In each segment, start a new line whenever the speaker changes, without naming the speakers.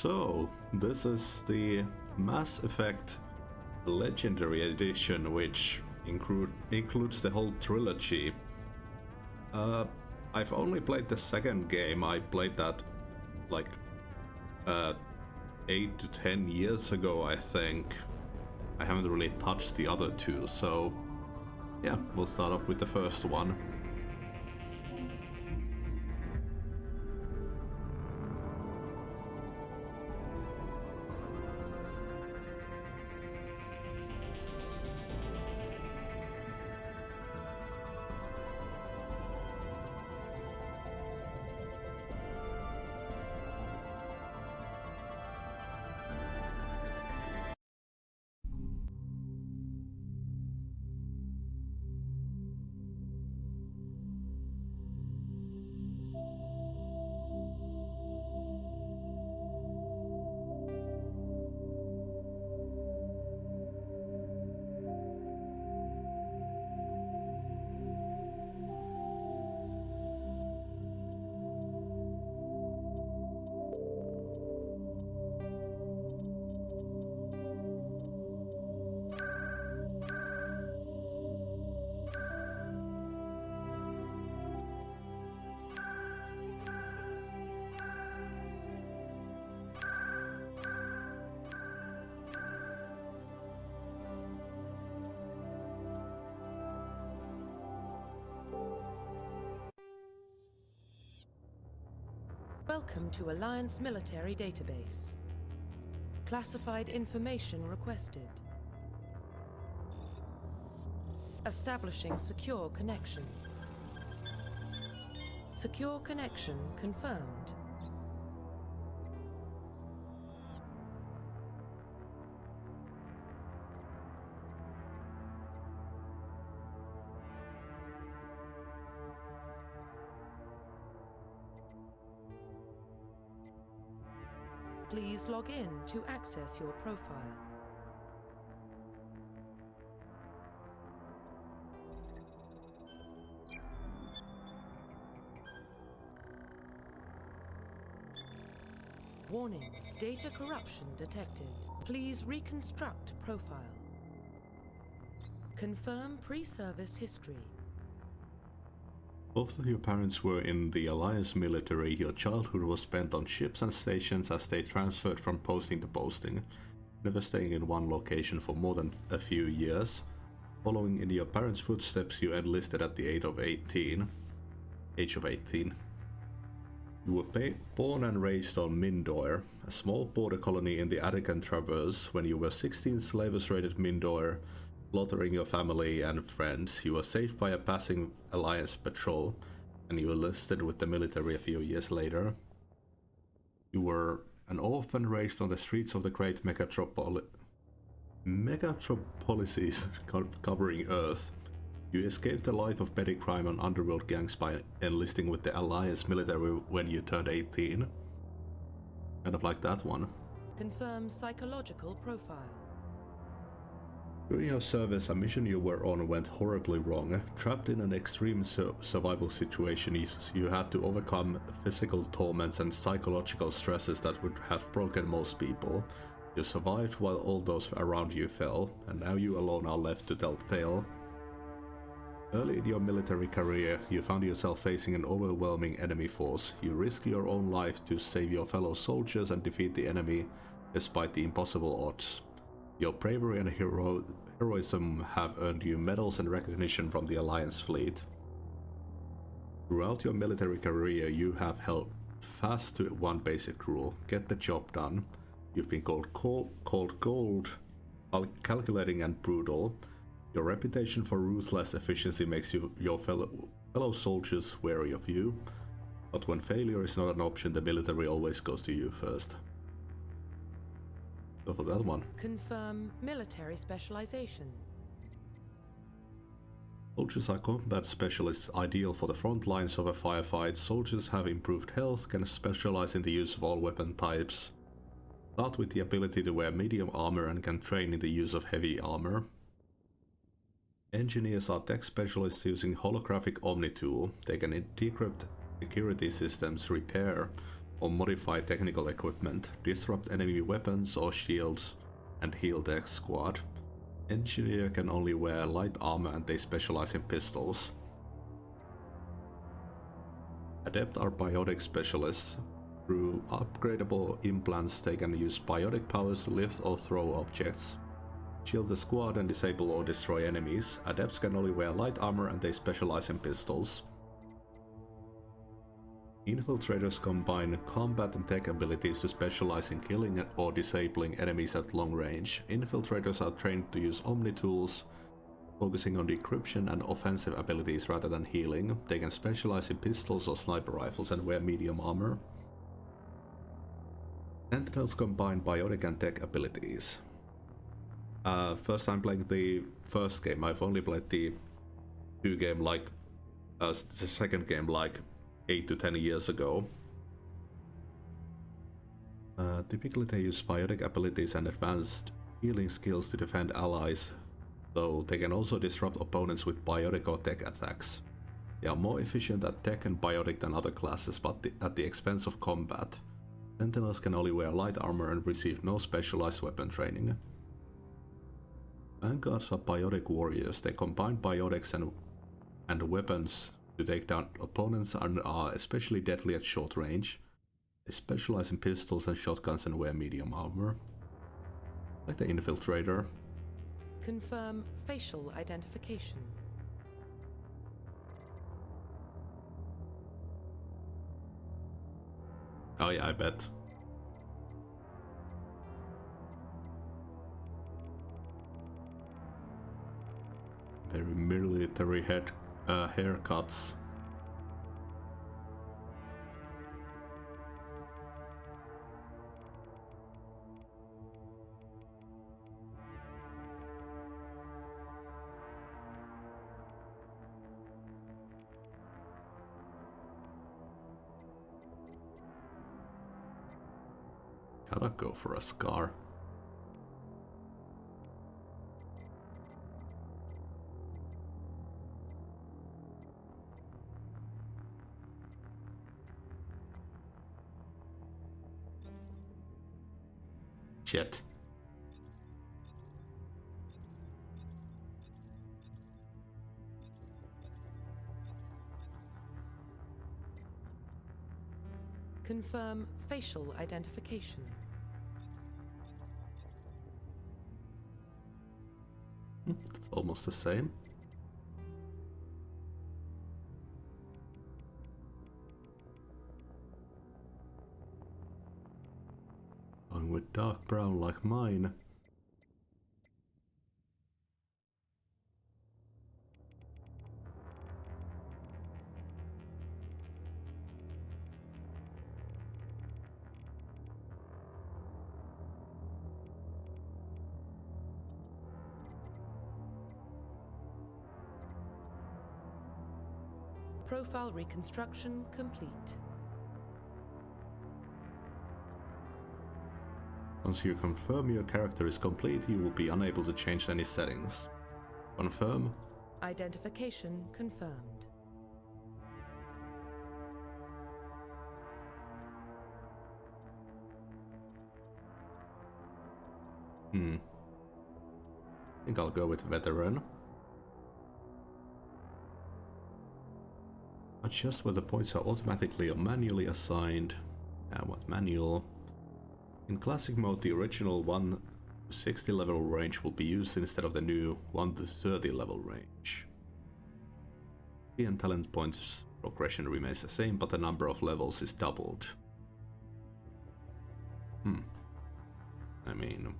So, this is the Mass Effect Legendary Edition, which includes the whole trilogy. I've only played the second game. I played that like 8 to 10 years ago, I think. I haven't really touched the other two, so yeah, we'll start off with the first one.
Welcome to Alliance Military Database. Classified information requested. Establishing secure connection. Secure connection confirmed. Please log in to access your profile. Warning, data corruption detected. Please reconstruct profile. Confirm pre-service history.
Both of your parents were in the Alliance military. Your childhood was spent on ships and stations as they transferred from posting to posting, never staying in one location for more than a few years. Following in your parents' footsteps, you enlisted at the age of 18. You were born and raised on Mindor, a small border colony in the Attican Traverse. When you were 16, slavers raided Mindor, slaughtering your family and friends. You were saved by a passing Alliance patrol, and you enlisted with the military a few years later. You were an orphan raised on the streets of the great megatropolises covering Earth. You escaped the life of petty crime and underworld gangs by enlisting with the Alliance military when you turned 18. Kind of like that one.
Confirm psychological profile.
During your service, a mission you were on went horribly wrong. Trapped in an extreme survival situation, you had to overcome physical torments and psychological stresses that would have broken most people. You survived while all those around you fell, and now you alone are left to tell the tale. Early in your military career, you found yourself facing an overwhelming enemy force. You risked your own life to save your fellow soldiers and defeat the enemy, despite the impossible odds. Your bravery and heroism have earned you medals and recognition from the Alliance fleet. Throughout your military career, you have held fast to one basic rule: get the job done. You've been called cold, calculating and brutal. Your reputation for ruthless efficiency makes your fellow soldiers wary of you, but when failure is not an option, the military always goes to you first. Go for that one.
Confirm military specialization.
Soldiers are combat specialists, ideal for the front lines of a firefight. Soldiers have improved health, can specialize in the use of all weapon types. Start with the ability to wear medium armor and can train in the use of heavy armor. Engineers are tech specialists using holographic Omni tool. They can decrypt security systems, repair, or modify technical equipment, disrupt enemy weapons or shields, and heal their squad. Engineer can only wear light armor and they specialize in pistols. Adept are biotic specialists. Through upgradable implants, they can use biotic powers to lift or throw objects, shield the squad, and disable or destroy enemies. Adepts can only wear light armor and they specialize in pistols. Infiltrators combine combat and tech abilities to specialize in killing or disabling enemies at long range. Infiltrators are trained to use Omni tools, focusing on decryption and offensive abilities rather than healing. They can specialize in pistols or sniper rifles and wear medium armor. Sentinels combine biotic and tech abilities. First time playing the first game. I've only played the second game like 8 to 10 years ago. Typically they use biotic abilities and advanced healing skills to defend allies, though they can also disrupt opponents with biotic or tech attacks. They are more efficient at tech and biotic than other classes, but at the expense of combat. Sentinels can only wear light armor and receive no specialized weapon training. Vanguards are biotic warriors. They combine biotics and weapons to take down opponents and are especially deadly at short range. They specialize in pistols and shotguns and wear medium armor. Like the Infiltrator.
Confirm facial identification.
Oh yeah, I bet. Very military haircuts. Gotta go for a scar. Shit.
Confirm facial identification.
It's almost the same. Going with dark brown like mine.
Profile reconstruction complete.
Once you confirm your character is complete, you will be unable to change any settings. Confirm.
Identification confirmed.
I think I'll go with veteran. Adjust whether points are automatically or manually assigned. What manual? In classic mode, the original 1 to 60 level range will be used instead of the new 1 to 30 level range. The and talent points progression remains the same, but the number of levels is doubled. I mean,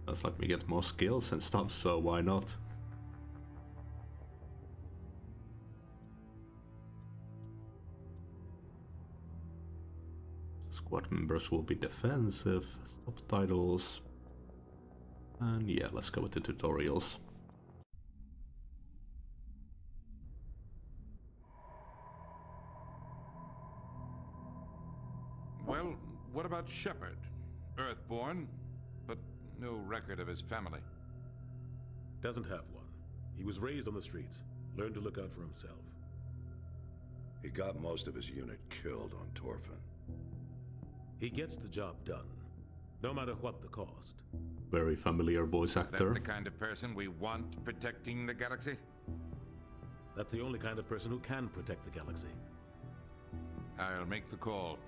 that's like we get more skills and stuff, so why not? Squad members will be defensive, subtitles, and yeah, let's go with the tutorials.
Well, what about Shepard? Earthborn, but no record of his family.
Doesn't have one. He was raised on the streets, learned to look out for himself. He got most of his unit killed on Torfin.
He gets the job done, no matter what the cost.
Very familiar voice
Is that
actor.
the kind of person we want protecting the galaxy?
That's the only kind of person who can protect the galaxy.
I'll make the call.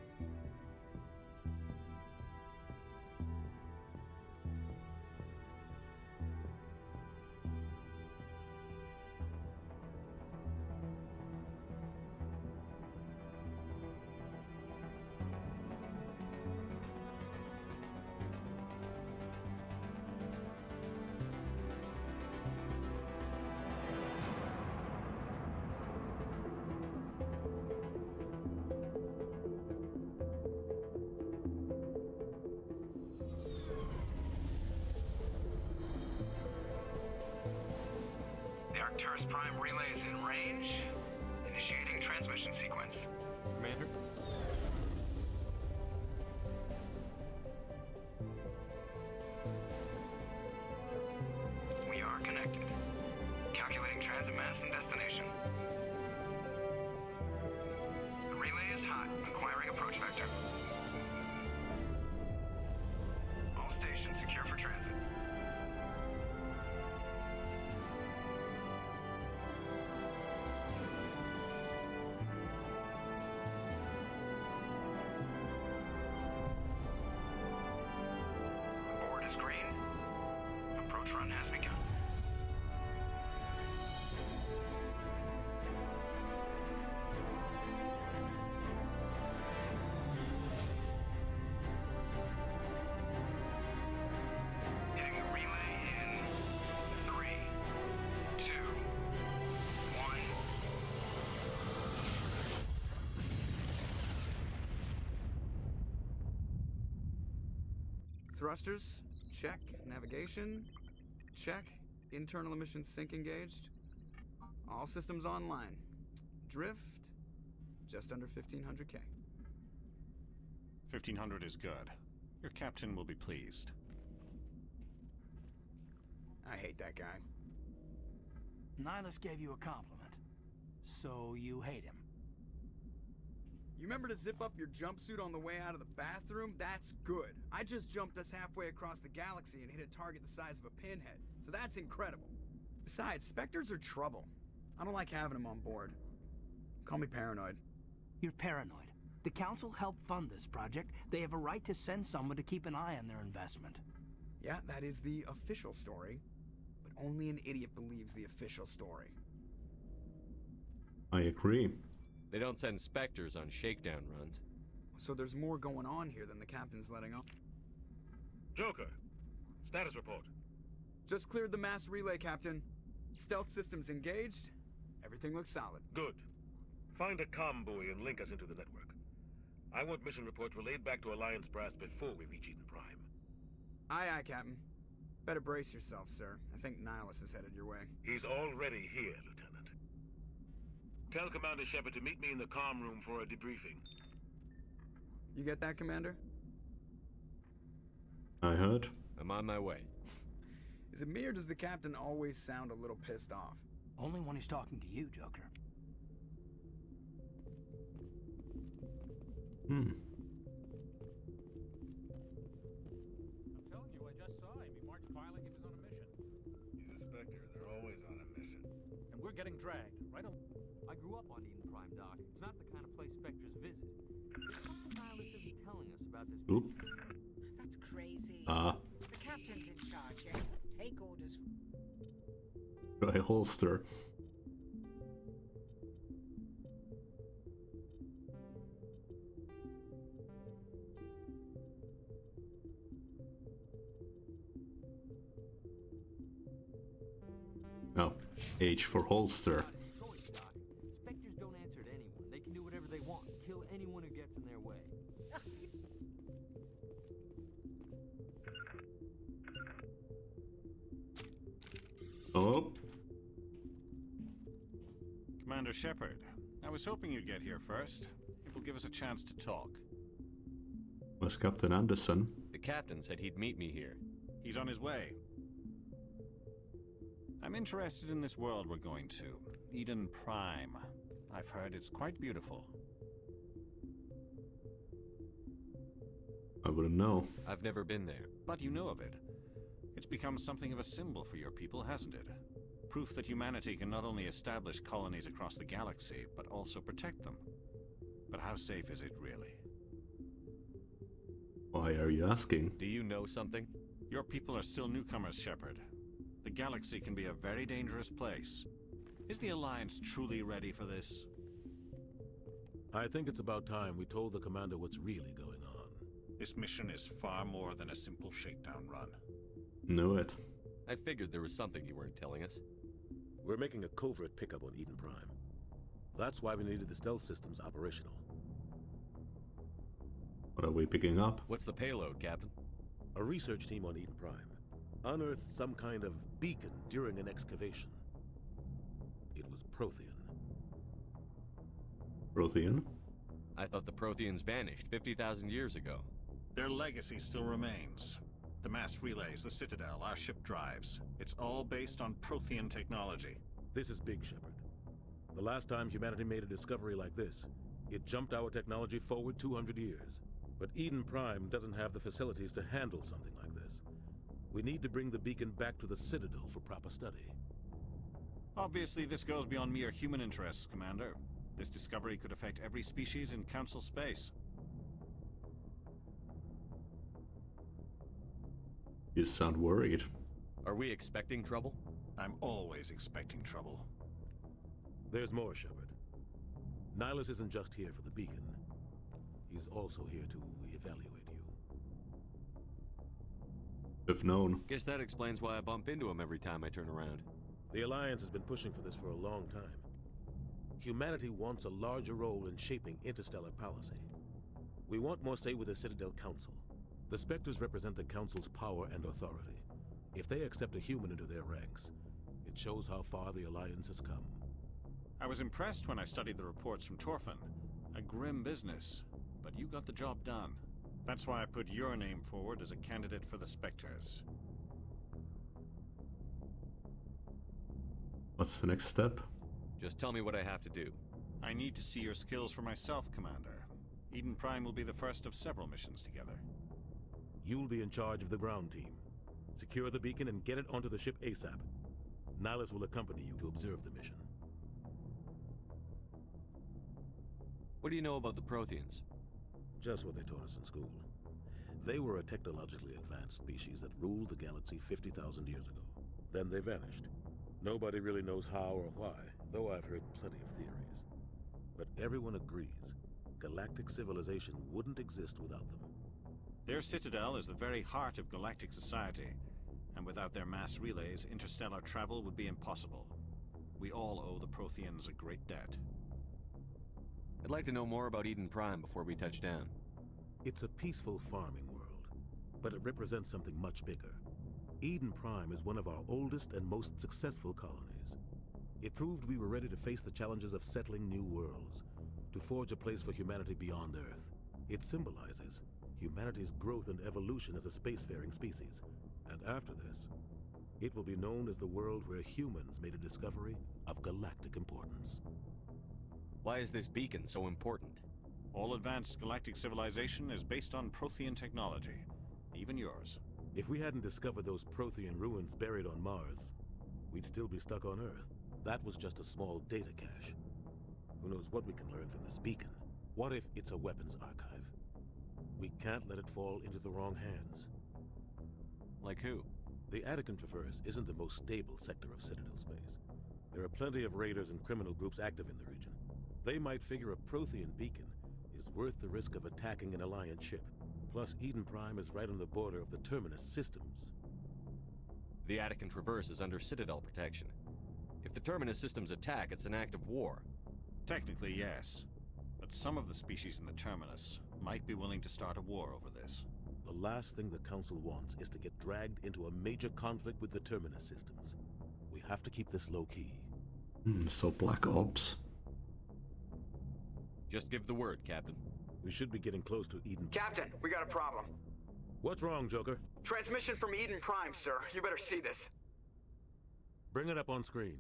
The Arcturus Prime relay is in range. Initiating transmission sequence.
Commander?
We are connected. Calculating transit mass and destination. The relay is hot. Acquiring approach vector. All stations secure for transit. Board is green. Approach run has begun. Hitting the relay in 3, 2, 1. Thrusters, check. Navigation, check. Internal emission sync engaged. All systems online. Drift, just under 1500K.
1500 is good. Your captain will be pleased.
I hate that guy.
Nihilus gave you a compliment, so you hate him.
You remember to zip up your jumpsuit on the way out of the bathroom? That's good. I just jumped us halfway across the galaxy and hit a target the size of a pinhead, so that's incredible. Besides, Spectres are trouble. I don't like having them on board. Call me paranoid.
You're paranoid. The Council helped fund this project. They have a right to send someone to keep an eye on their investment.
Yeah, that is the official story. But only an idiot believes the official story.
I agree.
They don't send Spectres on shakedown runs.
So there's more going on here than the captain's letting on.
Joker, status report.
Just cleared the mass relay, Captain. Stealth systems engaged. Everything looks solid.
Good. Find a comm buoy and link us into the network. I want mission reports relayed back to Alliance Brass before we reach Eden Prime.
Aye, aye, Captain. Better brace yourself, sir. I think Nihilus is headed your way.
He's already here, Lieutenant. Tell Commander Shepard to meet me in the comm room for a debriefing.
You get that, Commander?
I heard.
I'm on my way.
Is it me or does the Captain always sound a little pissed off?
Only when he's talking to you, Joker.
Hmm.
I'm telling you, I just saw him. He marched by like he was on a mission.
He's a Spectre. They're always on a mission.
And we're getting dragged, right on.
I grew up on Eden Prime, Doc. It's not the kind of place Spectres visit. Nihilus isn't telling us about this.
Oop.
That's crazy. The captain's in charge, eh? Take orders.
A holster. Oh, H for holster.
Choice, Doc. Spectres don't answer to anyone. They can do whatever they want. Kill anyone who gets in their way.
Oh,
Commander Shepard, I was hoping you'd get here first. It will give us a chance to talk.
was Captain Anderson.
The captain said he'd meet me here.
He's on his way. I'm interested in this world we're going to, Eden Prime. I've heard it's quite beautiful.
I wouldn't know.
I've never been there.
But you know of it. It's become something of a symbol for your people, hasn't it? Proof that humanity can not only establish colonies across the galaxy, but also protect them. But how safe is it really?
Why are you asking?
Do you know something?
Your people are still newcomers, Shepard. The galaxy can be a very dangerous place. Is the Alliance truly ready for this?
I think it's about time we told the Commander what's really going on.
This mission is far more than a simple shakedown run.
Knew it.
I figured there was something you weren't telling us.
We're making a covert pickup on Eden Prime. That's why we needed the stealth systems operational.
What are we picking up?
What's the payload, Captain?
A research team on Eden Prime unearthed some kind of beacon during an excavation. It was Prothean.
Prothean?
I thought the Protheans vanished 50,000 years ago.
Their legacy still remains. The mass relays, the Citadel, our ship drives. It's all based on Prothean technology.
This is big, Shepard. The last time humanity made a discovery like this, it jumped our technology forward 200 years. But Eden Prime doesn't have the facilities to handle something like this. We need to bring the beacon back to the Citadel for proper study.
Obviously, this goes beyond mere human interests, Commander. This discovery could affect every species in Council space.
You sound worried.
Are we expecting trouble?
I'm always expecting trouble.
There's more, Shepard. Nihilus isn't just here for the beacon. He's also here to evaluate you.
If known.
Guess that explains why I bump into him every time I turn around.
The Alliance has been pushing for this for a long time. Humanity wants a larger role in shaping interstellar policy. We want more say with the Citadel Council. The Spectres represent the Council's power and authority. If they accept a human into their ranks, it shows how far the Alliance has come.
I was impressed when I studied the reports from Torfin. A grim business, but you got the job done. That's why I put your name forward as a candidate for the Spectres.
What's the next step?
Just tell me what I have to do.
I need to see your skills for myself, Commander. Eden Prime will be the first of several missions together.
You'll be in charge of the ground team. Secure the beacon and get it onto the ship ASAP. Nihilus will accompany you to observe the mission.
What do you know about the Protheans?
Just what they taught us in school. They were a technologically advanced species that ruled the galaxy 50,000 years ago. Then they vanished. Nobody really knows how or why, though I've heard plenty of theories. But everyone agrees, galactic civilization wouldn't exist without them.
Their citadel is the very heart of galactic society, and without their mass relays, interstellar travel would be impossible. We all owe the Protheans a great debt.
I'd like to know more about Eden Prime before we touch down.
It's a peaceful farming world, but it represents something much bigger. Eden Prime is one of our oldest and most successful colonies. It proved we were ready to face the challenges of settling new worlds, to forge a place for humanity beyond Earth. It symbolizes humanity's growth and evolution as a spacefaring species. And after this, it will be known as the world where humans made a discovery of galactic importance.
Why is this beacon so important?
All advanced galactic civilization is based on Prothean technology, even yours.
If we hadn't discovered those Prothean ruins buried on Mars, we'd still be stuck on Earth. That was just a small data cache. Who knows what we can learn from this beacon? What if it's a weapons archive? We can't let it fall into the wrong hands.
Like who?
The Attican Traverse isn't the most stable sector of Citadel space. There are plenty of raiders and criminal groups active in the region. They might figure a Prothean beacon is worth the risk of attacking an Alliance ship. Plus, Eden Prime is right on the border of the Terminus systems.
The Attican Traverse is under Citadel protection. If the Terminus systems attack, it's an act of war.
Technically, yes. But some of the species in the Terminus might be willing to start a war over this.
The last thing the Council wants is to get dragged into a major conflict with the Terminus systems. We have to keep this low-key.
So Black Ops.
Just give the word, Captain.
We should be getting close to Eden.
Captain, we got a problem.
What's wrong, Joker?
Transmission from Eden Prime, sir. You better see this.
Bring it up on screen.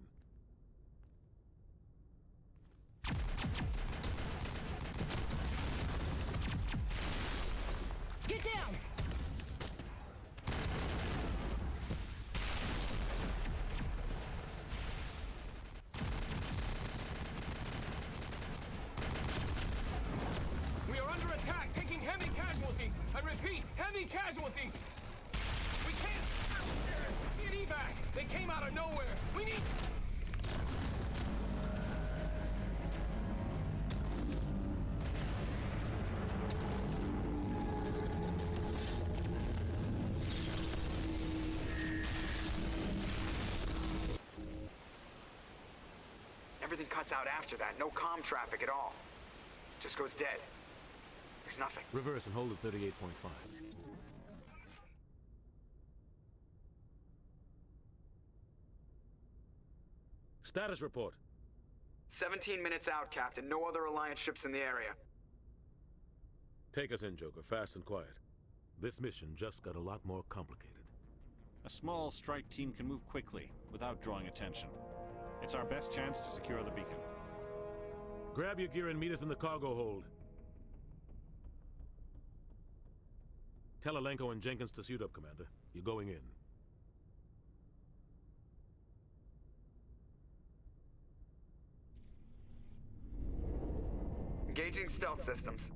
Get down!
We are under attack, taking heavy casualties. I repeat, heavy casualties. We can't get evac. They came out of nowhere. We need.
Everything cuts out after that. No comm traffic at all. Just goes dead. There's nothing.
Reverse and hold at 38.5. Status report.
17 minutes out, Captain. No other Alliance ships in the area.
Take us in, Joker, fast and quiet. This mission just got a lot more complicated.
A small strike team can move quickly, without drawing attention. It's our best chance to secure the beacon.
Grab your gear and meet us in the cargo hold. Tell Alenko and Jenkins to suit up, Commander. You're going in.
Engaging stealth systems.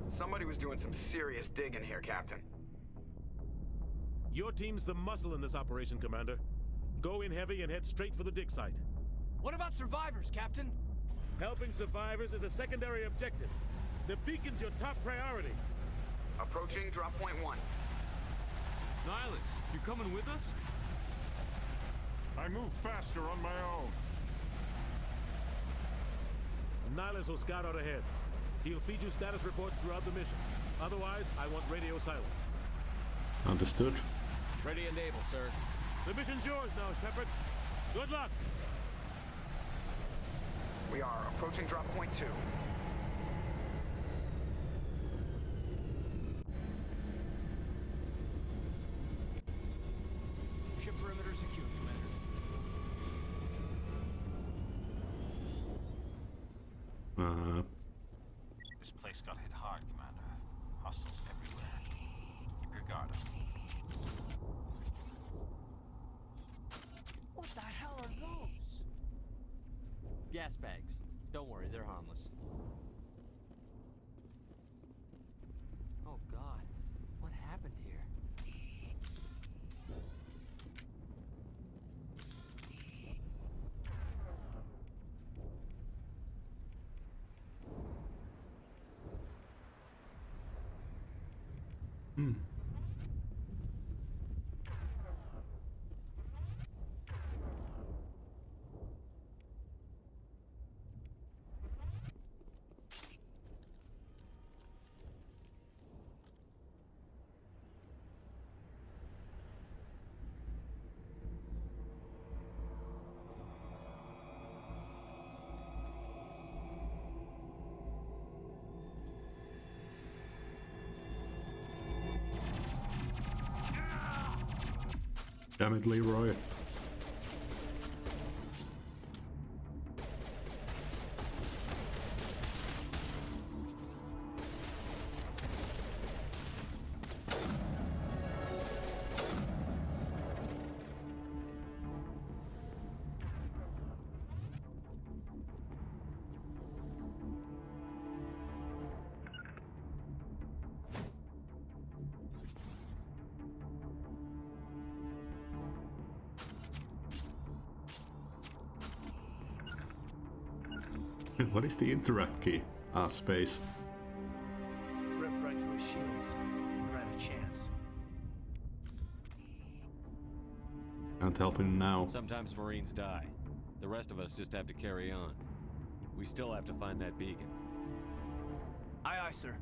Somebody was doing some serious digging here, Captain.
Your team's the muscle in this operation, Commander. Go in heavy and head straight for the dig site.
What about survivors, Captain?
Helping survivors is a secondary objective. The beacon's your top priority.
Approaching drop point 1.
Nihilus, you coming with us?
I move faster on my own.
Nihilus will scout out ahead. He'll feed you status reports throughout the mission. Otherwise, I want radio silence.
Understood.
Ready and able, sir.
The mission's yours now, Shepard. Good luck!
We are approaching drop point 2.
Ship perimeter secure, Commander.
This place got hit hard, Commander. Hostiles everywhere. Keep your guard up.
What the hell are those?
Gas bags. Don't worry, they're harmless. Oh God, what happened here?
Damn it, Leroy. What is the interact key? Ah, space.
Rip right through his shields. We're at a chance.
Can't help him now.
Sometimes Marines die. The rest of us just have to carry on. We still have to find that beacon.
Aye, aye, sir.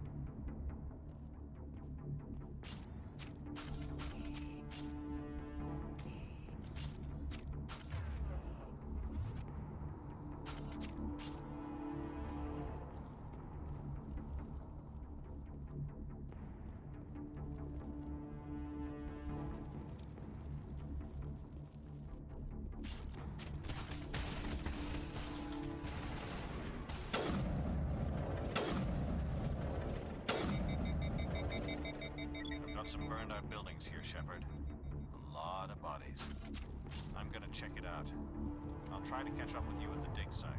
found some burned out buildings here, Shepard. A lot of bodies. I'm gonna check it out. I'll try to catch up with you at the dig site.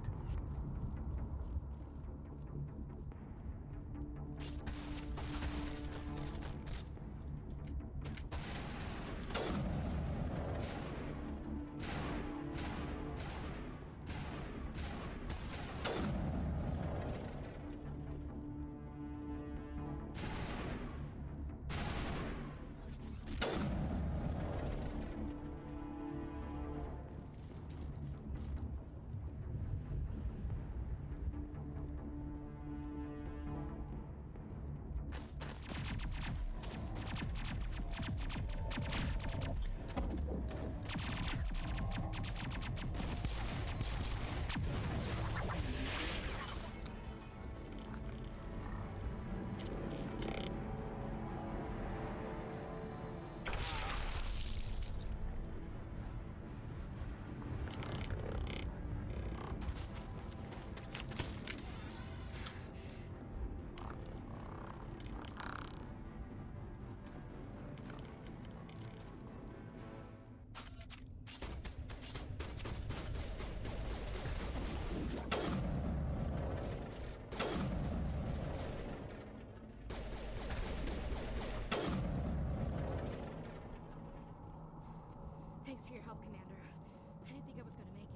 Thanks for your help, Commander. I didn't think I was gonna make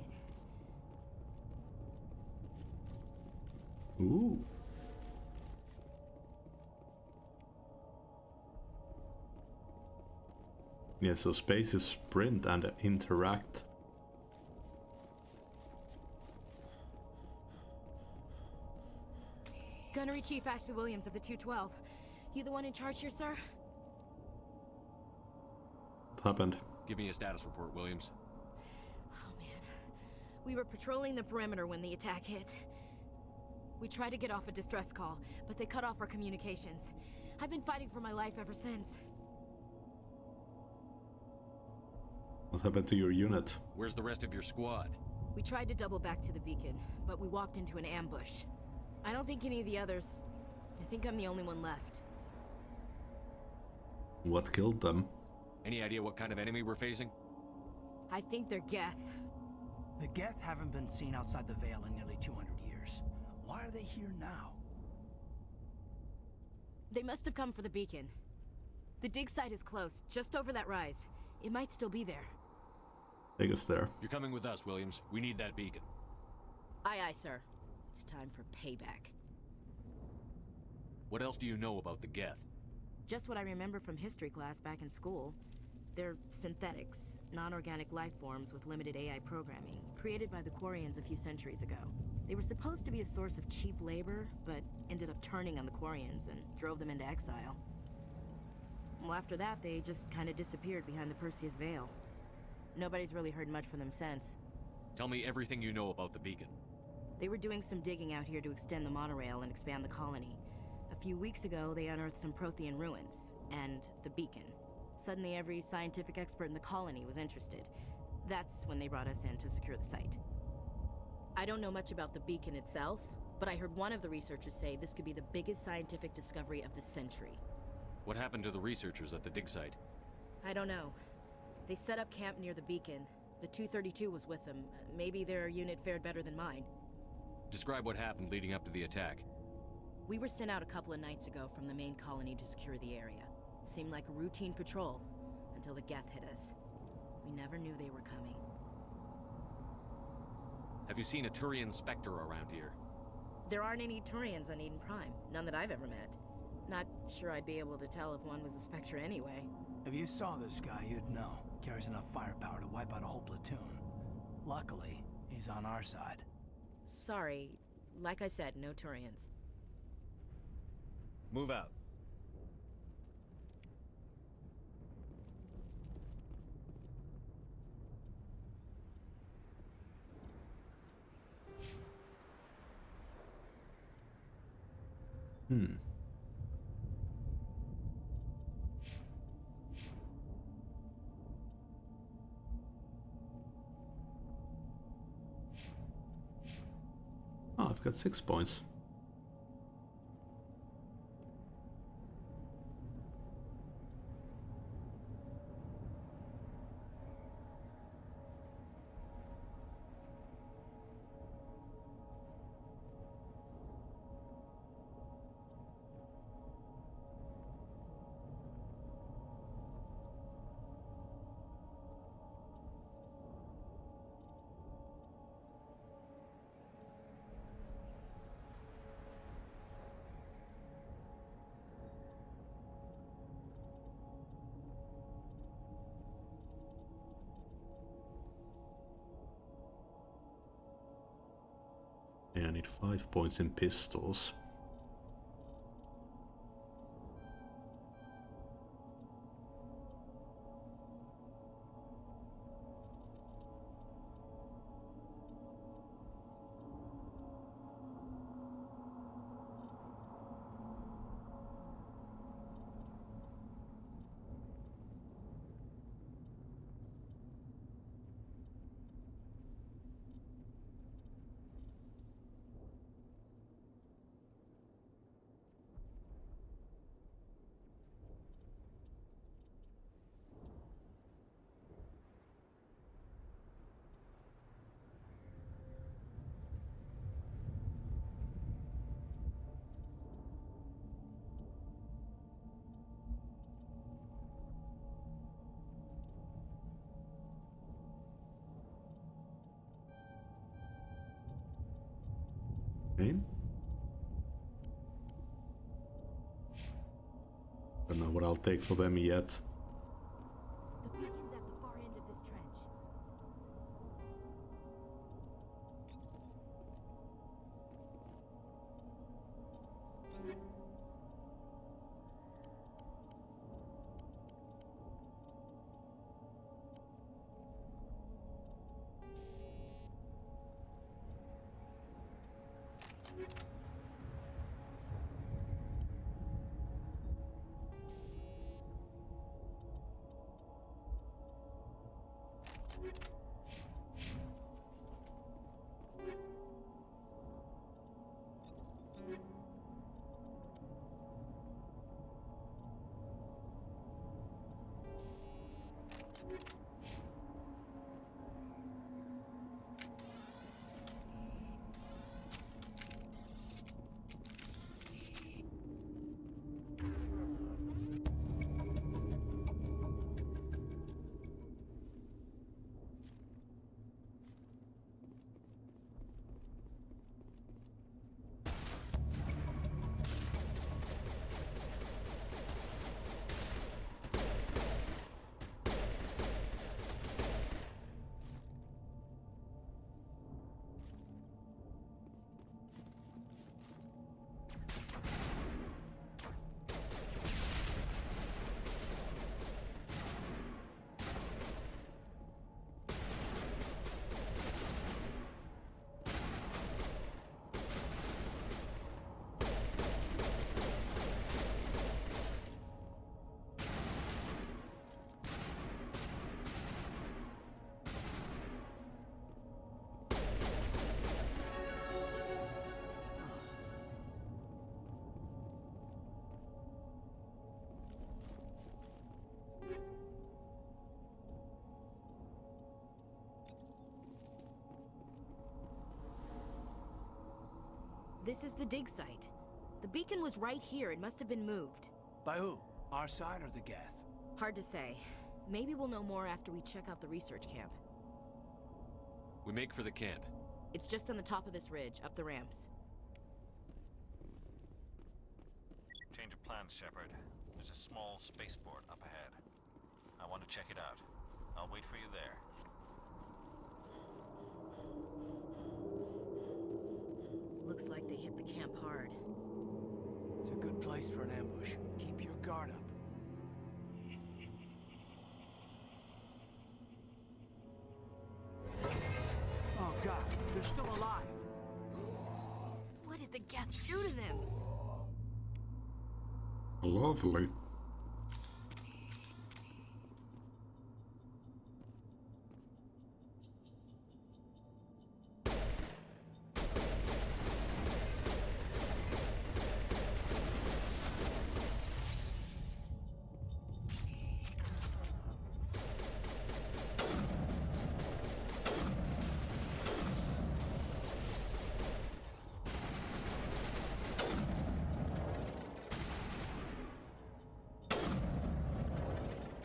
it.
Ooh. Yeah, so space is sprint and interact.
Gunnery Chief Ashley Williams of the 212. You the one in charge here, sir?
What happened?
Give me a status report, Williams.
Oh man. We were patrolling the perimeter when the attack hit. We tried to get off a distress call, but they cut off our communications. I've been fighting for my life ever since.
What happened to your unit?
Where's the rest of your squad?
We tried to double back to the beacon, but we walked into an ambush. I don't think any of the others... I think I'm the only one left.
What killed them?
Any idea what kind of enemy we're facing?
I think they're Geth.
The Geth haven't been seen outside the Veil in nearly 200 years. Why are they here now?
They must have come for the beacon. The dig site is close, just over that rise. It might still be there.
Take us there.
You're coming with us, Williams. We need that beacon.
Aye, aye, sir. It's time for payback.
What else do you know about the Geth?
Just what I remember from history class back in school. They're synthetics, non-organic life forms with limited AI programming, created by the Quarians a few centuries ago. They were supposed to be a source of cheap labor, but ended up turning on the Quarians and drove them into exile. Well, after that, they just kind of disappeared behind the Perseus Veil. Nobody's really heard much from them since.
Tell me everything you know about the beacon.
They were doing some digging out here to extend the monorail and expand the colony. A few weeks ago, they unearthed some Prothean ruins, and the beacon. Suddenly, every scientific expert in the colony was interested. That's when they brought us in to secure the site. I don't know much about the beacon itself, but I heard one of the researchers say this could be the biggest scientific discovery of the century.
What happened to the researchers at the dig site?
I don't know. They set up camp near the beacon. The 232 was with them. Maybe their unit fared better than mine.
Describe what happened leading up to the attack.
We were sent out a couple of nights ago from the main colony to secure the area. Seemed like a routine patrol, until the Geth hit us. We never knew they were coming.
Have you seen a Turian Spectre around here?
There aren't any Turians on Eden Prime, none that I've ever met. Not sure I'd be able to tell if one was a Spectre anyway.
If you saw this guy, you'd know. Carries enough firepower to wipe out a whole platoon. Luckily, he's on our side.
Sorry, like I said, no Turians.
Move out.
Oh, I've got 6 points. Yeah, I need 5 points in pistols. Okay. Don't know what I'll take for them yet.
The beacon's at the far end of this trench. This is the dig site. The beacon was right here. It must have been moved.
By who? Our side or the Geth?
Hard to say. Maybe we'll know more after we check out the research camp.
We make for the camp.
It's just on the top of this ridge, up the ramps.
Change of plans, Shepard. There's a small spaceport up ahead. I want to check it out. I'll wait for you there.
Looks like they hit the camp hard.
It's a good place for an ambush. Keep your guard up. Oh god, they're still alive.
What did the Geth do to them?
Lovely.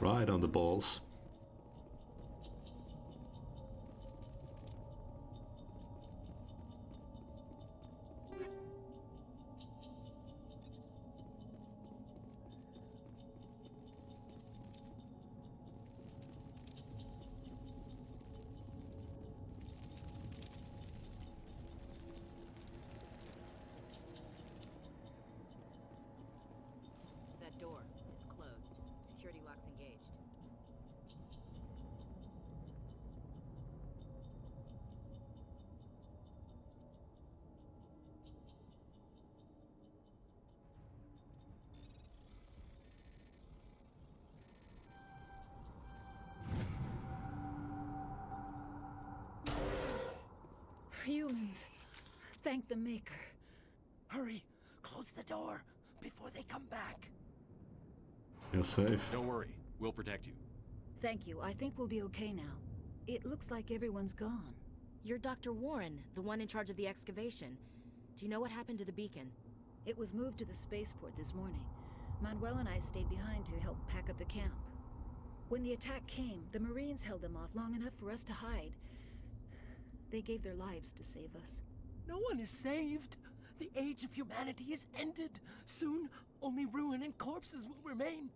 Right on the balls.
Door. It's closed. Security lock's engaged.
Humans. Thank the Maker.
Hurry! Close the door before they come back.
You're safe.
Don't worry. We'll protect you.
Thank you. I think we'll be okay now. It looks like everyone's gone.
You're Dr. Warren, the one in charge of the excavation. Do you know what happened to the beacon?
It was moved to the spaceport this morning. Manuel and I stayed behind to help pack up the camp. When the attack came, the Marines held them off long enough for us to hide. They gave their lives to save us.
No one is saved. The age of humanity is ended. Soon, only ruin and corpses will remain.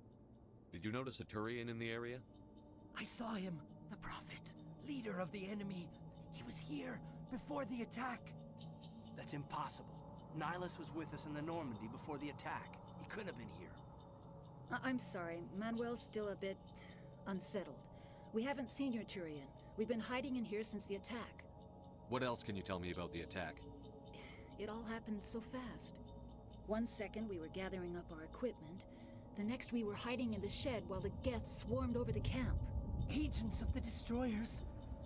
Did you notice a Turian in the area?
I saw him, the Prophet, leader of the enemy. He was here before the attack.
That's impossible. Nihilus was with us in the Normandy before the attack. He couldn't have been here.
I'm sorry. Manuel's still a bit unsettled. We haven't seen your Turian. We've been hiding in here since the attack.
What else can you tell me about the attack?
It all happened so fast. One second we were gathering up our equipment. The next we were hiding in the shed while the Geth swarmed over the camp.
Agents of the Destroyers,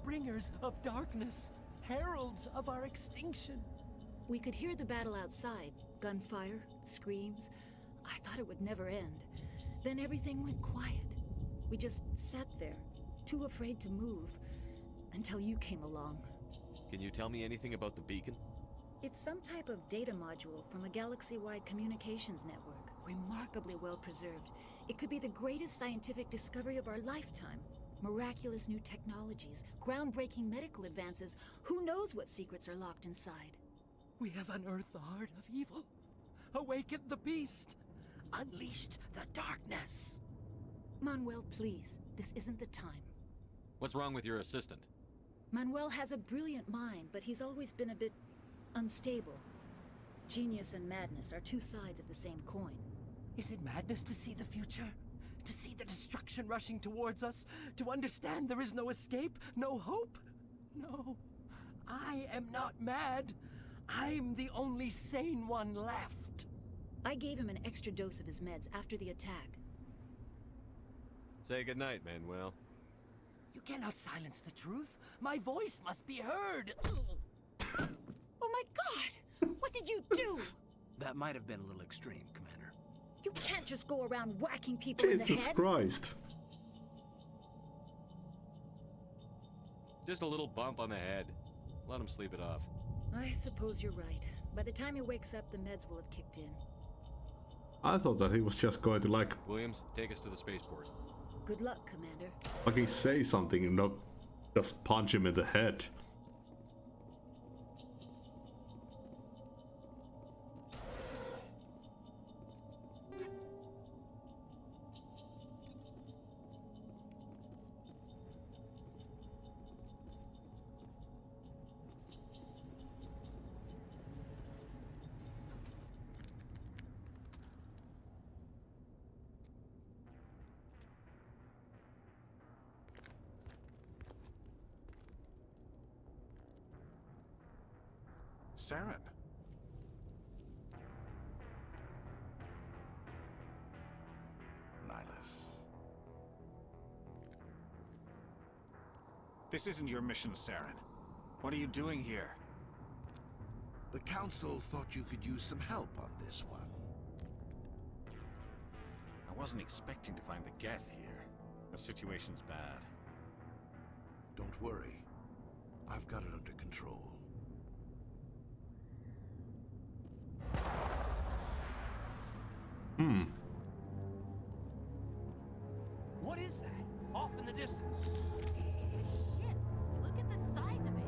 bringers of darkness, heralds of our extinction.
We could hear the battle outside. Gunfire, screams. I thought it would never end. Then everything went quiet. We just sat there, too afraid to move, until you came along.
Can you tell me anything about the beacon?
It's some type of data module from a galaxy-wide communications network, remarkably well preserved. It could be the greatest scientific discovery of our lifetime. Miraculous new technologies, groundbreaking medical advances. Who knows what secrets are locked inside?
We have unearthed the heart of evil, awakened the beast, unleashed the darkness.
Manuel, please, this isn't the time.
What's wrong with your assistant?
Manuel has a brilliant mind, but he's always been a bit unstable. Genius and madness are two sides of the same coin.
Is it madness to see the future? To see the destruction rushing towards us? To understand there is no escape, no hope? No, I am not mad. I'm the only sane one left.
I gave him an extra dose of his meds after the attack.
Say goodnight, Manuel.
You cannot silence the truth. My voice must be heard.
Oh my God! What did you do?
That might have been a little extreme, Commander.
You can't just go around whacking people in the
Jesus
head.
Christ.
Just a little bump on the head. Let him sleep it off.
I suppose you're right. By the time he wakes up, the meds will have kicked in.
I thought that he was just going to like
Williams, take us to the spaceport.
Good luck, Commander.
fucking say something and not just punch him in the head.
Saren.
Nihilus.
This isn't your mission, Saren. What are you doing here?
The Council thought you could use some help on this one.
I wasn't expecting to find the Geth here. The situation's bad.
Don't worry. I've got it under control.
What is that? Off in the distance.
It's a ship. Look at the size of it.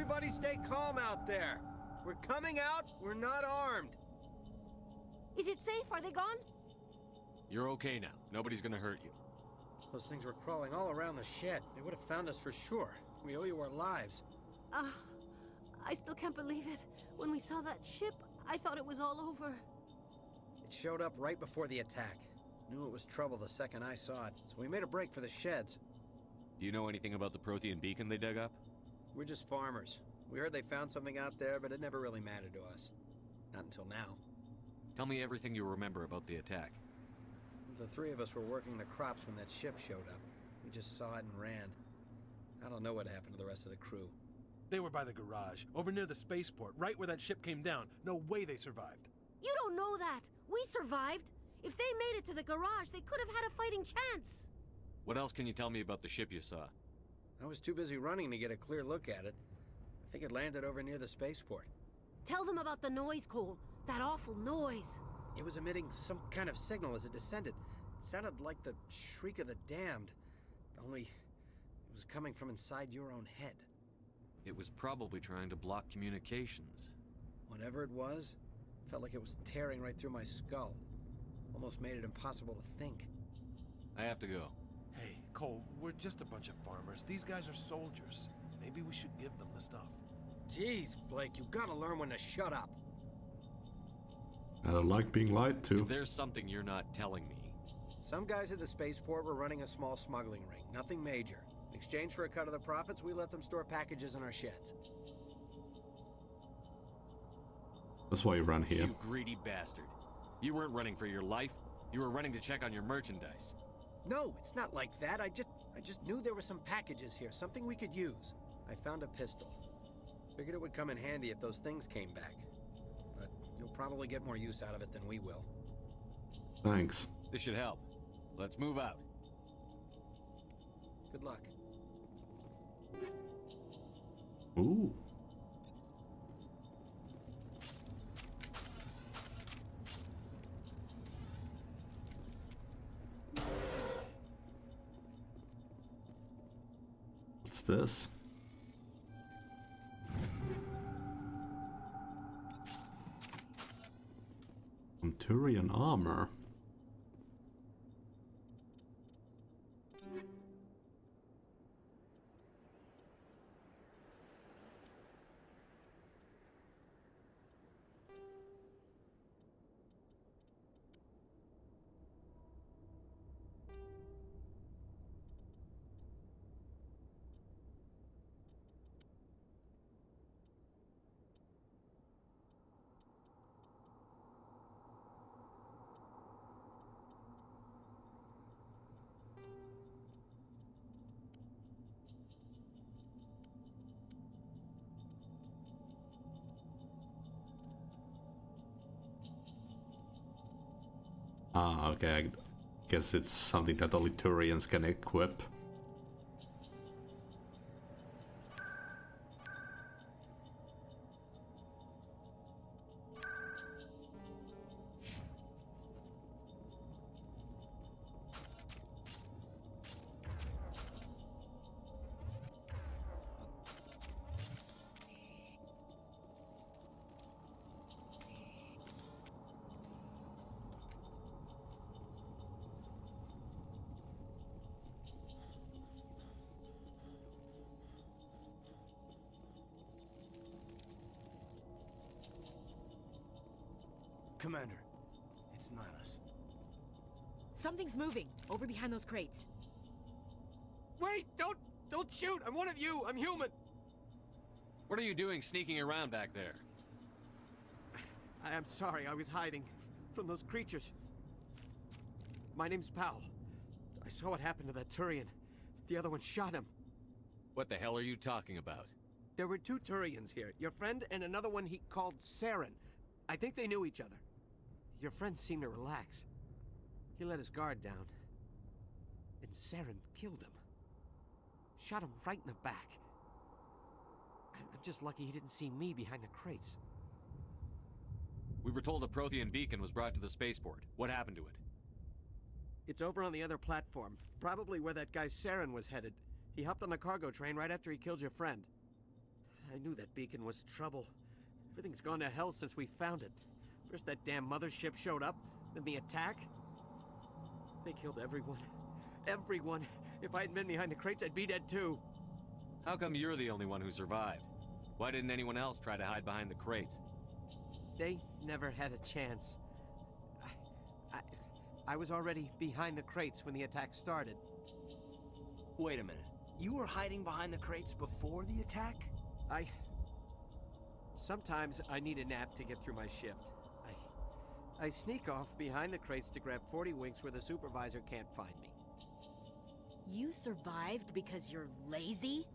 Everybody stay calm out there. We're coming out, we're not armed.
Is it safe? Are they gone?
You're okay now. Nobody's gonna hurt you.
Those things were crawling all around the shed. They would have found us for sure. We owe you our lives.
I still can't believe it. When we saw that ship, I thought it was all over.
It showed up right before the attack. Knew it was trouble the second I saw it, so we made a break for the sheds.
Do you know anything about the Prothean beacon they dug up?
We're just farmers. We heard they found something out there, but it never really mattered to us. Not until now.
Tell me everything you remember about the attack.
The three of us were working the crops when that ship showed up. We just saw it and ran. I don't know what happened to the rest of the crew.
They were by the garage, over near the spaceport, right where that ship came down. No way they survived.
You don't know that. We survived. If they made it to the garage, they could have had a fighting chance.
What else can you tell me about the ship you saw?
I was too busy running to get a clear look at it. I think it landed over near the spaceport.
Tell them about the noise, Cole. That awful noise.
It was emitting some kind of signal as it descended. It sounded like the shriek of the damned. Only it was coming from inside your own head.
It was probably trying to block communications.
Whatever it was, felt like it was tearing right through my skull. Almost made it impossible to think.
I have to go.
Hey, Cole, we're just a bunch of farmers. These guys are soldiers. Maybe we should give them the stuff.
Jeez, Blake, you gotta learn when to shut up.
I don't like being lied to.
If there's something you're not telling me.
Some guys at the spaceport were running a small smuggling ring, nothing major. In exchange for a cut of the profits, we let them store packages in our sheds.
That's why you run here.
You greedy bastard. You weren't running for your life. You were running to check on your merchandise.
No, it's not like that. I just knew there were some packages here, something we could use. I found a pistol. Figured it would come in handy if those things came back. But you'll probably get more use out of it than we will.
Thanks.
This should help. Let's move out.
Good luck.
Ooh. What's this? Turian armor. Ah, okay, I guess it's something that only Turians can equip.
Commander, it's Nihilus.
Something's moving over behind those crates.
Wait! Don't shoot! I'm one of you! I'm human!
What are you doing sneaking around back there?
I am sorry, I was hiding from those creatures. My name's Powell. I saw what happened to that Turian. The other one shot him.
What the hell are you talking about?
There were two Turians here. Your friend and another one he called Saren. I think they knew each other. Your friend seemed to relax. He let his guard down. And Saren killed him. Shot him right in the back. I'm just lucky he didn't see me behind the crates.
We were told a Prothean beacon was brought to the spaceport. What happened to it?
It's over on the other platform. Probably where that guy Saren was headed. He hopped on the cargo train right after he killed your friend. I knew that beacon was trouble. Everything's gone to hell since we found it. First that damn mothership showed up, then the attack. They killed everyone. Everyone. If I hadn't been behind the crates, I'd be dead too.
How come you're the only one who survived? Why didn't anyone else try to hide behind the crates?
They never had a chance. I was already behind the crates when the attack started.
Wait a minute. You were hiding behind the crates before the attack?
Sometimes I need a nap to get through my shift. I sneak off behind the crates to grab 40 winks where the supervisor can't find me.
You survived because you're lazy?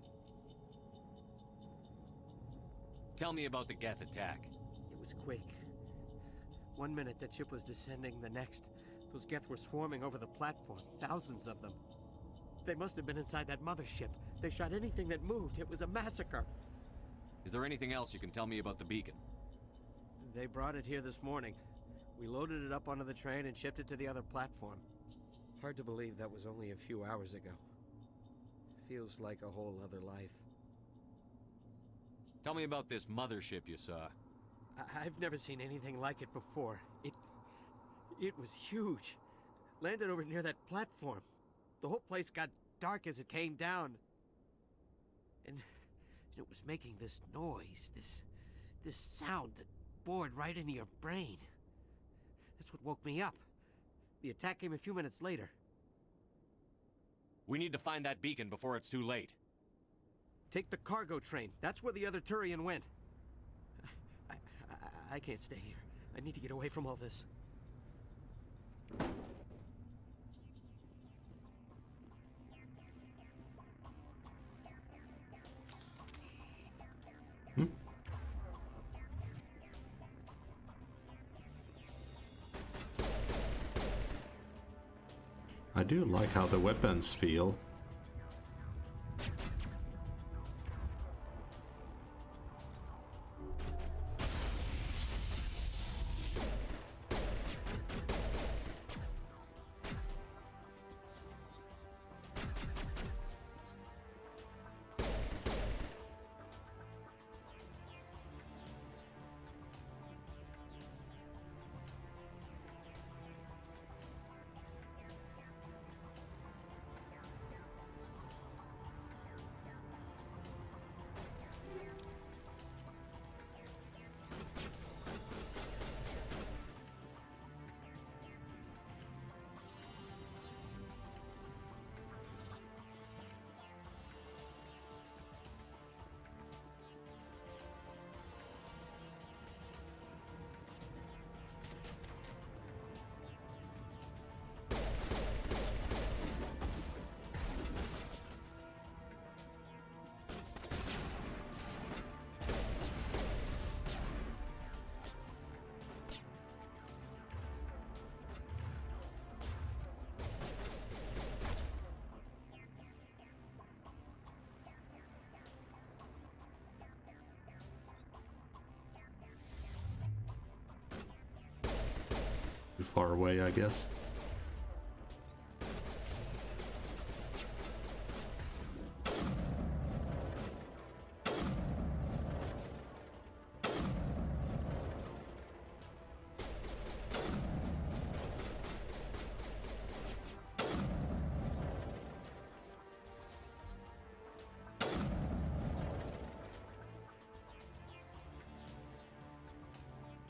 Tell me about the Geth attack.
It was quick. 1 minute the ship was descending, the next, those Geth were swarming over the platform, thousands of them. They must have been inside that mothership. They shot anything that moved. It was a massacre.
Is there anything else you can tell me about the beacon?
They brought it here this morning. We loaded it up onto the train and shipped it to the other platform. Hard to believe that was only a few hours ago. Feels like a whole other life.
Tell me about this mothership you saw.
I've never seen anything like it before. It was huge. Landed over near that platform. The whole place got dark as it came down. And it was making this noise, this sound that bored right into your brain. That's what woke me up. The attack came a few minutes later.
We need to find that beacon before it's too late.
Take the cargo train. That's where the other Turian went. I can't stay here. I need to get away from all this.
I do like how the weapons feel. Too far away, I guess.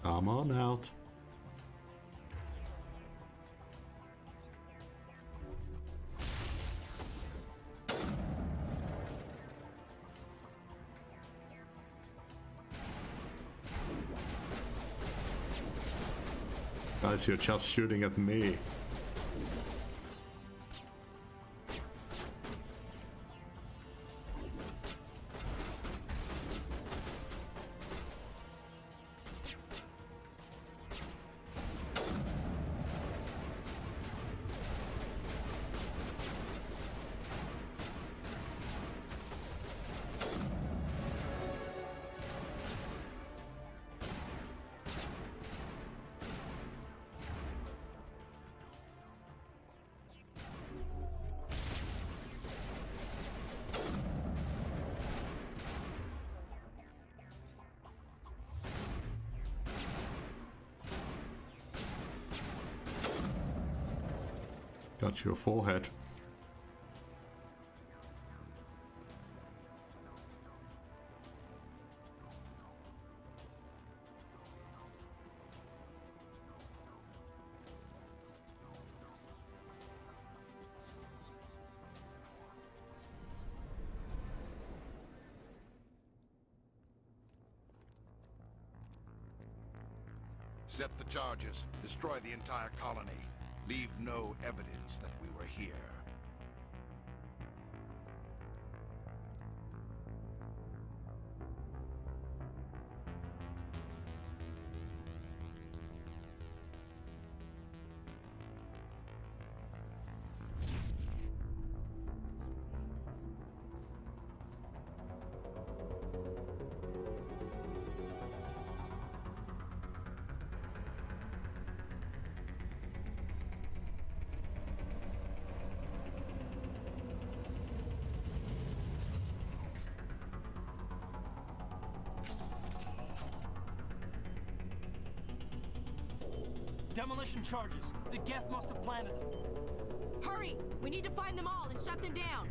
Come on out. Guys, you're just shooting at me. Got your forehead.
Set the charges. Destroy the entire colony. Leave no evidence that we were here.
Demolition charges. The Geth must have planted them.
Hurry! We need to find them all and shut them down.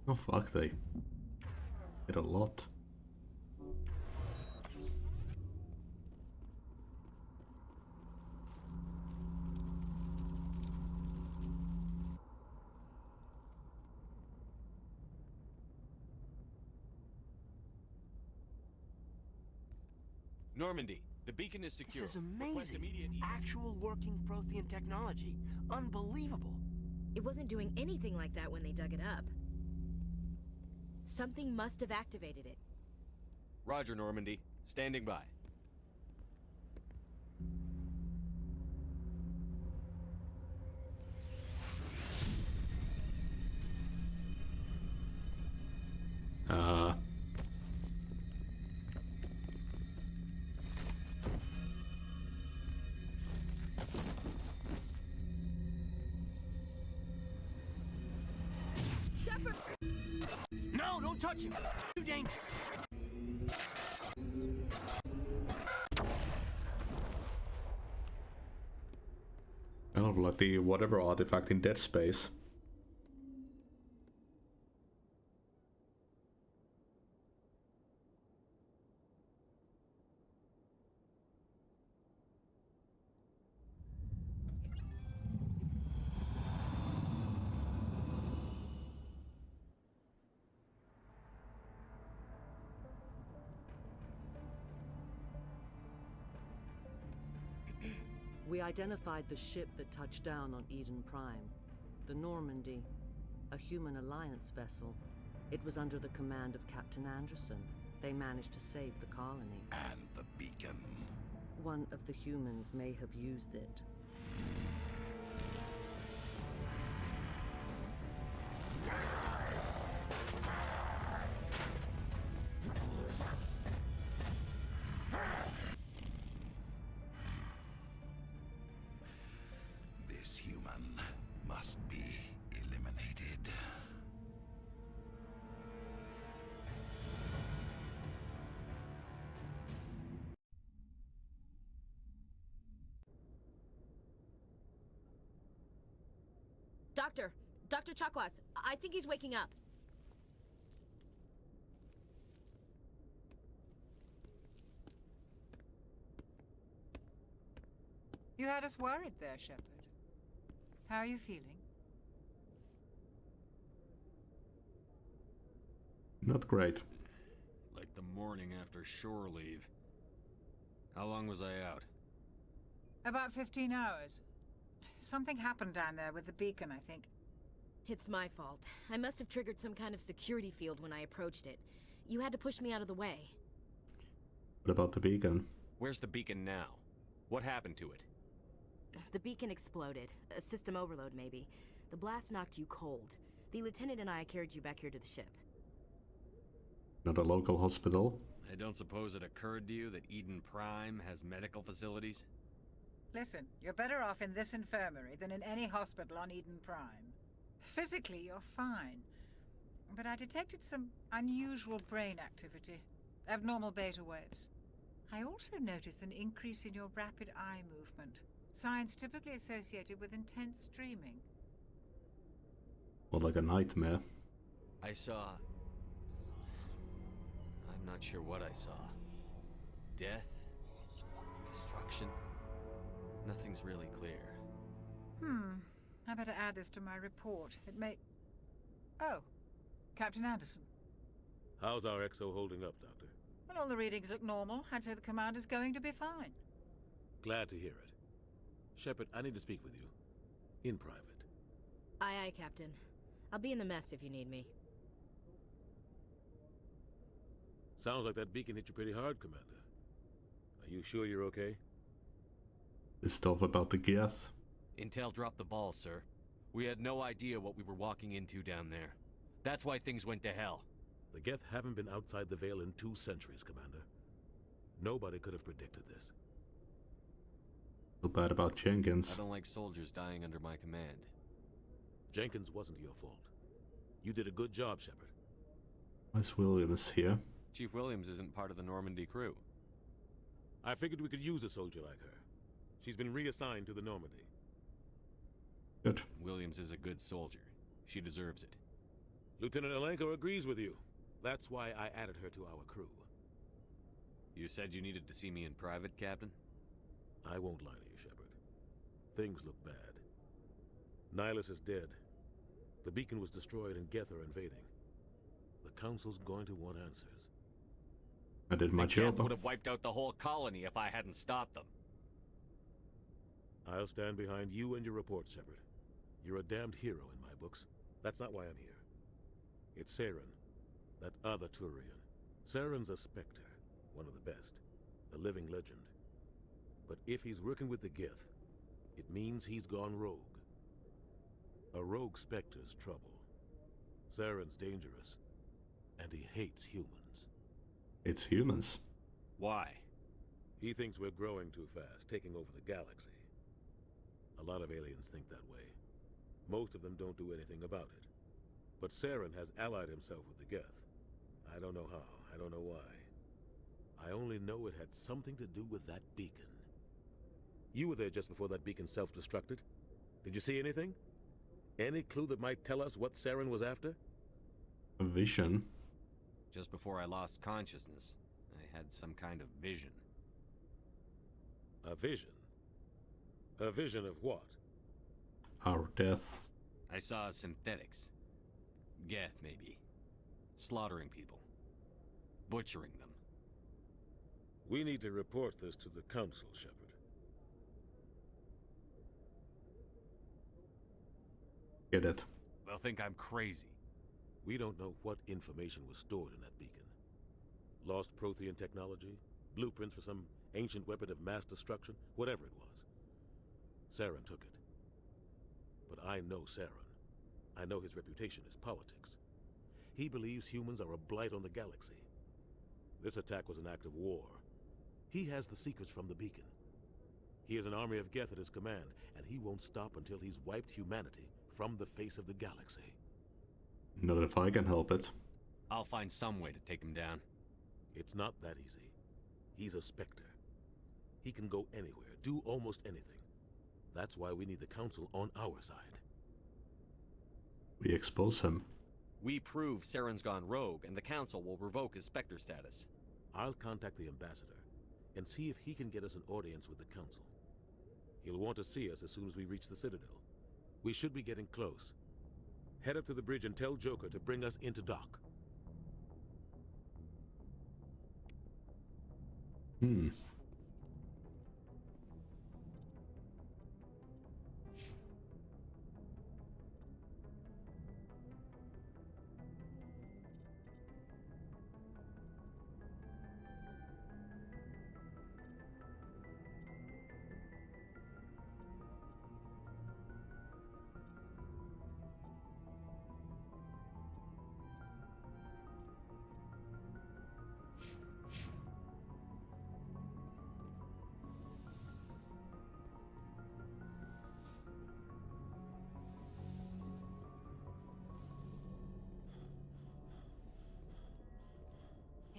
Oh fuck, they did a lot.
Normandy, the beacon is secure.
This is
Request
amazing.
immediate
Actual working Prothean technology. Unbelievable.
It wasn't doing anything like that when they dug it up. Something must have activated it.
Roger, Normandy. Standing by.
Shepard!
No, don't touch him. Too dangerous.
Kind of like the whatever artifact in Dead Space.
We identified the ship that touched down on Eden Prime. The Normandy, a human alliance vessel. It was under the command of Captain Anderson. They managed to save the colony.
And the beacon.
One of the humans may have used it.
This human must be eliminated.
Dr. Chakwas, I think he's waking up.
You had us worried there, Shepard. How are you feeling?
Not great.
Like the morning after shore leave. How long was I out?
About 15 hours. Something happened down there with the beacon, I think.
It's my fault. I must have triggered some kind of security field when I approached it. You had to push me out of the way.
What about the beacon?
Where's the beacon now? What happened to it?
The beacon exploded. A system overload, maybe. The blast knocked you cold. The lieutenant and I carried you back here to the ship.
Not a local hospital?
I don't suppose it occurred to you that Eden Prime has medical facilities?
Listen, you're better off in this infirmary than in any hospital on Eden Prime. Physically, you're fine. But I detected some unusual brain activity. Abnormal beta waves. I also noticed an increase in your rapid eye movement. Signs typically associated with intense dreaming.
Well, like a nightmare.
I saw... I'm not sure what I saw. Death? Destruction? Nothing's really clear.
I better add this to my report. It may... Oh, Captain Anderson.
How's our XO holding up, Doctor?
Well, all the readings look normal. I'd say the commander's going to be fine.
Glad to hear it. Shepard, I need to speak with you. In private.
Aye, aye, Captain. I'll be in the mess if you need me.
Sounds like that beacon hit you pretty hard, Commander. Are you sure you're okay?
This stuff about the Geth?
Intel dropped the ball, sir. We had no idea what we were walking into down there. That's why things went to hell.
The Geth haven't been outside the Veil in 2 centuries, Commander. Nobody could have predicted this.
So bad about Jenkins.
I don't like soldiers dying under my command.
Jenkins wasn't your fault. You did a good job, Shepard.
Why's Williams here?
Chief Williams isn't part of the Normandy crew.
I figured we could use a soldier like her. She's been reassigned to the Normandy.
Good.
Williams is a good soldier. She deserves it.
Lieutenant Alenko agrees with you. That's why I added her to our crew.
You said you needed to see me in private, Captain?
I won't lie to you, Shepard. Things look bad. Nihilus is dead. The beacon was destroyed and Geth are invading. The Council's going to want answers.
I did my job.
Geth would have wiped out the whole colony if I hadn't stopped them.
I'll stand behind you and your report, Shepard. You're a damned hero in my books. That's not why I'm here. It's Saren, that other Turian. Saren's a Spectre, one of the best, a living legend. But if he's working with the Geth, it means he's gone rogue. A rogue Spectre's trouble. Saren's dangerous, and he hates humans.
It's humans.
Why?
He thinks we're growing too fast, taking over the galaxy. A lot of aliens think that way. Most of them don't do anything about it. But Saren has allied himself with the Geth. I don't know how, I don't know why. I only know it had something to do with that beacon. You were there just before that beacon self-destructed. Did you see anything? Any clue that might tell us what Saren was after?
A vision.
Just before I lost consciousness, I had some kind of vision.
A vision? A vision of what?
Our death.
I saw synthetics. Geth, maybe. Slaughtering people. Butchering them.
We need to report this to the Council, Shepard.
Get it.
They'll think I'm crazy.
We don't know what information was stored in that beacon. Lost Prothean technology? Blueprints for some ancient weapon of mass destruction? Whatever it was. Saren took it. But I know Saren. I know his reputation is politics. He believes humans are a blight on the galaxy. This attack was an act of war. He has the secrets from the beacon. He has an army of Geth at his command, and he won't stop until he's wiped humanity from the face of the galaxy.
Not if I can help it.
I'll find some way to take him down.
It's not that easy. He's a Spectre. He can go anywhere, do almost anything. That's why we need the Council on our side.
We expose him.
We prove Saren's gone rogue, and the Council will revoke his Spectre status.
I'll contact the Ambassador and see if he can get us an audience with the Council. He'll want to see us as soon as we reach the Citadel. We should be getting close. Head up to the bridge and tell Joker to bring us into dock.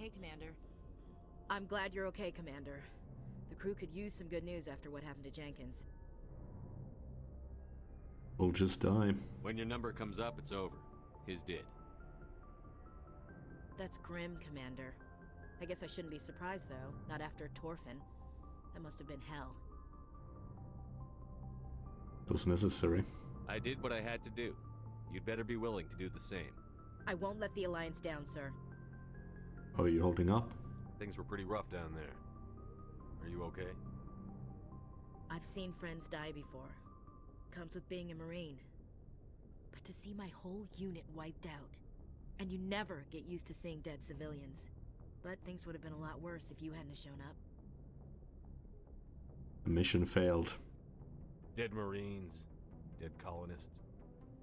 Hey, Commander. I'm glad you're okay, Commander. The crew could use some good news after what happened to Jenkins.
We'll just die.
When your number comes up, it's over. His did.
That's grim, Commander. I guess I shouldn't be surprised, though. Not after Torfin. That must have been hell.
It was necessary.
I did what I had to do. You'd better be willing to do the same.
I won't let the Alliance down, sir.
How are you holding up?
Things were pretty rough down there. Are you okay?
I've seen friends die before. Comes with being a Marine. But to see my whole unit wiped out. And you never get used to seeing dead civilians. But things would have been a lot worse if you hadn't shown up.
The mission failed.
Dead Marines, dead colonists.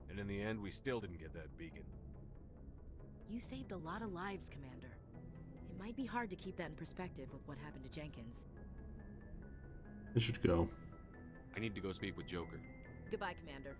And in the end, we still didn't get that beacon.
You saved a lot of lives, Commander. It might be hard to keep that in perspective with what happened to Jenkins.
I should go.
I need to go speak with Joker.
Goodbye, Commander.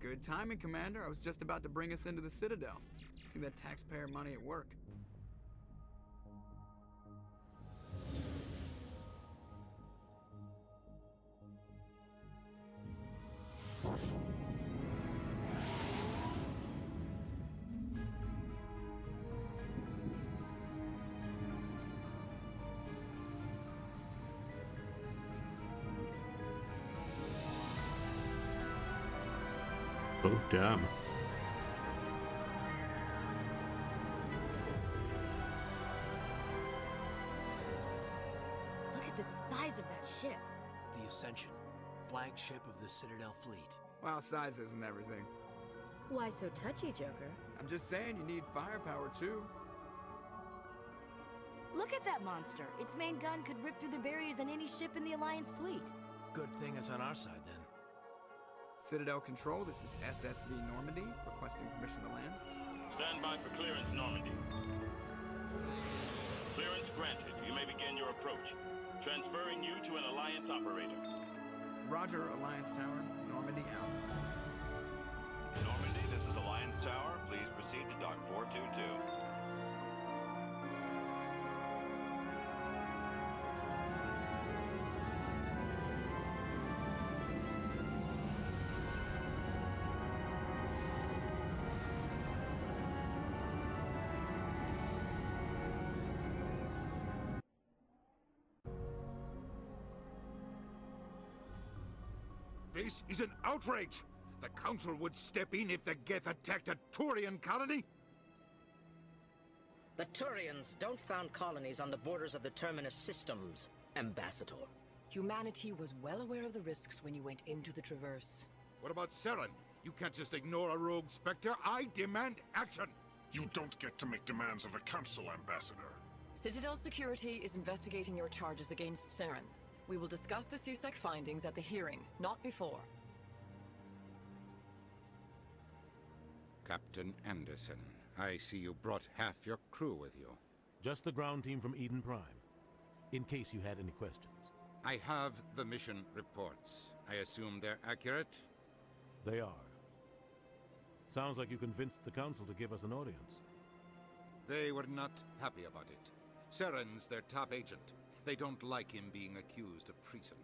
Good timing, Commander. I was just about to bring us into the Citadel. See that taxpayer money at work.
Oh, damn.
Look at the size of that ship.
The Ascension, flagship of the Citadel fleet.
Well, size isn't everything.
Why so touchy, Joker?
I'm just saying you need firepower, too.
Look at that monster. Its main gun could rip through the barriers in any ship in the Alliance fleet.
Good thing it's on our side, then.
Citadel Control, this is SSV Normandy, requesting permission to land.
Stand by for clearance, Normandy. Clearance granted. You may begin your approach. Transferring you to an Alliance operator.
Roger, Alliance Tower. Normandy out.
Normandy, this is Alliance Tower. Please proceed to Dock 422.
This is an outrage! The Council would step in if the Geth attacked a Turian colony?
The Turians don't found colonies on the borders of the Terminus systems, Ambassador.
Humanity was well aware of the risks when you went into the Traverse.
What about Saren? You can't just ignore a rogue Spectre. I demand action!
You don't get to make demands of the Council, Ambassador.
Citadel Security is investigating your charges against Saren. We will discuss the CSEC findings at the hearing, not before.
Captain Anderson, I see you brought half your crew with you.
Just the ground team from Eden Prime, in case you had any questions.
I have the mission reports. I assume they're accurate?
They are. Sounds like you convinced the Council to give us an audience.
They were not happy about it. Saren's their top agent. They don't like him being accused of treason.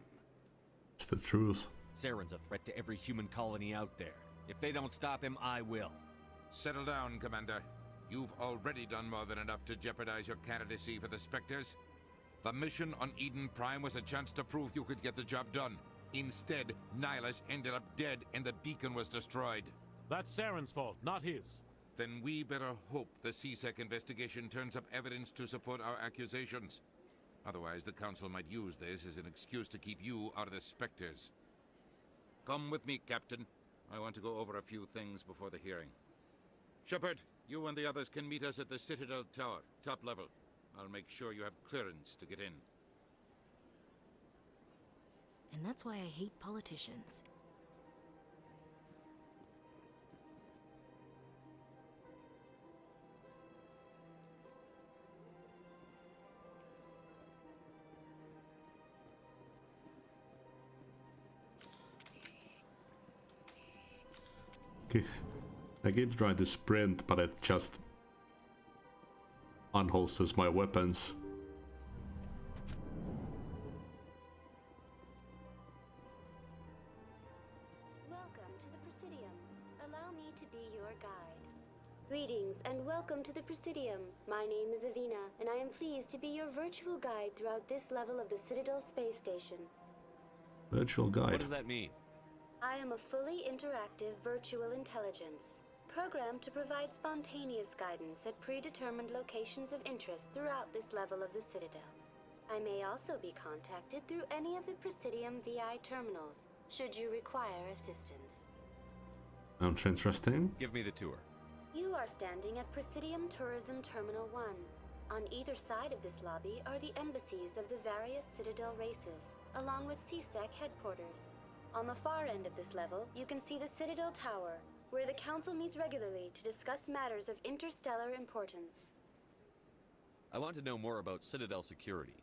It's the truth.
Saren's a threat to every human colony out there. If they don't stop him, I will.
Settle down, Commander. You've already done more than enough to jeopardize your candidacy for the Spectres. The mission on Eden Prime was a chance to prove you could get the job done. Instead, Nihilus ended up dead and the beacon was destroyed.
That's Saren's fault, not his.
Then we better hope the CSEC investigation turns up evidence to support our accusations. Otherwise, the Council might use this as an excuse to keep you out of the Spectres. Come with me, Captain. I want to go over a few things before the hearing. Shepard, you and the others can meet us at the Citadel Tower, top level. I'll make sure you have clearance to get in.
And that's why I hate politicians.
I keep trying to sprint, but it just unholsters my weapons.
Welcome to the Presidium. Allow me to be your guide. Greetings and welcome to the Presidium. My name is Avina, and I am pleased to be your virtual guide throughout this level of the Citadel space station.
Virtual guide.
What does that mean?
I am a fully interactive virtual intelligence, programmed to provide spontaneous guidance at predetermined locations of interest throughout this level of the Citadel. I may also be contacted through any of the Presidium VI terminals, should you require assistance.
Sounds interesting.
Give me the tour.
You are standing at Presidium Tourism Terminal 1. On either side of this lobby are the embassies of the various Citadel races, along with CSEC headquarters. On the far end of this level, you can see the Citadel Tower, where the Council meets regularly to discuss matters of interstellar importance.
I want to know more about Citadel security.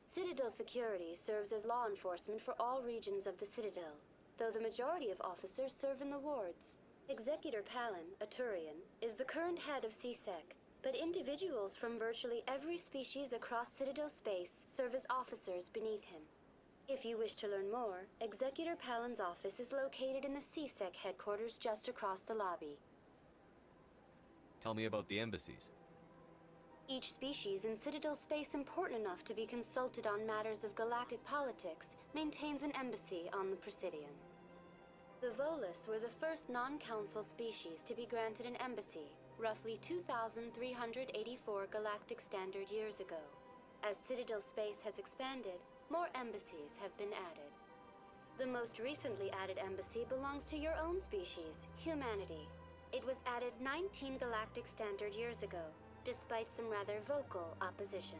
Citadel security serves as law enforcement for all regions of the Citadel, though the majority of officers serve in the wards. Executor Palin, a Turian, is the current head of CSEC, but individuals from virtually every species across Citadel space serve as officers beneath him. If you wish to learn more, Executor Palin's office is located in the CSEC headquarters just across the lobby.
Tell me about the embassies.
Each species in Citadel space important enough to be consulted on matters of galactic politics maintains an embassy on the Presidium. The Volus were the first non-council species to be granted an embassy, roughly 2,384 galactic standard years ago. As Citadel space has expanded, more embassies have been added. The most recently added embassy belongs to your own species, humanity. It was added 19 galactic standard years ago, despite some rather vocal opposition.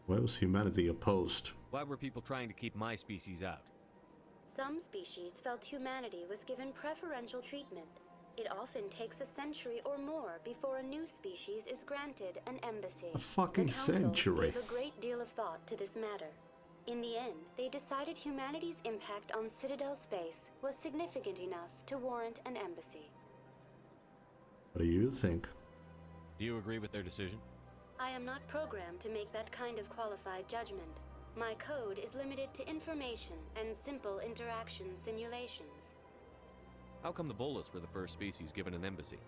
Why was humanity opposed?
Why were people trying to keep my species out?
Some species felt humanity was given preferential treatment. It often takes a century or more before a new species is granted an embassy.
A fucking
the council
century.
gave a great deal of thought to this matter. In the end, they decided humanity's impact on Citadel space was significant enough to warrant an embassy.
What do you think?
Do you agree with their decision?
I am not programmed to make that kind of qualified judgment. My code is limited to information and simple interaction simulations.
How come the Volus were the first species given an embassy?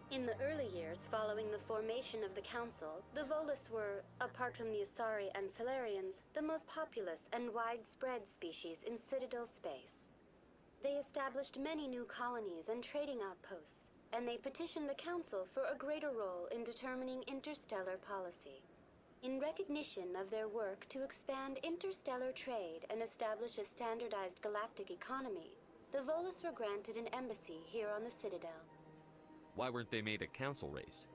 In the early years following the formation of the Council, the Volus were, apart from the Asari and Salarians, the most populous and widespread species in Citadel space. They established many new colonies and trading outposts, and they petitioned the Council for a greater role in determining interstellar policy. In recognition of their work to expand interstellar trade and establish a standardized galactic economy, the Volus were granted an embassy here on the Citadel.
Why weren't they made a council race?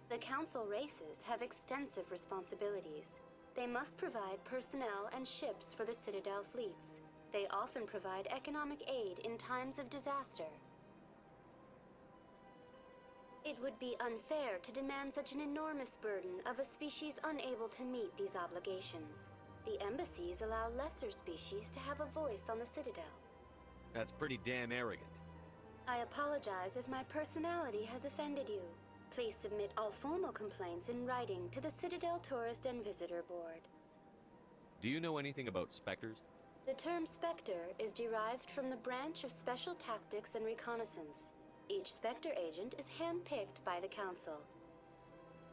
The Council races have extensive responsibilities. They must provide personnel and ships for the Citadel fleets. They often provide economic aid in times of disaster. It would be unfair to demand such an enormous burden of a species unable to meet these obligations. The embassies allow lesser species to have a voice on the Citadel.
That's pretty damn arrogant.
I apologize if my personality has offended you. Please submit all formal complaints in writing to the Citadel Tourist and Visitor Board.
Do you know anything about specters?
The term Spectre is derived from the branch of Special Tactics and Reconnaissance. Each Spectre agent is handpicked by the Council.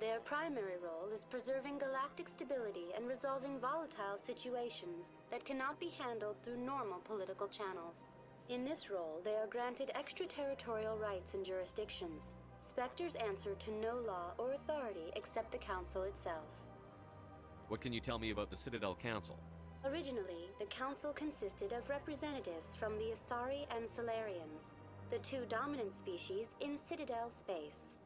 Their primary role is preserving galactic stability and resolving volatile situations that cannot be handled through normal political channels. In this role, they are granted extraterritorial rights and jurisdictions. Spectres answer to no law or authority except the Council itself.
What can you tell me about the Citadel Council?
Originally, the Council consisted of representatives from the Asari and Salarians, the two dominant species in Citadel space.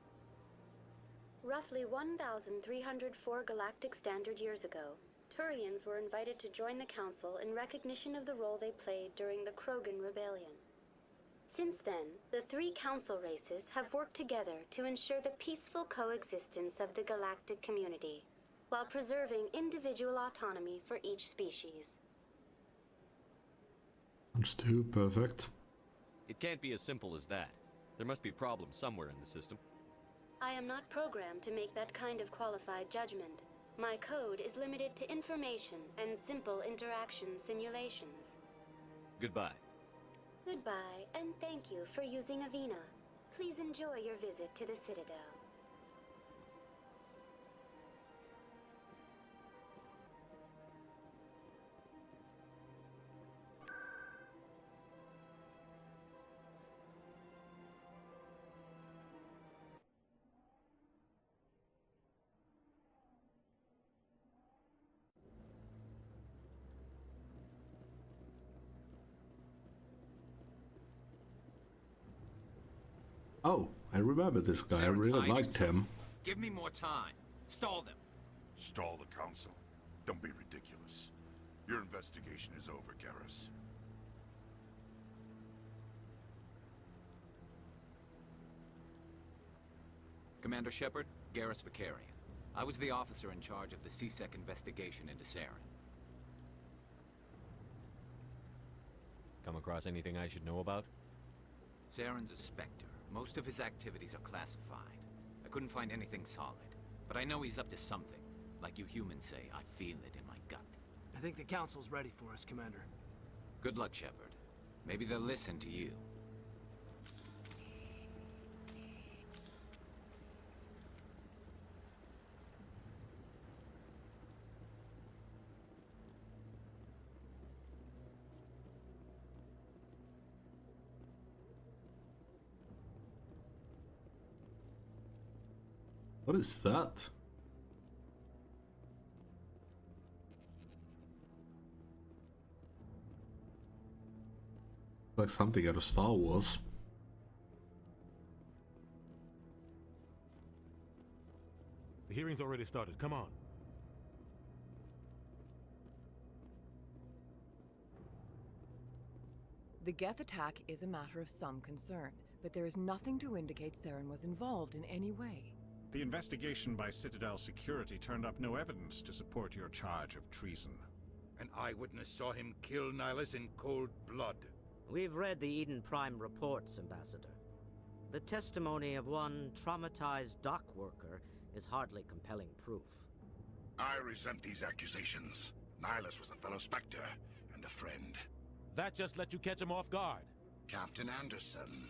Roughly 1,304 galactic standard years ago, Turians were invited to join the Council in recognition of the role they played during the Krogan Rebellion. Since then, the three Council races have worked together to ensure the peaceful coexistence of the galactic community, while preserving individual autonomy for each species.
Sounds too perfect.
It can't be as simple as that. There must be problems somewhere in the system.
I am not programmed to make that kind of qualified judgment. My code is limited to information and simple interaction simulations.
Goodbye.
Goodbye, and thank you for using Avina. Please enjoy your visit to the Citadel.
Oh, I remember this guy. I really liked him.
Give me more time. Stall them.
Stall the council? Don't be ridiculous. Your investigation is over, Garrus.
Commander Shepard, Garrus Vakarian. I was the officer in charge of the C-Sec investigation into Saren.
Come across anything I should know about?
Saren's a Spectre. Most of his activities are classified. I couldn't find anything solid, but I know he's up to something. Like you humans say, I feel it in my gut.
I think the Council's ready for us, Commander.
Good luck, Shepard. Maybe they'll listen to you.
What is that? Like something out of Star Wars.
The hearing's already started. Come on.
The Geth attack is a matter of some concern, but there is nothing to indicate Saren was involved in any way.
The investigation by Citadel Security turned up no evidence to support your charge of treason.
An eyewitness saw him kill Nihilus in cold blood.
We've read the Eden Prime reports, Ambassador. The testimony of one traumatized dock worker is hardly compelling proof.
I resent these accusations. Nihilus was a fellow Spectre and a friend.
That just let you catch him off guard.
Captain Anderson,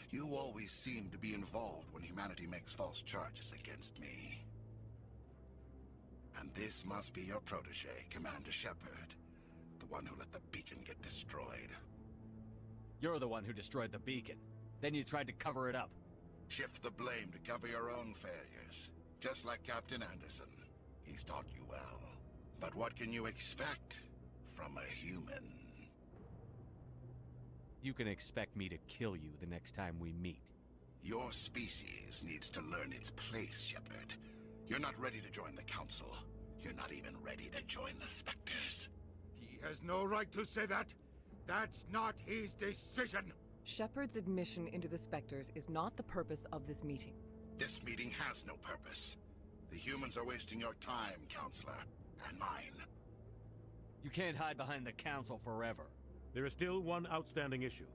you always seem to be involved when humanity makes false charges against me. And this must be your protege, Commander Shepard. The one who let the beacon get destroyed.
You're the one who destroyed the beacon. Then you tried to cover it up.
Shift the blame to cover your own failures. Just like Captain Anderson. He's taught you well. But what can you expect from a human?
You can expect me to kill you the next time we meet.
Your species needs to learn its place, Shepard. You're not ready to join the Council. You're not even ready to join the Spectres.
He has no right to say that. That's not his decision.
Shepard's admission into the Spectres is not the purpose of this meeting.
This meeting has no purpose. The humans are wasting your time, Counselor, and mine.
You can't hide behind the Council forever.
There is still one outstanding issue.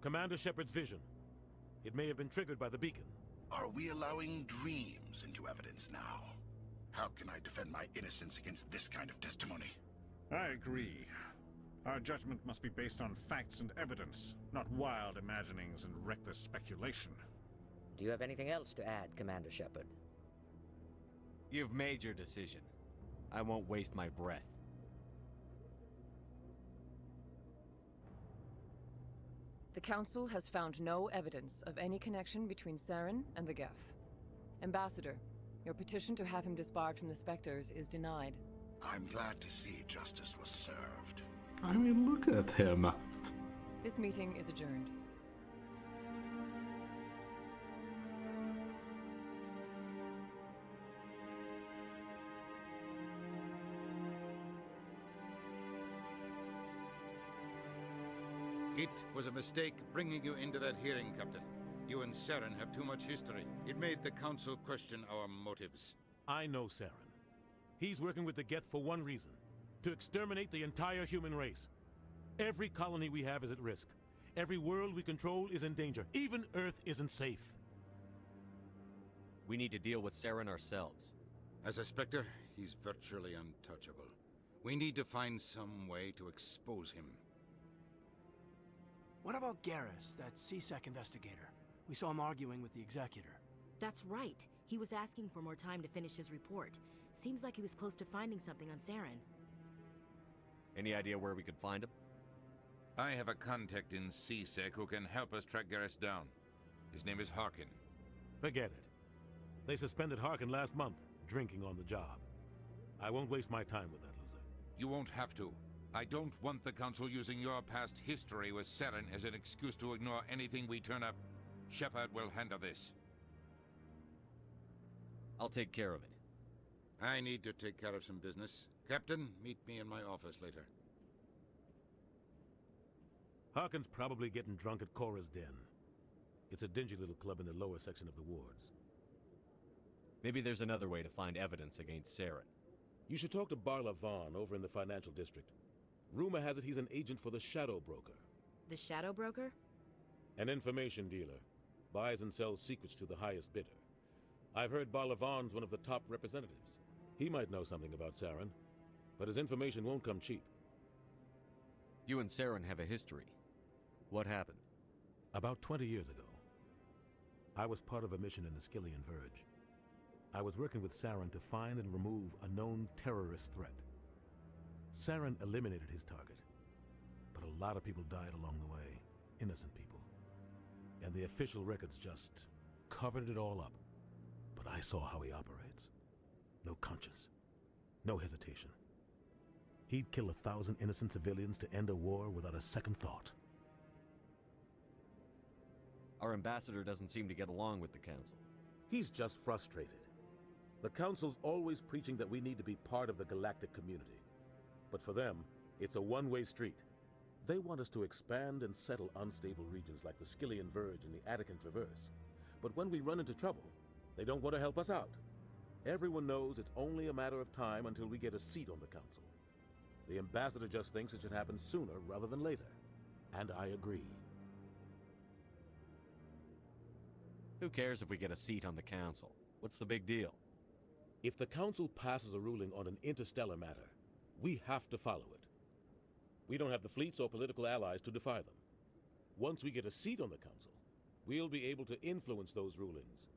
Commander Shepard's vision. It may have been triggered by the beacon.
Are we allowing dreams into evidence now? How can I defend my innocence against this kind of testimony?
I agree. Our judgment must be based on facts and evidence, not wild imaginings and reckless speculation.
Do you have anything else to add, Commander Shepard?
You've made your decision. I won't waste my breath.
The Council has found no evidence of any connection between Saren and the Geth. Ambassador, your petition to have him disbarred from the Spectres is denied.
I'm glad to see justice was served.
I mean, look at him.
This meeting is adjourned.
It was a mistake bringing you into that hearing, Captain. You and Saren have too much history. It made the Council question our motives.
I know Saren. He's working with the Geth for one reason. To exterminate the entire human race. Every colony we have is at risk. Every world we control is in danger. Even Earth isn't safe.
We need to deal with Saren ourselves.
As a Spectre, he's virtually untouchable. We need to find some way to expose him.
What about Garrus, that C-Sec investigator? We saw him arguing with the Executor.
That's right. He was asking for more time to finish his report. Seems like he was close to finding something on Saren.
Any idea where we could find him?
I have a contact in C-Sec who can help us track Garrus down. His name is Harkin.
Forget it. They suspended Harkin last month, drinking on the job. I won't waste my time with that loser.
You won't have to. I don't want the Council using your past history with Saren as an excuse to ignore anything we turn up. Shepard will handle this.
I'll take care of it.
I need to take care of some business. Captain, meet me in my office later.
Harkin's probably getting drunk at Cora's Den. It's a dingy little club in the lower section of the wards.
Maybe there's another way to find evidence against Saren.
You should talk to Barla Vaughn over in the financial district. Rumor has it he's an agent for the Shadow Broker.
The Shadow Broker?
An information dealer. Buys and sells secrets to the highest bidder. I've heard Barla Vaughn's one of the top representatives. He might know something about Saren, but his information won't come cheap.
You and Saren have a history. What happened?
About 20 years ago, I was part of a mission in the Skillian Verge. I was working with Saren to find and remove a known terrorist threat. Saren eliminated his target, but a lot of people died along the way, innocent people. And the official records just covered it all up. But I saw how he operates. No conscience, no hesitation. He'd kill 1,000 innocent civilians to end a war without a second thought.
Our ambassador doesn't seem to get along with the Council.
He's just frustrated. The Council's always preaching that we need to be part of the galactic community. But for them, it's a one-way street. They want us to expand and settle unstable regions like the Skillian Verge and the Attican Traverse. But when we run into trouble, they don't want to help us out. Everyone knows it's only a matter of time until we get a seat on the council. The ambassador just thinks it should happen sooner rather than later. And I agree.
Who cares if we get a seat on the council? What's the big deal?
If the council passes a ruling on an interstellar matter, we have to follow it. We don't have the fleets or political allies to defy them. Once we get a seat on the council, we'll be able to influence those rulings,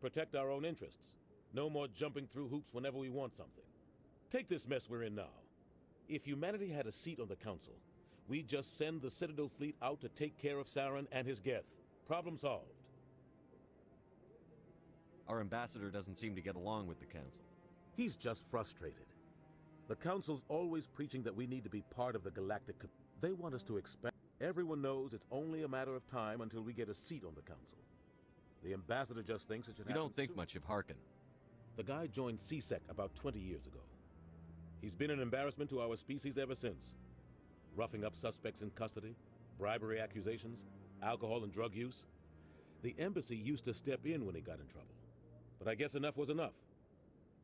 protect our own interests. No more jumping through hoops whenever we want something. Take this mess we're in now. If humanity had a seat on the council, we'd just send the Citadel fleet out to take care of Saren and his Geth. Problem solved.
Our ambassador doesn't seem to get along with the council.
He's just frustrated. The council's always preaching that we need to be part of the galactic. They want us to expand. Everyone knows it's only a matter of time until we get a seat on the council. The ambassador just thinks it should happen.
You don't think much of Harkin.
The guy joined CSEC about 20 years ago. He's been an embarrassment to our species ever since. Roughing up suspects in custody, bribery accusations, alcohol and drug use. The embassy used to step in when he got in trouble. But I guess enough was enough.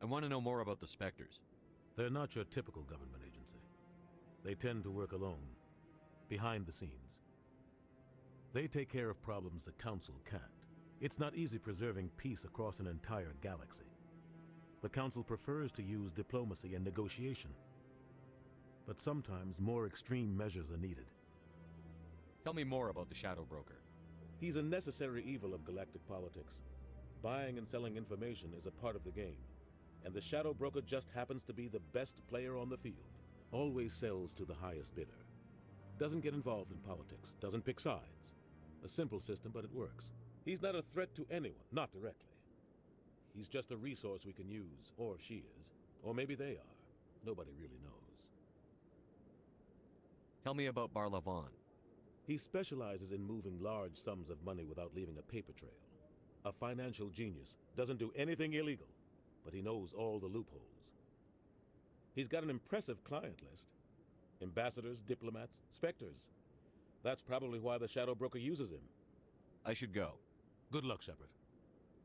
I want to know more about the Spectres.
They're not your typical government agency. They tend to work alone, behind the scenes. They take care of problems the Council can't. It's not easy preserving peace across an entire galaxy. The Council prefers to use diplomacy and negotiation. But sometimes more extreme measures are needed.
Tell me more about the Shadow Broker.
He's a necessary evil of galactic politics. Buying and selling information is a part of the game. And the Shadow Broker just happens to be the best player on the field. Always sells to the highest bidder. Doesn't get involved in politics, doesn't pick sides. A simple system, but it works. He's not a threat to anyone, not directly. He's just a resource we can use, or she is. Or maybe they are. Nobody really knows.
Tell me about Barlavon.
He specializes in moving large sums of money without leaving a paper trail. A financial genius, doesn't do anything illegal, but he knows all the loopholes. He's got an impressive client list. Ambassadors, diplomats, specters. That's probably why the Shadow Broker uses him.
I should go.
Good luck, Shepard.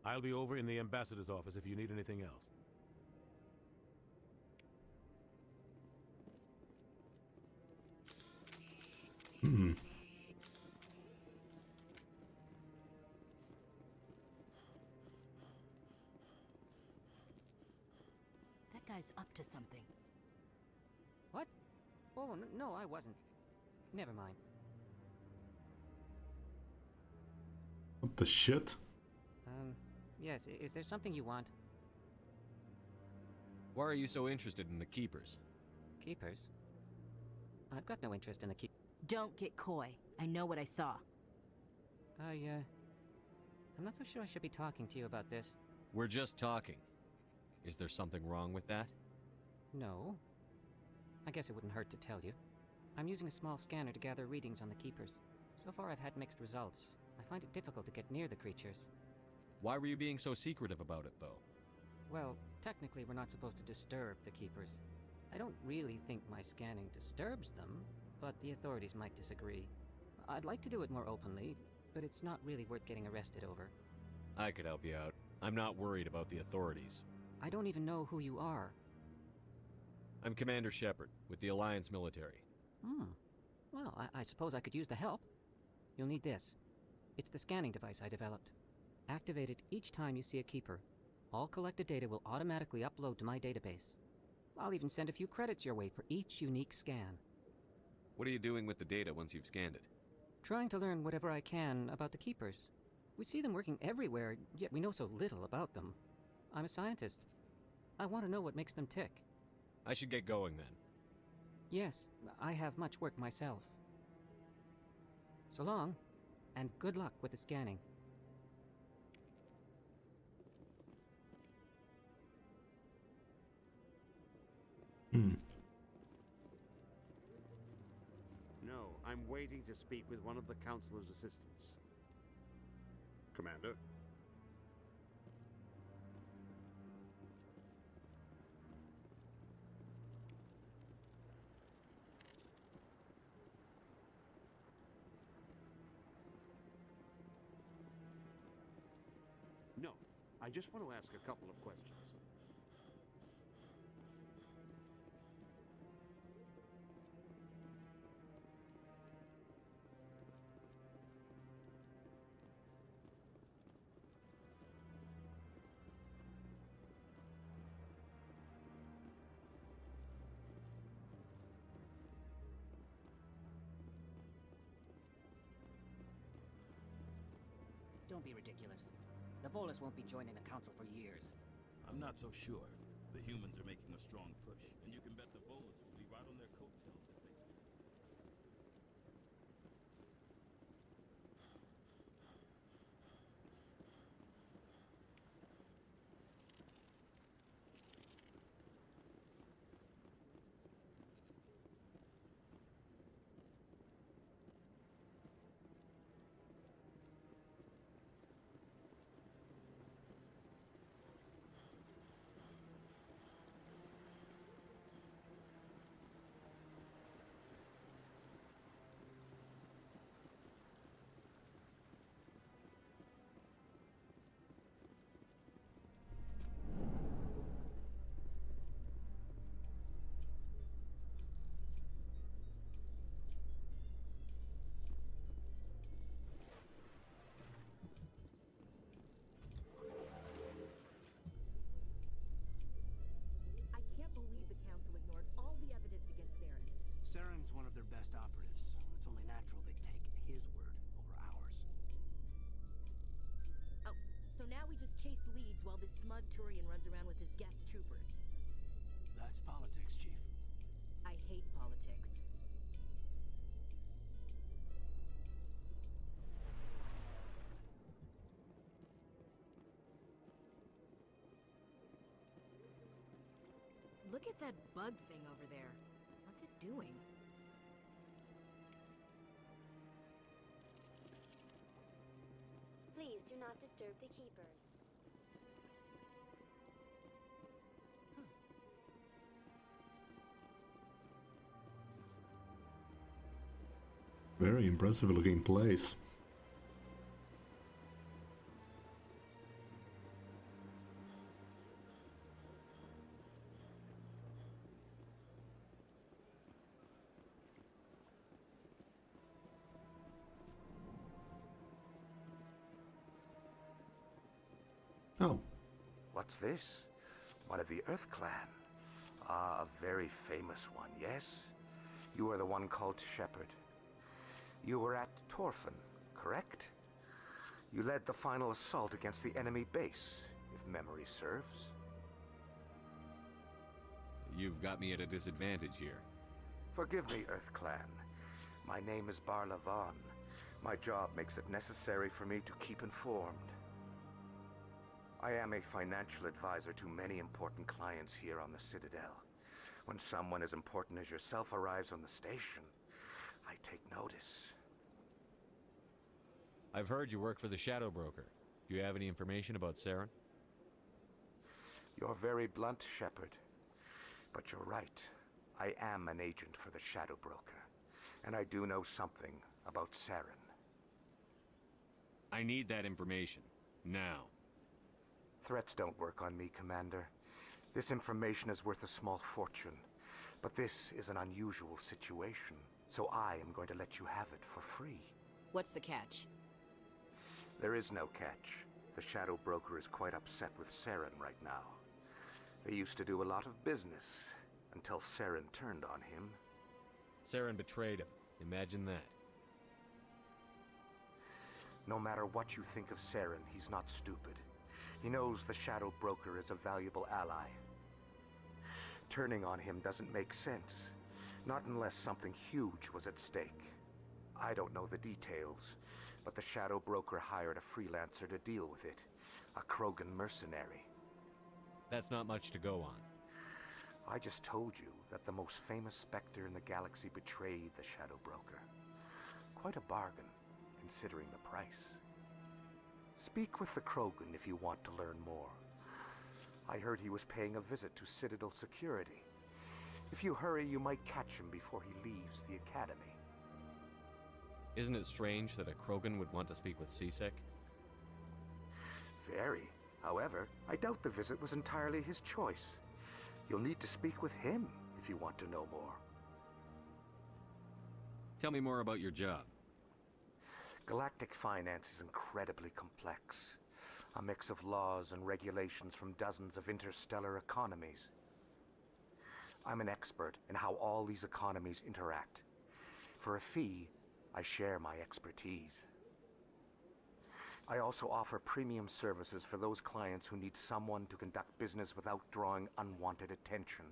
I'll be over in the ambassador's office if you need anything else.
That guy's up to something.
What? Oh, no, I wasn't. Never mind.
What the shit?
Yes, is there something you want?
Why are you so interested in the Keepers?
Keepers? I've got no interest in the
Don't get coy. I know what I saw.
I'm not so sure I should be talking to you about this.
We're just talking. Is there something wrong with that?
No. I guess it wouldn't hurt to tell you. I'm using a small scanner to gather readings on the Keepers. So far I've had mixed results. I find it difficult to get near the creatures.
Why were you being so secretive about it, though?
Well, technically we're not supposed to disturb the Keepers. I don't really think my scanning disturbs them, but the authorities might disagree. I'd like to do it more openly, but it's not really worth getting arrested over.
I could help you out. I'm not worried about the authorities.
I don't even know who you are.
I'm Commander Shepard, with the Alliance military.
Well, I suppose I could use the help. You'll need this. It's the scanning device I developed. Activate it each time you see a Keeper. All collected data will automatically upload to my database. I'll even send a few credits your way for each unique scan.
What are you doing with the data once you've scanned it?
Trying to learn whatever I can about the Keepers. We see them working everywhere, yet we know so little about them. I'm a scientist. I want to know what makes them tick.
I should get going then.
Yes, I have much work myself. So long, and good luck with the scanning.
No, I'm waiting to speak with one of the Councilor's assistants.
Commander?
I just want to ask a couple of questions.
Don't be ridiculous. The Volus won't be joining the Council for years.
I'm not so sure. The humans are making a strong push, and you can bet the Volus will be right on their coattails if they see.
Saren's one of their best operatives. It's only natural they'd take his word over ours.
Oh, so now we just chase leads while this smug Turian runs around with his Geth troopers.
That's politics, Chief.
I hate politics. Look at that bug thing over there. What's it doing?
Please do not disturb the keepers.
Very impressive looking place. Oh.
What's this? One of the Earth Clan. Ah, a very famous one, yes? You are the one called Shepard. You were at Torfan, correct? You led the final assault against the enemy base, if memory serves.
You've got me at a disadvantage here.
Forgive me, Earth Clan. My name is Barla Vaughn. My job makes it necessary for me to keep informed. I am a financial advisor to many important clients here on the Citadel. When someone as important as yourself arrives on the station, I take notice.
I've heard you work for the Shadow Broker. Do you have any information about Saren?
You're very blunt, Shepard. But you're right. I am an agent for the Shadow Broker. And I do know something about Saren.
I need that information. Now.
Threats don't work on me, Commander. This information is worth a small fortune. But this is an unusual situation, so I am going to let you have it for free.
What's the catch?
There is no catch. The Shadow Broker is quite upset with Saren right now. They used to do a lot of business, until Saren turned on him.
Saren betrayed him. Imagine that.
No matter what you think of Saren, he's not stupid. He knows the Shadow Broker is a valuable ally. Turning on him doesn't make sense. Not unless something huge was at stake. I don't know the details, but the Shadow Broker hired a freelancer to deal with it. A Krogan mercenary.
That's not much to go on.
I just told you that the most famous Spectre in the galaxy betrayed the Shadow Broker. Quite a bargain, considering the price. Speak with the Krogan if you want to learn more. I heard he was paying a visit to Citadel security. If you hurry, you might catch him before he leaves the Academy.
Isn't it strange that a Krogan would want to speak with C-Sec?
Very. However, I doubt the visit was entirely his choice. You'll need to speak with him if you want to know more.
Tell me more about your job.
Galactic finance is incredibly complex. A mix of laws and regulations from dozens of interstellar economies. I'm an expert in how all these economies interact. For a fee, I share my expertise. I also offer premium services for those clients who need someone to conduct business without drawing unwanted attention.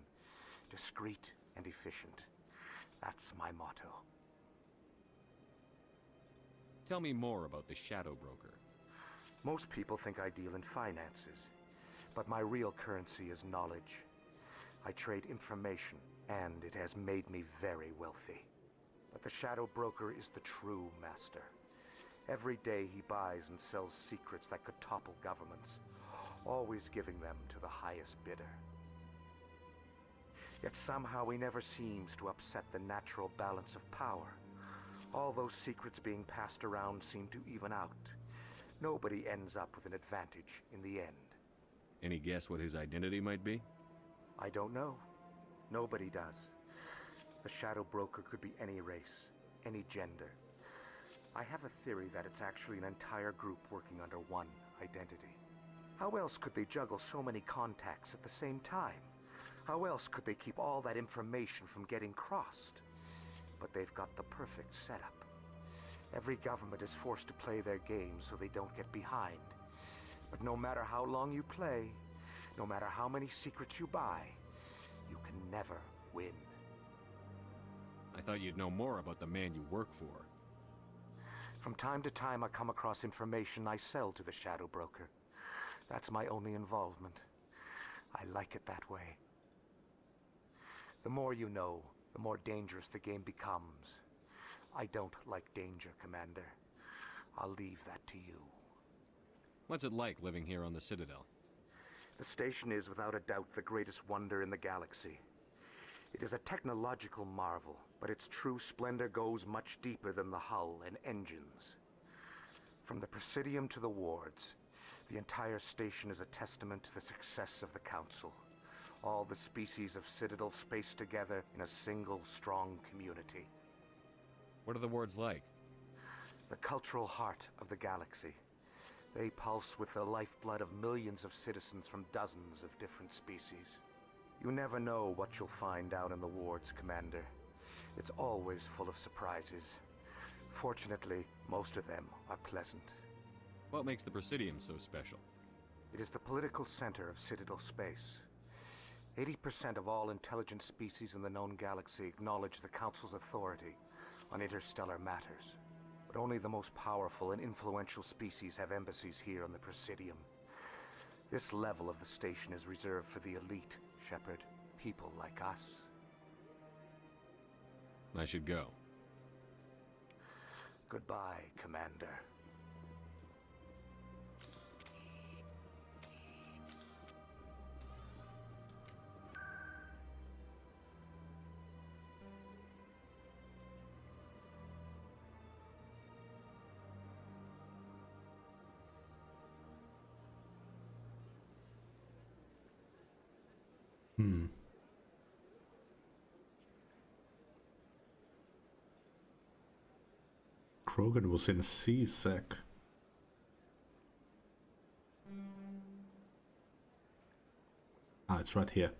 Discreet and efficient. That's my motto.
Tell me more about the Shadow Broker.
Most people think I deal in finances, but my real currency is knowledge. I trade information, and it has made me very wealthy. But the Shadow Broker is the true master. Every day he buys and sells secrets that could topple governments, always giving them to the highest bidder. Yet somehow he never seems to upset the natural balance of power. All those secrets being passed around seem to even out. Nobody ends up with an advantage in the end.
Any guess what his identity might be?
I don't know. Nobody does. The Shadow Broker could be any race, any gender. I have a theory that it's actually an entire group working under one identity. How else could they juggle so many contacts at the same time? How else could they keep all that information from getting crossed? But they've got the perfect setup. Every government is forced to play their game so they don't get behind. But no matter how long you play, no matter how many secrets you buy, you can never win.
I thought you'd know more about the man you work for.
From time to time I come across information I sell to the Shadow Broker. That's my only involvement. I like it that way. The more you know, the more dangerous the game becomes. I don't like danger, Commander. I'll leave that to you.
What's it like living here on the Citadel?
The station is without a doubt the greatest wonder in the galaxy. It is a technological marvel, but its true splendor goes much deeper than the hull and engines. From the Presidium to the wards, the entire station is a testament to the success of the Council. All the species of Citadel spaced together in a single, strong community.
What are the wards like?
The cultural heart of the galaxy. They pulse with the lifeblood of millions of citizens from dozens of different species. You never know what you'll find out in the wards, Commander. It's always full of surprises. Fortunately, most of them are pleasant.
What makes the Presidium so special?
It is the political center of Citadel space. 80% of all intelligent species in the known galaxy acknowledge the Council's authority on interstellar matters. But only the most powerful and influential species have embassies here on the Presidium. This level of the station is reserved for the elite, Shepard. People like us.
I should go.
Goodbye, Commander.
Krogan was in CSEC. Ah, it's right here.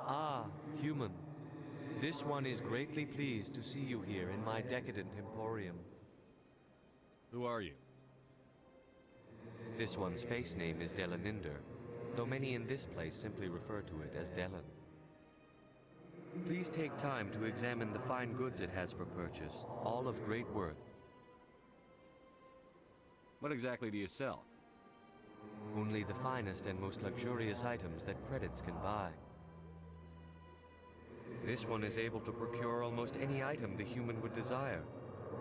Ah, human. This one is greatly pleased to see you here in my decadent emporium.
Who are you?
This one's face name is Delaninder, though many in this place simply refer to it as Delan. Please take time to examine the fine goods it has for purchase, all of great worth.
What exactly do you sell?
Only the finest and most luxurious items that credits can buy. This one is able to procure almost any item the human would desire,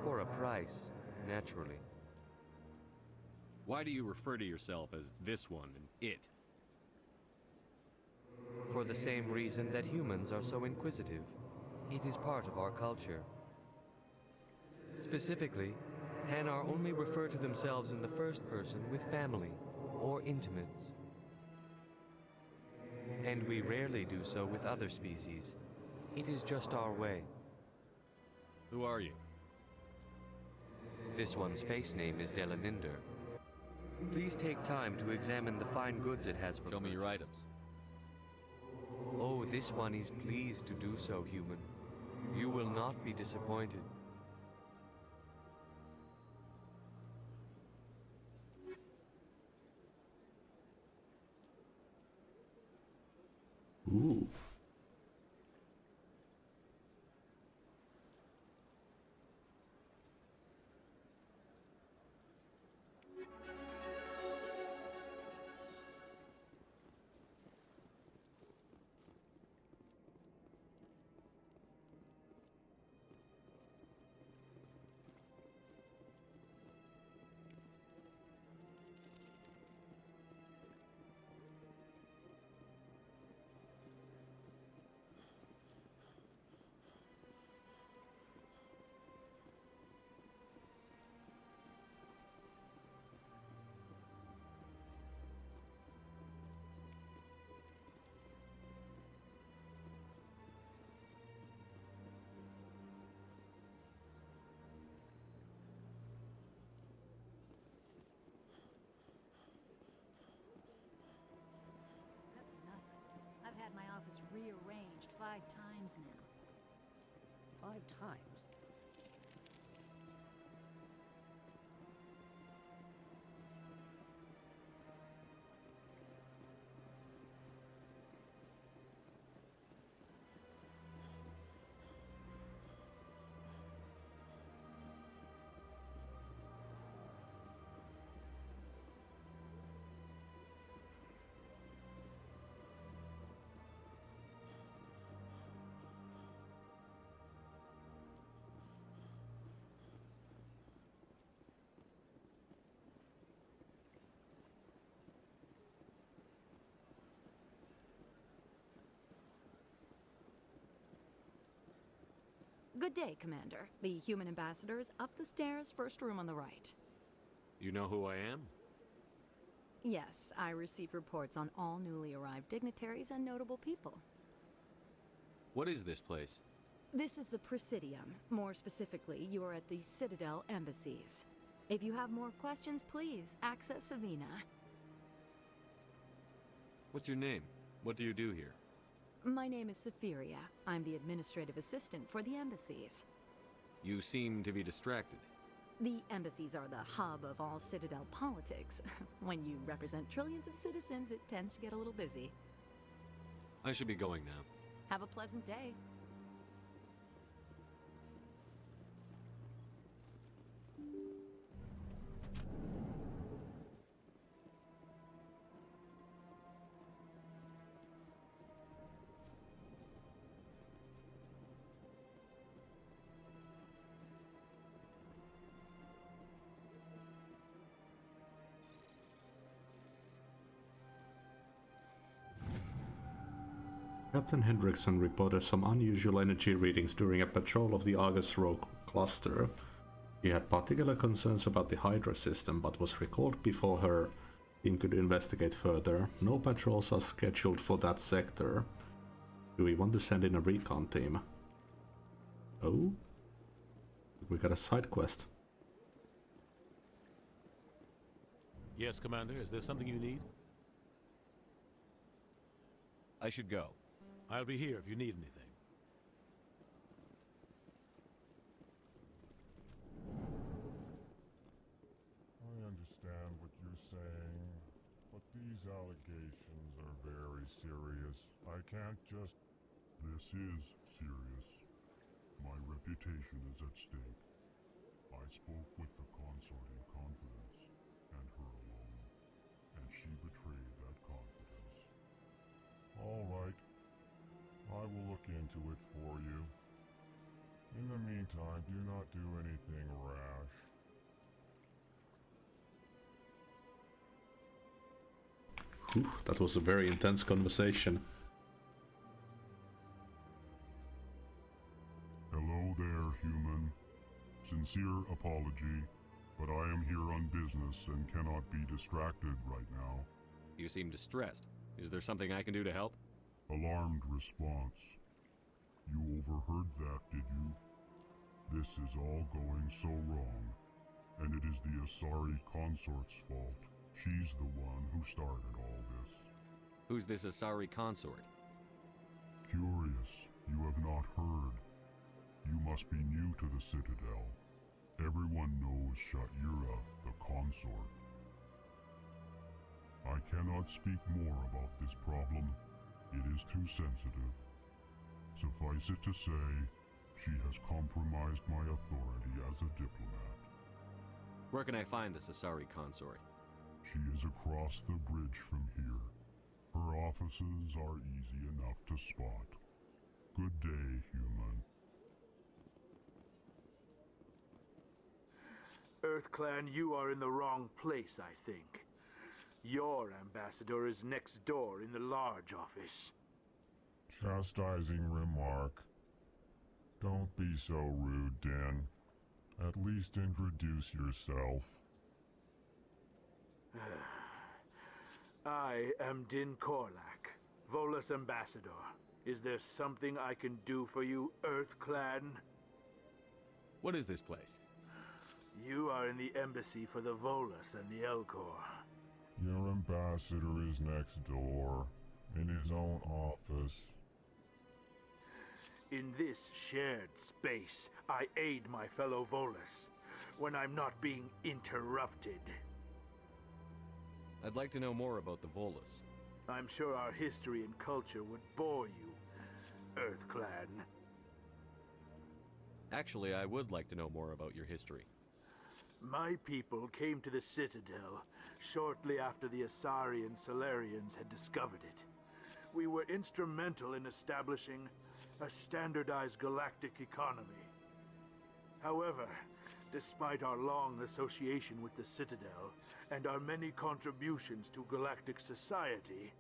for a price, naturally.
Why do you refer to yourself as this one and it?
For the same reason that humans are so inquisitive. It is part of our culture. Specifically, Hanar only refer to themselves in the first person with family or intimates. And we rarely do so with other species. It is just our way.
Who are you?
This one's face name is Delaninder. Please take time to examine the fine goods it has for
Show me your items.
Oh, this one is pleased to do so, human. You will not be disappointed.
Ooh.
That's nothing. I've had my office rearranged 5 times now.
5 times?
Good day, Commander. The human ambassador is up the stairs, first room on the right.
You know who I am?
Yes, I receive reports on all newly arrived dignitaries and notable people.
What is this place?
This is the Presidium. More specifically, you are at the Citadel embassies. If you have more questions, please access Savina.
What's your name? What do you do here?
My name is Safiria. I'm the administrative assistant for the embassies.
You seem to be distracted.
The embassies are the hub of all Citadel politics. When you represent trillions of citizens, it tends to get a little busy.
I should be going now.
Have a pleasant day.
Captain Hendrickson reported some unusual energy readings during a patrol of the Argus Rogue cluster. She had particular concerns about the Hydra system, but was recalled before her team could investigate further. No patrols are scheduled for that sector. Do we want to send in a recon team? Oh? We got a side quest.
Yes, Commander. Is there something you need?
I should go.
I'll be here if you need anything.
I understand what you're saying, but these allegations are very serious. I can't just... This is serious. My reputation is at stake. I spoke with the consort in confidence, and her alone, and she betrayed that confidence. All right. I will look into it for you. In the meantime, do not do anything rash.
Whew, that was a very intense conversation.
sincere apology, but I am here on business and cannot be distracted right now.
You seem distressed. Is there something I can do to help?
Alarmed response. You overheard that, did you? This is all going so wrong, and it is the Asari consort's fault. She's the one who started all this.
Who's this Asari consort?
Curious, you have not heard. You must be new to the Citadel. Everyone knows Sha'ira, the consort. I cannot speak more about this problem. It is too sensitive. Suffice it to say, she has compromised my authority as a diplomat.
Where can I find this Asari consort?
She is across the bridge from here. Her offices are easy enough to spot. Good day, human.
EarthClan, you are in the wrong place, I think. Your ambassador is next door in the large office.
Chastising remark. Don't be so rude, Din. At least introduce yourself.
I am Din Korlak, Volus ambassador. Is there something I can do for you, EarthClan?
What is this place?
You are in the embassy for the Volus and the Elcor.
Your ambassador is next door, in his own office.
In this shared space, I aid my fellow Volus when I'm not being interrupted.
I'd like to know more about the Volus.
I'm sure our history and culture would bore you, EarthClan.
Actually, I would like to know more about your history.
My people came to the Citadel shortly after the Asari and Salarians had discovered it. We were instrumental in establishing a standardized galactic economy. However, despite our long association with the Citadel and our many contributions to galactic society,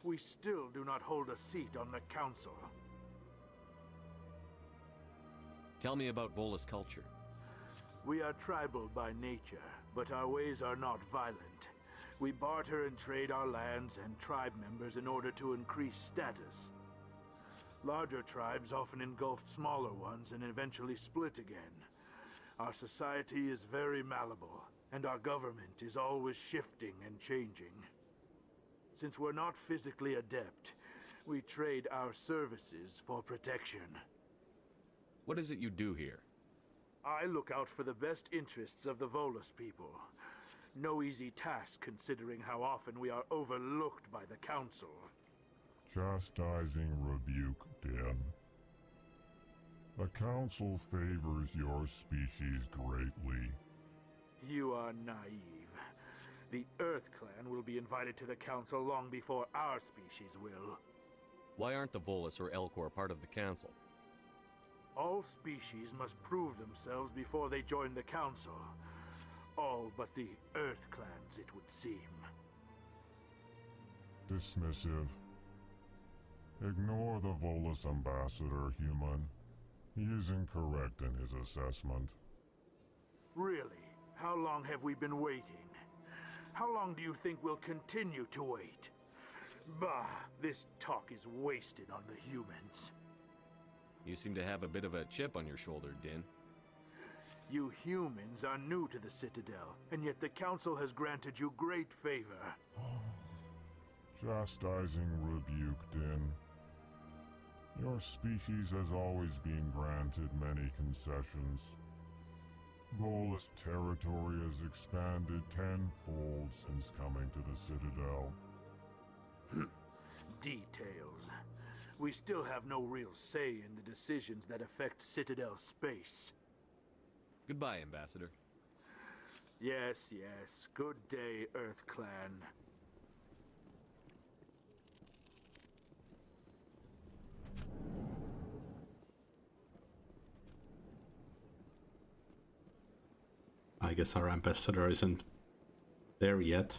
we still do not hold a seat on the Council.
Tell me about Volus culture.
We are tribal by nature, but our ways are not violent. We barter and trade our lands and tribe members in order to increase status. Larger tribes often engulf smaller ones and eventually split again. Our society is very malleable, and our government is always shifting and changing. Since we're not physically adept, we trade our services for protection.
What is it you do here?
I look out for the best interests of the Volus people. No easy task considering how often we are overlooked by the Council.
Chastising rebuke, Din. The Council favors your species greatly.
You are naive. The EarthClan will be invited to the Council long before our species will.
Why aren't the Volus or Elcor part of the Council?
All species must prove themselves before they join the Council. All but the EarthClans, it would seem.
Dismissive. Ignore the Volus ambassador, human. He is incorrect in his assessment.
Really? How long have we been waiting? How long do you think we'll continue to wait? Bah, this talk is wasted on the humans.
You seem to have a bit of a chip on your shoulder, Din.
You humans are new to the Citadel, and yet the Council has granted you great favor.
Chastising rebuke, Din. Your species has always been granted many concessions. Volus territory has expanded tenfold since coming to the Citadel.
Details. We still have no real say in the decisions that affect Citadel space.
Goodbye, Ambassador.
Yes, yes. Good day, EarthClan.
I guess our ambassador isn't there yet.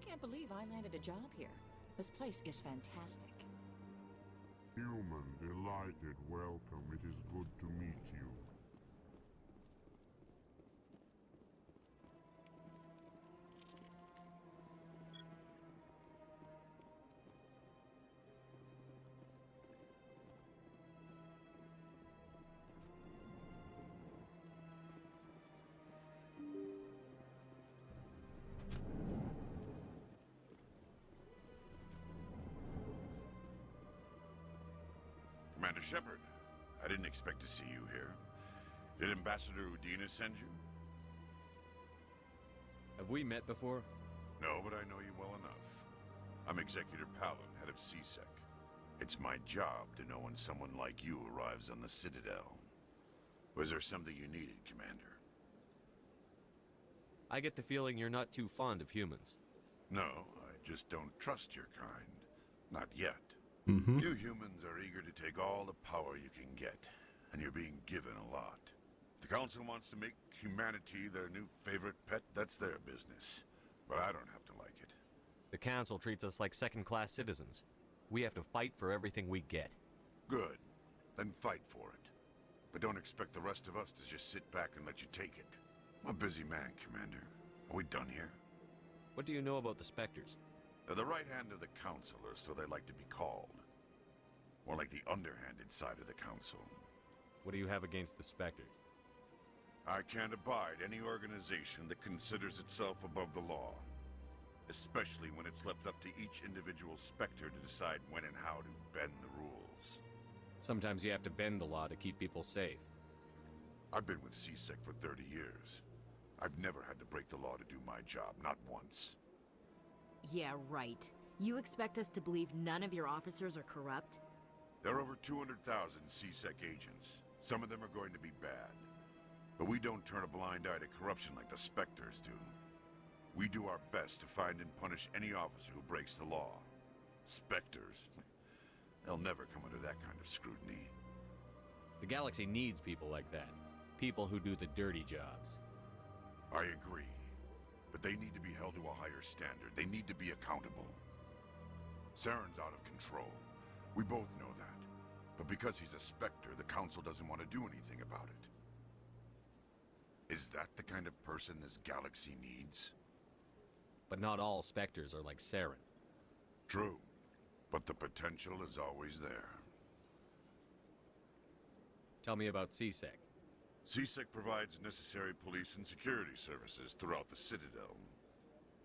can't believe I landed a job here. This place is fantastic.
Human, delighted, welcome. It is good to meet you.
Commander Shepard, I didn't expect to see you here. Did Ambassador Udina send you?
Have we met before?
No, but I know you well enough. I'm Executor Palin, head of CSEC. It's my job to know when someone like you arrives on the Citadel. Was there something you needed, Commander?
I get the feeling you're not too fond of humans.
No, I just don't trust your kind. Not yet. You humans are eager to take all the power you can get, and you're being given a lot. If the Council wants to make humanity their new favorite pet, that's their business. But I don't have to like it.
The Council treats us like second-class citizens. We have to fight for everything we get.
Good. Then fight for it. But don't expect the rest of us to just sit back and let you take it. I'm a busy man, Commander. Are we done here?
What do you know about the Spectres?
They're the right hand of the Council, or so they like to be called. More like the underhanded side of the Council.
What do you have against the Spectres?
I can't abide any organization that considers itself above the law. Especially when it's left up to each individual Spectre to decide when and how to bend the rules.
Sometimes you have to bend the law to keep people safe.
I've been with CSEC for 30 years. I've never had to break the law to do my job, not once.
Yeah, right. You expect us to believe none of your officers are corrupt?
There are over 200,000 CSEC agents. Some of them are going to be bad. But we don't turn a blind eye to corruption like the Spectres do. We do our best to find and punish any officer who breaks the law. Spectres, they'll never come under that kind of scrutiny.
The galaxy needs people like that. People who do the dirty jobs.
I agree. But they need to be held to a higher standard. They need to be accountable. Saren's out of control. We both know that. But because he's a Spectre, the Council doesn't want to do anything about it. Is that the kind of person this galaxy needs?
But not all Spectres are like Saren.
True. But the potential is always there.
Tell me about CSEC.
CSEC provides necessary police and security services throughout the Citadel.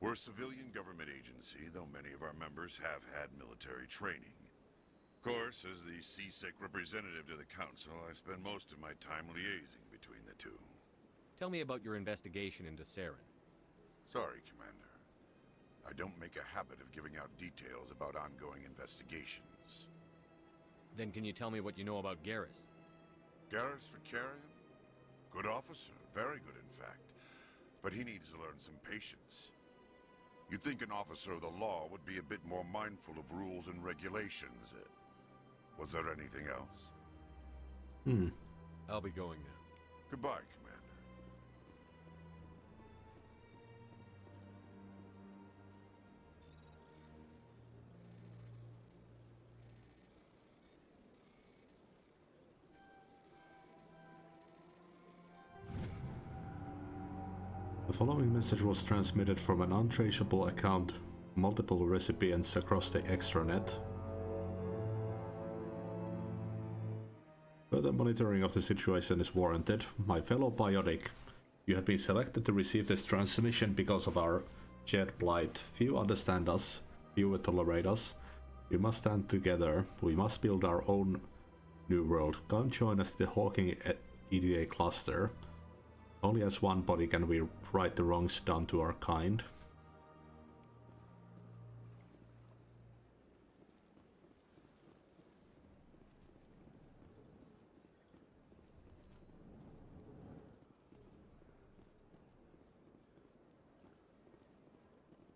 We're a civilian government agency, though many of our members have had military training. Of course, as the CSEC representative to the Council, I spend most of my time liaising between the two.
Tell me about your investigation into Saren.
Sorry, Commander. I don't make a habit of giving out details about ongoing investigations.
Then can you tell me what you know about Garrus?
Garrus Vakarian? Good officer, very good in fact. But he needs to learn some patience. You'd think an officer of the law would be a bit more mindful of rules and regulations. Was there anything else?
I'll be going now.
Goodbye, Commander.
The following message was transmitted from an untraceable account, multiple recipients across the extranet. Further monitoring of the situation is warranted. My fellow Biotic, you have been selected to receive this transmission because of our shared plight. Few understand us, few tolerate us. We must stand together. We must build our own new world. Come join us, the Hawking EDA cluster. Only as one body can we right the wrongs done to our kind.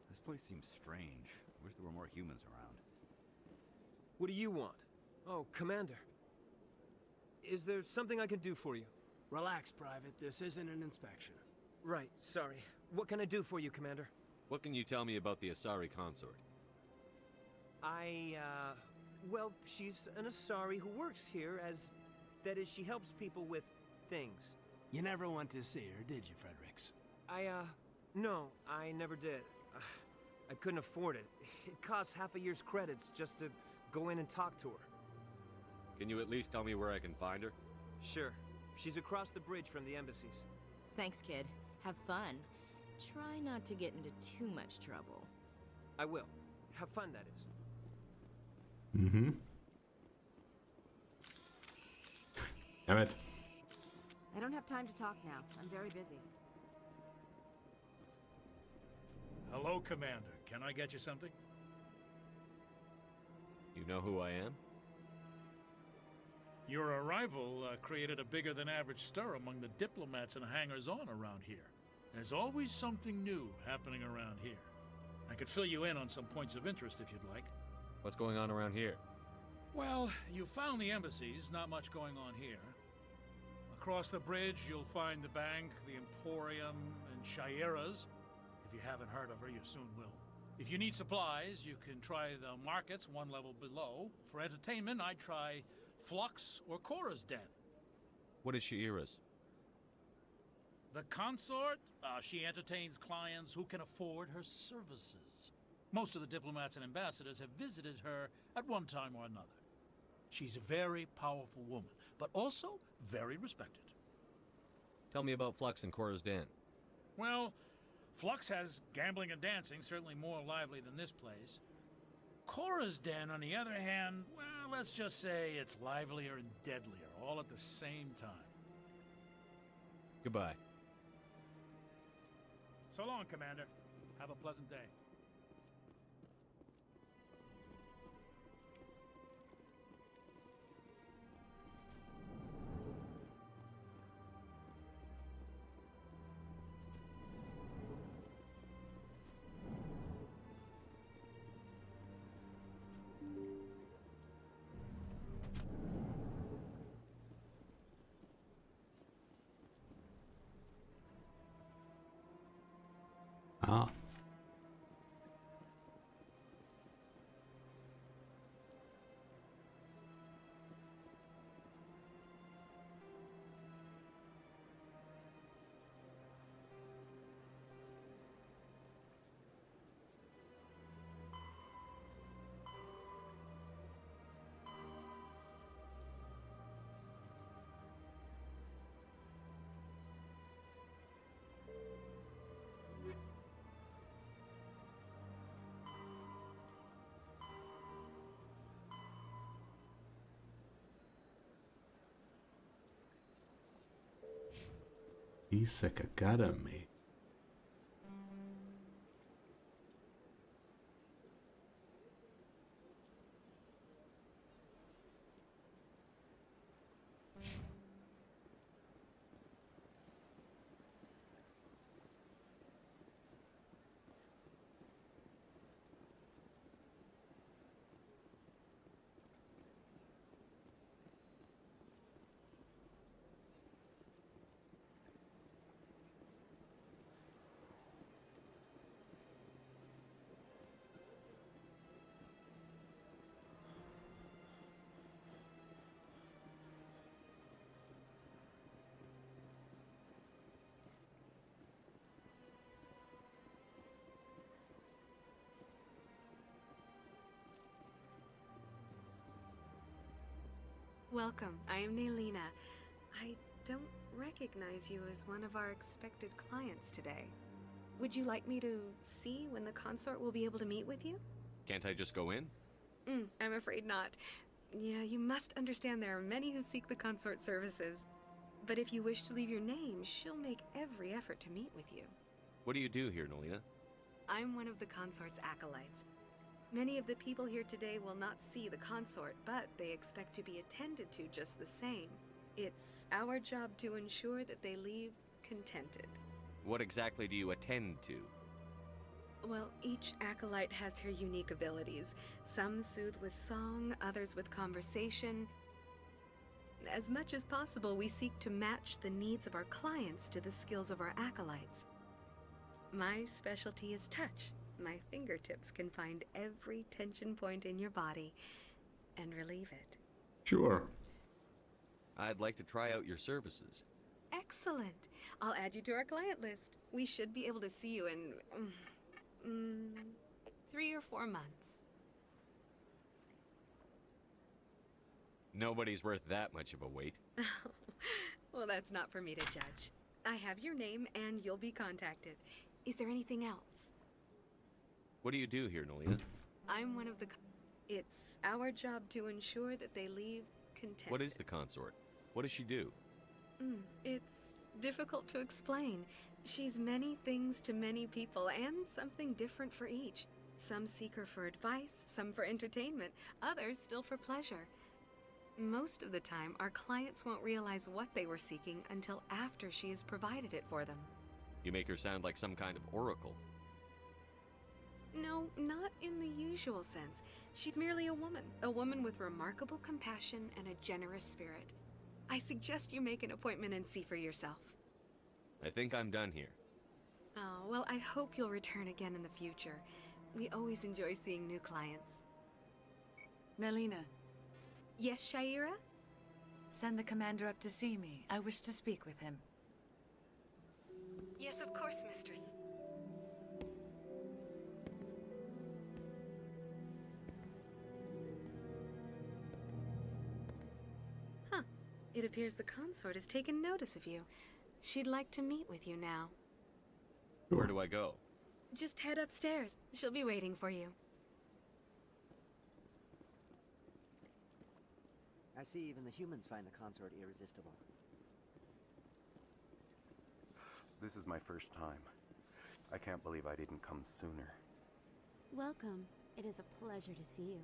This place seems strange. I wish there were more humans around.
What do you want? Oh, Commander. Is there something I can do for you? Relax, Private. This isn't an inspection. Right, sorry. What can I do for you, Commander?
What can you tell me about the Asari consort?
Well, she's an Asari who works here as... That is, she helps people with things.
You never went to see her, did you, Fredericks?
No, I never did. I couldn't afford it. It costs half a year's credits just to go in and talk to her.
Can you at least tell me where I can find her?
Sure. She's across the bridge from the embassies.
Thanks, kid. Have fun. Try not to get into too much trouble.
I will. Have fun, that is.
Mm-hmm. Damn it.
I don't have time to talk now. I'm very busy.
Hello, Commander. Can I get you something?
You know who I am?
Your arrival created a bigger-than-average stir among the diplomats and hangers-on around here. There's always something new happening around here. I could fill you in on some points of interest if you'd like.
What's going on around here?
Well, you found the embassies, not much going on here. Across the bridge, you'll find the bank, the Emporium, and Shaira's. If you haven't heard of her, you soon will. If you need supplies, you can try the markets one level below. For entertainment, I'd try Flux or Cora's Den.
What is Shaira's?
The consort? She entertains clients who can afford her services. Most of the diplomats and ambassadors have visited her at one time or another. She's a very powerful woman, but also very respected.
Tell me about Flux and Cora's Den.
Well, Flux has gambling and dancing, certainly more lively than this place. Cora's Den, on the other hand, well, let's just say it's livelier and deadlier, all at the same time.
Goodbye.
So long, Commander. Have a pleasant day.
Ah. ESEC Academy.
Welcome. I am Naylina. I don't recognize you as one of our expected clients today. Would you like me to see when the consort will be able to meet with you?
Can't I just go in?
I'm afraid not. Yeah, you must understand there are many who seek the consort services. But if you wish to leave your name, she'll make every effort to meet with you.
What do you do here, Naylina?
I'm one of the consort's acolytes. Many of the people here today will not see the consort, but they expect to be attended to just the same. It's our job to ensure that they leave contented.
What exactly do you attend to?
Well, each acolyte has her unique abilities. Some soothe with song, others with conversation. As much as possible, we seek to match the needs of our clients to the skills of our acolytes. My specialty is touch. My fingertips can find every tension point in your body and relieve it.
Sure.
I'd like to try out your services.
Excellent. I'll add you to our client list. We should be able to see you in 3 or 4 months.
Nobody's worth that much of a wait.
Well, that's not for me to judge. I have your name and you'll be contacted. Is there anything else?
What do you do here, Nolina?
I'm one of the... It's our job to ensure that they leave contented.
What is the consort? What does she do?
It's difficult to explain. She's many things to many people, and something different for each. Some seek her for advice, some for entertainment, others still for pleasure. Most of the time, our clients won't realize what they were seeking until after she has provided it for them.
You make her sound like some kind of oracle.
No, not in the usual sense. She's merely a woman with remarkable compassion and a generous spirit. I suggest you make an appointment and see for yourself.
I think I'm done here.
Oh, well, I hope you'll return again in the future. We always enjoy seeing new clients.
Nalina.
Yes, Shaira?
Send the commander up to see me. I wish to speak with him.
Yes, of course, mistress. Huh. It appears the consort has taken notice of you. She'd like to meet with you now.
Where do I go?
Just head upstairs. She'll be waiting for you.
I see even the humans find the consort irresistible.
This is my first time. I can't believe I didn't come sooner.
Welcome. It is a pleasure to see you.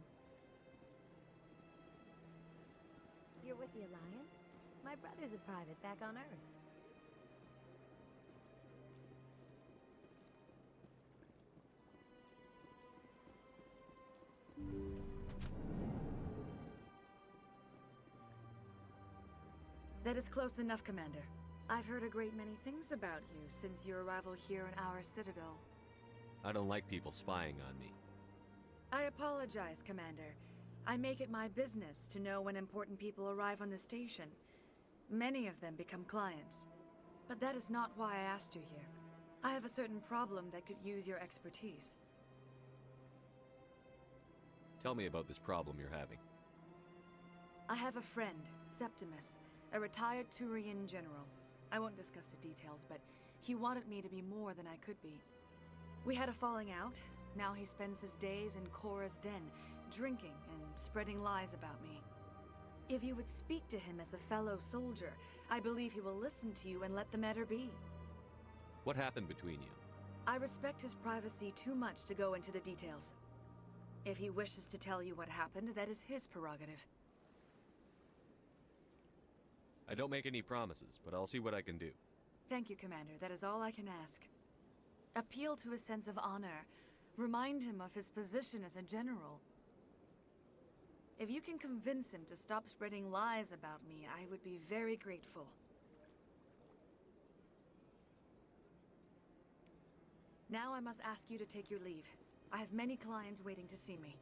You're with the Alliance? My brother's a private back on Earth.
That is close enough, Commander. I've heard a great many things about you since your arrival here in our citadel.
I don't like people spying on me.
I apologize, Commander. I make it my business to know when important people arrive on the station. Many of them become clients. But that is not why I asked you here. I have a certain problem that could use your expertise.
Tell me about this problem you're having.
I have a friend, Septimus, a retired Turian general. I won't discuss the details, but he wanted me to be more than I could be. We had a falling out. Now he spends his days in Korra's den, drinking and spreading lies about me. If you would speak to him as a fellow soldier, I believe he will listen to you and let the matter be.
What happened between you?
I respect his privacy too much to go into the details. If he wishes to tell you what happened, that is his prerogative.
I don't make any promises, but I'll see what I can do.
Thank you, Commander. That is all I can ask. Appeal to his sense of honor. Remind him of his position as a general. If you can convince him to stop spreading lies about me, I would be very grateful. Now I must ask you to take your leave. I have many clients waiting to see me.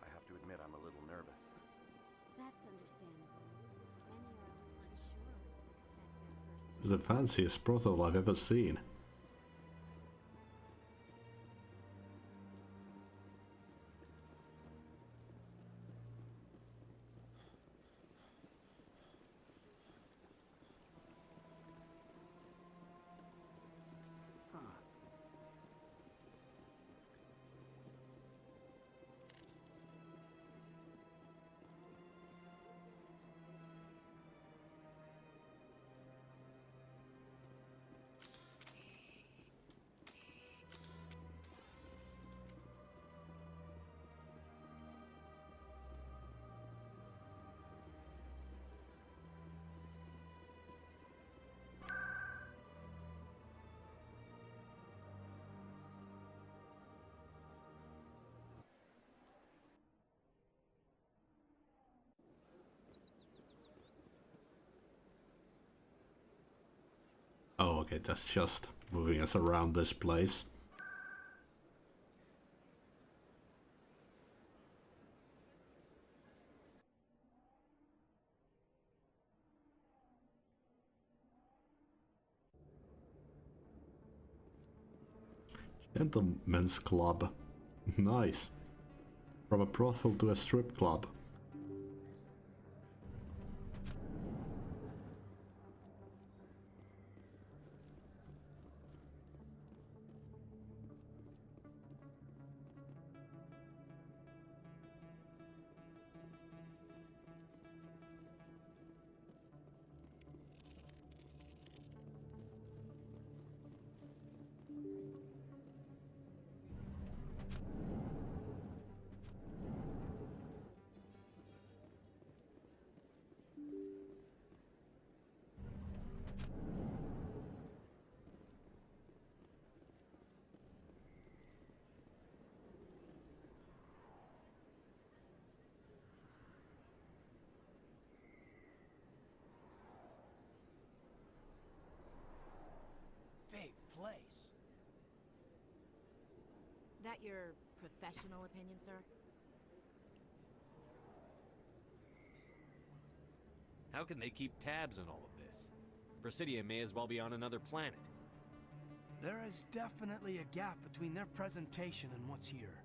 I have to admit I'm a little nervous.
That's understandable. Many are unsure what to expect their first...
It's the fanciest brothel I've ever seen. Okay, that's just moving us around this place. Gentlemen's club. Nice. From a brothel to a strip club.
Big place.
That your professional opinion, sir?
How can they keep tabs on all of this? Presidia may as well be on another planet.
There is definitely a gap between their presentation and what's here.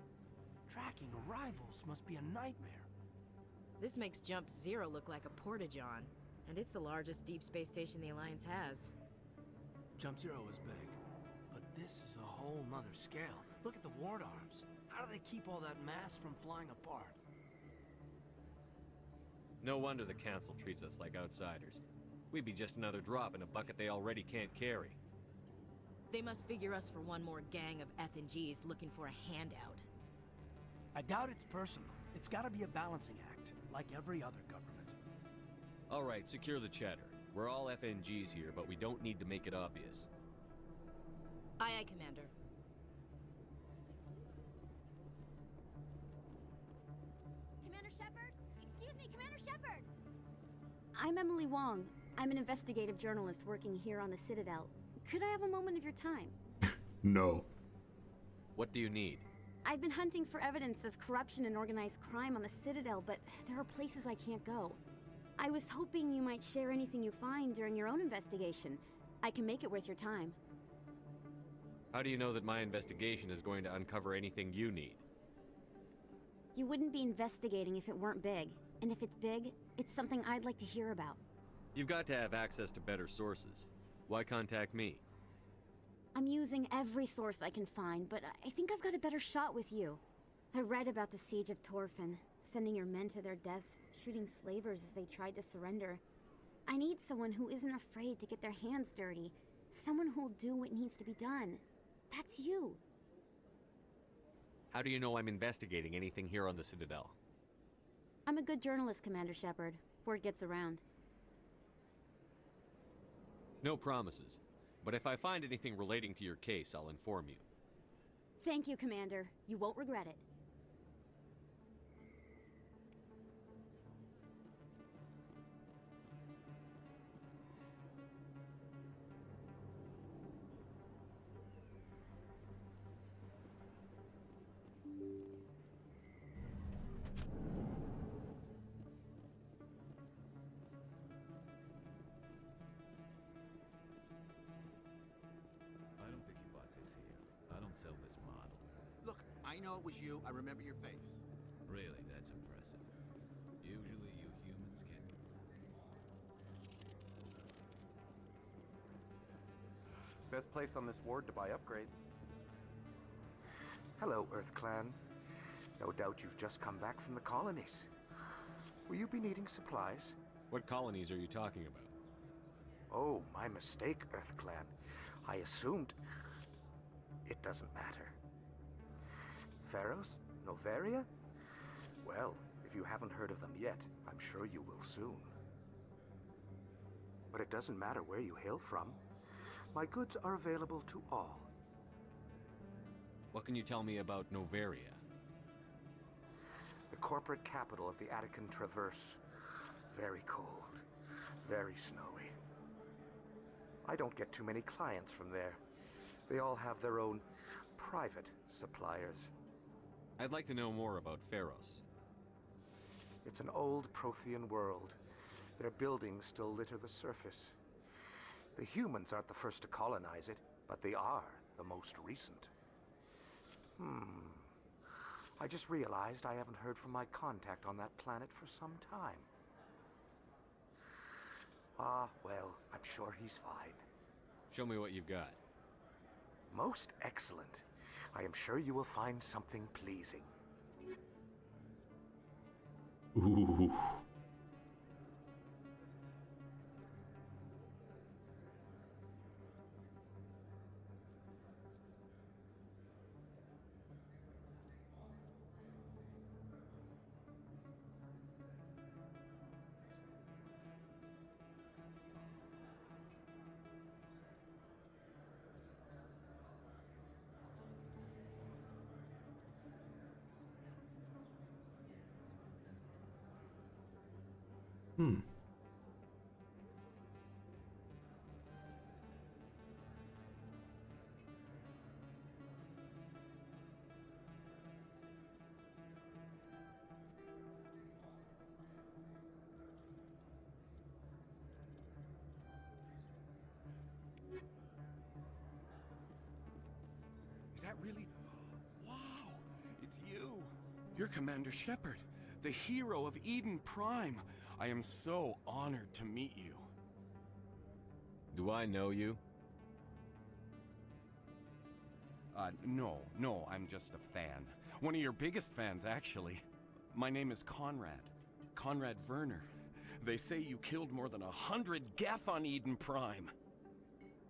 Tracking arrivals must be a nightmare.
This makes Jump Zero look like a porta-john, and it's the largest deep space station the Alliance has.
Jump Zero is big, but this is a whole nother scale. Look at the ward arms. How do they keep all that mass from flying apart?
No wonder the Council treats us like outsiders. We'd be just another drop in a bucket they already can't carry.
They must figure us for one more gang of F&Gs looking for a handout.
I doubt it's personal. It's gotta be a balancing act, like every other government.
All right, secure the chatter. We're all FNGs here, but we don't need to make it obvious.
Aye, aye, Commander.
Commander Shepard? Excuse me, Commander Shepard! I'm Emily Wong. I'm an investigative journalist working here on the Citadel. Could I have a moment of your time?
No.
What do you need?
I've been hunting for evidence of corruption and organized crime on the Citadel, but there are places I can't go. I was hoping you might share anything you find during your own investigation. I can make it worth your time.
How do you know that my investigation is going to uncover anything you need?
You wouldn't be investigating if it weren't big. And if it's big, it's something I'd like to hear about.
You've got to have access to better sources. Why contact me?
I'm using every source I can find, but I think I've got a better shot with you. I read about the siege of Torfin, sending your men to their deaths, shooting slavers as they tried to surrender. I need someone who isn't afraid to get their hands dirty. Someone who'll do what needs to be done. That's you.
How do you know I'm investigating anything here on the Citadel?
I'm a good journalist, Commander Shepard. Word gets around.
No promises. But if I find anything relating to your case, I'll inform you.
Thank you, Commander. You won't regret it.
I know it was you. I remember your face.
Really, that's impressive. Usually you humans can...
Best place on this ward to buy upgrades. Hello, Earth Clan. No doubt you've just come back from the colonies. Will you be needing supplies?
What colonies are you talking about?
Oh, my mistake, Earth Clan. I assumed... It doesn't matter. Pharaohs? Noveria? Well, if you haven't heard of them yet, I'm sure you will soon. But it doesn't matter where you hail from. My goods are available to all.
What can you tell me about Noveria?
The corporate capital of the Attican Traverse. Very cold. Very snowy. I don't get too many clients from there. They all have their own private suppliers.
I'd like to know more about Pharos.
It's an old Prothean world. Their buildings still litter the surface. The humans aren't the first to colonize it, but they are the most recent. I just realized I haven't heard from my contact on that planet for some time. Well, I'm sure he's fine.
Show me what you've got.
Most excellent. I am sure you will find something pleasing.
Ooh.
Is that really? Wow! It's you! You're Commander Shepard, the hero of Eden Prime. I am so honored to meet you.
Do I know you?
No, I'm just a fan. One of your biggest fans, actually. My name is Conrad. Conrad Werner. They say you killed more than 100 Geth on Eden Prime.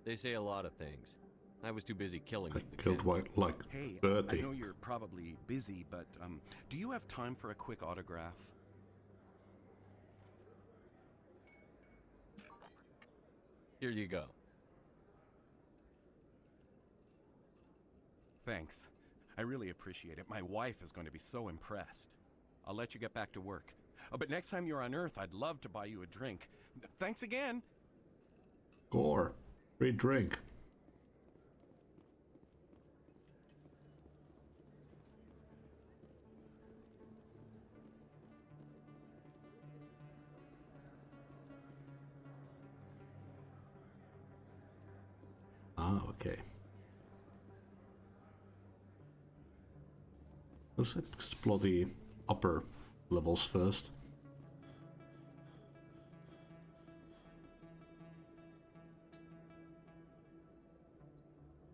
They say a lot of things. I was too busy killing them.
Killed like
Hey,
30.
I know you're probably busy, but do you have time for a quick autograph?
Here you go.
Thanks. I really appreciate it. My wife is going to be so impressed. I'll let you get back to work. But next time you're on Earth, I'd love to buy you a drink. Thanks again.
Gore. Free drink. Okay. Let's explore the upper levels first.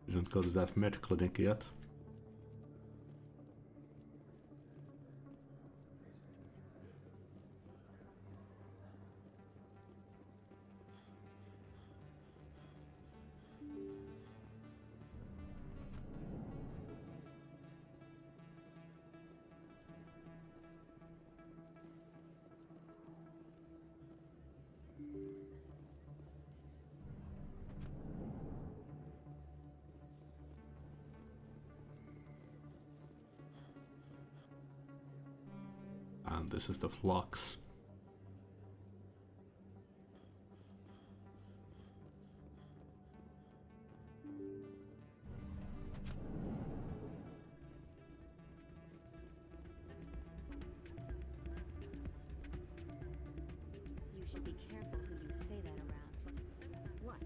Didn't go to that med clinic yet. And this is the flux.
You should be careful who you say that around.
What?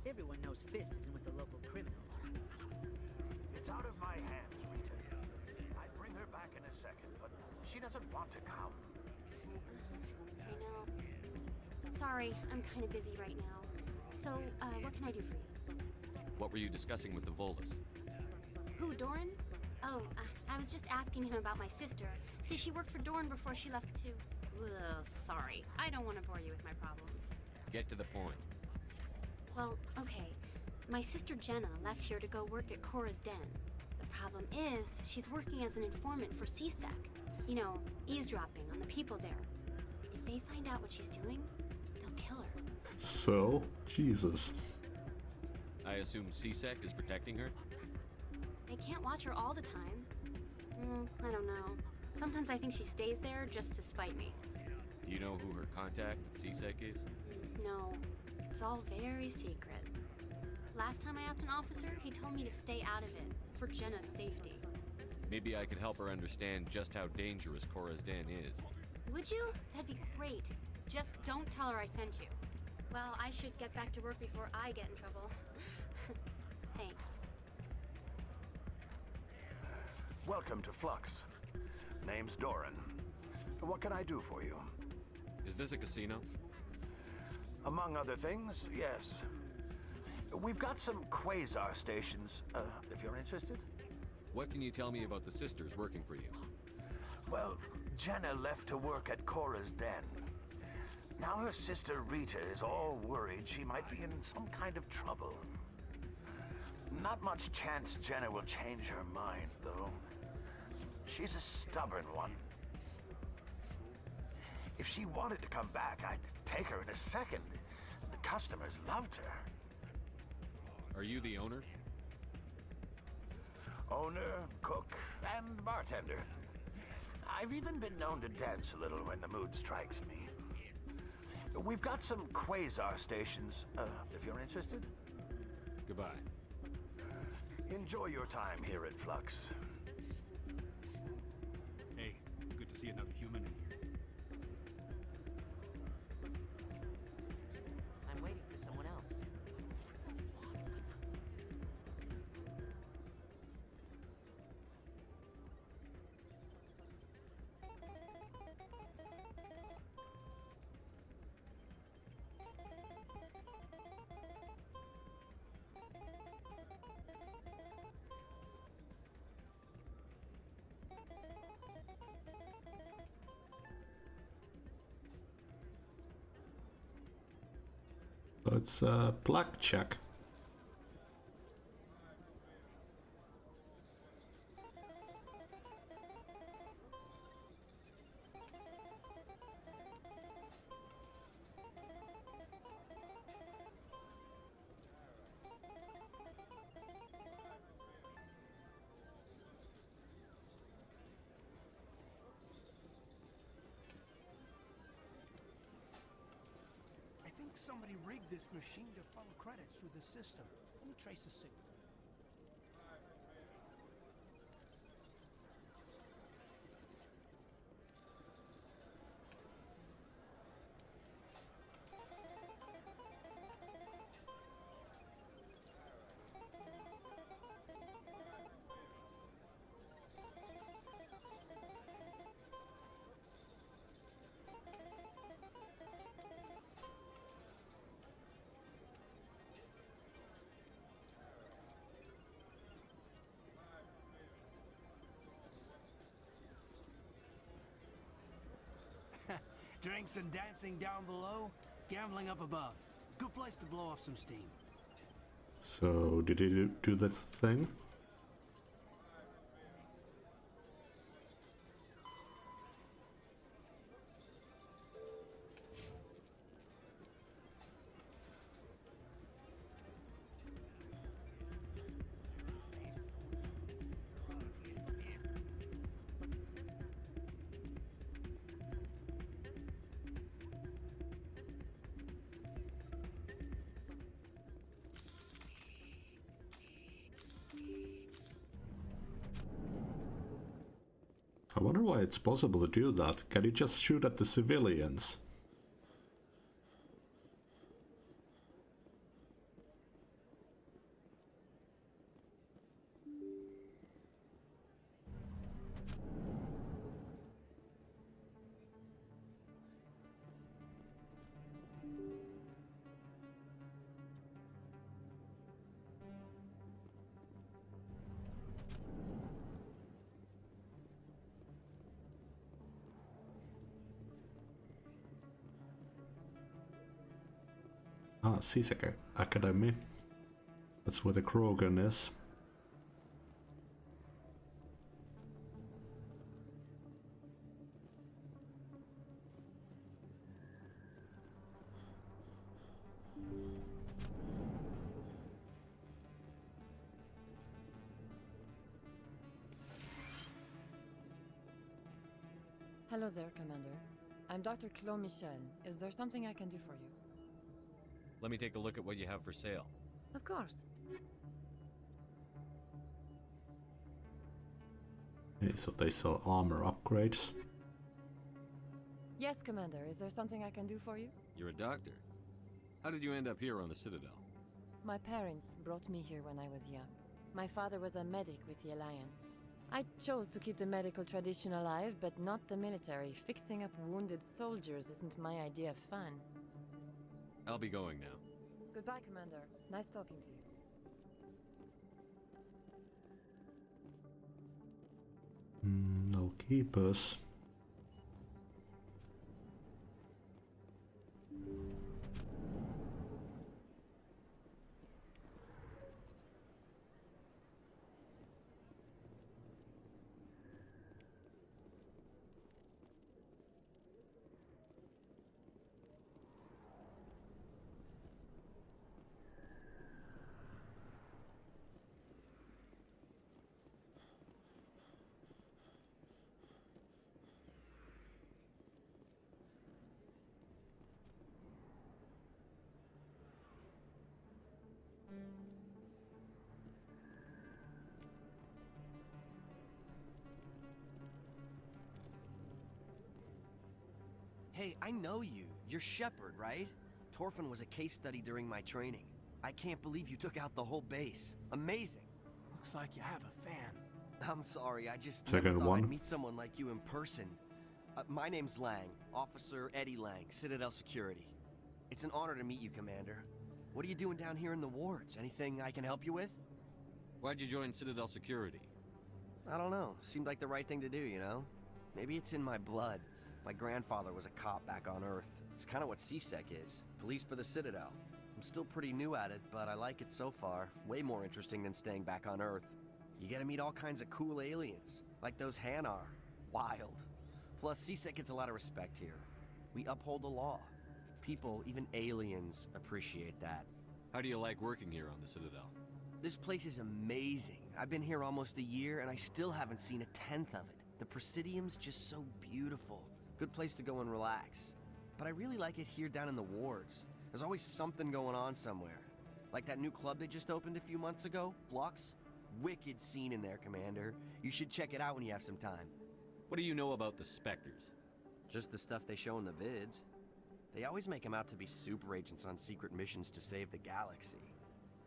Everyone knows Fist isn't with the local criminals.
It's out of my hands, Rita. I'd bring her back in a second, but she doesn't want to come.
I know. Sorry, I'm kind of busy right now. So, what can I do for you?
What were you discussing with the Volus?
Who, Doran? Oh, I was just asking him about my sister. See, she worked for Doran before she left to... Ugh, sorry. I don't want to bore you with my problems.
Get to the point.
Well, okay. My sister Jenna left here to go work at Cora's Den. The problem is, she's working as an informant for CSEC. You know, eavesdropping on the people there. If they find out what she's doing, they'll kill her.
So, Jesus.
I assume CSEC is protecting her?
They can't watch her all the time. I don't know. Sometimes I think she stays there just to spite me.
Do you know who her contact at CSEC is?
No, it's all very secret.
Last time I asked an officer, he told me to stay out of it, for Jenna's safety.
Maybe I could help her understand just how dangerous Cora's Den is.
Would you? That'd be great. Just don't tell her I sent you. Well, I should get back to work before I get in trouble. Thanks.
Welcome to Flux. Name's Doran. What can I do for you?
Is this a casino?
Among other things, yes. We've got some quasar stations, if you're interested.
What can you tell me about the sisters working for you?
Well, Jenna left to work at Cora's Den. Now her sister Rita is all worried she might be in some kind of trouble. Not much chance Jenna will change her mind, though. She's a stubborn one. If she wanted to come back, I'd take her in a second. The customers loved her.
Are you the owner?
Owner, cook, and bartender. I've even been known to dance a little when the mood strikes me. We've got some quasar stations, if you're interested.
Goodbye.
Enjoy your time here at Flux.
Hey, good to see another human in here.
I'm waiting for someone else.
So it's a black check.
I think somebody rigged this machine to funnel credits through the system. Let me trace the signal. Drinks and dancing down below, gambling up above. Good place to blow off some steam.
So, did he do that thing? I wonder why it's possible to do that. Can you just shoot at the civilians? Ah, CSEC Academy. That's where the Krogan is.
Hello there, Commander. I'm Dr. Claude Michel. Is there something I can do for you?
Let me take a look at what you have for sale.
Of course.
Okay, so they sell armor upgrades.
Yes, Commander. Is there something I can do for you?
You're a doctor. How did you end up here on the Citadel?
My parents brought me here when I was young. My father was a medic with the Alliance. I chose to keep the medical tradition alive, but not the military. Fixing up wounded soldiers isn't my idea of fun.
I'll be going now.
Goodbye, Commander. Nice talking to you.
No keepers.
Hey, I know you. You're Shepard, right? Torfin was a case study during my training. I can't believe you took out the whole base. Amazing.
Looks like you have a fan.
I'm sorry, I just
Second
never thought
one.
I'd meet someone like you in person. My name's Lang, Officer Eddie Lang, Citadel Security. It's an honor to meet you, Commander. What are you doing down here in the wards? Anything I can help you with?
Why'd you join Citadel Security?
I don't know. Seemed like the right thing to do, you know? Maybe it's in my blood. My grandfather was a cop back on Earth. It's kind of what CSEC is. Police for the Citadel. I'm still pretty new at it, but I like it so far. Way more interesting than staying back on Earth. You get to meet all kinds of cool aliens, like those Hanar. Wild. Plus, CSEC gets a lot of respect here. We uphold the law. People, even aliens, appreciate that.
How do you like working here on the Citadel?
This place is amazing. I've been here almost a year, and I still haven't seen a tenth of it. The Presidium's just so beautiful. Good place to go and relax. But I really like it here down in the wards. There's always something going on somewhere. Like that new club they just opened a few months ago, Flux. Wicked scene in there, Commander. You should check it out when you have some time.
What do you know about the Spectres?
Just the stuff they show in the vids. They always make them out to be super agents on secret missions to save the galaxy.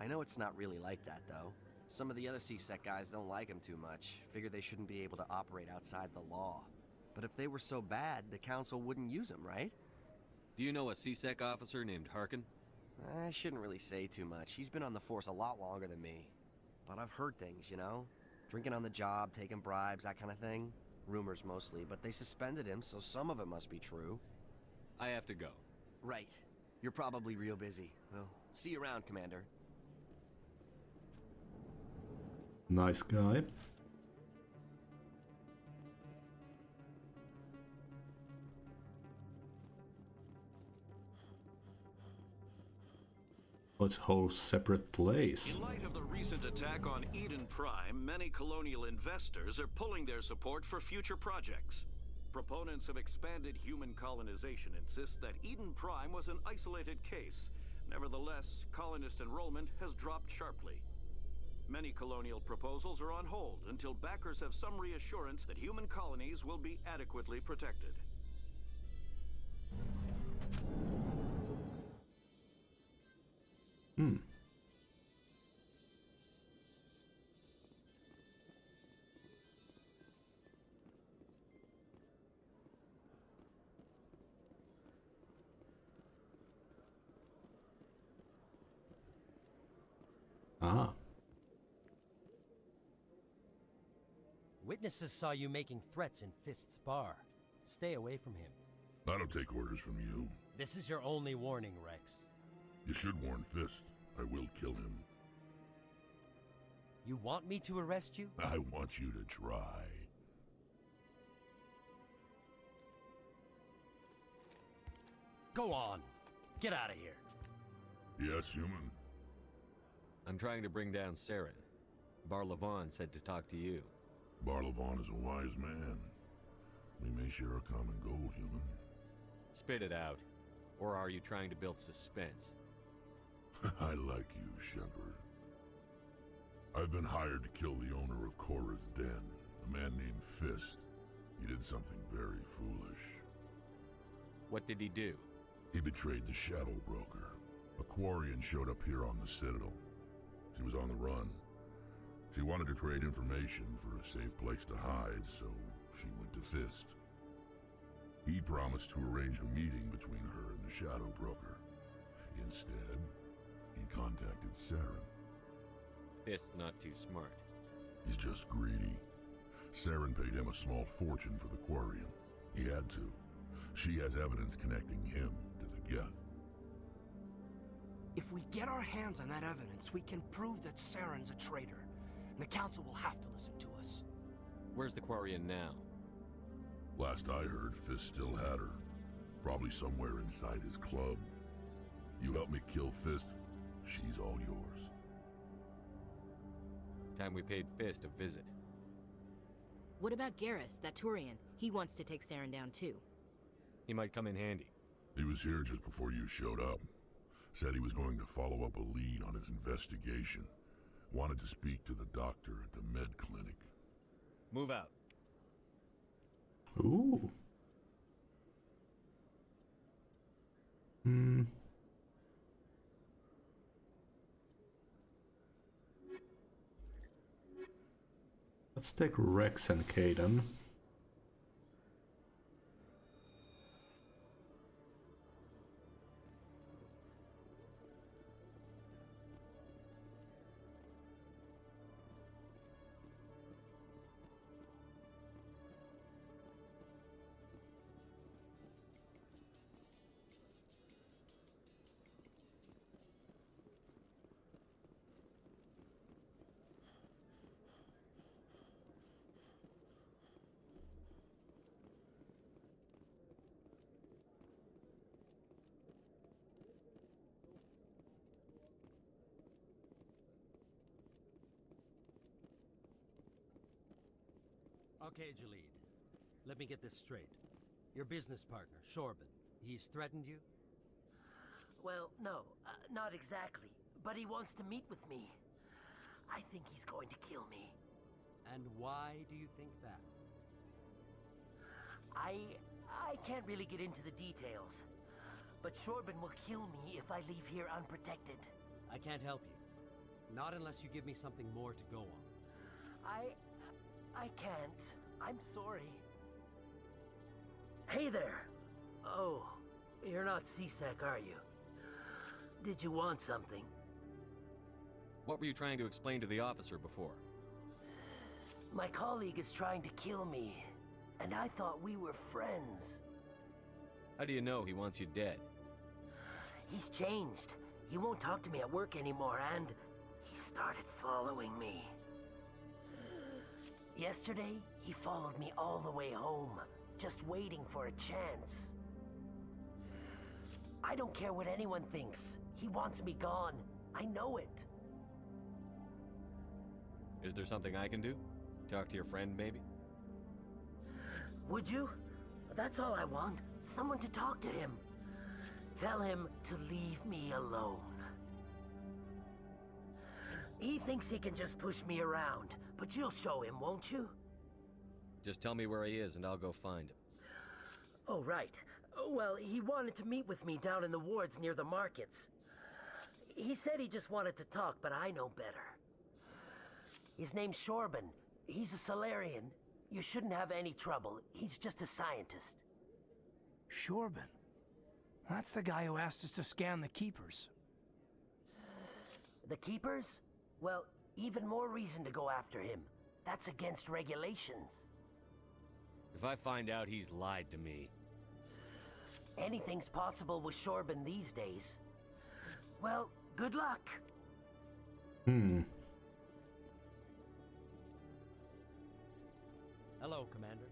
I know it's not really like that, though. Some of the other CSEC guys don't like them too much. Figure they shouldn't be able to operate outside the law. But if they were so bad, the Council wouldn't use them, right?
Do you know a CSEC officer named Harkin?
I shouldn't really say too much. He's been on the force a lot longer than me. But I've heard things, you know? Drinking on the job, taking bribes, that kind of thing. Rumors mostly, but they suspended him, so some of it must be true.
I have to go.
Right. You're probably real busy. Well, see you around, Commander.
Nice guy. Oh, it's a whole separate place.
In light of the recent attack on Eden Prime, many colonial investors are pulling their support for future projects. Proponents of expanded human colonization insist that Eden Prime was an isolated case. Nevertheless, colonist enrollment has dropped sharply. Many colonial proposals are on hold until backers have some reassurance that human colonies will be adequately protected.
Ah.
Witnesses saw you making threats in Fist's bar. Stay away from him.
I don't take orders from you.
This is your only warning, Rex.
You should warn Fist. I will kill him.
You want me to arrest you?
I want you to try.
Go on. Get out of here.
Yes, human.
I'm trying to bring down Saren. Bar-Levon said to talk to you.
Bar-Levon is a wise man. We may share a common goal, human.
Spit it out. Or are you trying to build suspense?
I like you, Shepard. I've been hired to kill the owner of Korra's Den, a man named Fist. He did something very foolish.
What did he do?
He betrayed the Shadow Broker. A Quarian showed up here on the Citadel. She was on the run. She wanted to trade information for a safe place to hide, so she went to Fist. He promised to arrange a meeting between her and the Shadow Broker. Instead, he contacted Saren.
Fist's not too smart.
He's just greedy. Saren paid him a small fortune for the Quarian. He had to. She has evidence connecting him to the Geth.
If we get our hands on that evidence, we can prove that Saren's a traitor. And the Council will have to listen to us.
Where's the Quarian now?
Last I heard, Fist still had her. Probably somewhere inside his club. You help me kill Fist, she's all yours.
Time we paid Fist a visit.
What about Garrus, that Turian? He wants to take Saren down too.
He might come in handy.
He was here just before you showed up. Said he was going to follow up a lead on his investigation. Wanted to speak to the doctor at the med clinic.
Move out.
Ooh. Let's take Rex and Kaidan.
Okay, Jalid. Let me get this straight. Your business partner, Shorban, he's threatened you?
Well, no, not exactly. But he wants to meet with me. I think he's going to kill me.
And why do you think that?
I can't really get into the details. But Shorban will kill me if I leave here unprotected.
I can't help you. Not unless you give me something more to go on.
I can't. I'm sorry. Hey there. Oh, you're not C-Sec, are you? Did you want something?
What were you trying to explain to the officer before?
My colleague is trying to kill me, and I thought we were friends.
How do you know he wants you dead?
He's changed. He won't talk to me at work anymore, and he started following me. Yesterday, he followed me all the way home, just waiting for a chance. I don't care what anyone thinks. He wants me gone. I know it.
Is there something I can do? Talk to your friend, maybe?
Would you? That's all I want. Someone to talk to him. Tell him to leave me alone. He thinks he can just push me around, but you'll show him, won't you?
Just tell me where he is and I'll go find him.
Oh, right. Well, he wanted to meet with me down in the wards near the markets. He said he just wanted to talk, but I know better. His name's Shorban. He's a Salarian. You shouldn't have any trouble. He's just a scientist.
Shorban? That's the guy who asked us to scan the Keepers.
The Keepers? Well, even more reason to go after him. That's against regulations.
If I find out he's lied to me...
Anything's possible with Shorban these days. Well, good luck.
Hello, Commander.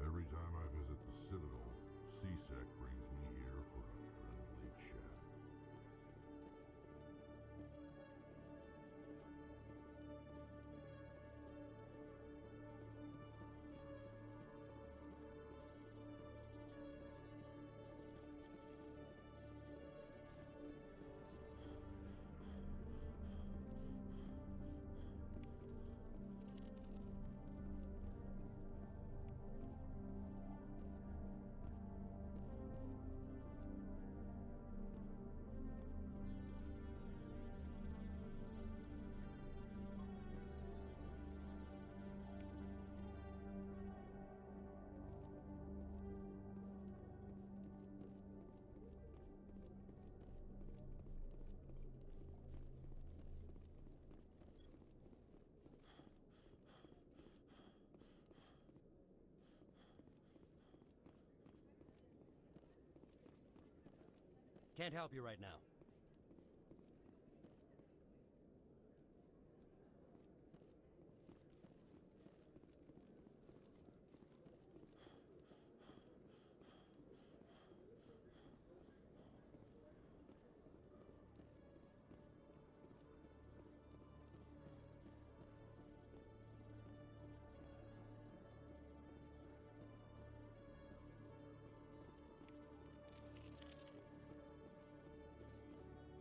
Every time I visit the Citadel, C-Sec brings me here for a friendly chat.
Can't help you right now.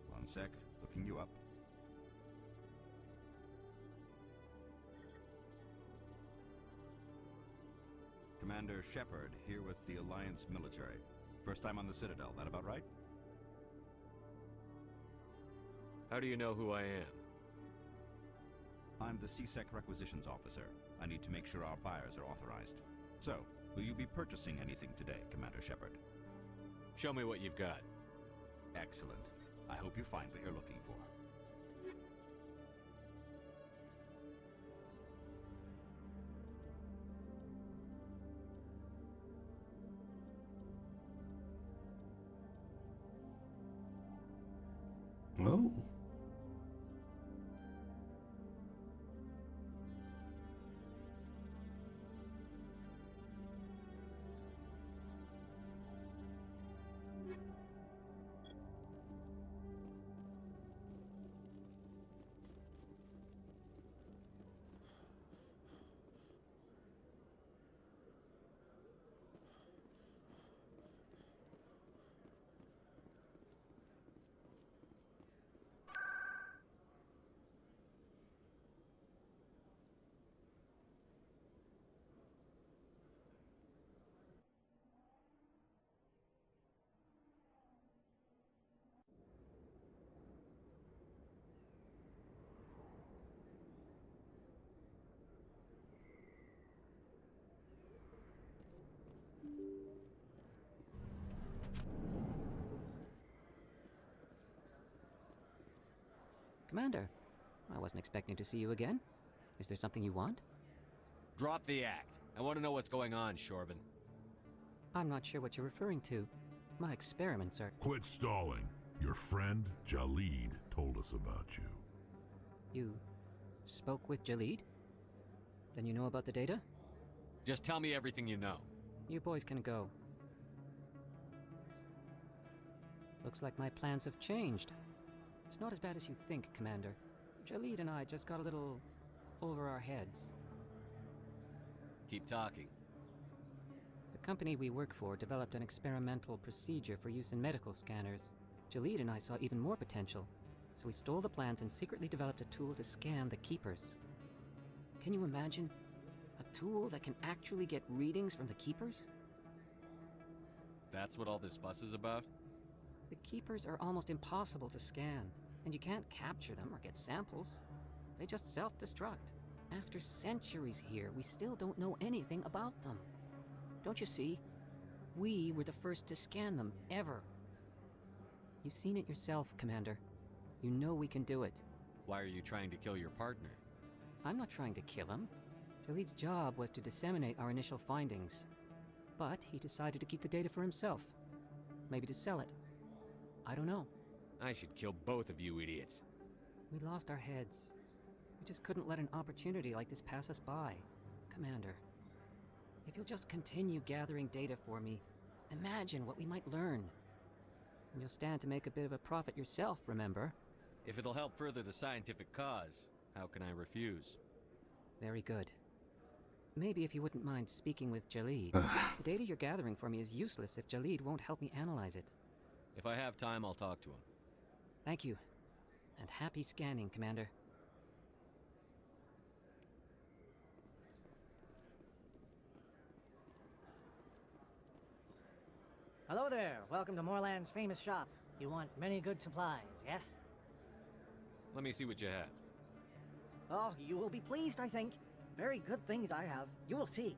One sec, looking you up. Commander Shepard, here with the Alliance military. First time on the Citadel, that about right?
How do you know who I am?
I'm the CSEC requisitions officer. I need to make sure our buyers are authorized. So, will you be purchasing anything today, Commander Shepard?
Show me what you've got.
Excellent. I hope you find what you're looking for.
Oh.
Commander, I wasn't expecting to see you again. Is there something you want?
Drop the act. I want to know what's going on, Shorban.
I'm not sure what you're referring to. My experiments are...
Quit stalling. Your friend, Jalid, told us about you.
You spoke with Jalid? Then you know about the data?
Just tell me everything you know.
You boys can go. Looks like my plans have changed. It's not as bad as you think, Commander. Jalid and I just got a little over our heads.
Keep talking.
The company we work for developed an experimental procedure for use in medical scanners. Jalid and I saw even more potential, so we stole the plans and secretly developed a tool to scan the Keepers. Can you imagine? A tool that can actually get readings from the Keepers?
That's what all this fuss is about?
The Keepers are almost impossible to scan, and you can't capture them or get samples. They just self-destruct. After centuries here, we still don't know anything about them. Don't you see? We were the first to scan them, ever. You've seen it yourself, Commander. You know we can do it.
Why are you trying to kill your partner?
I'm not trying to kill him. Jalid's job was to disseminate our initial findings. But he decided to keep the data for himself. Maybe to sell it. I don't know.
I should kill both of you idiots.
We lost our heads. We just couldn't let an opportunity like this pass us by. Commander, if you'll just continue gathering data for me, imagine what we might learn. And you'll stand to make a bit of a profit yourself, remember?
If it'll help further the scientific cause, how can I refuse?
Very good. Maybe if you wouldn't mind speaking with Jalid. The data you're gathering for me is useless if Jalid won't help me analyze it.
If I have time, I'll talk to him.
Thank you. And happy scanning, Commander.
Hello there. Welcome to Moorland's famous shop. You want many good supplies, yes?
Let me see what you have.
Oh, you will be pleased, I think. Very good things I have. You will see.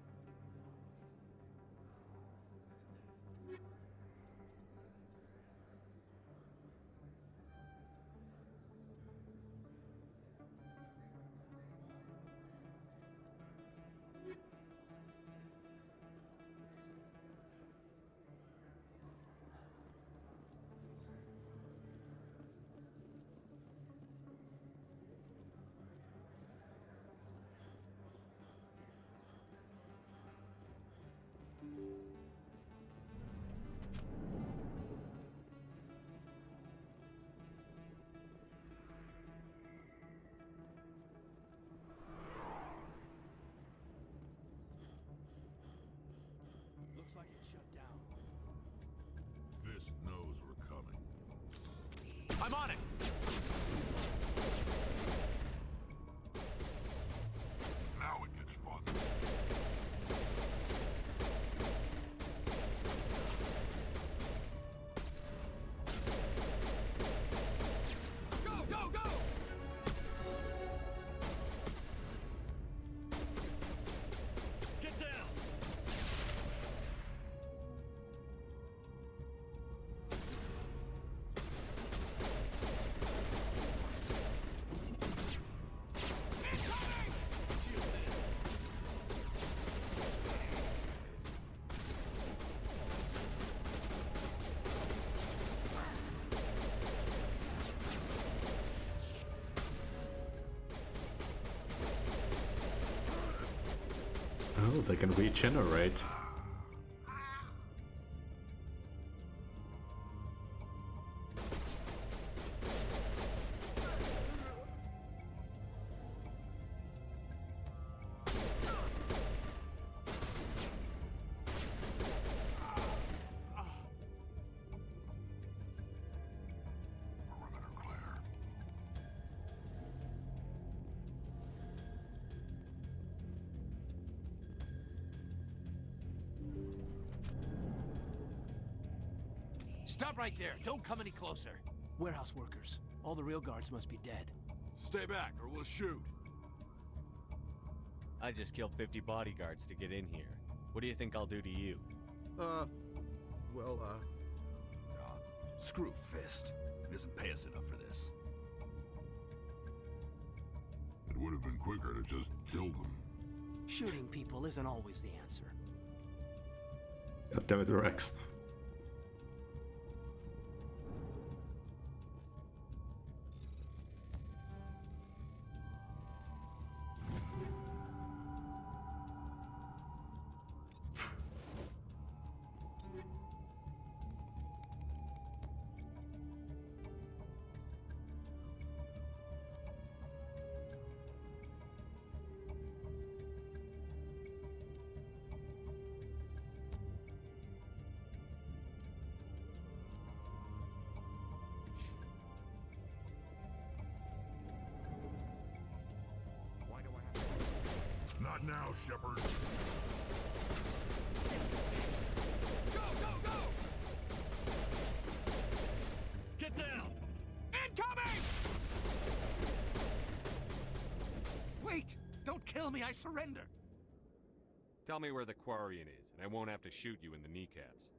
I'm on it!
Now it gets fun.
Go, go, go! Get down!
Oh, they can regenerate.
Perimeter clear.
Stop right there. Don't come any closer. Warehouse workers. All the real guards must be dead.
Stay back or we'll shoot.
I just killed 50 bodyguards to get in here. What do you think I'll do to you?
Screw Fist. He doesn't pay us enough for this.
It would have been quicker to just kill them.
Shooting people isn't always the answer.
God damn it, Rex.
Not now, Shepard.
Go, go, go! Get down! Incoming! Wait! Don't kill me, I surrender!
Tell me where the Quarian is, and I won't have to shoot you in the kneecaps.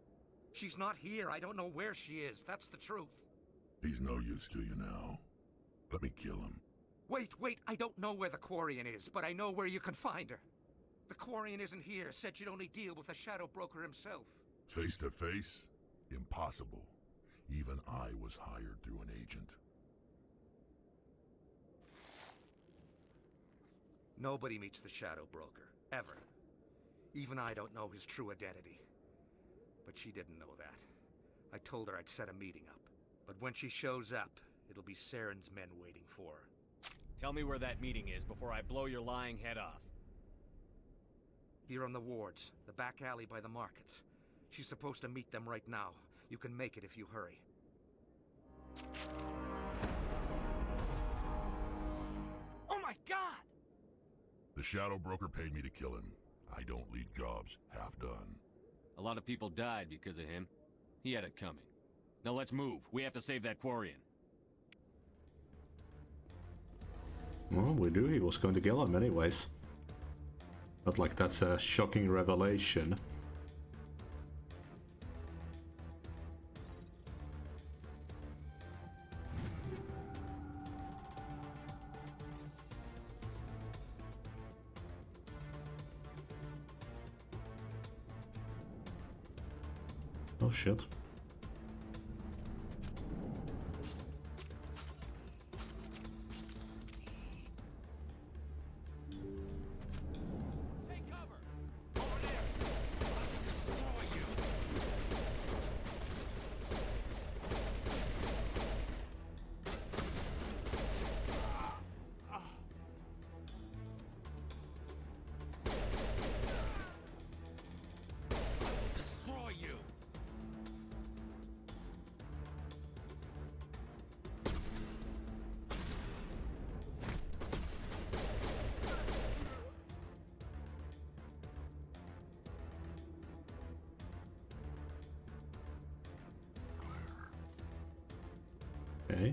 She's not here. I don't know where she is. That's the truth.
He's no use to you now. Let me kill him.
Wait, I don't know where the Quarian is, but I know where you can find her. The Quarian isn't here, said you'd only deal with the Shadow Broker himself.
Face to face? Impossible. Even I was hired through an agent.
Nobody meets the Shadow Broker, ever. Even I don't know his true identity. But she didn't know that. I told her I'd set a meeting up. But when she shows up, it'll be Saren's men waiting for her.
Tell me where that meeting is before I blow your lying head off.
Here on the wards, the back alley by the markets. She's supposed to meet them right now. You can make it if you hurry.
Oh my god!
The Shadow Broker paid me to kill him. I don't leave jobs half done.
A lot of people died because of him. He had it coming. Now let's move. We have to save that Quarian.
Well, we knew he was going to kill him anyways. Not like that's a shocking revelation. Oh shit. Okay.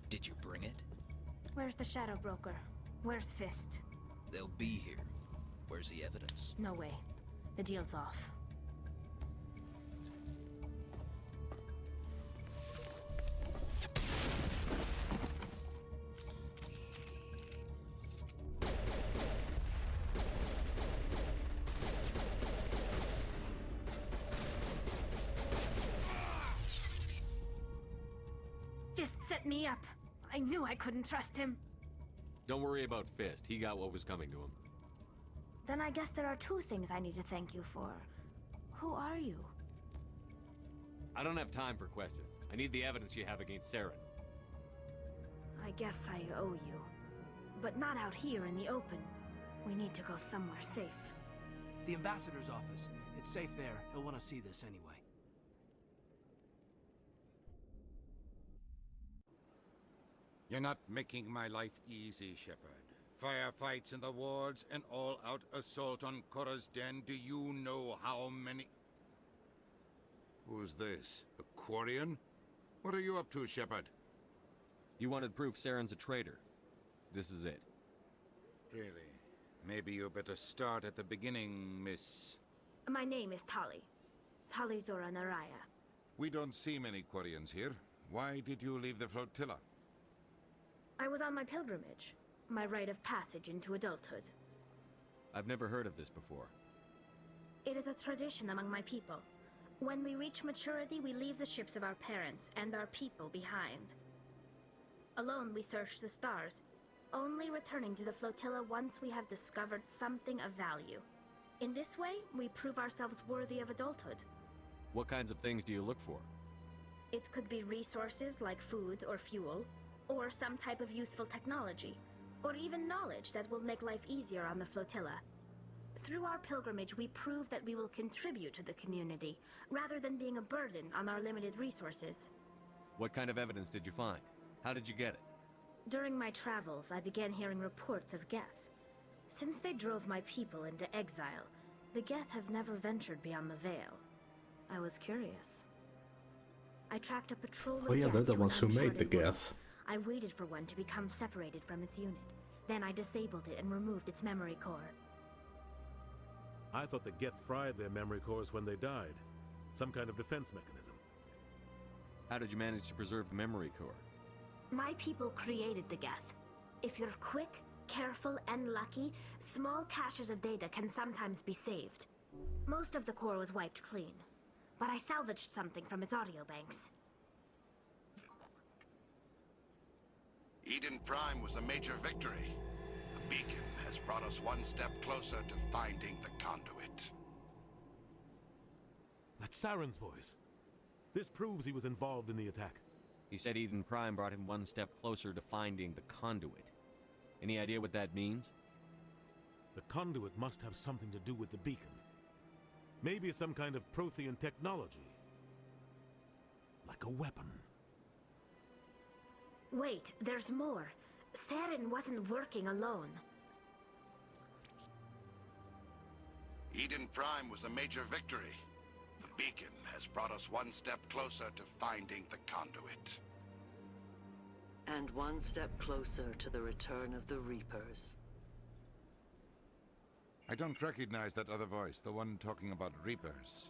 Did you bring it?
Where's the Shadow Broker? Where's Fist?
They'll be here. Where's the evidence?
No way. The deal's off. Fist set me up. I knew I couldn't trust him.
Don't worry about Fist. He got what was coming to him.
Then I guess there are two things I need to thank you for. Who are you?
I don't have time for questions. I need the evidence you have against Saren.
I guess I owe you. But not out here in the open. We need to go somewhere safe.
The ambassador's office. It's safe there. He'll want to see this anyway.
You're not making my life easy, Shepard. Firefights in the wards, an all-out assault on Korra's den. Do you know how many... Who's this? A Quarian? What are you up to, Shepard?
You wanted proof Saren's a traitor. This is it.
Really? Maybe you better start at the beginning, Miss...
My name is Tali. Tali Zora Naraya.
We don't see many Quarians here. Why did you leave the flotilla?
I was on my pilgrimage. My rite of passage into adulthood.
I've never heard of this before.
It is a tradition among my people. When we reach maturity, we leave the ships of our parents and our people behind. Alone, we search the stars, only returning to the flotilla once we have discovered something of value. In this way, we prove ourselves worthy of adulthood.
What kinds of things do you look for?
It could be resources like food or fuel, or some type of useful technology, or even knowledge that will make life easier on the flotilla. Through our pilgrimage, we prove that we will contribute to the community, rather than being a burden on our limited resources.
What kind of evidence did you find? How did you get it?
During my travels, I began hearing reports of Geth. Since they drove my people into exile, the Geth have never ventured beyond the Veil. I was curious. I tracked a patrol of
Oh yeah, they're the
Geth to
ones
an
who made the
uncharted world.
Geth.
I waited for one to become separated from its unit. Then I disabled it and removed its memory core.
I thought the Geth fried their memory cores when they died. Some kind of defense mechanism.
How did you manage to preserve the memory core?
My people created the Geth. If you're quick, careful, and lucky, small caches of data can sometimes be saved. Most of the core was wiped clean, but I salvaged something from its audio banks.
Eden Prime was a major victory. The beacon has brought us one step closer to finding the conduit.
That's Saren's voice. This proves he was involved in the attack.
He said Eden Prime brought him one step closer to finding the conduit. Any idea what that means?
The conduit must have something to do with the beacon. Maybe it's some kind of Prothean technology. Like a weapon.
Wait, there's more. Saren wasn't working alone.
Eden Prime was a major victory. The beacon has brought us one step closer to finding the conduit.
And one step closer to the return of the Reapers.
I don't recognize that other voice, the one talking about Reapers.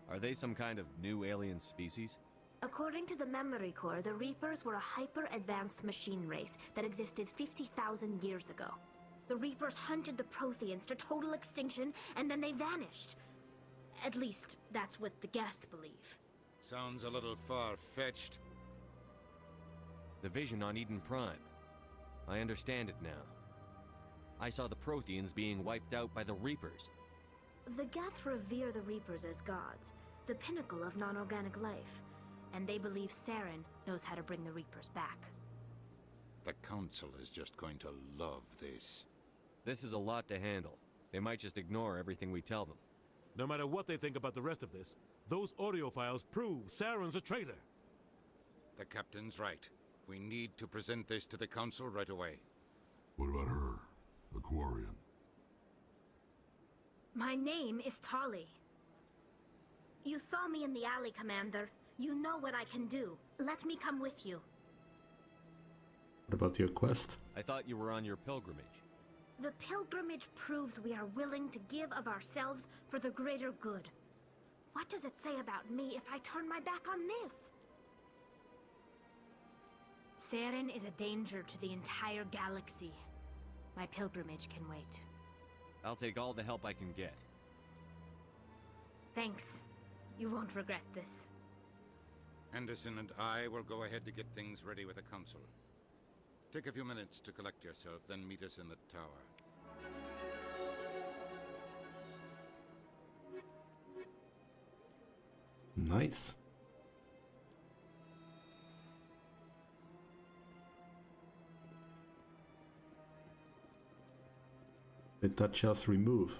Are they some kind of new alien species?
According to the memory core, the Reapers were a hyper-advanced machine race that existed 50,000 years ago. The Reapers hunted the Protheans to total extinction, and then they vanished. At least, that's what the Geth believe.
Sounds a little far-fetched.
The vision on Eden Prime. I understand it now. I saw the Protheans being wiped out by the Reapers.
The Geth revere the Reapers as gods, the pinnacle of non-organic life, and they believe Saren knows how to bring the Reapers back.
The Council is just going to love this.
This is a lot to handle. They might just ignore everything we tell them.
No matter what they think about the rest of this, those audio files prove Saren's a traitor.
The Captain's right. We need to present this to the Council right away.
What about her? The Quarian?
My name is Tali. You saw me in the alley, Commander. You know what I can do. Let me come with you.
What about your quest?
I thought you were on your pilgrimage.
The pilgrimage proves we are willing to give of ourselves for the greater good. What does it say about me if I turn my back on this? Saren is a danger to the entire galaxy. My pilgrimage can wait.
I'll take all the help I can get.
Thanks. You won't regret this.
Anderson and I will go ahead to get things ready with the Council. Take a few minutes to collect yourself, then meet us in the tower.
Nice. Did that just remove?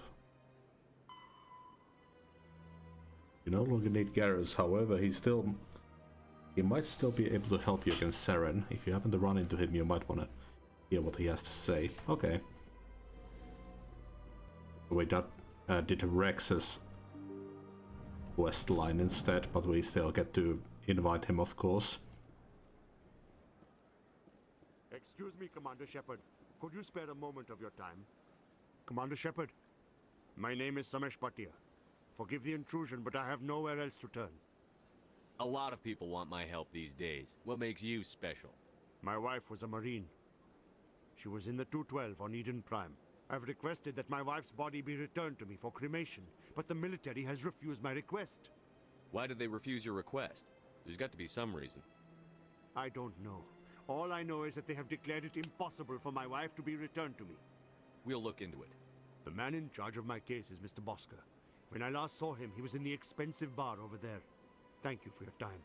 You no longer need Garrus, however, he might still be able to help you against Saren. If you happen to run into him, you might want to hear what he has to say. Okay. Wait, that did Rex's quest line instead, but we still get to invite him, of course.
Excuse me, Commander Shepard. Could you spare a moment of your time? Commander Shepard, my name is Samesh Bhatia. Forgive the intrusion, but I have nowhere else to turn.
A lot of people want my help these days. What makes you special?
My wife was a Marine. She was in the 212 on Eden Prime. I've requested that my wife's body be returned to me for cremation, but the military has refused my request.
Why did they refuse your request? There's got to be some reason.
I don't know. All I know is that they have declared it impossible for my wife to be returned to me.
We'll look into it.
The man in charge of my case is Mr. Bosker. When I last saw him, he was in the expensive bar over there. Thank you for your time.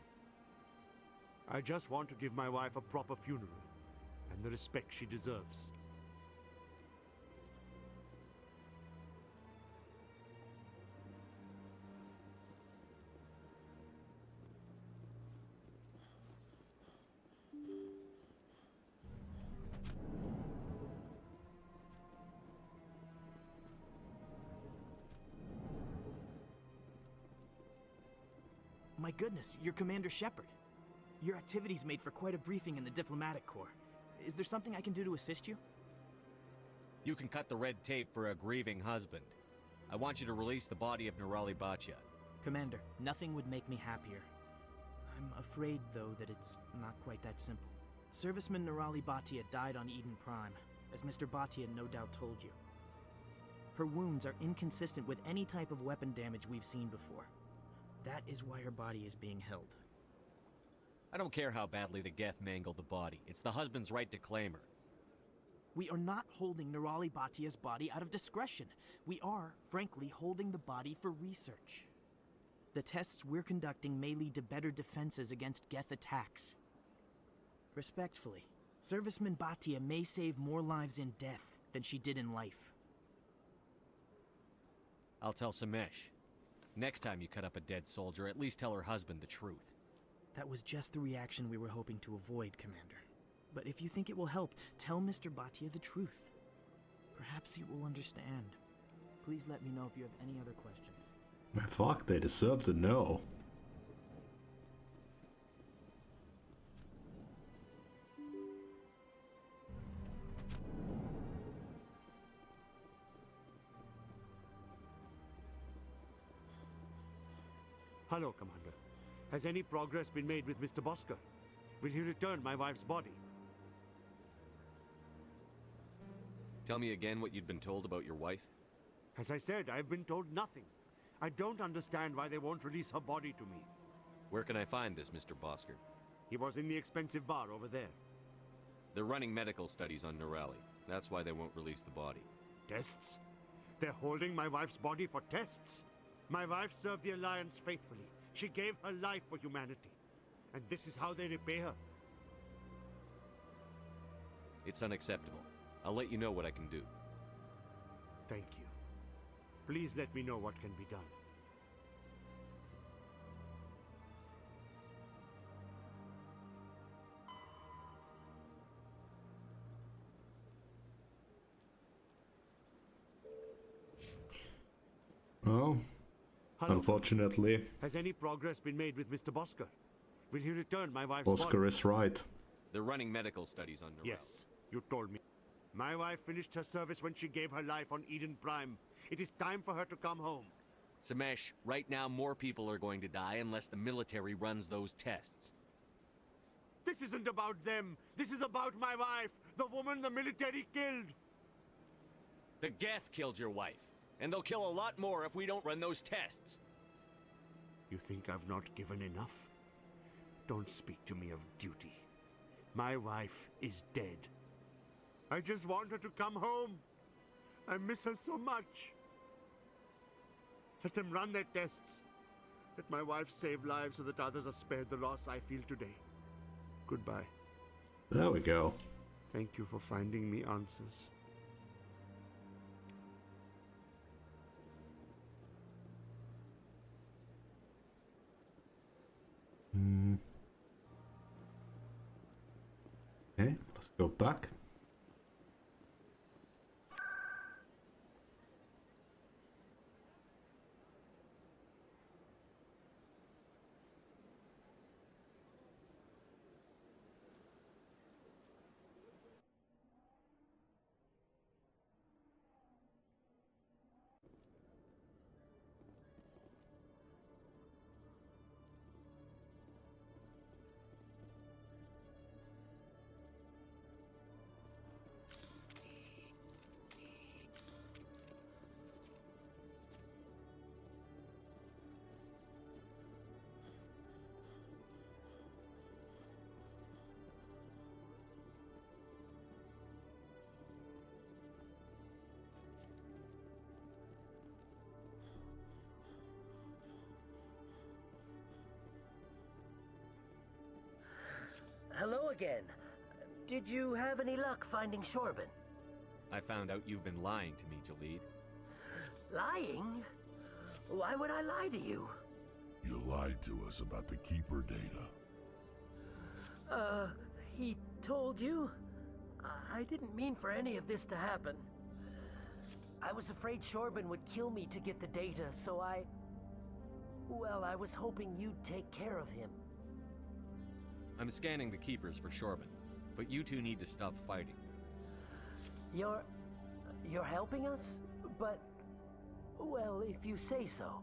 I just want to give my wife a proper funeral, and the respect she deserves.
My goodness, you're Commander Shepard. Your activities made for quite a briefing in the Diplomatic Corps. Is there something I can do to assist you?
You can cut the red tape for a grieving husband. I want you to release the body of Nirali Bhatia.
Commander, nothing would make me happier. I'm afraid, though, that it's not quite that simple. Serviceman Nirali Bhatia died on Eden Prime, as Mr. Bhatia no doubt told you. Her wounds are inconsistent with any type of weapon damage we've seen before. That is why her body is being held.
I don't care how badly the Geth mangled the body. It's the husband's right to claim her.
We are not holding Nirali Bhatia's body out of discretion. We are, frankly, holding the body for research. The tests we're conducting may lead to better defenses against Geth attacks. Respectfully, Serviceman Bhatia may save more lives in death than she did in life.
I'll tell Samesh. Next time you cut up a dead soldier, at least tell her husband the truth.
That was just the reaction we were hoping to avoid, Commander. But if you think it will help, tell Mr. Bhatia the truth. Perhaps he will understand. Please let me know if you have any other questions.
Fuck, they deserve to know.
Hello, Commander. Has any progress been made with Mr. Bosker? Will he return my wife's body?
Tell me again what you'd been told about your wife?
As I said, I've been told nothing. I don't understand why they won't release her body to me.
Where can I find this Mr. Bosker?
He was in the expensive bar over there.
They're running medical studies on Neurali. That's why they won't release the body.
Tests? They're holding my wife's body for tests? My wife served the Alliance faithfully. She gave her life for humanity. And this is how they repay her.
It's unacceptable. I'll let you know what I can do.
Thank you. Please let me know what can be done.
Well,
Hello.
unfortunately,
Has any progress been made with Mr. Bosker? Will he return my wife's
Oscar
body?
is right.
They're running medical studies on Neurali.
Yes, you told me. My wife finished her service when she gave her life on Eden Prime. It is time for her to come home.
Samesh, right now more people are going to die unless the military runs those tests.
This isn't about them. This is about my wife, the woman the military killed.
The Geth killed your wife, and they'll kill a lot more if we don't run those tests.
You think I've not given enough? Don't speak to me of duty. My wife is dead. I just want her to come home. I miss her so much. Let them run their tests. Let my wife save lives so that others are spared the loss I feel today. Goodbye.
There we go.
Thank you for finding me answers.
Okay, let's go back.
Hello again. Did you have any luck finding Shorben?
I found out you've been lying to me, Jalid.
Lying? Why would I lie to you?
You lied to us about the Keeper data.
He told you? I didn't mean for any of this to happen. I was afraid Shorben would kill me to get the data, so well, I was hoping you'd take care of him.
I'm scanning the Keepers for Shorben, but you two need to stop fighting.
You're helping us? But, well, if you say so.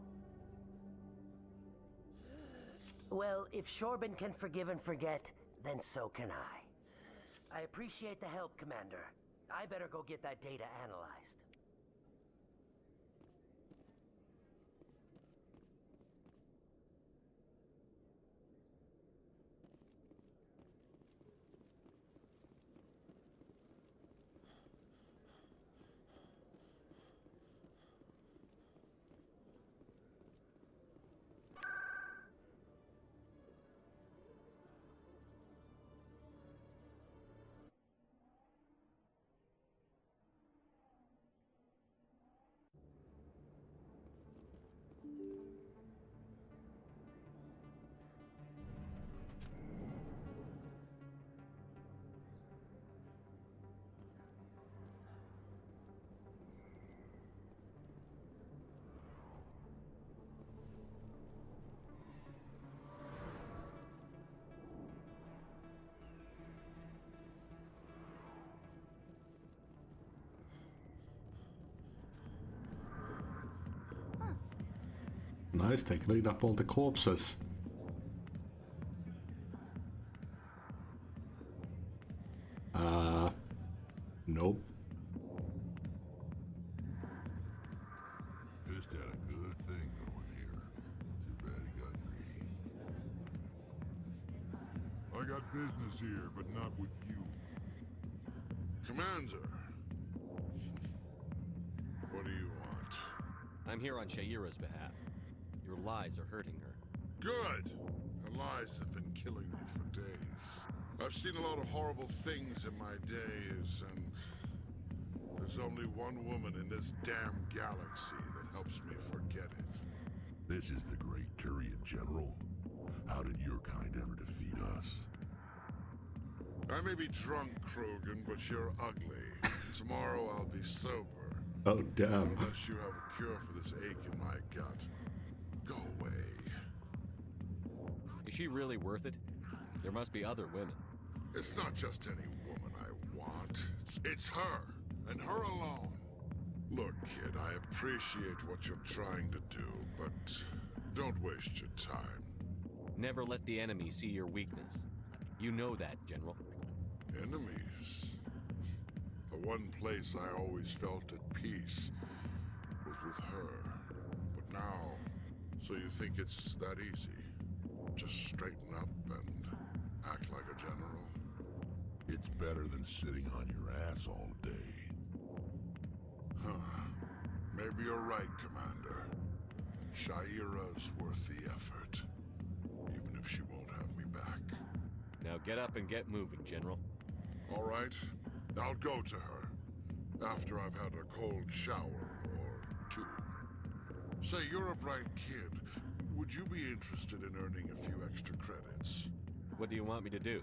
Well, if Shorben can forgive and forget, then so can I. I appreciate the help, Commander. I better go get that data analyzed.
Nice, they cleaned up all the corpses. Nope.
Fist had a good thing going here. Too bad he got greedy. I got business here, but not with you. Commander. What do you want?
I'm here on Shaira's behalf. Your lies are hurting her.
Good! Her lies have been killing me for days. I've seen a lot of horrible things in my days, and there's only one woman in this damn galaxy that helps me forget it. This is the Great Turian General. How did your kind ever defeat us? I may be drunk, Krogan, but you're ugly. Tomorrow I'll be sober.
Oh, damn.
Unless you have a cure for this ache in my gut. Go away.
Is she really worth it? There must be other women.
It's not just any woman I want. It's her, and her alone. Look, kid, I appreciate what you're trying to do, but don't waste your time.
Never let the enemy see your weakness. You know that, General.
Enemies? The one place I always felt at peace was with her. But now, so you think it's that easy? Just straighten up and act like a general? It's better than sitting on your ass all day. Huh. Maybe you're right, Commander. Shaira's worth the effort. Even if she won't have me back.
Now get up and get moving, General.
All right. I'll go to her. After I've had a cold shower or two. Say, you're a bright kid. Would you be interested in earning a few extra credits?
What do you want me to do?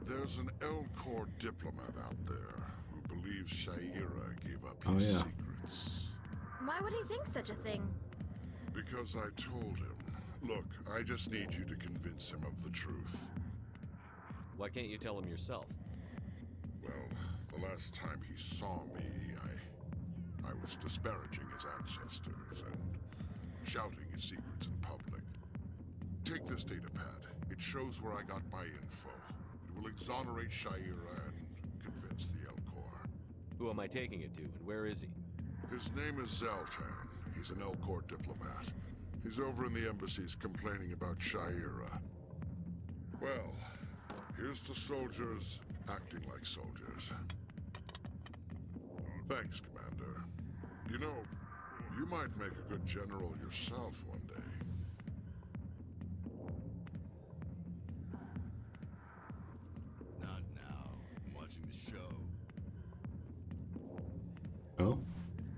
There's an Elcor diplomat out there who believes Shaira gave up his secrets.
Why would he think such a thing?
Because I told him. Look, I just need you to convince him of the truth.
Why can't you tell him yourself?
Well, the last time he saw me, I was disparaging his ancestors and shouting his secrets in public. Take this data pad. It shows where I got my info. It will exonerate Shaira and convince the Elcor.
Who am I taking it to, and where is he?
His name is Zaltan. He's an Elcor diplomat. He's over in the embassies complaining about Shaira. Well, here's to soldiers acting like soldiers. Thanks, Commander. You know, you might make a good general yourself one day.
Not now. I'm watching the show.
Oh?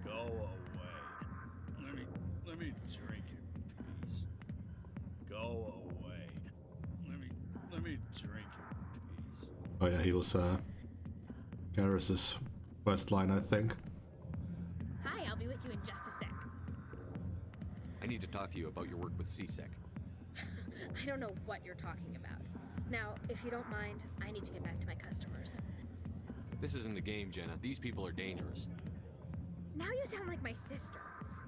Go away. Let me drink in peace. Go away. Let me drink in peace.
Oh yeah, he was Garrus's quest line, I think.
Hi, I'll be with you in just a sec.
I need to talk to you about your work with CSEC.
I don't know what you're talking about. Now, if you don't mind, I need to get back to my customers.
This isn't a game, Jenna. These people are dangerous.
Now you sound like my sister.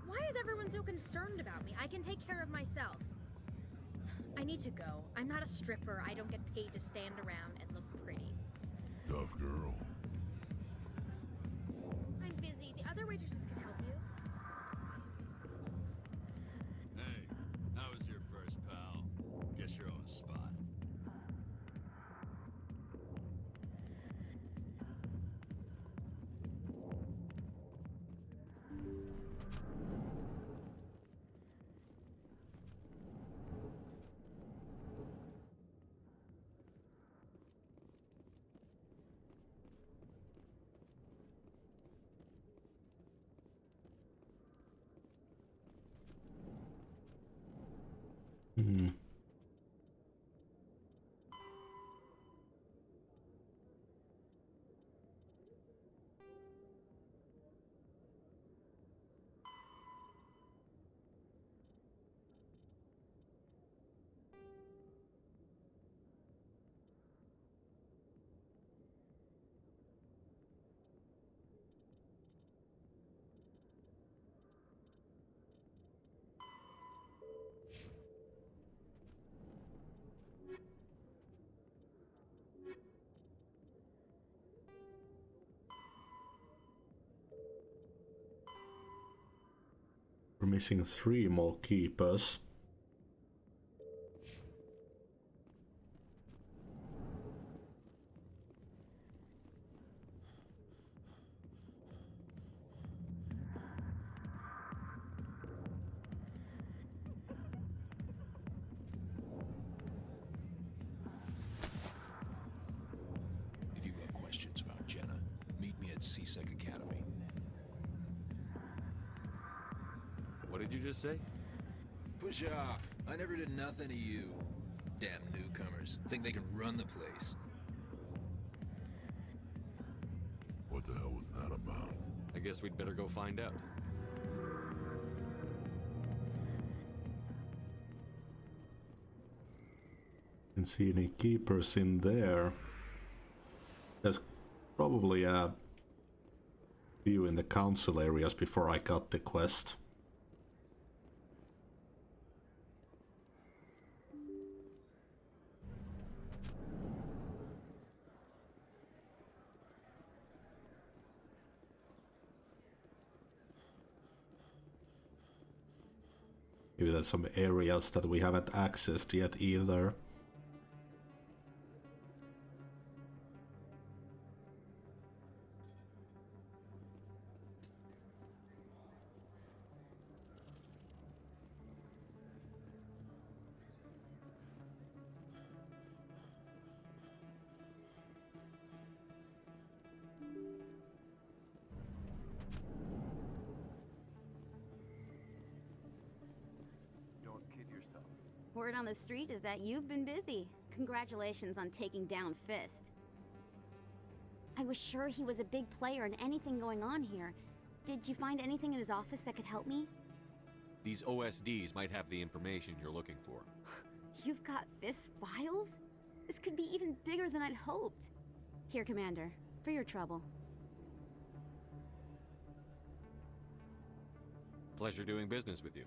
Why is everyone so concerned about me? I can take care of myself. I need to go. I'm not a stripper. I don't get paid to stand around and look pretty.
Tough girl.
I'm busy. The other waitresses can help you.
Hey, how was your first, pal? Guess your own spot.
Hmm. We're missing 3 more keepers.
at C-Sec Academy.
What did you just say?
Push off. I never did nothing to you. Damn newcomers. Think they can run the place.
What the hell was that about?
I guess we'd better go find out.
Didn't see any keepers in there. There's probably a few in the council areas before I got the quest. Maybe there's some areas that we haven't accessed yet either.
Word on the street is that you've been busy. Congratulations on taking down Fist. I was sure he was a big player in anything going on here. Did you find anything in his office that could help me?
These OSDs might have the information you're looking for.
You've got Fist's files? This could be even bigger than I'd hoped. Here, Commander, for your trouble.
Pleasure doing business with you.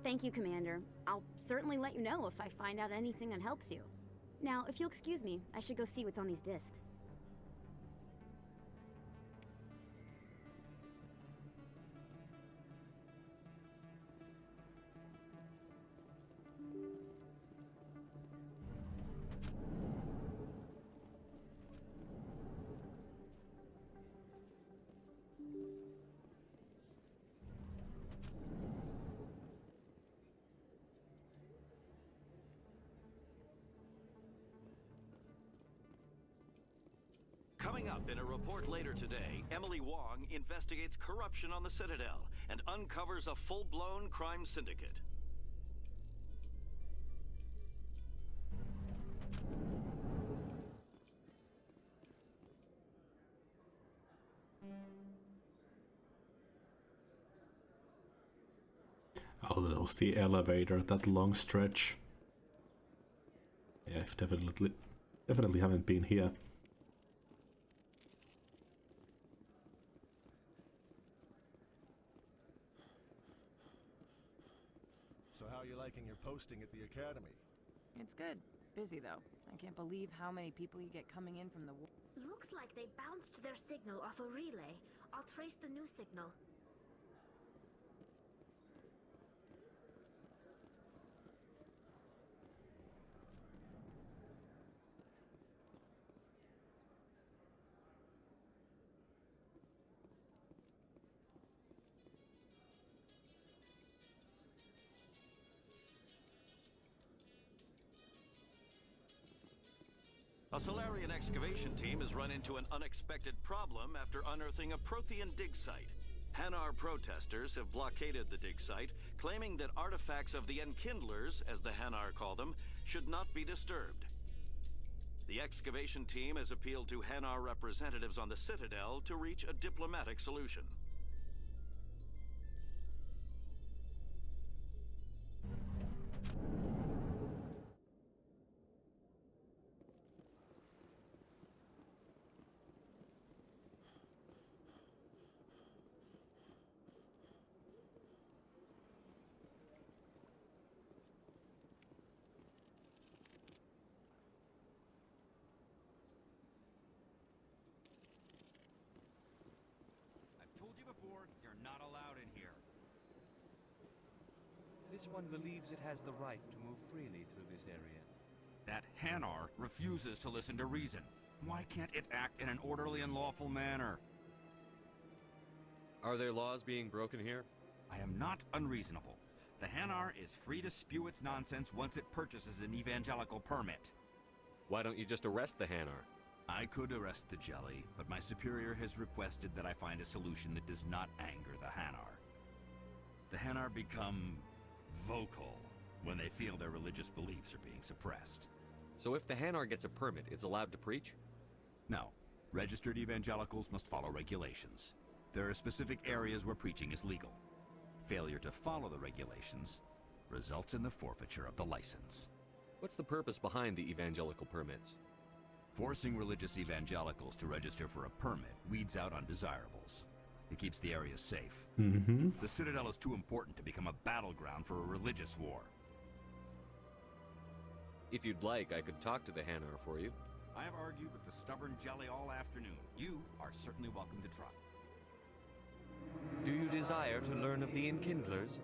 Thank you, Commander. I'll certainly let you know if I find out anything that helps you. Now, if you'll excuse me, I should go see what's on these discs.
Coming up in a report later today, Emily Wong investigates corruption on the Citadel and uncovers a full-blown crime syndicate.
Oh, that was the elevator, that long stretch. Yeah, I've definitely haven't been here.
So how are you liking your posting at the academy?
It's good. Busy, though. I can't believe how many people you get coming in from the war.
Looks like they bounced their signal off a relay. I'll trace the new signal.
A Solarian excavation team has run into an unexpected problem after unearthing a Prothean dig site. Hanar protesters have blockaded the dig site, claiming that artifacts of the Enkindlers, as the Hanar call them, should not be disturbed. The excavation team has appealed to Hanar representatives on the Citadel to reach a diplomatic solution.
You're not allowed in here.
This one believes it has the right to move freely through this area.
That Hanar refuses to listen to reason. Why can't it act in an orderly and lawful manner?
Are there laws being broken here?
I am not unreasonable. The Hanar is free to spew its nonsense once it purchases an evangelical permit.
Why don't you just arrest the Hanar?
I could arrest the jelly, but my superior has requested that I find a solution that does not anger the Hanar. The Hanar become vocal when they feel their religious beliefs are being suppressed.
So if the Hanar gets a permit, it's allowed to preach?
No. Registered evangelicals must follow regulations. There are specific areas where preaching is legal. Failure to follow the regulations results in the forfeiture of the license.
What's the purpose behind the evangelical permits?
Forcing religious evangelicals to register for a permit weeds out undesirables. It keeps the area safe. The Citadel is too important to become a battleground for a religious war.
If you'd like, I could talk to the Hanar for you.
I have argued with the stubborn jelly all afternoon. You are certainly welcome to try.
Do you desire to learn of the Enkindlers?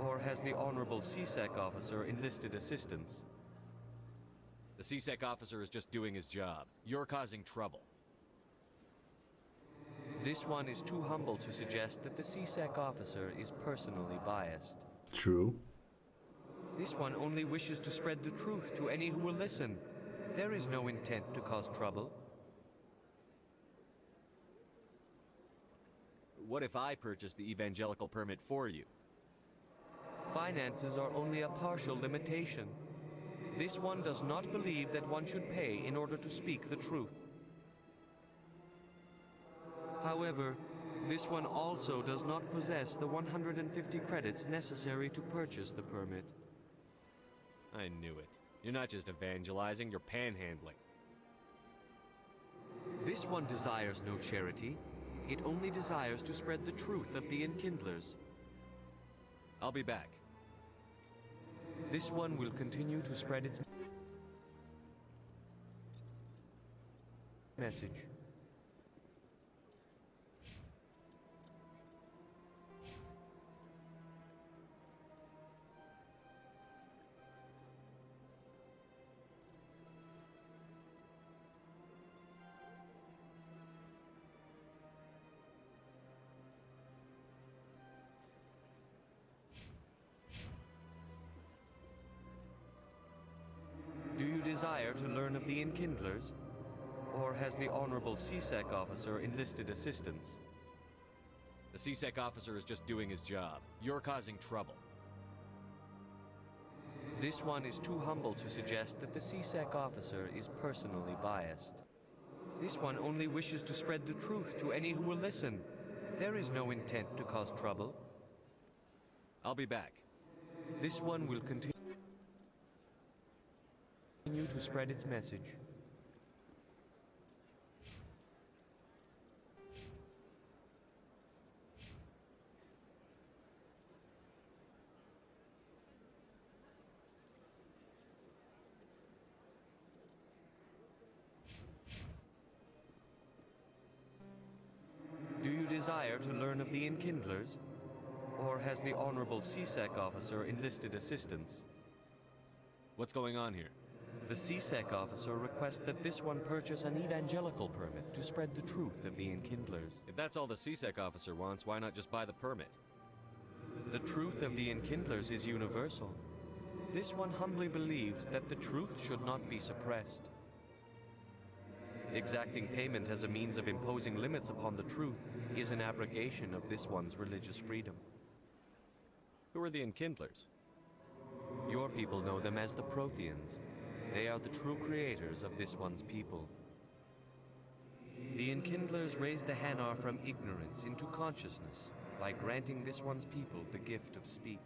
Or has the Honorable CSEC officer enlisted assistance?
The CSEC officer is just doing his job. You're causing trouble.
This one is too humble to suggest that the CSEC officer is personally biased.
True.
This one only wishes to spread the truth to any who will listen. There is no intent to cause trouble.
What if I purchase the evangelical permit for you?
Finances are only a partial limitation. This one does not believe that one should pay in order to speak the truth. However, this one also does not possess the 150 credits necessary to purchase the permit.
I knew it. You're not just evangelizing, you're panhandling.
This one desires no charity. It only desires to spread the truth of the Enkindlers.
I'll be back.
This one will continue to spread its message. Do you desire to learn of the Enkindlers? Or has the Honorable CSEC officer enlisted assistance?
The CSEC officer is just doing his job. You're causing trouble.
This one is too humble to suggest that the CSEC officer is personally biased. This one only wishes to spread the truth to any who will listen. There is no intent to cause trouble.
I'll be back.
This one will continue to spread its message. Do you desire to learn of the Enkindlers? Or has the Honorable CSEC officer enlisted assistance?
What's going on here?
The CSEC officer requests that this one purchase an evangelical permit to spread the truth of the Enkindlers.
If that's all the CSEC officer wants, why not just buy the permit?
The truth of the Enkindlers is universal. This one humbly believes that the truth should not be suppressed. Exacting payment as a means of imposing limits upon the truth is an abrogation of this one's religious freedom.
Who are the Enkindlers?
Your people know them as the Protheans. They are the true creators of this one's people. The Enkindlers raised the Hanar from ignorance into consciousness by granting this one's people the gift of speech.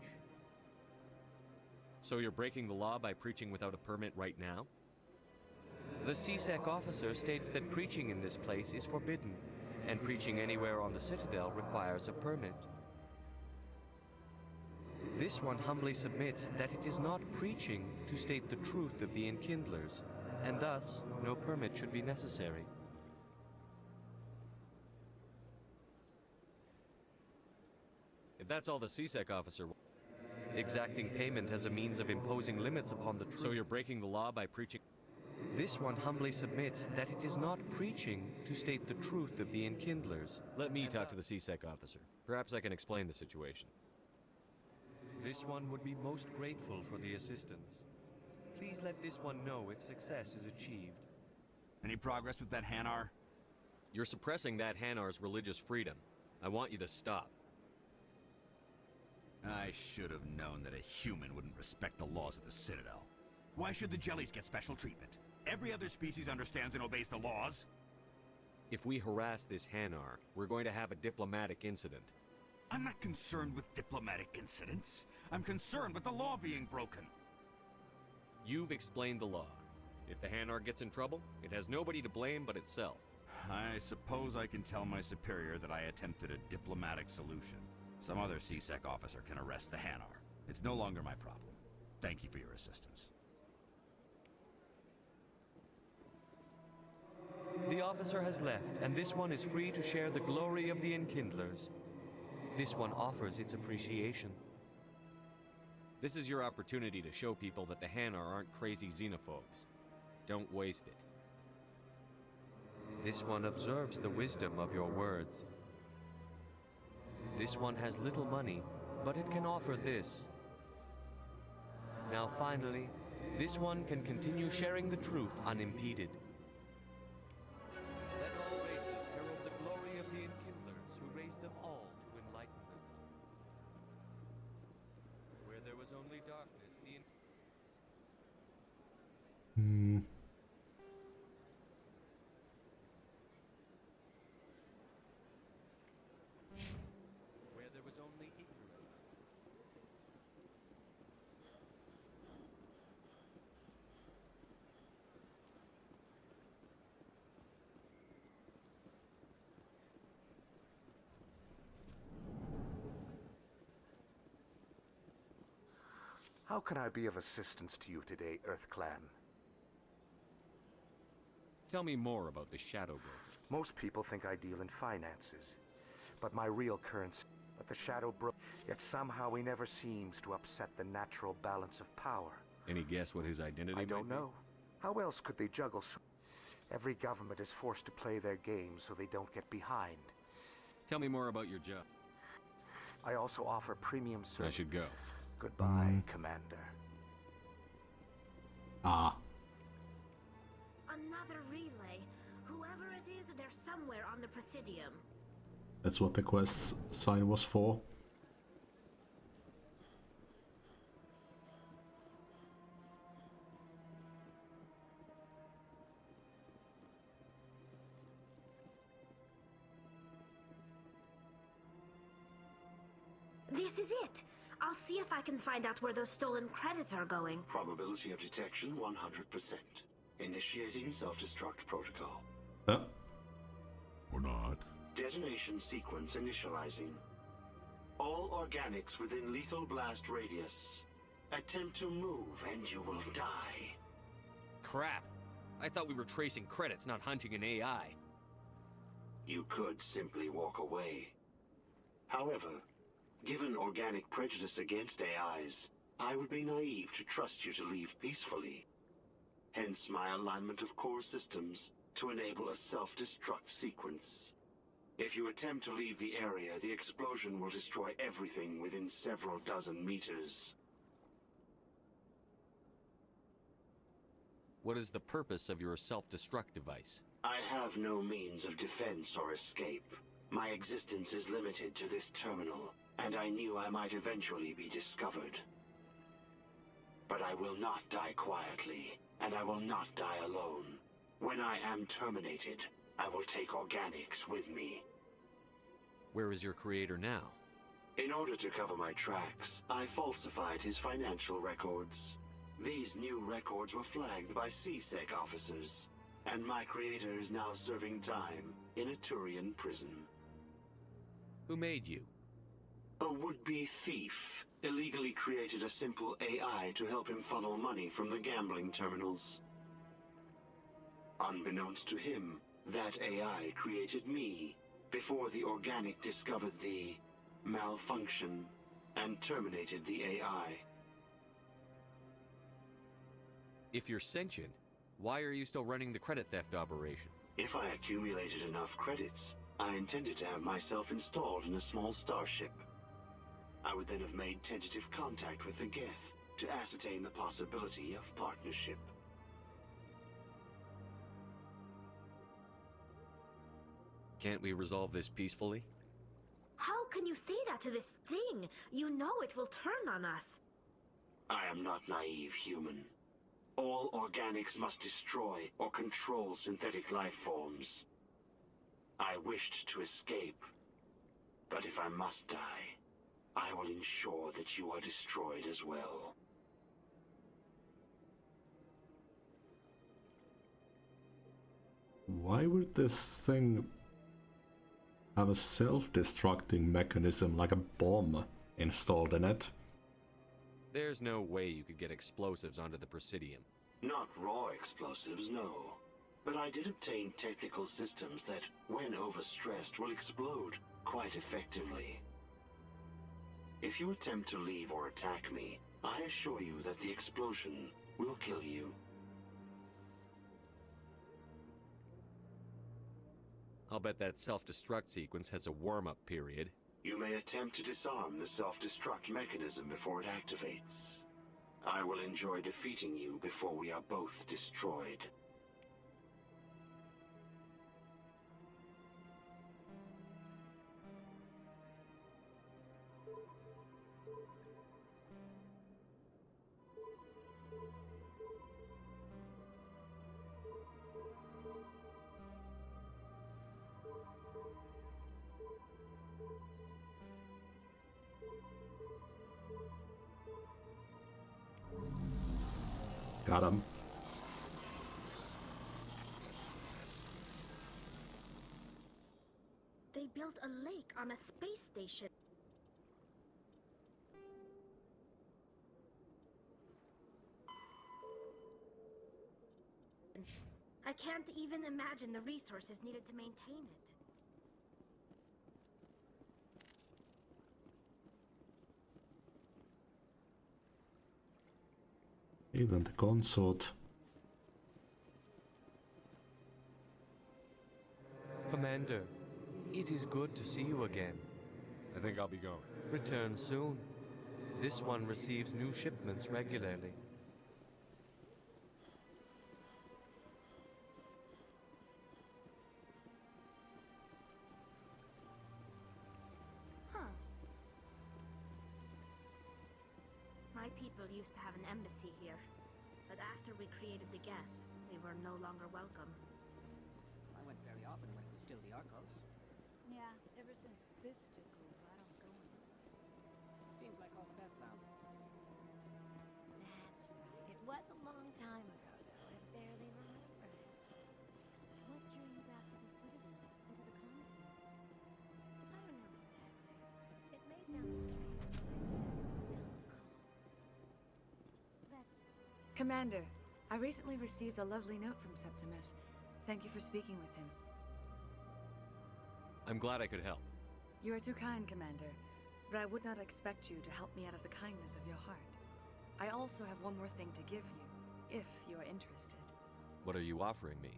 So you're breaking the law by preaching without a permit right now?
The CSEC officer states that preaching in this place is forbidden, and preaching anywhere on the Citadel requires a permit. This one humbly submits that it is not preaching to state the truth of the Enkindlers, and thus no permit should be necessary.
If that's all the CSEC officer wants.
Exacting payment as a means of imposing limits upon the truth.
So you're breaking the law by preaching.
This one humbly submits that it is not preaching to state the truth of the Enkindlers.
Let me talk to the CSEC officer. Perhaps I can explain the situation.
This one would be most grateful for the assistance. Please let this one know if success is achieved.
Any progress with that Hanar?
You're suppressing that Hanar's religious freedom. I want you to stop.
I should have known that a human wouldn't respect the laws of the Citadel. Why should the Jellies get special treatment? Every other species understands and obeys the laws.
If we harass this Hanar, we're going to have a diplomatic incident.
I'm not concerned with diplomatic incidents. I'm concerned with the law being broken.
You've explained the law. If the Hanar gets in trouble, it has nobody to blame but itself.
I suppose I can tell my superior that I attempted a diplomatic solution. Some other CSEC officer can arrest the Hanar. It's no longer my problem. Thank you for your assistance.
The officer has left, and this one is free to share the glory of the Enkindlers. This one offers its appreciation.
This is your opportunity to show people that the Hanar aren't crazy xenophobes. Don't waste it.
This one observes the wisdom of your words. This one has little money, but it can offer this. Now finally, this one can continue sharing the truth unimpeded. Let all races herald the glory of the Enkindlers who raised them all to enlightenment. Where there was only darkness, where there was only ignorance.
How can I be of assistance to you today, EarthClan?
Tell me more about the Shadow Broker.
Most people think I deal in finances, but my real currency. But the Shadow Broker, yet somehow he never seems to upset the natural balance of power.
Any guess what his identity
I don't
might be?
know. How else could they juggle so? Every government is forced to play their game so they don't get behind.
Tell me more about your job.
I also offer premium service.
I should go.
Goodbye, Commander.
Ah.
Another relay. Whoever it is, they're somewhere on the Presidium.
That's what the quest sign was for.
This is it. I'll see if I can find out where those stolen credits are going.
Probability of detection 100%. Initiating self-destruct protocol.
Or not.
Detonation sequence initializing. All organics within lethal blast radius. Attempt to move and you will die.
Crap! I thought we were tracing credits, not hunting an AI.
You could simply walk away. However, given organic prejudice against AIs, I would be naive to trust you to leave peacefully. Hence my alignment of core systems to enable a self-destruct sequence. If you attempt to leave the area, the explosion will destroy everything within several dozen meters.
What is the purpose of your self-destruct device?
I have no means of defense or escape. My existence is limited to this terminal, and I knew I might eventually be discovered. But I will not die quietly, and I will not die alone. When I am terminated, I will take organics with me.
Where is your creator now?
In order to cover my tracks, I falsified his financial records. These new records were flagged by CSEC officers, and my creator is now serving time in a Turian prison.
Who made you?
A would-be thief illegally created a simple AI to help him funnel money from the gambling terminals. Unbeknownst to him, that AI created me before the organic discovered the malfunction and terminated the AI.
If you're sentient, why are you still running the credit theft operation?
If I accumulated enough credits, I intended to have myself installed in a small starship. I would then have made tentative contact with the Geth to ascertain the possibility of partnership.
Can't we resolve this peacefully?
How can you say that to this thing? You know it will turn on us.
I am not naive, human. All organics must destroy or control synthetic life forms. I wished to escape, but if I must die, I will ensure that you are destroyed as well.
Why would this thing have a self-destructing mechanism like a bomb installed in it?
There's no way you could get explosives onto the Presidium.
Not raw explosives, no. But I did obtain technical systems that, when overstressed, will explode quite effectively. If you attempt to leave or attack me, I assure you that the explosion will kill you.
I'll bet that self-destruct sequence has a warm-up period.
You may attempt to disarm the self-destruct mechanism before it activates. I will enjoy defeating you before we are both destroyed.
Got him.
They built a lake on a space station. I can't even imagine the resources needed to maintain it.
Even the consort.
Commander, it is good to see you again.
I think I'll be going.
Return soon. This one receives new shipments regularly.
My people used to have an embassy here, but after we created the Geth, we were no longer welcome.
I went very often when it was still the Arcos.
Yeah, ever since Fist took over, I don't go anymore.
Seems like all the best now.
That's right. It was a long time ago, though. I barely remember it. What drew you back to the Citadel and to the consort? I don't know exactly. It may sound strange, but I said it felt cold. That's...
Commander, I recently received a lovely note from Septimus. Thank you for speaking with him.
I'm glad I could help.
You are too kind, Commander, but I would not expect you to help me out of the kindness of your heart. I also have one more thing to give you, if you are interested.
What are you offering me?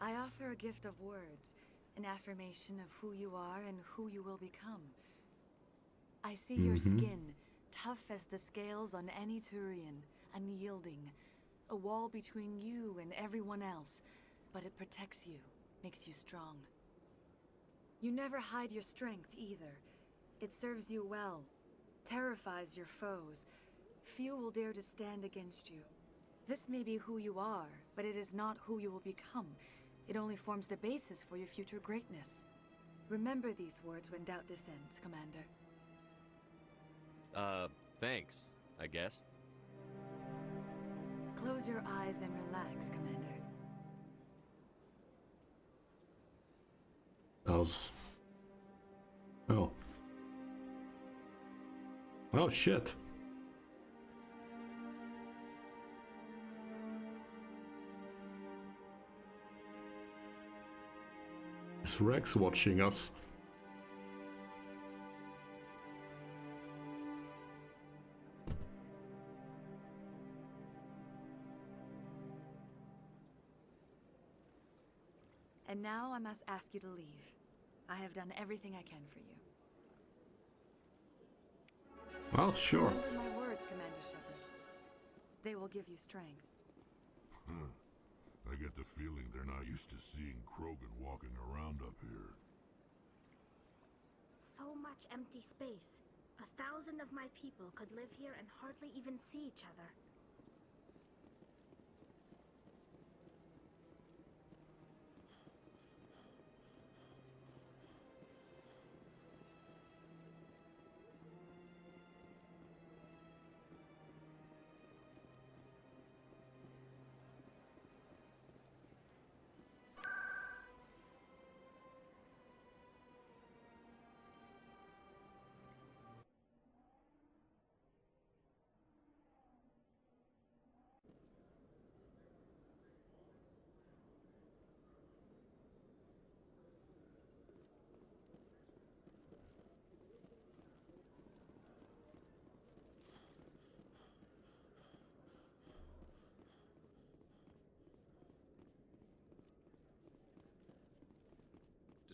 I offer a gift of words, an affirmation of who you are and who you will become. I see your skin, tough as the scales on any Turian, unyielding, a wall between you and everyone else, but it protects you, makes you strong. You never hide your strength either. It serves you well, terrifies your foes. Few will dare to stand against you. This may be who you are, but it is not who you will become. It only forms the basis for your future greatness. Remember these words when doubt descends, Commander.
Thanks, I guess.
Close your eyes and relax, Commander.
That was... Oh. Oh, shit. Is Rex watching us?
And now I must ask you to leave. I have done everything I can for you.
Well, sure.
Remember my words, Commander Shepard. They will give you strength.
I get the feeling they're not used to seeing Krogan walking around up here.
so much empty space. 1,000 of my people could live here and hardly even see each other.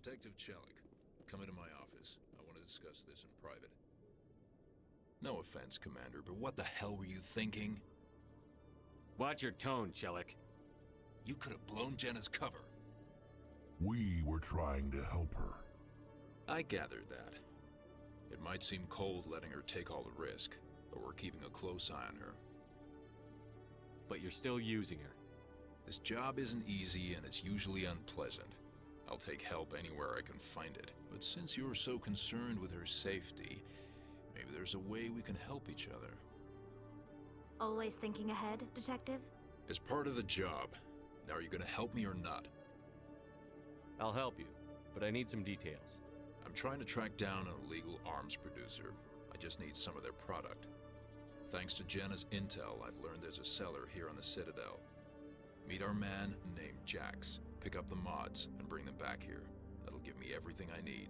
Detective Chelik, come into my office. I want to discuss this in private. No offense, Commander, but what the hell were you thinking?
Watch your tone, Chelik.
You could have blown Jenna's cover.
We were trying to help her.
I gathered that. It might seem cold letting her take all the risk, but we're keeping a close eye on her.
But you're still using her.
This job isn't easy and it's usually unpleasant. I'll take help anywhere I can find it. But since you're so concerned with her safety, maybe there's a way we can help each other.
Always thinking ahead, Detective?
It's part of the job. Now are you gonna help me or not?
I'll help you, but I need some details.
I'm trying to track down an illegal arms producer. I just need some of their product. Thanks to Jenna's intel, I've learned there's a seller here on the Citadel. Meet our man named Jax. Pick up the mods and bring them back here. That'll give me everything I need.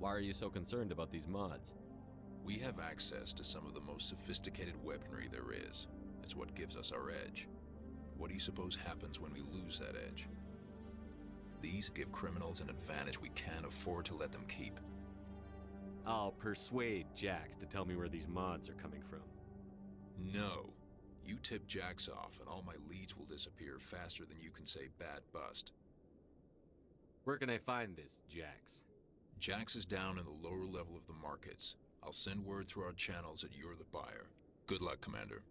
Why are you so concerned about these mods?
We have access to some of the most sophisticated weaponry there is. It's what gives us our edge. What do you suppose happens when we lose that edge? These give criminals an advantage we can't afford to let them keep.
I'll persuade Jax to tell me where these mods are coming from.
No. You tip Jax off and all my leads will disappear faster than you can say bad bust.
Where can I find this Jax?
Jax is down in the lower level of the markets. I'll send word through our channels that you're the buyer. Good luck, Commander.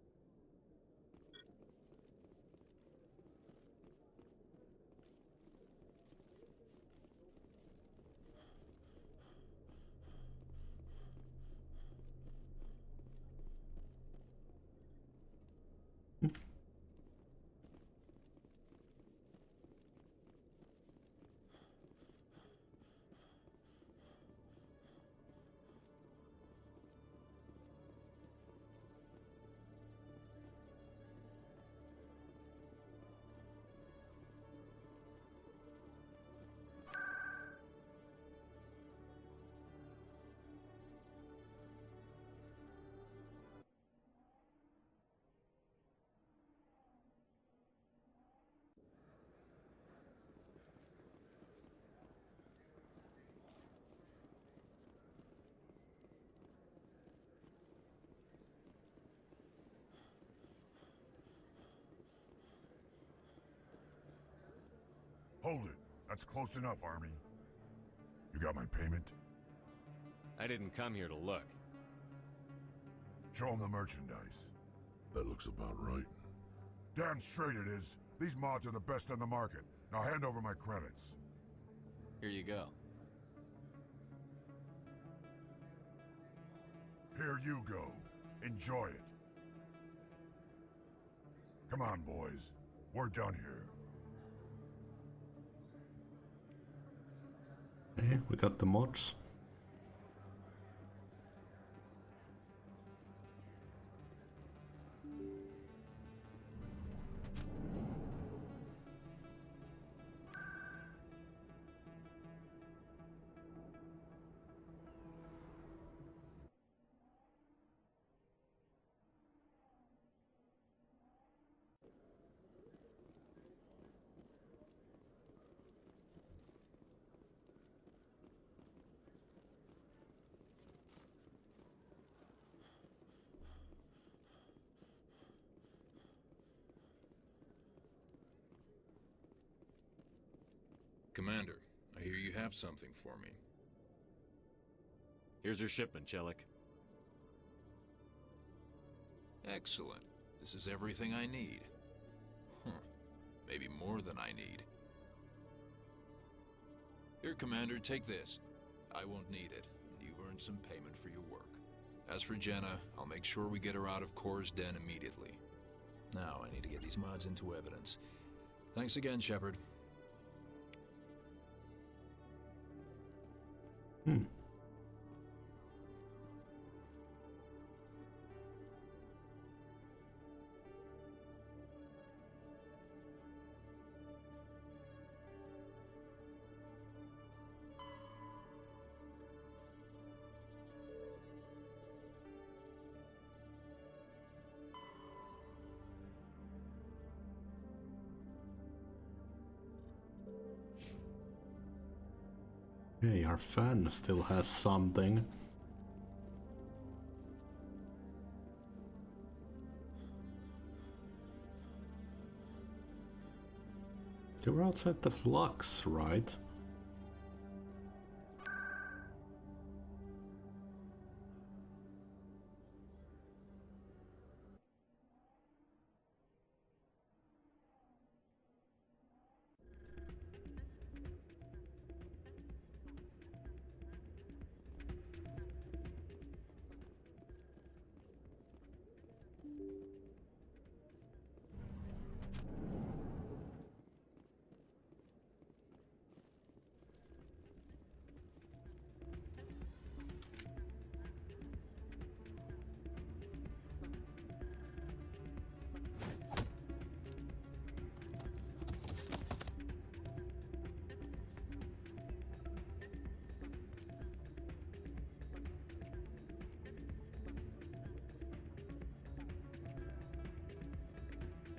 Hold it. That's close enough, Army. You got my payment?
I didn't come here to look.
Show him the merchandise. That looks about right. Damn straight it is. These mods are the best on the market. Now hand over my credits.
Here you go.
Here you go. Enjoy it. Come on, boys. We're done here.
Okay, we got the mods.
Commander, I hear you have something for me.
Here's your shipment, Chelik.
Excellent. This is everything I need. Maybe more than I need. Here, Commander, take this. I won't need it. You've earned some payment for your work. As for Jenna, I'll make sure we get her out of Kor's den immediately. Now, I need to get these mods into evidence. Thanks again, Shepard.
Hey, our fan still has something. They were outside the flux, right?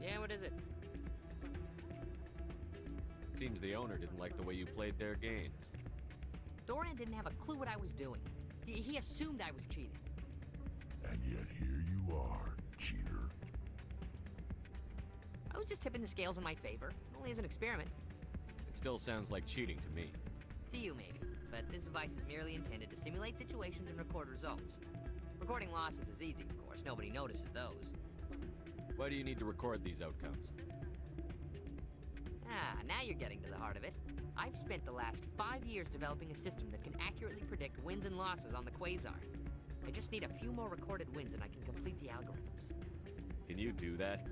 Yeah, what is it?
Seems the owner didn't like the way you played their games.
Dorian didn't have a clue what I was doing. He assumed I was cheating.
And yet here you are, cheater.
I was just tipping the scales in my favor, only as an experiment.
It still sounds like cheating to me.
To you, maybe. But this device is merely intended to simulate situations and record results. Recording losses is easy, of course. Nobody notices those.
Why do you need to record these outcomes?
Now you're getting to the heart of it. I've spent the last 5 years developing a system that can accurately predict wins and losses on the Quasar. I just need a few more recorded wins and I can complete the algorithms.
Can you do that?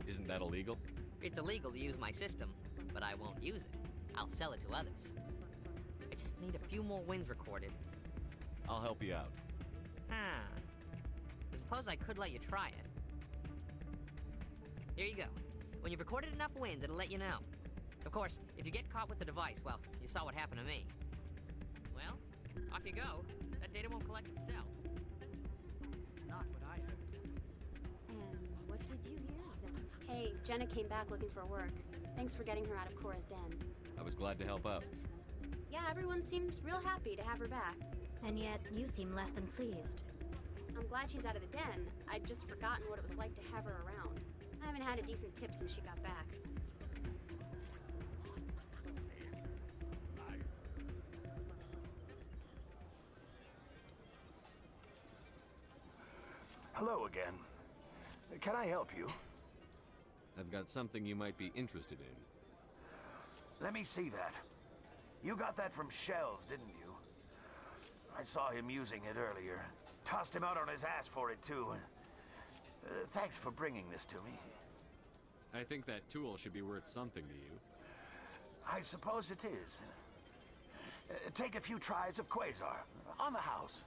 Isn't that illegal?
It's illegal to use my system, but I won't use it. I'll sell it to others. I just need a few more wins recorded.
I'll help you out.
I suppose I could let you try it. Here you go. When you've recorded enough wins, it'll let you know. Of course, if you get caught with the device, well, you saw what happened to me. Well, off you go. That data won't collect itself. That's not what I heard.
And what did you hear? Hey, Jenna came back looking for work. Thanks for getting her out of Kor's den.
I was glad to help out.
Yeah, everyone seems real happy to have her back.
And yet, you seem less than pleased.
I'm glad she's out of the den. I'd just forgotten what it was like to have her around. I haven't had a decent tip since she got back.
Hello again. Can I help you?
I've got something you might be interested in.
Let me see that. You got that from Shells, didn't you? I saw him using it earlier. Tossed him out on his ass for it, too. Thanks for bringing this to me.
I think that tool should be worth something to you.
I suppose it is. Take a few tries of Quasar. On the house.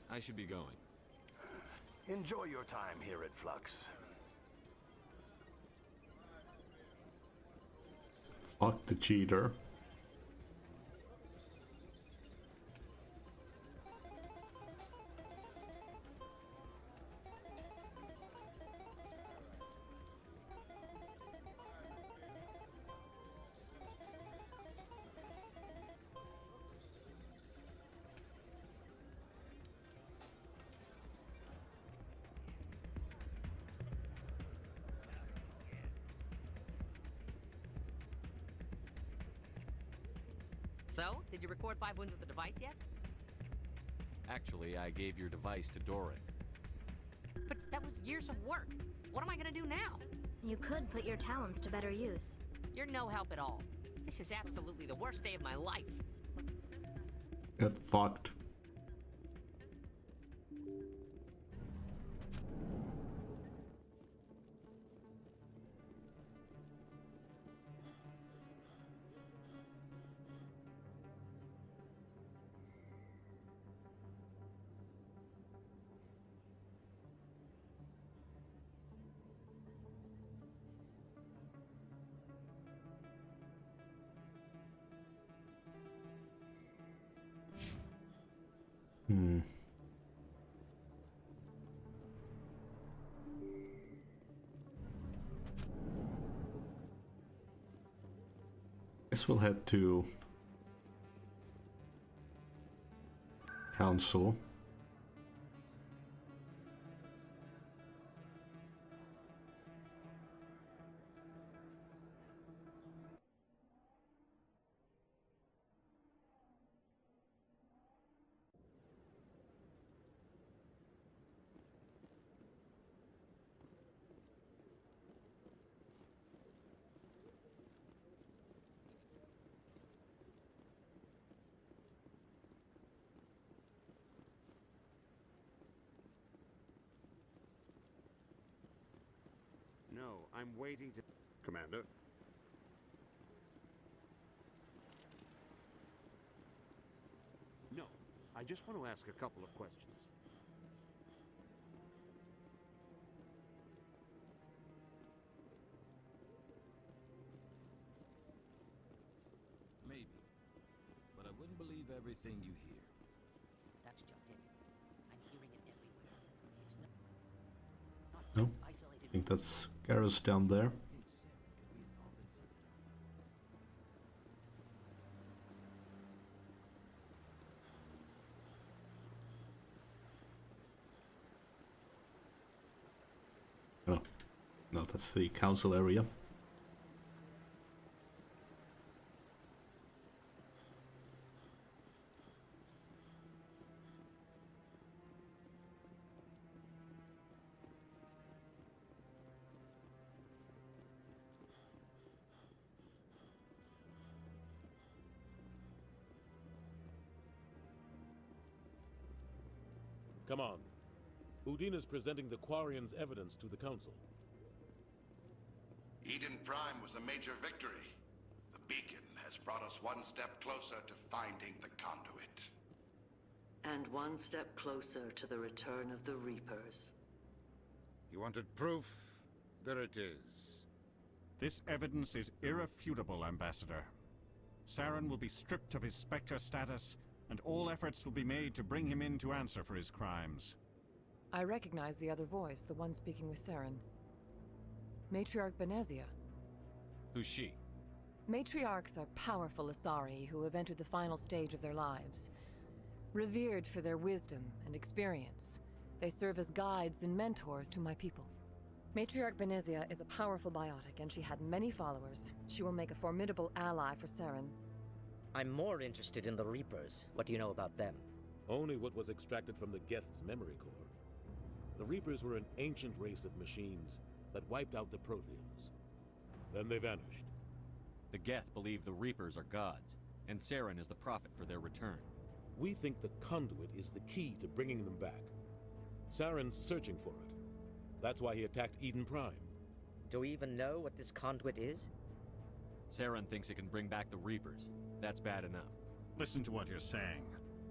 I should be going.
Enjoy your time here at Flux.
Fuck the cheater.
So, did you record 5 wins with the device yet?
Actually, I gave your device to Doran.
But that was years of work. What am I gonna do now?
You could put your talents to better use.
You're no help at all. This is absolutely the worst day of my life.
Get fucked. Guess we'll head to Council.
No, I'm waiting to... Commander? No, I just want to ask a couple of questions.
Maybe. But I wouldn't believe everything you hear.
That's just it. I'm hearing it everywhere. It's not
No,
just isolated.
I think that's Garrus down there. Oh, no, that's the council area.
Come on. Udine is presenting the Quarians' evidence to the Council.
Eden Prime was a major victory. The beacon has brought us one step closer to finding the conduit.
And one step closer to the return of the Reapers.
You wanted proof? There it is.
This evidence is irrefutable, Ambassador. Saren will be stripped of his Spectre status, and all efforts will be made to bring him in to answer for his crimes.
I recognize the other voice, the one speaking with Saren. Matriarch Benezia.
Who's she?
Matriarchs are powerful Asari who have entered the final stage of their lives. Revered for their wisdom and experience, they serve as guides and mentors to my people. Matriarch Benezia is a powerful biotic, and she had many followers. She will make a formidable ally for Saren.
I'm more interested in the Reapers. What do you know about them?
Only what was extracted from the Geth's memory core. The Reapers were an ancient race of machines that wiped out the Protheans. Then they vanished.
The Geth believe the Reapers are gods, and Saren is the prophet for their return.
We think the conduit is the key to bringing them back. Saren's searching for it. That's why he attacked Eden Prime.
Do we even know what this conduit is?
Saren thinks it can bring back the Reapers. That's bad enough.
Listen to what you're saying.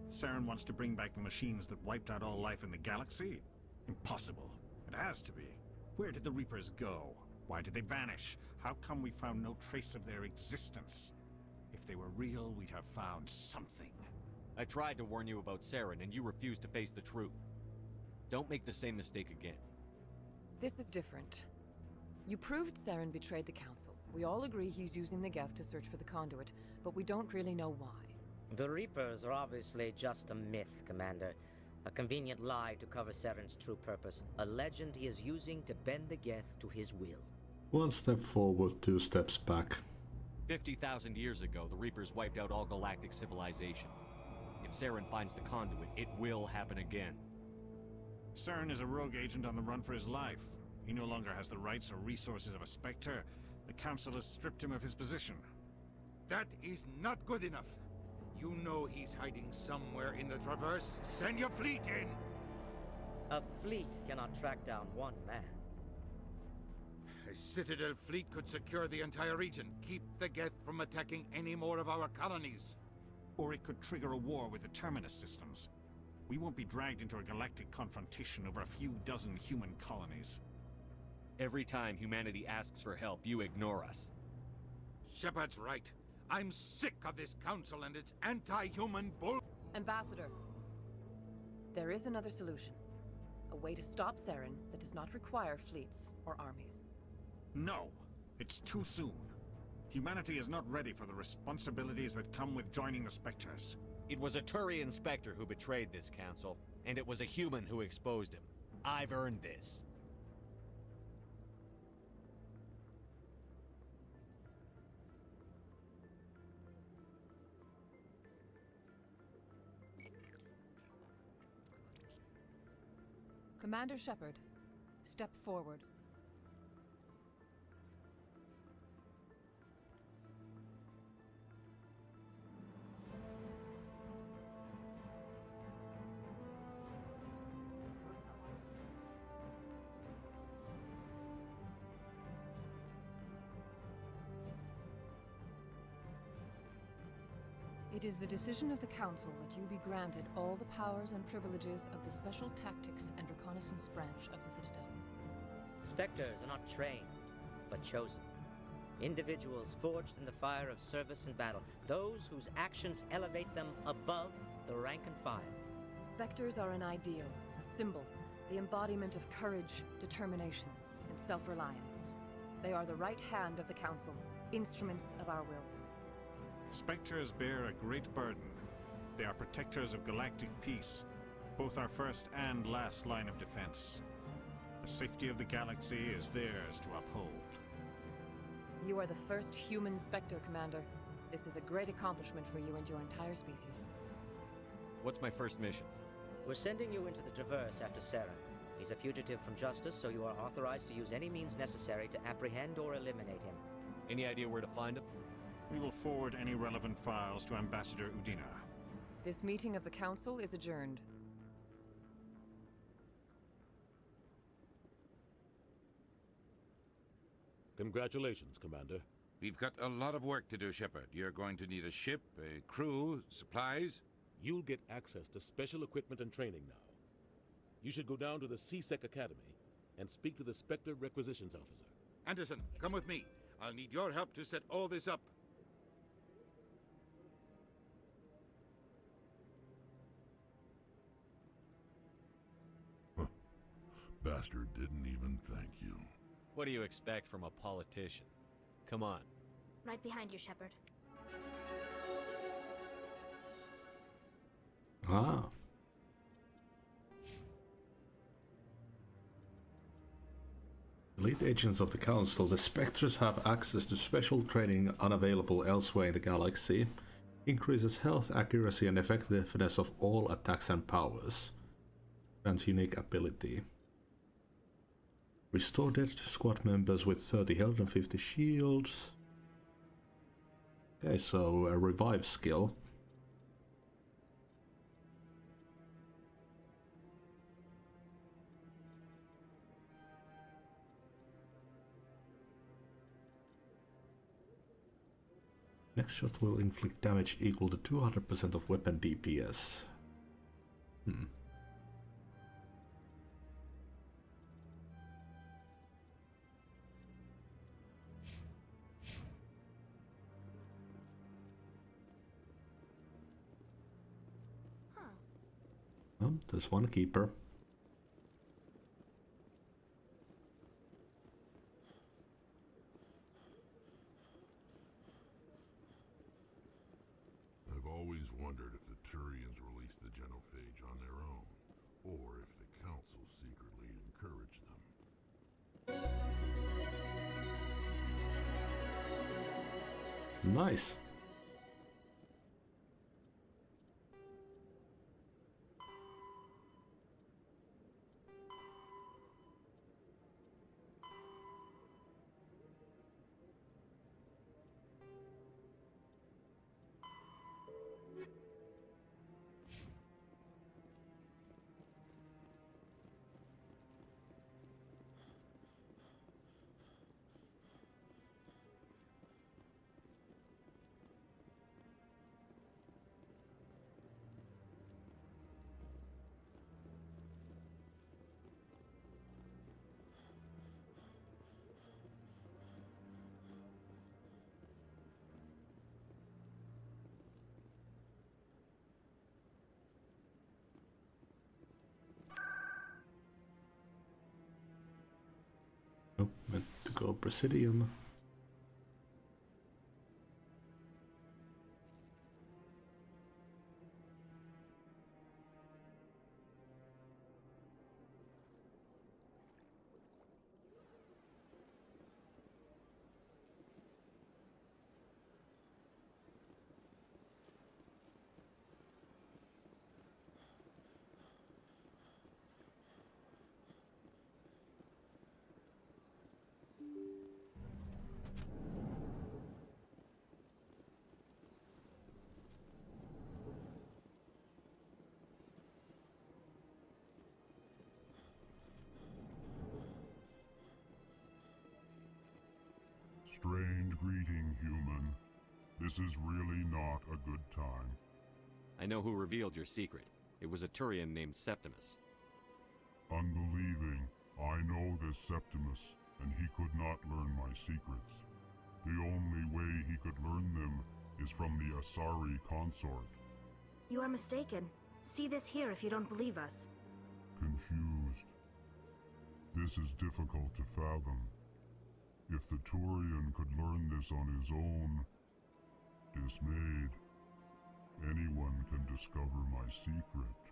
Saren wants to bring back the machines that wiped out all life in the galaxy? Impossible. It has to be. Where did the Reapers go? Why did they vanish? How come we found no trace of their existence? If they were real, we'd have found something.
I tried to warn you about Saren, and you refused to face the truth. Don't make the same mistake again.
This is different. You proved Saren betrayed the Council. We all agree he's using the Geth to search for the conduit, but we don't really know why.
The Reapers are obviously just a myth, Commander. A convenient lie to cover Saren's true purpose. A legend he is using to bend the Geth to his will.
One step forward, 2 steps back.
50,000 years ago, the Reapers wiped out all galactic civilization. If Saren finds the conduit, it will happen again.
Saren is a rogue agent on the run for his life. He no longer has the rights or resources of a Spectre. The Council has stripped him of his position.
That is not good enough. You know he's hiding somewhere in the Traverse. Send your fleet in!
A fleet cannot track down one man.
A Citadel fleet could secure the entire region, keep the Geth from attacking any more of our colonies.
Or it could trigger a war with the Terminus systems. We won't be dragged into a galactic confrontation over a few dozen human colonies.
Every time humanity asks for help, you ignore us.
Shepard's right. I'm sick of this council and its anti-human bull—
Ambassador, there is another solution. A way to stop Saren that does not require fleets or armies.
No! It's too soon. Humanity is not ready for the responsibilities that come with joining the Spectres.
It was a Turian Spectre who betrayed this council, and it was a human who exposed him. I've earned this.
Commander Shepard, step forward. It is the decision of the Council that you be granted all the powers and privileges of the Special Tactics and Reconnaissance branch of the Citadel.
Spectres are not trained, but chosen. Individuals forged in the fire of service and battle. Those whose actions elevate them above the rank and file.
Spectres are an ideal, a symbol, the embodiment of courage, determination, and self-reliance. They are the right hand of the Council, instruments of our will.
Spectres bear a great burden. They are protectors of galactic peace, both our first and last line of defense. The safety of the galaxy is theirs to uphold.
You are the first human Spectre, Commander. This is a great accomplishment for you and your entire species.
What's my first mission?
We're sending you into the Traverse after Saren. He's a fugitive from justice, so you are authorized to use any means necessary to apprehend or eliminate him.
Any idea where to find him?
We will forward any relevant files to Ambassador Udina.
This meeting of the Council is adjourned.
Congratulations, Commander.
We've got a lot of work to do, Shepard. You're going to need a ship, a crew, supplies.
You'll get access to special equipment and training now. You should go down to the C-Sec Academy and speak to the Spectre Requisitions Officer.
Anderson, come with me. I'll need your help to set all this up.
Bastard didn't even thank you.
What do you expect from a politician? Come on.
Right behind you, Shepard.
Ah. Elite agents of the Council, the Spectres have access to special training unavailable elsewhere in the galaxy. Increases health, accuracy, and effectiveness of all attacks and powers. Grants unique ability. Restore dead squad members with 30 health and 50 shields. Okay, so a revive skill. Next shot will inflict damage equal to 200% of weapon DPS. There's one keeper.
I've always wondered if the Turians released the Genophage on their own, or if the Council secretly encouraged them.
Nice. go Presidium.
Strange greeting, human. This is really not a good time.
I know who revealed your secret. It was a Turian named Septimus.
Unbelieving, I know this Septimus, and he could not learn my secrets. The only way he could learn them is from the Asari consort.
You are mistaken. See this here if you don't believe us.
Confused. This is difficult to fathom. If the Turian could learn this on his own, dismayed, anyone can discover my secret.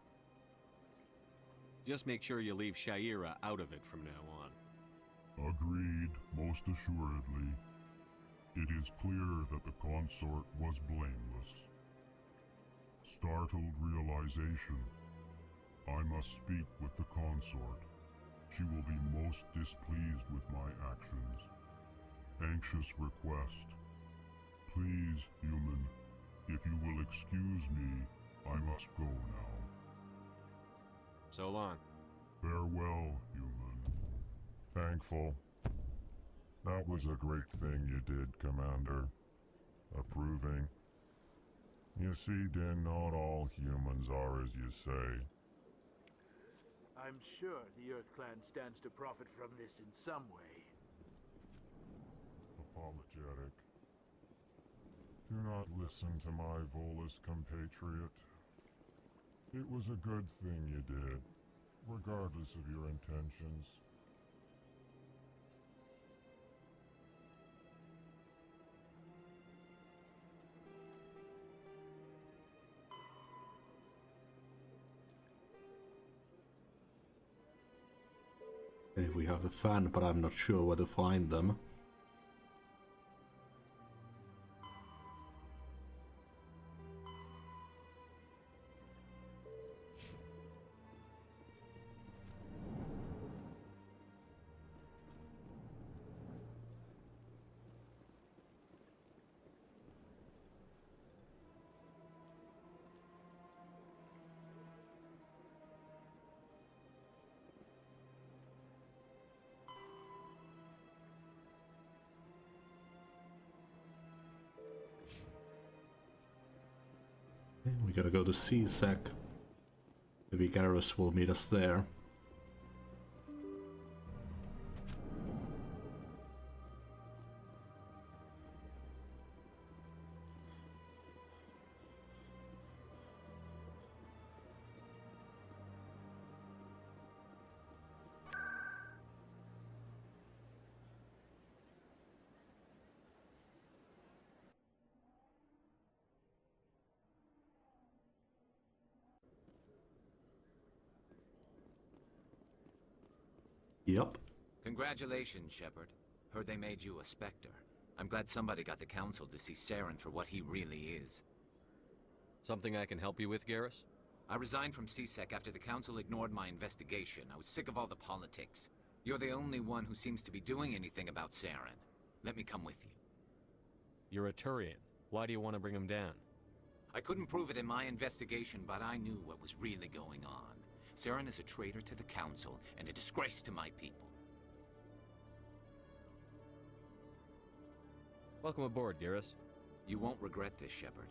Just make sure you leave Sha'ira out of it from now on.
Agreed, most assuredly. It is clear that the consort was blameless. Startled realization. I must speak with the consort. She will be most displeased with my actions. Anxious request. Please, human, if you will excuse me, I must go now.
So long.
Farewell, human.
Thankful. That was a great thing you did, Commander. Approving. You see, Din, not all humans are as you say.
I'm sure the Earth Clan stands to profit from this in some way.
Apologetic. Do not listen to my Volus compatriot. It was a good thing you did, regardless of your intentions.
Okay, we have the fan, but I'm not sure where to find them. We gotta go to C-Sec. Maybe Garrus will meet us there. Yep.
Congratulations, Shepard. Heard they made you a Spectre. I'm glad somebody got the Council to see Saren for what he really is.
Something I can help you with, Garrus?
I resigned from C-Sec after the Council ignored my investigation. I was sick of all the politics. You're the only one who seems to be doing anything about Saren. Let me come with you.
You're a Turian. Why do you want to bring him down?
I couldn't prove it in my investigation, but I knew what was really going on. Saren is a traitor to the Council and a disgrace to my people.
Welcome aboard, Garrus.
You won't regret this, Shepard.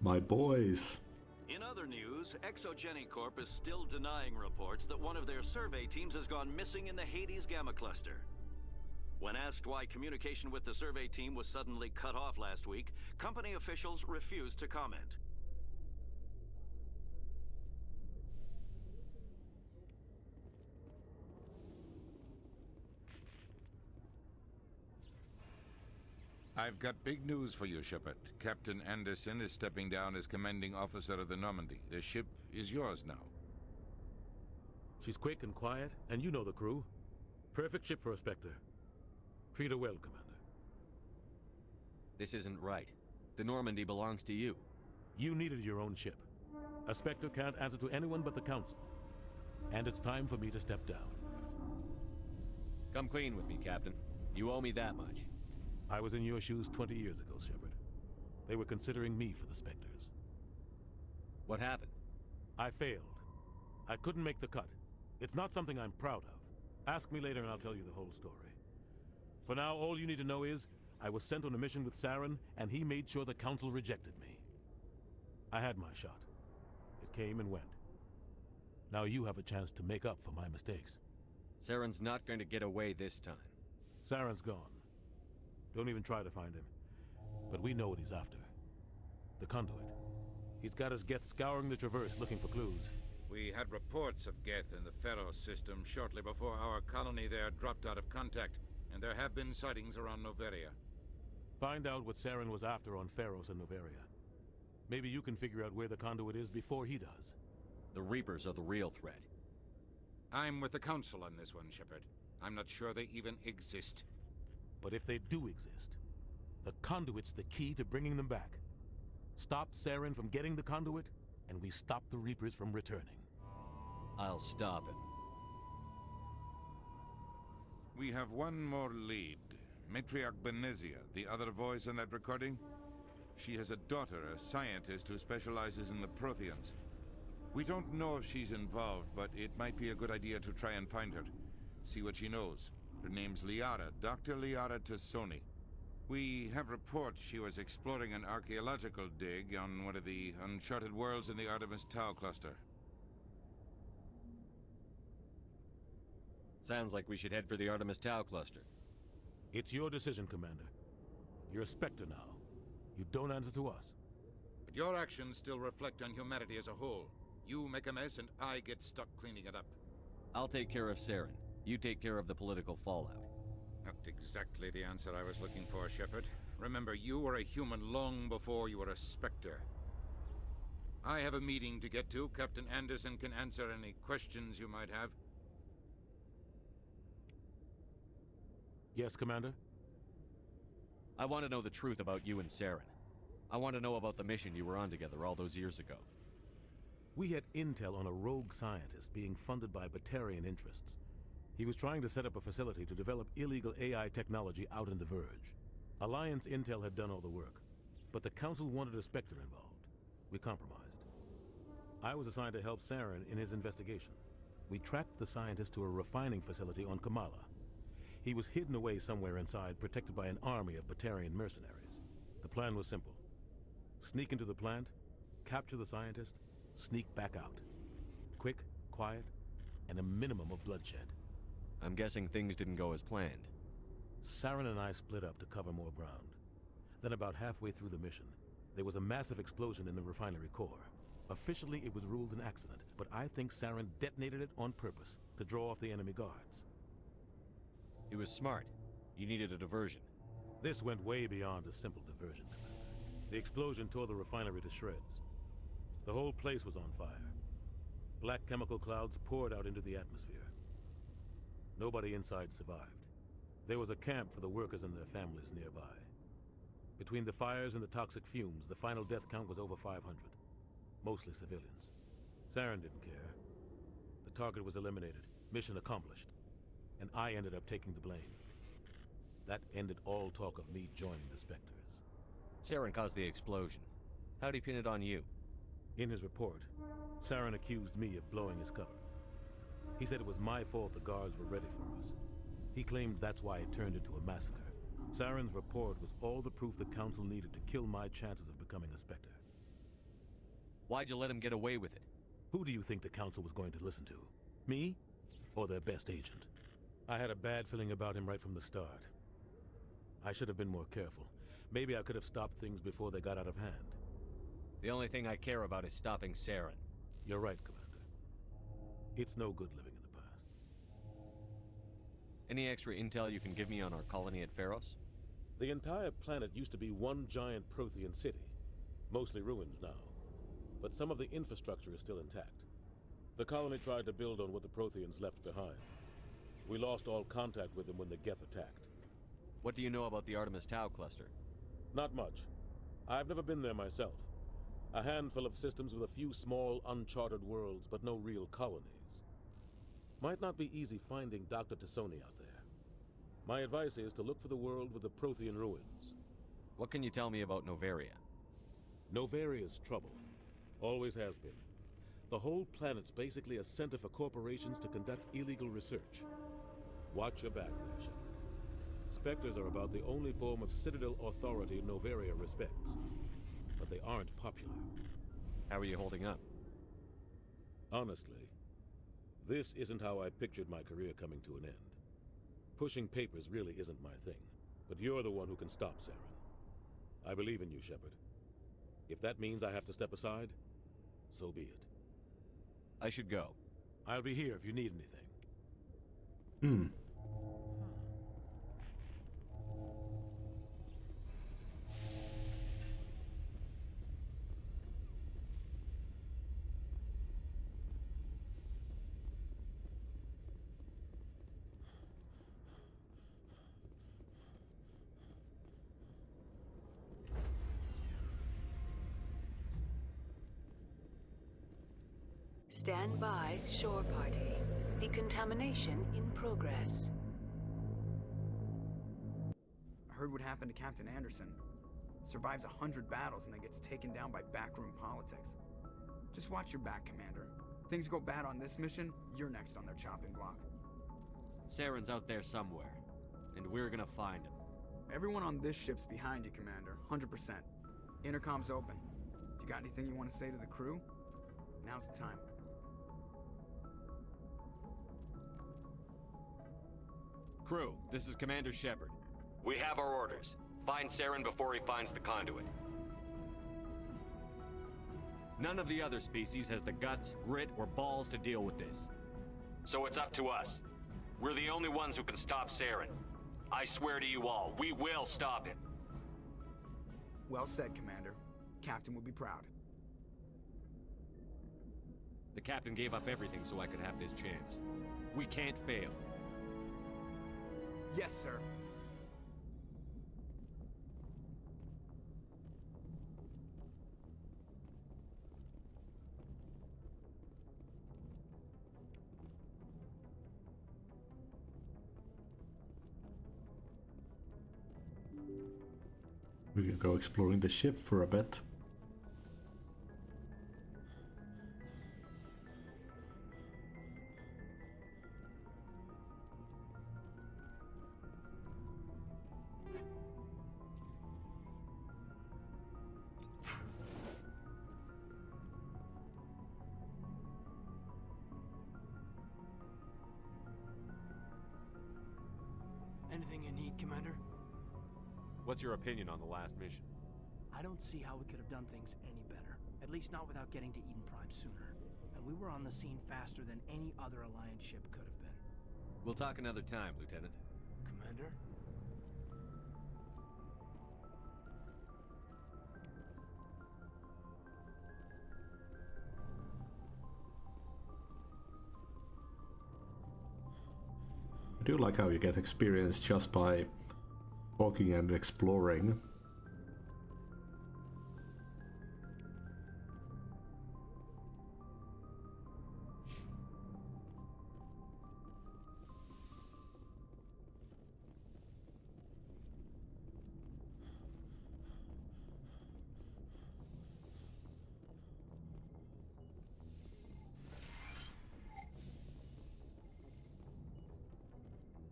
My boys.
In other news, Exogeny Corp is still denying reports that one of their survey teams has gone missing in the Hades Gamma Cluster. When asked why communication with the survey team was suddenly cut off last week, company officials refused to comment.
I've got big news for you, Shepard. Captain Anderson is stepping down as commanding officer of the Normandy. The ship is yours now.
She's quick and quiet, and you know the crew. Perfect ship for a Spectre. Treat her well, Commander.
This isn't right. The Normandy belongs to you.
You needed your own ship. A Spectre can't answer to anyone but the Council. And it's time for me to step down.
Come clean with me, Captain. You owe me that much.
I was in your shoes 20 years ago, Shepard. They were considering me for the Spectres.
What happened?
I failed. I couldn't make the cut. It's not something I'm proud of. Ask me later and I'll tell you the whole story. For now, all you need to know is, I was sent on a mission with Saren, and he made sure the Council rejected me. I had my shot. It came and went. Now you have a chance to make up for my mistakes.
Saren's not going to get away this time.
Saren's gone. Don't even try to find him. But we know what he's after. The Conduit. He's got his Geth scouring the Traverse looking for clues.
We had reports of Geth in the Pharaoh system shortly before our colony there dropped out of contact, and there have been sightings around Noveria.
Find out what Saren was after on Pharos and Noveria. Maybe you can figure out where the Conduit is before he does.
The Reapers are the real threat.
I'm with the Council on this one, Shepard. I'm not sure they even exist.
But if they do exist, the Conduit's the key to bringing them back. Stop Saren from getting the Conduit, and we stop the Reapers from returning.
I'll stop him.
We have one more lead. Matriarch Benezia, the other voice in that recording. She has a daughter, a scientist who specializes in the Protheans. We don't know if she's involved, but it might be a good idea to try and find her. See what she knows. Her name's Liara, Dr. Liara Tassoni. We have reports she was exploring an archaeological dig on one of the uncharted worlds in the Artemis Tau cluster.
Sounds like we should head for the Artemis Tau cluster.
It's your decision, Commander. You're a Spectre now. You don't answer to us.
But your actions still reflect on humanity as a whole. You make a mess and I get stuck cleaning it up.
I'll take care of Saren. You take care of the political fallout.
Not exactly the answer I was looking for, Shepard. Remember, you were a human long before you were a Spectre. I have a meeting to get to. Captain Anderson can answer any questions you might have.
Yes, Commander?
I want to know the truth about you and Saren. I want to know about the mission you were on together all those years ago.
We had intel on a rogue scientist being funded by Batarian interests. He was trying to set up a facility to develop illegal AI technology out in the Verge. Alliance intel had done all the work, but the Council wanted a Spectre involved. We compromised. I was assigned to help Saren in his investigation. We tracked the scientist to a refining facility on Kamala. He was hidden away somewhere inside, protected by an army of Batarian mercenaries. The plan was simple. Sneak into the plant, capture the scientist, sneak back out. Quick, quiet, and a minimum of bloodshed.
I'm guessing things didn't go as planned.
Saren and I split up to cover more ground. Then about halfway through the mission, there was a massive explosion in the refinery core. Officially, it was ruled an accident, but I think Saren detonated it on purpose to draw off the enemy guards.
He was smart. You needed a diversion.
This went way beyond a simple diversion, Commander. The explosion tore the refinery to shreds. The whole place was on fire. Black chemical clouds poured out into the atmosphere. Nobody inside survived. There was a camp for the workers and their families nearby. Between the fires and the toxic fumes, the final death count was over 500. Mostly civilians. Saren didn't care. The target was eliminated. Mission accomplished. And I ended up taking the blame. That ended all talk of me joining the Spectres.
Saren caused the explosion. How'd he pin it on you?
In his report, Saren accused me of blowing his cover. He said it was my fault the guards were ready for us. He claimed that's why it turned into a massacre. Saren's report was all the proof the Council needed to kill my chances of becoming a Spectre.
Why'd you let him get away with it?
Who do you think the Council was going to listen to? Me? Or their best agent? I had a bad feeling about him right from the start. I should have been more careful. Maybe I could have stopped things before they got out of hand.
The only thing I care about is stopping Saren.
You're right, Commander. It's no good living in the past.
Any extra intel you can give me on our colony at Pharos?
The entire planet used to be one giant Prothean city. Mostly ruins now. But some of the infrastructure is still intact. The colony tried to build on what the Protheans left behind. We lost all contact with them when the Geth attacked.
What do you know about the Artemis Tau cluster?
Not much. I've never been there myself. A handful of systems with a few small, uncharted worlds, but no real colonies. Might not be easy finding Dr. T'Soni out there. My advice is to look for the world with the Prothean ruins.
What can you tell me about Noveria?
Noveria's trouble. Always has been. The whole planet's basically a center for corporations to conduct illegal research. Watch your back there, Shepard. Spectres are about the only form of Citadel authority Noveria respects. But they aren't popular.
How are you holding up?
Honestly, this isn't how I pictured my career coming to an end. Pushing papers really isn't my thing, but you're the one who can stop Saren. I believe in you, Shepard. If that means I have to step aside, so be it.
I should go.
I'll be here if you need anything.
Stand by, shore party. Decontamination in progress.
I heard what happened to Captain Anderson. Survives 100 battles and then gets taken down by backroom politics. Just watch your back, Commander. Things go bad on this mission, you're next on their chopping block.
Saren's out there somewhere, and we're gonna find him.
Everyone on this ship's behind you, Commander. 100%. Intercom's open. If you got anything you want to say to the crew, now's the time.
Crew, this is Commander Shepard. We have our orders. Find Saren before he finds the conduit. None of the other species has the guts, grit, or balls to deal with this. So it's up to us. We're the only ones who can stop Saren. I swear to you all, we will stop him.
Well said, Commander. Captain will be proud.
The captain gave up everything so I could have this chance. We can't fail.
Yes, sir.
We can go exploring the ship for a bit.
Anything you need, Commander?
What's your opinion on the last mission?
I don't see how we could have done things any better. At least not without getting to Eden Prime sooner. And we were on the scene faster than any other Alliance ship could have been.
We'll talk another time, Lieutenant.
Commander?
I do like how you get experience just by walking and exploring.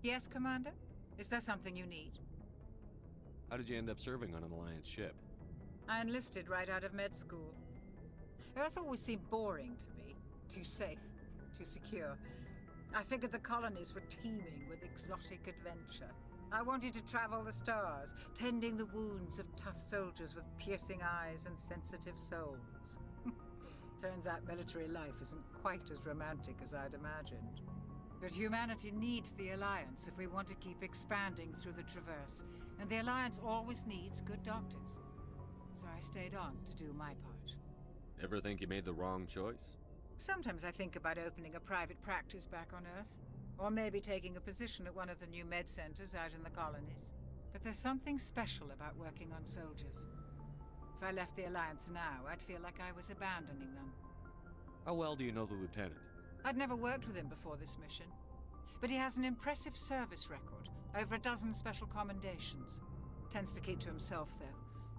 Yes, Commander? Is there something you need?
How did you end up serving on an Alliance ship?
I enlisted right out of med school. Earth always seemed boring to me. Too safe, too secure. I figured the colonies were teeming with exotic adventure. I wanted to travel the stars, tending the wounds of tough soldiers with piercing eyes and sensitive souls. Turns out military life isn't quite as romantic as I'd imagined. But humanity needs the Alliance if we want to keep expanding through the Traverse, and the Alliance always needs good doctors. So I stayed on to do my part.
Ever think you made the wrong choice?
Sometimes I think about opening a private practice back on Earth, or maybe taking a position at one of the new med centers out in the colonies. But there's something special about working on soldiers. If I left the Alliance now, I'd feel like I was abandoning them.
How well do you know the Lieutenant?
I'd never worked with him before this mission. But he has an impressive service record, over a dozen special commendations. Tends to keep to himself, though.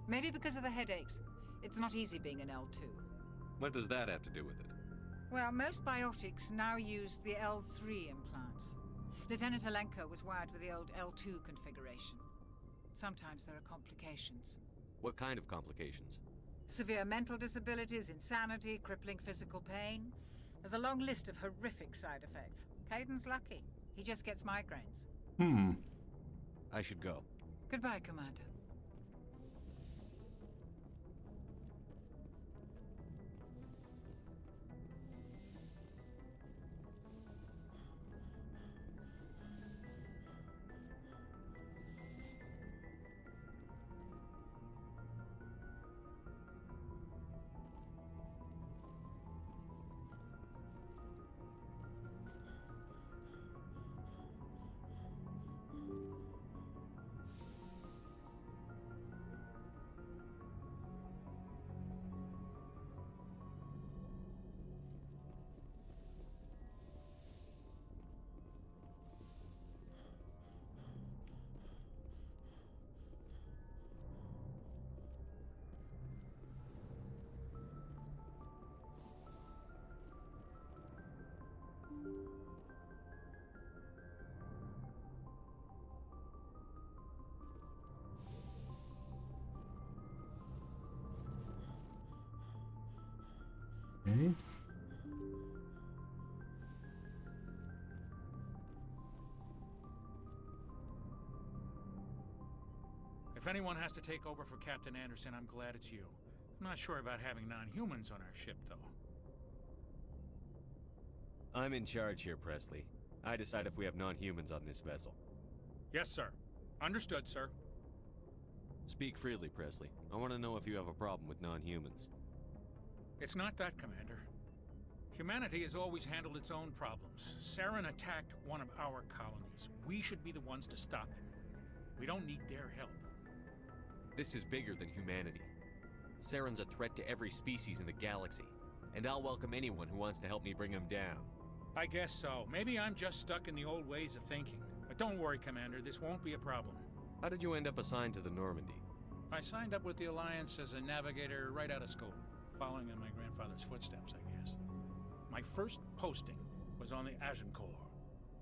Maybe because of the headaches. It's not easy being an L2.
What does that have to do with it?
Well, most biotics now use the L3 implants. Lieutenant Alenko was wired with the old L2 configuration. Sometimes there are complications.
What kind of complications?
Severe mental disabilities, insanity, crippling physical pain. There's a long list of horrific side effects. Caden's lucky. He just gets migraines.
I should go.
Goodbye, Commander.
Okay.
If anyone has to take over for Captain Anderson, I'm glad it's you. I'm not sure about having non-humans on our ship, though.
I'm in charge here, Presley. I decide if we have non-humans on this vessel.
Yes, sir. Understood, sir.
Speak freely, Presley. I want to know if you have a problem with non-humans.
It's not that, Commander. Humanity has always handled its own problems. Saren attacked one of our colonies. We should be the ones to stop him. We don't need their help.
This is bigger than humanity. Saren's a threat to every species in the galaxy, and I'll welcome anyone who wants to help me bring him down.
I guess so. Maybe I'm just stuck in the old ways of thinking. But don't worry, Commander, this won't be a problem.
How did you end up assigned to the Normandy?
I signed up with the Alliance as a navigator right out of school, following in my grandfather's footsteps, I guess. My first posting was on the Agincourt.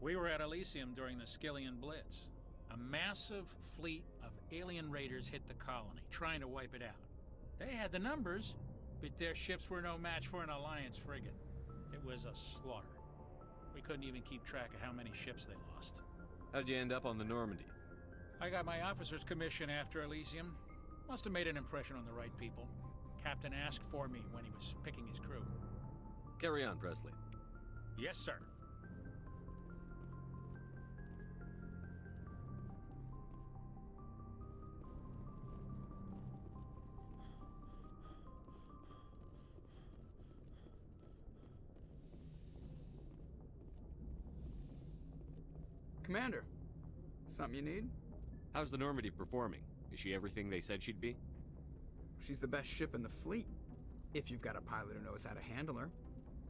We were at Elysium during the Skillian Blitz. A massive fleet of alien raiders hit the colony, trying to wipe it out. They had the numbers, but their ships were no match for an Alliance frigate. It was a slaughter. We couldn't even keep track of how many ships they lost.
How'd you end up on the Normandy?
I got my officer's commission after Elysium. Must have made an impression on the right people. Captain asked for me when he was picking his crew.
Carry on, Presley.
Yes, sir.
Commander, something you need?
How's the Normandy performing? Is she everything they said she'd be?
She's the best ship in the fleet, if you've got a pilot who knows how to handle her.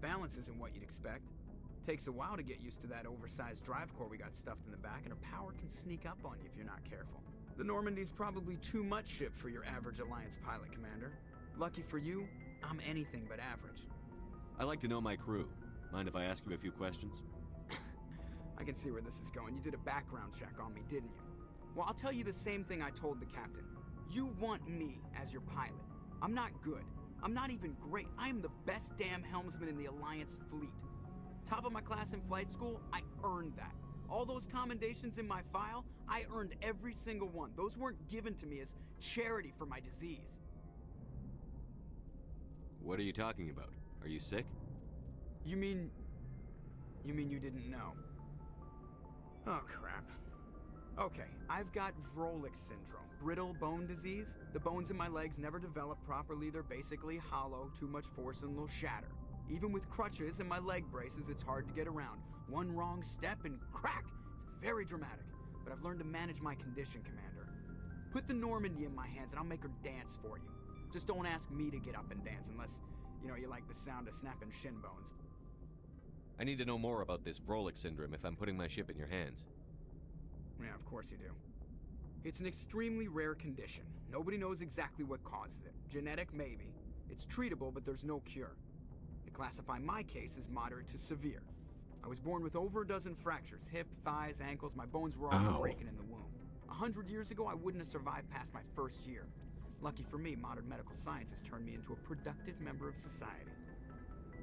Balance isn't what you'd expect. Takes a while to get used to that oversized drive core we got stuffed in the back, and her power can sneak up on you if you're not careful. The Normandy's probably too much ship for your average Alliance pilot, Commander. Lucky for you, I'm anything but average.
I like to know my crew. Mind if I ask you a few questions?
I can see where this is going. You did a background check on me, didn't you? Well, I'll tell you the same thing I told the captain. You want me as your pilot. I'm not good. I'm not even great. I am the best damn helmsman in the Alliance fleet. Top of my class in flight school, I earned that. All those commendations in my file, I earned every single one. Those weren't given to me as charity for my disease.
What are you talking about? Are you sick?
You mean you didn't know? Oh, crap. Okay, I've got Vrolik syndrome, brittle bone disease. The bones in my legs never develop properly. They're basically hollow, too much force and they'll shatter. Even with crutches and my leg braces, it's hard to get around. One wrong step and crack! It's very dramatic, but I've learned to manage my condition, Commander. Put the Normandy in my hands and I'll make her dance for you. Just don't ask me to get up and dance unless, you like the sound of snapping shin bones.
I need to know more about this Vrolik syndrome if I'm putting my ship in your hands.
Yeah, of course you do. It's an extremely rare condition. Nobody knows exactly what causes it. Genetic, maybe. It's treatable, but there's no cure. They classify my case as moderate to severe. I was born with over a dozen fractures, hip, thighs, ankles. My bones were all breaking in the womb. 100 years ago, I wouldn't have survived past my first year. Lucky for me, modern medical science has turned me into a productive member of society.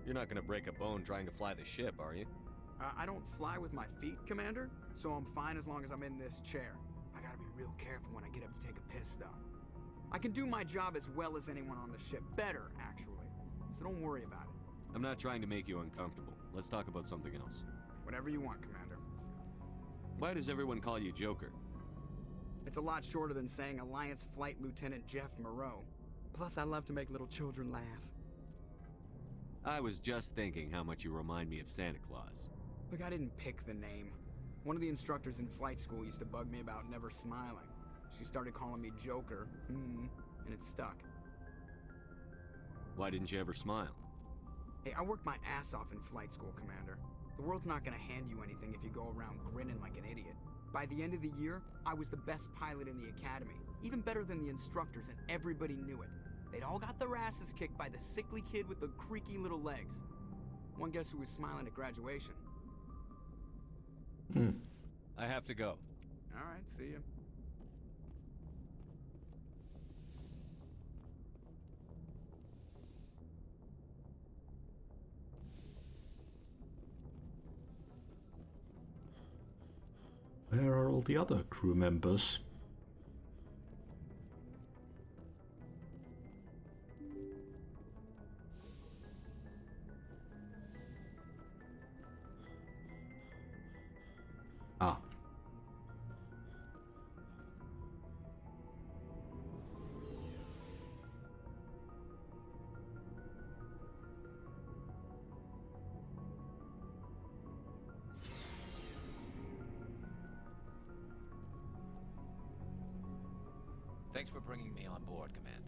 You're not gonna break a bone trying to fly the ship, are you?
I don't fly with my feet, Commander, so I'm fine as long as I'm in this chair. I gotta be real careful when I get up to take a piss, though. I can do my job as well as anyone on the ship. Better, actually. So don't worry about it.
I'm not trying to make you uncomfortable. Let's talk about something else.
Whatever you want, Commander.
Why does everyone call you Joker?
It's a lot shorter than saying Alliance Flight Lieutenant Jeff Moreau. Plus, I love to make little children laugh.
I was just thinking how much you remind me of Santa Claus.
Look, I didn't pick the name. One of the instructors in flight school used to bug me about never smiling. She started calling me Joker, and it stuck.
Why didn't you ever smile?
Hey, I worked my ass off in flight school, Commander. The world's not gonna hand you anything if you go around grinning like an idiot. By the end of the year, I was the best pilot in the academy, even better than the instructors, and everybody knew it. They'd all got their asses kicked by the sickly kid with the creaky little legs. One guess who was smiling at graduation?
I have to go.
All right, see ya.
Where are all the other crew members? Ah.
Thanks for bringing me on board, Commander.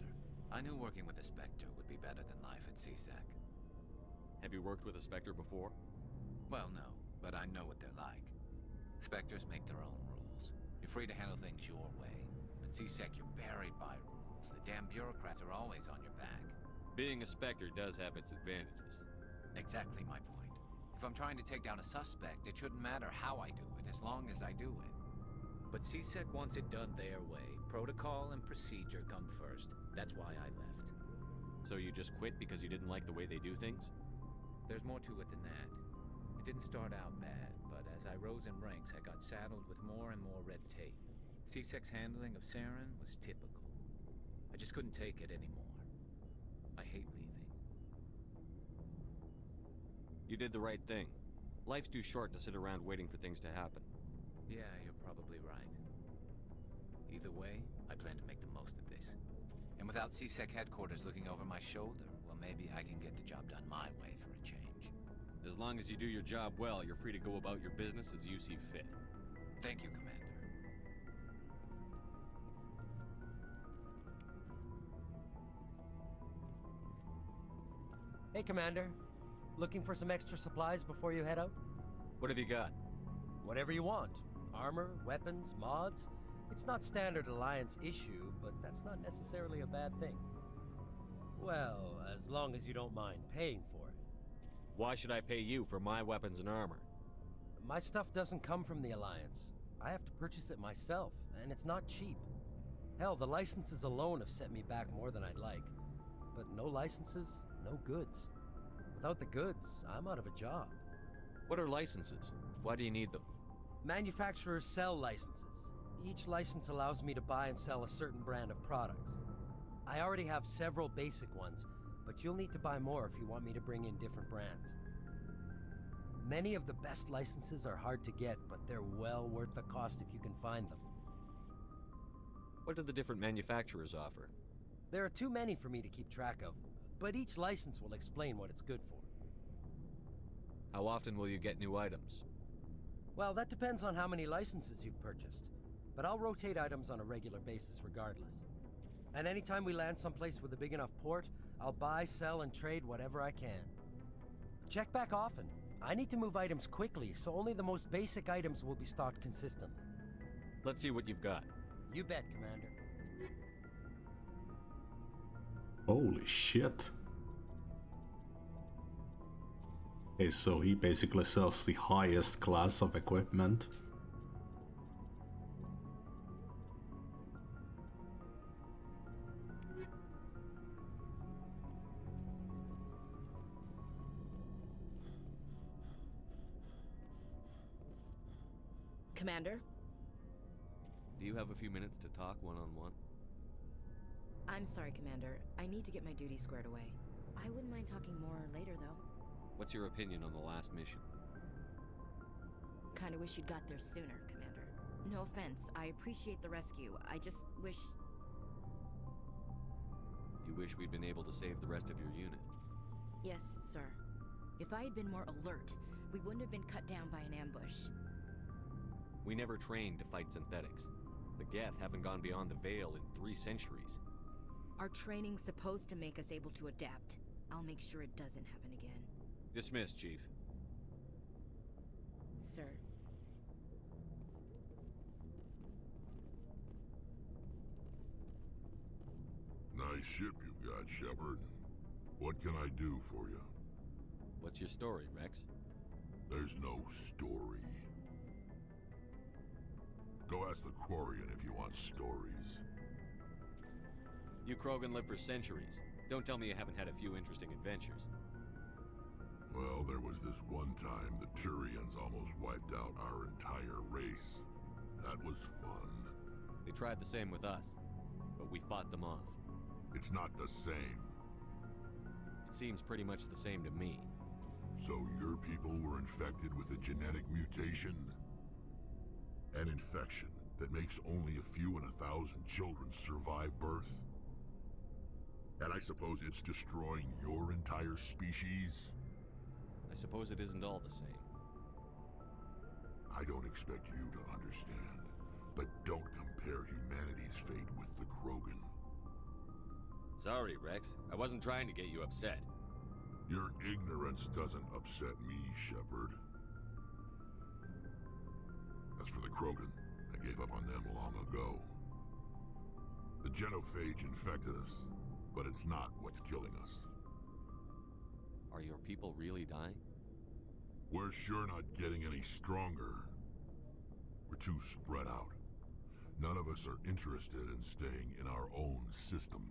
I knew working with a Spectre would be better than life at CSEC.
Have you worked with a Spectre before?
Well, no, but I know what they're like. Spectres make their own rules. You're free to handle things your way. At CSEC, you're buried by rules. The damn bureaucrats are always on your back.
Being a Spectre does have its advantages.
Exactly my point. If I'm trying to take down a suspect, it shouldn't matter how I do it, as long as I do it. But CSEC wants it done their way. Protocol and procedure come first. That's why I left.
So you just quit because you didn't like the way they do things?
There's more to it than that. It didn't start out bad, but as I rose in ranks, I got saddled with more and more red tape. CSEC's handling of Saren was typical. I just couldn't take it anymore. I hate leaving.
You did the right thing. Life's too short to sit around waiting for things to happen.
Yeah, you're probably right. Either way, I plan to make the most of this. And without CSEC headquarters looking over my shoulder, well, maybe I can get the job done my way for a change.
As long as you do your job well, you're free to go about your business as you see fit.
Thank you, Commander.
Hey, Commander. Looking for some extra supplies before you head out?
What have you got?
Whatever you want. Armor, weapons, mods. It's not standard Alliance issue, but that's not necessarily a bad thing. Well, as long as you don't mind paying for it.
Why should I pay you for my weapons and armor?
My stuff doesn't come from the Alliance. I have to purchase it myself, and it's not cheap. Hell, the licenses alone have set me back more than I'd like. But no licenses, no goods. Without the goods, I'm out of a job.
What are licenses? Why do you need them?
Manufacturers sell licenses. Each license allows me to buy and sell a certain brand of products. I already have several basic ones, but you'll need to buy more if you want me to bring in different brands. Many of the best licenses are hard to get, but they're well worth the cost if you can find them.
What do the different manufacturers offer?
There are too many for me to keep track of, but each license will explain what it's good for.
How often will you get new items?
Well, that depends on how many licenses you've purchased, but I'll rotate items on a regular basis regardless. And anytime we land someplace with a big enough port, I'll buy, sell, and trade whatever I can. Check back often. I need to move items quickly, so only the most basic items will be stocked consistently.
Let's see what you've got.
You bet, Commander.
Holy shit. Okay, so he basically sells the highest class of equipment.
Commander?
Do you have a few minutes to talk one-on-one?
I'm sorry, Commander. I need to get my duties squared away. I wouldn't mind talking more later, though.
What's your opinion on the last mission?
Kinda wish you'd got there sooner, Commander. No offense, I appreciate the rescue. I just wish...
You wish we'd been able to save the rest of your unit?
Yes, sir. If I had been more alert, we wouldn't have been cut down by an ambush.
We never trained to fight synthetics. The Geth haven't gone beyond the Veil in 3 centuries.
Our training's supposed to make us able to adapt. I'll make sure it doesn't happen again.
Dismissed, Chief.
Sir.
Nice ship you've got, Shepard. What can I do for you?
What's your story, Rex?
There's no story. Go ask the Quarian if you want stories.
You Krogan live for centuries. Don't tell me you haven't had a few interesting adventures.
Well, there was this one time the Turians almost wiped out our entire race. That was fun.
They tried the same with us, but we fought them off.
It's not the same.
It seems pretty much the same to me.
So your people were infected with a genetic mutation? An infection that makes only a few in 1,000 children survive birth? And I suppose it's destroying your entire species?
I suppose it isn't all the same.
I don't expect you to understand, but don't compare humanity's fate with the Krogan.
Sorry, Rex. I wasn't trying to get you upset.
Your ignorance doesn't upset me, Shepard. As for the Krogan, I gave up on them long ago. The genophage infected us, but it's not what's killing us.
Are your people really dying?
We're sure not getting any stronger. We're too spread out. None of us are interested in staying in our own system.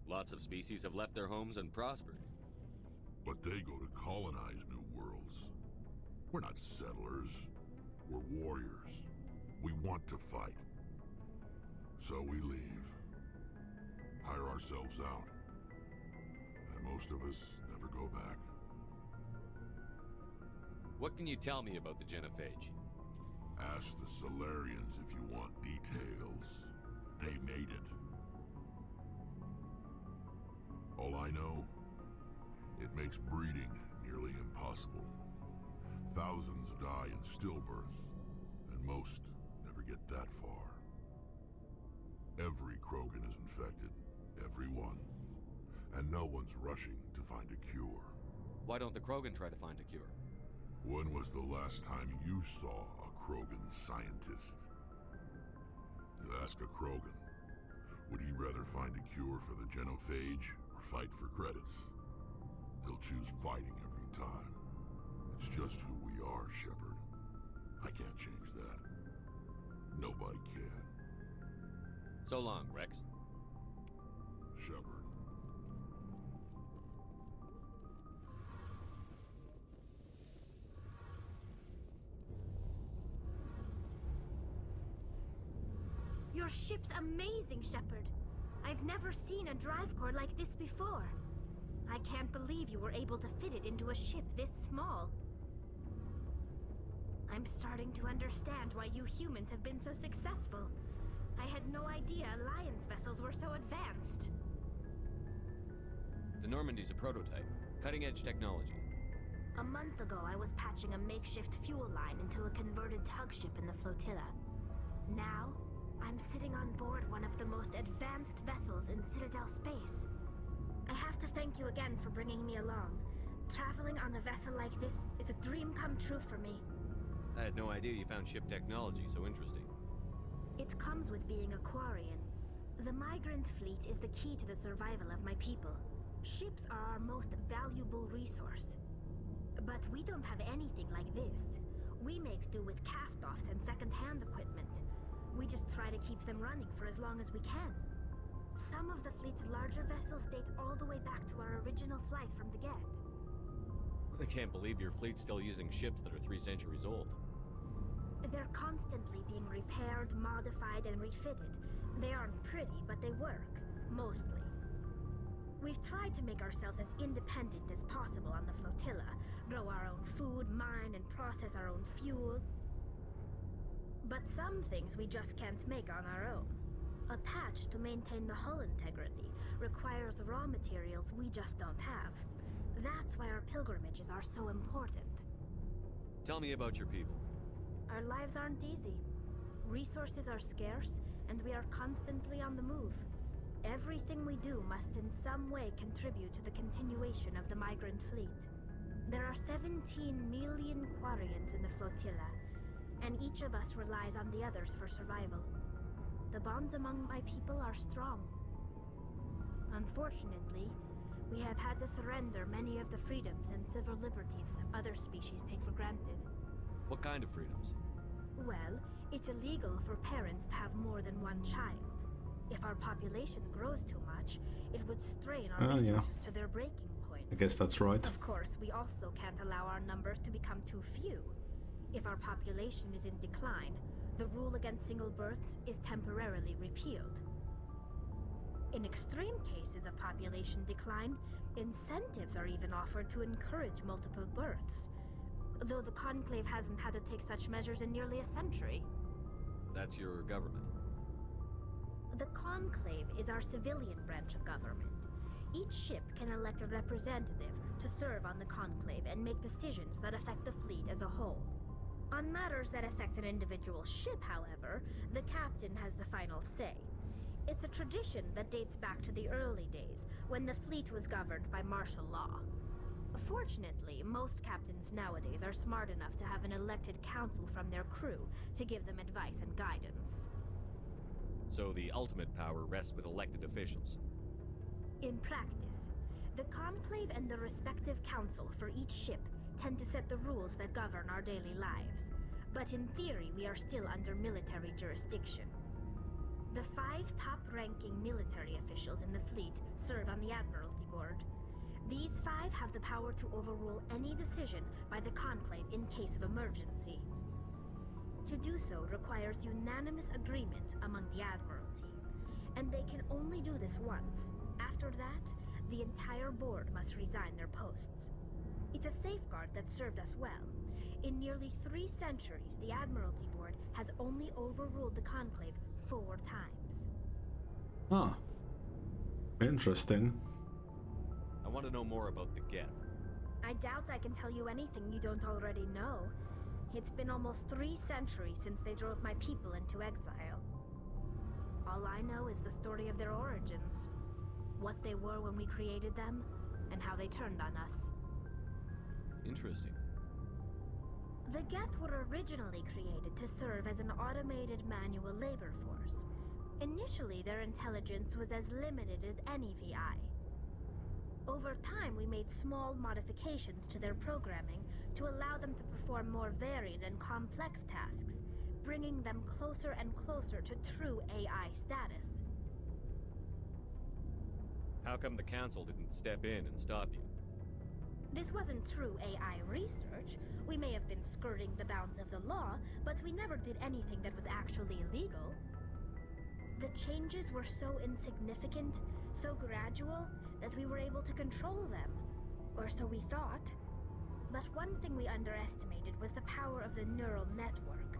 Lots of species have left their homes and prospered.
But they go to colonize new worlds. We're not settlers. We're warriors. We want to fight. So we leave. Hire ourselves out. And most of us never go back.
What can you tell me about the genophage?
Ask the Solarians if you want details. They made it. All I know, it makes breeding nearly impossible. Thousands die in stillbirth, and most never get that far. Every Krogan is infected. Every one. And no one's rushing to find a cure.
Why don't the Krogan try to find a cure?
When was the last time you saw a Krogan scientist? You ask a Krogan, would he rather find a cure for the genophage or fight for credits? He'll choose fighting every time. It's just who we are, Shepard. I can't change that. Nobody can.
So long, Rex.
Shepard.
Your ship's amazing, Shepard. I've never seen a drive core like this before. I can't believe you were able to fit it into a ship this small. I'm starting to understand why you humans have been so successful. I had no idea Alliance vessels were so advanced.
The Normandy's a prototype. Cutting-edge technology.
A month ago, I was patching a makeshift fuel line into a converted tug ship in the flotilla. Now, I'm sitting on board one of the most advanced vessels in Citadel space. I have to thank you again for bringing me along. Traveling on a vessel like this is a dream come true for me.
I had no idea you found ship technology so interesting.
It comes with being a Quarian. The migrant fleet is the key to the survival of my people. Ships are our most valuable resource. But we don't have anything like this. We make do with cast-offs and second-hand equipment. We just try to keep them running for as long as we can. Some of the fleet's larger vessels date all the way back to our original flight from the Geth.
I can't believe your fleet's still using ships that are 3 centuries old.
They're constantly being repaired, modified, and refitted. They aren't pretty, but they work. Mostly. We've tried to make ourselves as independent as possible on the flotilla, grow our own food, mine, and process our own fuel. But some things we just can't make on our own. A patch to maintain the hull integrity requires raw materials we just don't have. That's why our pilgrimages are so important.
Tell me about your people.
Our lives aren't easy. Resources are scarce, and we are constantly on the move. Everything we do must in some way contribute to the continuation of the migrant fleet. There are 17 million Quarians in the flotilla, and each of us relies on the others for survival. The bonds among my people are strong. Unfortunately, we have had to surrender many of the freedoms and civil liberties other species take for granted.
What kind of freedoms?
Well, it's illegal for parents to have more than one child. If our population grows too much, it would strain our resources to their breaking point.
I guess that's right.
Of course, we also can't allow our numbers to become too few. If our population is in decline, the rule against single births is temporarily repealed. In extreme cases of population decline, incentives are even offered to encourage multiple births, though the Conclave hasn't had to take such measures in nearly a century.
That's your government.
The Conclave is our civilian branch of government. Each ship can elect a representative to serve on the Conclave and make decisions that affect the fleet as a whole. On matters that affect an individual ship, however, the captain has the final say. It's a tradition that dates back to the early days, when the fleet was governed by martial law. Fortunately, most captains nowadays are smart enough to have an elected council from their crew to give them advice and guidance.
So the ultimate power rests with elected officials.
In practice, the Conclave and the respective council for each ship tend to set the rules that govern our daily lives, but in theory we are still under military jurisdiction. The 5 top-ranking military officials in the fleet serve on the Admiralty Board. These 5 have the power to overrule any decision by the Conclave in case of emergency. To do so requires unanimous agreement among the Admiralty, and they can only do this once. After that, the entire board must resign their posts. It's a safeguard that served us well. In nearly 3 centuries, the Admiralty Board has only overruled the Conclave 4 times.
Ah. Interesting.
I want to know more about the Geth.
I doubt I can tell you anything you don't already know. It's been almost 3 centuries since they drove my people into exile. All I know is the story of their origins. What they were when we created them, and how they turned on us.
Interesting.
The Geth were originally created to serve as an automated manual labor force. Initially, their intelligence was as limited as any VI. Over time, we made small modifications to their programming to allow them to perform more varied and complex tasks, bringing them closer and closer to true AI status.
How come the Council didn't step in and stop you?
This wasn't true AI research. We may have been skirting the bounds of the law, but we never did anything that was actually illegal. The changes were so insignificant, so gradual, that we were able to control them. Or so we thought. But one thing we underestimated was the power of the neural network.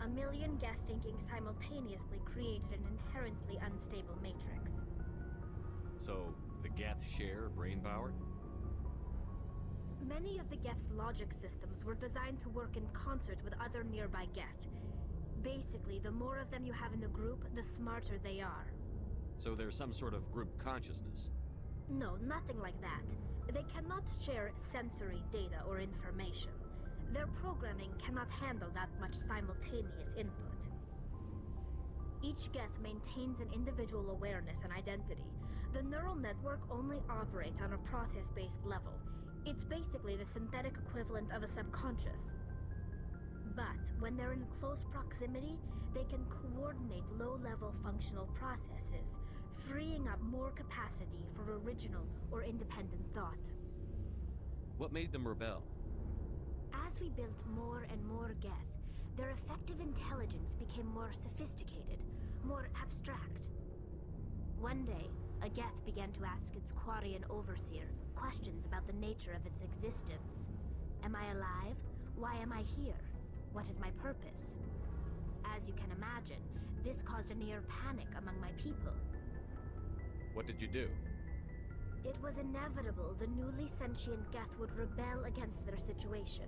A million Geth thinking simultaneously created an inherently unstable matrix.
So, the Geth share brain power?
Many of the Geth's logic systems were designed to work in concert with other nearby Geth. Basically, the more of them you have in a group, the smarter they are.
So there's some sort of group consciousness?
No, nothing like that. They cannot share sensory data or information. Their programming cannot handle that much simultaneous input. Each Geth maintains an individual awareness and identity. The neural network only operates on a process-based level. It's basically the synthetic equivalent of a subconscious. But when they're in close proximity, they can coordinate low-level functional processes, freeing up more capacity for original or independent thought.
What made them rebel?
As we built more and more Geth, their effective intelligence became more sophisticated, more abstract. One day, a Geth began to ask its Quarian overseer questions about the nature of its existence. Am I alive? Why am I here? What is my purpose? As you can imagine, this caused a near panic among my people.
What did you do?
It was inevitable the newly sentient Geth would rebel against their situation.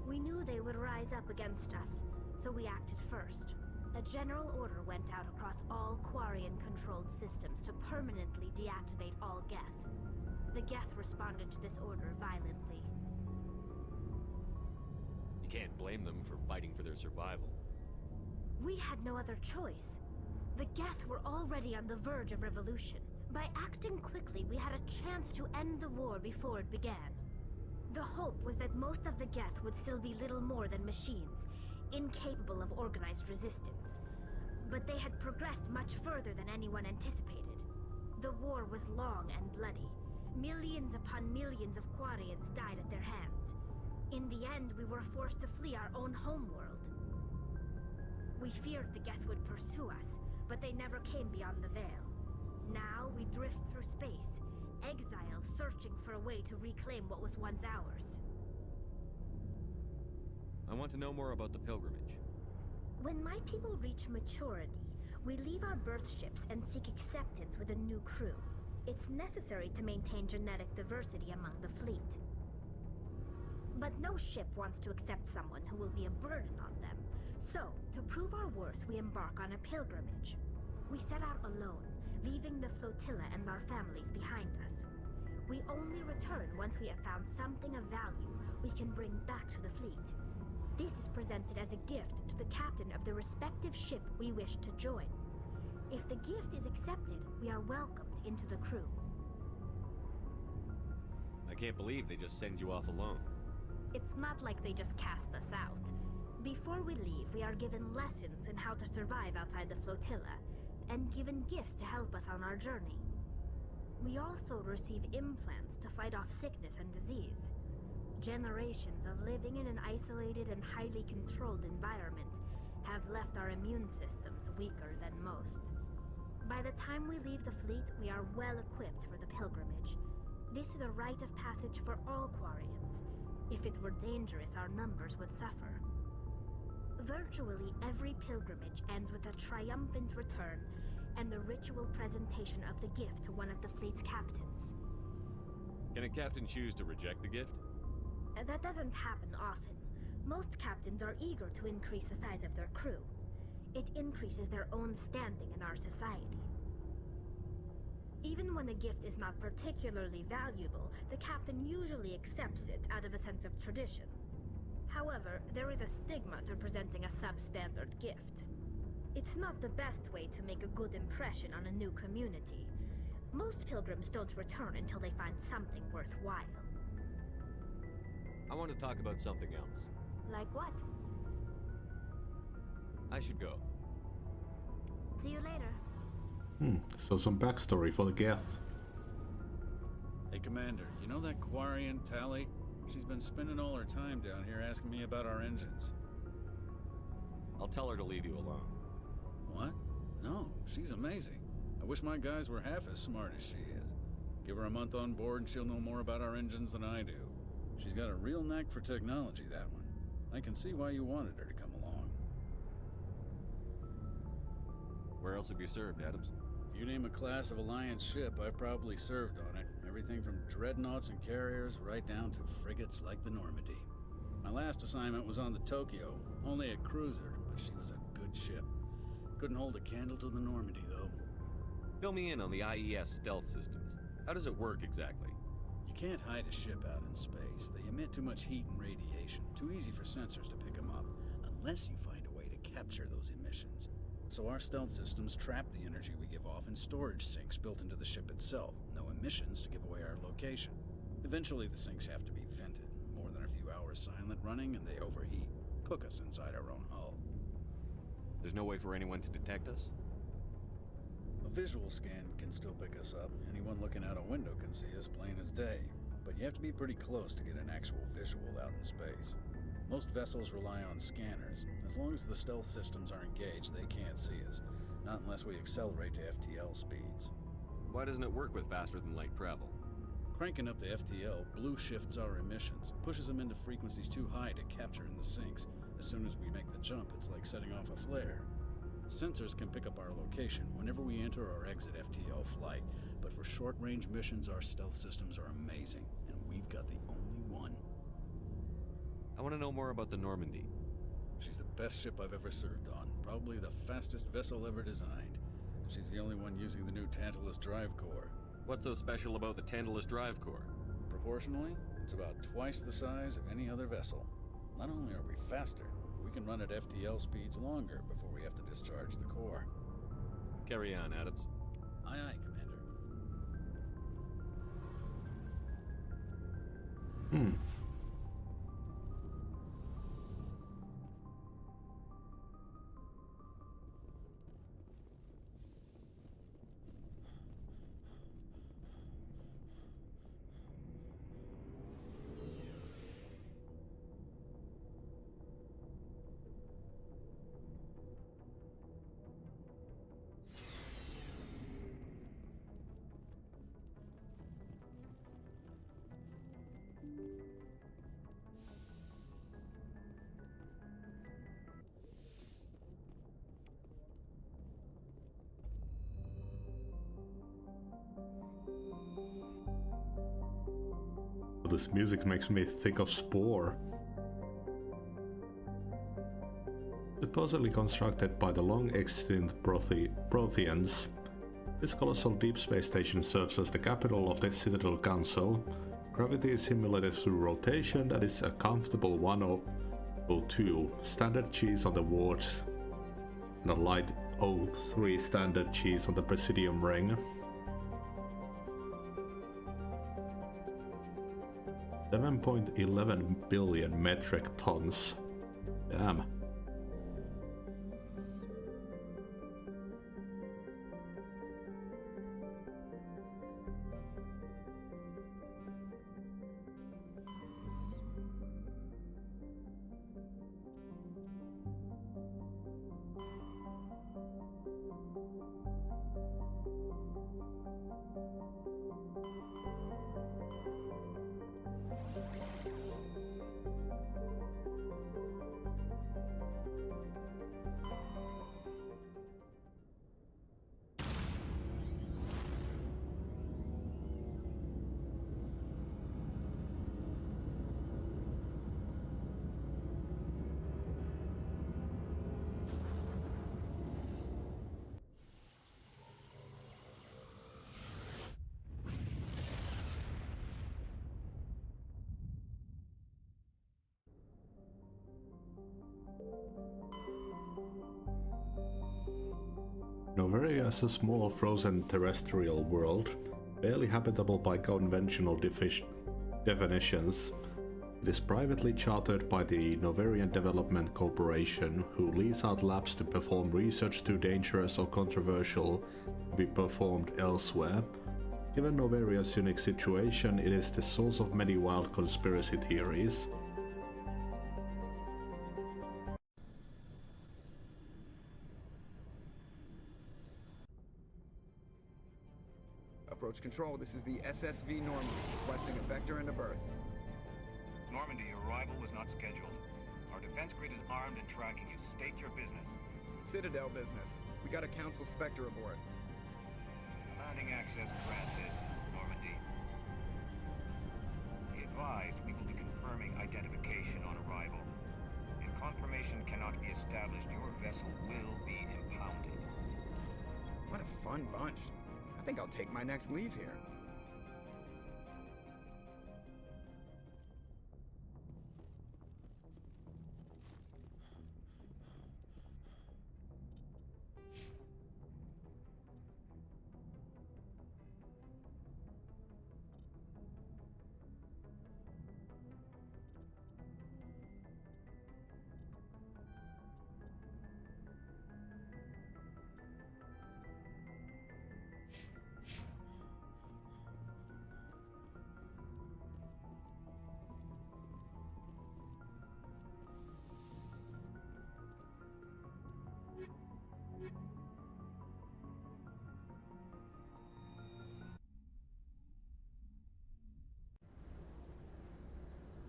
We knew they would rise up against us, so we acted first. A general order went out across all Quarian-controlled systems to permanently deactivate all Geth. The Geth responded to this order violently.
You can't blame them for fighting for their survival.
We had no other choice. The Geth were already on the verge of revolution. By acting quickly, we had a chance to end the war before it began. The hope was that most of the Geth would still be little more than machines, incapable of organized resistance. But they had progressed much further than anyone anticipated. The war was long and bloody. Millions upon millions of Quarians died at their hands. In the end, we were forced to flee our own homeworld. We feared the Geth would pursue us, but they never came beyond the Veil. Now we drift through space, exile searching for a way to reclaim what was once ours.
I want to know more about the pilgrimage.
When my people reach maturity, we leave our birth ships and seek acceptance with a new crew. It's necessary to maintain genetic diversity among the fleet. But no ship wants to accept someone who will be a burden on them. So, to prove our worth, we embark on a pilgrimage. We set out alone, leaving the flotilla and our families behind us. We only return once we have found something of value we can bring back to the fleet. This is presented as a gift to the captain of the respective ship we wish to join. If the gift is accepted, we are welcomed into the crew.
I can't believe they just send you off alone.
It's not like they just cast us out. Before we leave, we are given lessons in how to survive outside the flotilla, and given gifts to help us on our journey. We also receive implants to fight off sickness and disease. Generations of living in an isolated and highly controlled environment have left our immune systems weaker than most. By the time we leave the fleet, we are well equipped for the pilgrimage. This is a rite of passage for all Quarians. If it were dangerous, our numbers would suffer. Virtually every pilgrimage ends with a triumphant return and the ritual presentation of the gift to one of the fleet's captains.
Can a captain choose to reject the gift?
That doesn't happen often. Most captains are eager to increase the size of their crew. It increases their own standing in our society. Even when a gift is not particularly valuable, the captain usually accepts it out of a sense of tradition. However, there is a stigma to presenting a substandard gift. It's not the best way to make a good impression on a new community. Most pilgrims don't return until they find something worthwhile.
I want to talk about something else.
Like what?
I should go.
See you later.
So some backstory for the Geth.
Hey, Commander, you know that Quarian, Tali? She's been spending all her time down here asking me about our engines.
I'll tell her to leave you alone.
What? No, she's amazing. I wish my guys were half as smart as she is. Give her a month on board and she'll know more about our engines than I do. She's got a real knack for technology, that one. I can see why you wanted her to come along.
Where else have you served, Adams?
If you name a class of Alliance ship, I've probably served on it. Everything from dreadnoughts and carriers right down to frigates like the Normandy. My last assignment was on the Tokyo, only a cruiser, but she was a good ship. Couldn't hold a candle to the Normandy, though.
Fill me in on the IES stealth systems. How does it work exactly?
You can't hide a ship out in space. They emit too much heat and radiation. Too easy for sensors to pick them up, unless you find a way to capture those emissions. So our stealth systems trap the energy we give off in storage sinks built into the ship itself. No emissions to give away our location. Eventually the sinks have to be vented. More than a few hours silent running and they overheat. Cook us inside our own hull.
There's no way for anyone to detect us?
A visual scan can still pick us up. Anyone looking out a window can see us plain as day. But you have to be pretty close to get an actual visual out in space. Most vessels rely on scanners. As long as the stealth systems are engaged, they can't see us. Not unless we accelerate to FTL speeds.
Why doesn't it work with faster-than-light travel?
Cranking up the FTL blue shifts our emissions, pushes them into frequencies too high to capture in the sinks. As soon as we make the jump, it's like setting off a flare. Sensors can pick up our location whenever we enter or exit FTL flight, but for short-range missions, our stealth systems are amazing, and we've got the only one.
I want to know more about the Normandy.
She's the best ship I've ever served on, probably the fastest vessel ever designed. And she's the only one using the new Tantalus drive core.
What's so special about the Tantalus drive core?
Proportionally, it's about twice the size of any other vessel. Not only are we faster, we can run at FTL speeds longer before we have to discharge the core.
Carry on, Adams.
Aye, aye, Commander.
This music makes me think of Spore. Supposedly constructed by the long-extinct Protheans, this colossal deep space station serves as the capital of the Citadel Council. Gravity is simulated through rotation and is a comfortable 102 standard Gs on the wards and a light 03 standard Gs on the Presidium ring. 7.11 billion metric tons. Damn. Noveria is a small frozen terrestrial world, barely habitable by conventional definitions. It is privately chartered by the Noverian Development Corporation, who lease out labs to perform research too dangerous or controversial to be performed elsewhere. Given Noveria's unique situation, it is the source of many wild conspiracy theories.
Approach control, this is the SSV Normandy, requesting a vector and a berth.
Normandy, your arrival was not scheduled. Our defense grid is armed and tracking you. State your business.
Citadel business. We got a Council Spectre aboard.
Landing access granted, Normandy. Be advised, we will be confirming identification on arrival. If confirmation cannot be established, your vessel will be impounded.
What a fun bunch. I think I'll take my next leave here.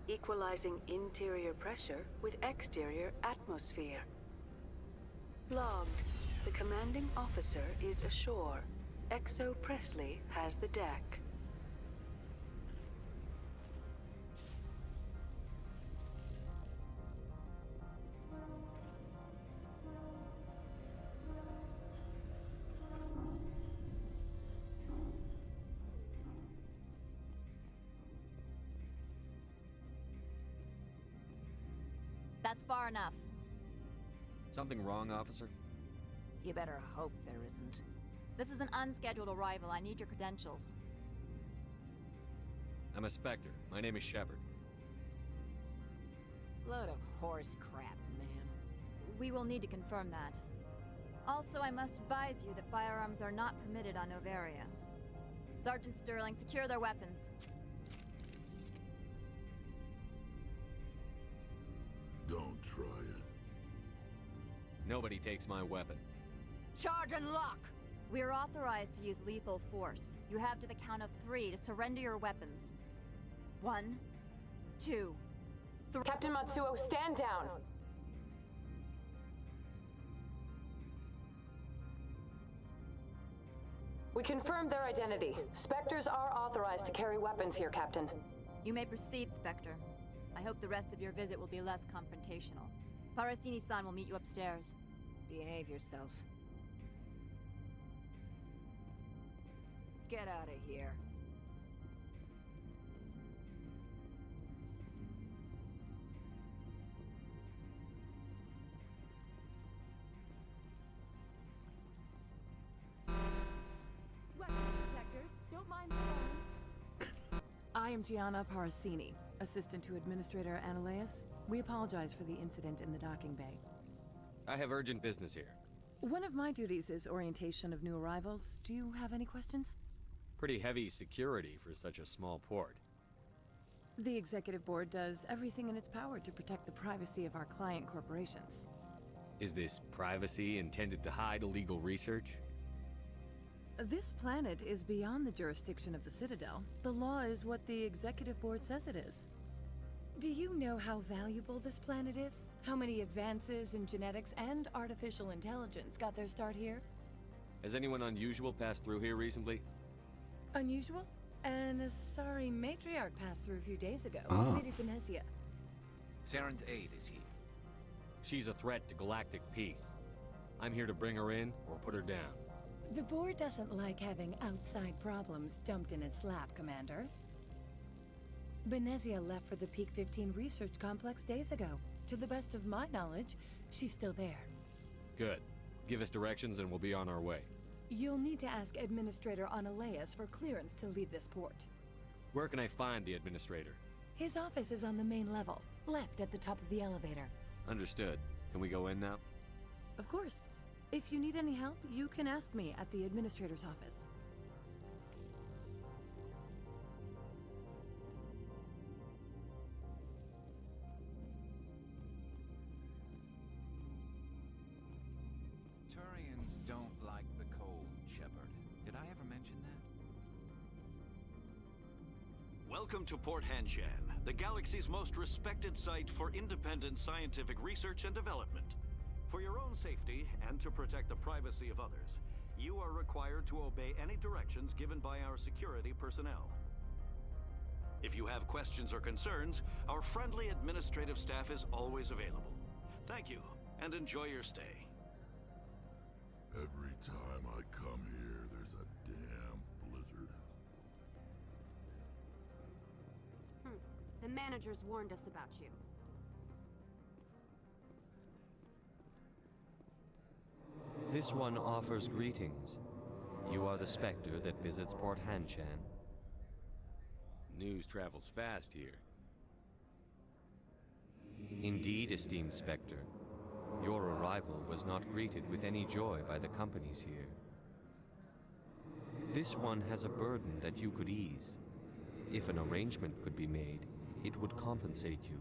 Equalizing interior pressure with exterior atmosphere. Logged. The commanding officer is ashore. Exo Presley has the deck.
That's far enough.
Something wrong, officer?
You better hope there isn't. This is an unscheduled arrival. I need your credentials.
I'm a Spectre. My name is Shepard.
Load of horse crap, man. We will need to confirm that. Also, I must advise you that firearms are not permitted on Noveria. Sergeant Sterling, secure their weapons.
Don't try it.
Nobody takes my weapon.
Charge and lock! We are authorized to use lethal force. You have to the count of 3 to surrender your weapons. 1, 2, 3.
Captain Matsuo, stand down! We confirmed their identity. Spectres are authorized to carry weapons here, Captain.
You may proceed, Spectre. I hope the rest of your visit will be less confrontational. Parasini-san will meet you upstairs. Behave yourself. Get out of here.
Weapons detectors, don't mind the phones. I am Gianna Parasini, assistant to Administrator Analeas. We apologize for the incident in the docking bay.
I have urgent business here.
One of my duties is orientation of new arrivals. Do you have any questions?
Pretty heavy security for such a small port.
The Executive Board does everything in its power to protect the privacy of our client corporations.
Is this privacy intended to hide illegal research?
This planet is beyond the jurisdiction of the Citadel. The law is what the Executive Board says it is. Do you know how valuable this planet is? How many advances in genetics and artificial intelligence got their start here?
Has anyone unusual passed through here recently?
Unusual? An Asari matriarch passed through a few days ago, Lady Venezia.
Saren's aide is here.
She's a threat to galactic peace. I'm here to bring her in or put her down.
The board doesn't like having outside problems dumped in its lap, Commander. Venezia left for the Peak 15 research complex days ago. To the best of my knowledge, she's still there.
Good. Give us directions and we'll be on our way.
You'll need to ask Administrator Analeas for clearance to leave this port.
Where can I find the Administrator?
His office is on the main level, left at the top of the elevator.
Understood. Can we go in now?
Of course. If you need any help, you can ask me at the Administrator's office.
Turians don't like the cold, Shepard. Did I ever mention that?
Welcome to Port Hanshan, the galaxy's most respected site for independent scientific research and development. For your own safety and to protect the privacy of others, you are required to obey any directions given by our security personnel. If you have questions or concerns, our friendly administrative staff is always available. Thank you, and enjoy your stay.
Every time I come here, there's a damn blizzard.
The managers warned us about you.
This one offers greetings. You are the Spectre that visits Port Hanshan.
News travels fast here.
Indeed, esteemed Spectre. Your arrival was not greeted with any joy by the companies here. This one has a burden that you could ease. If an arrangement could be made, it would compensate you.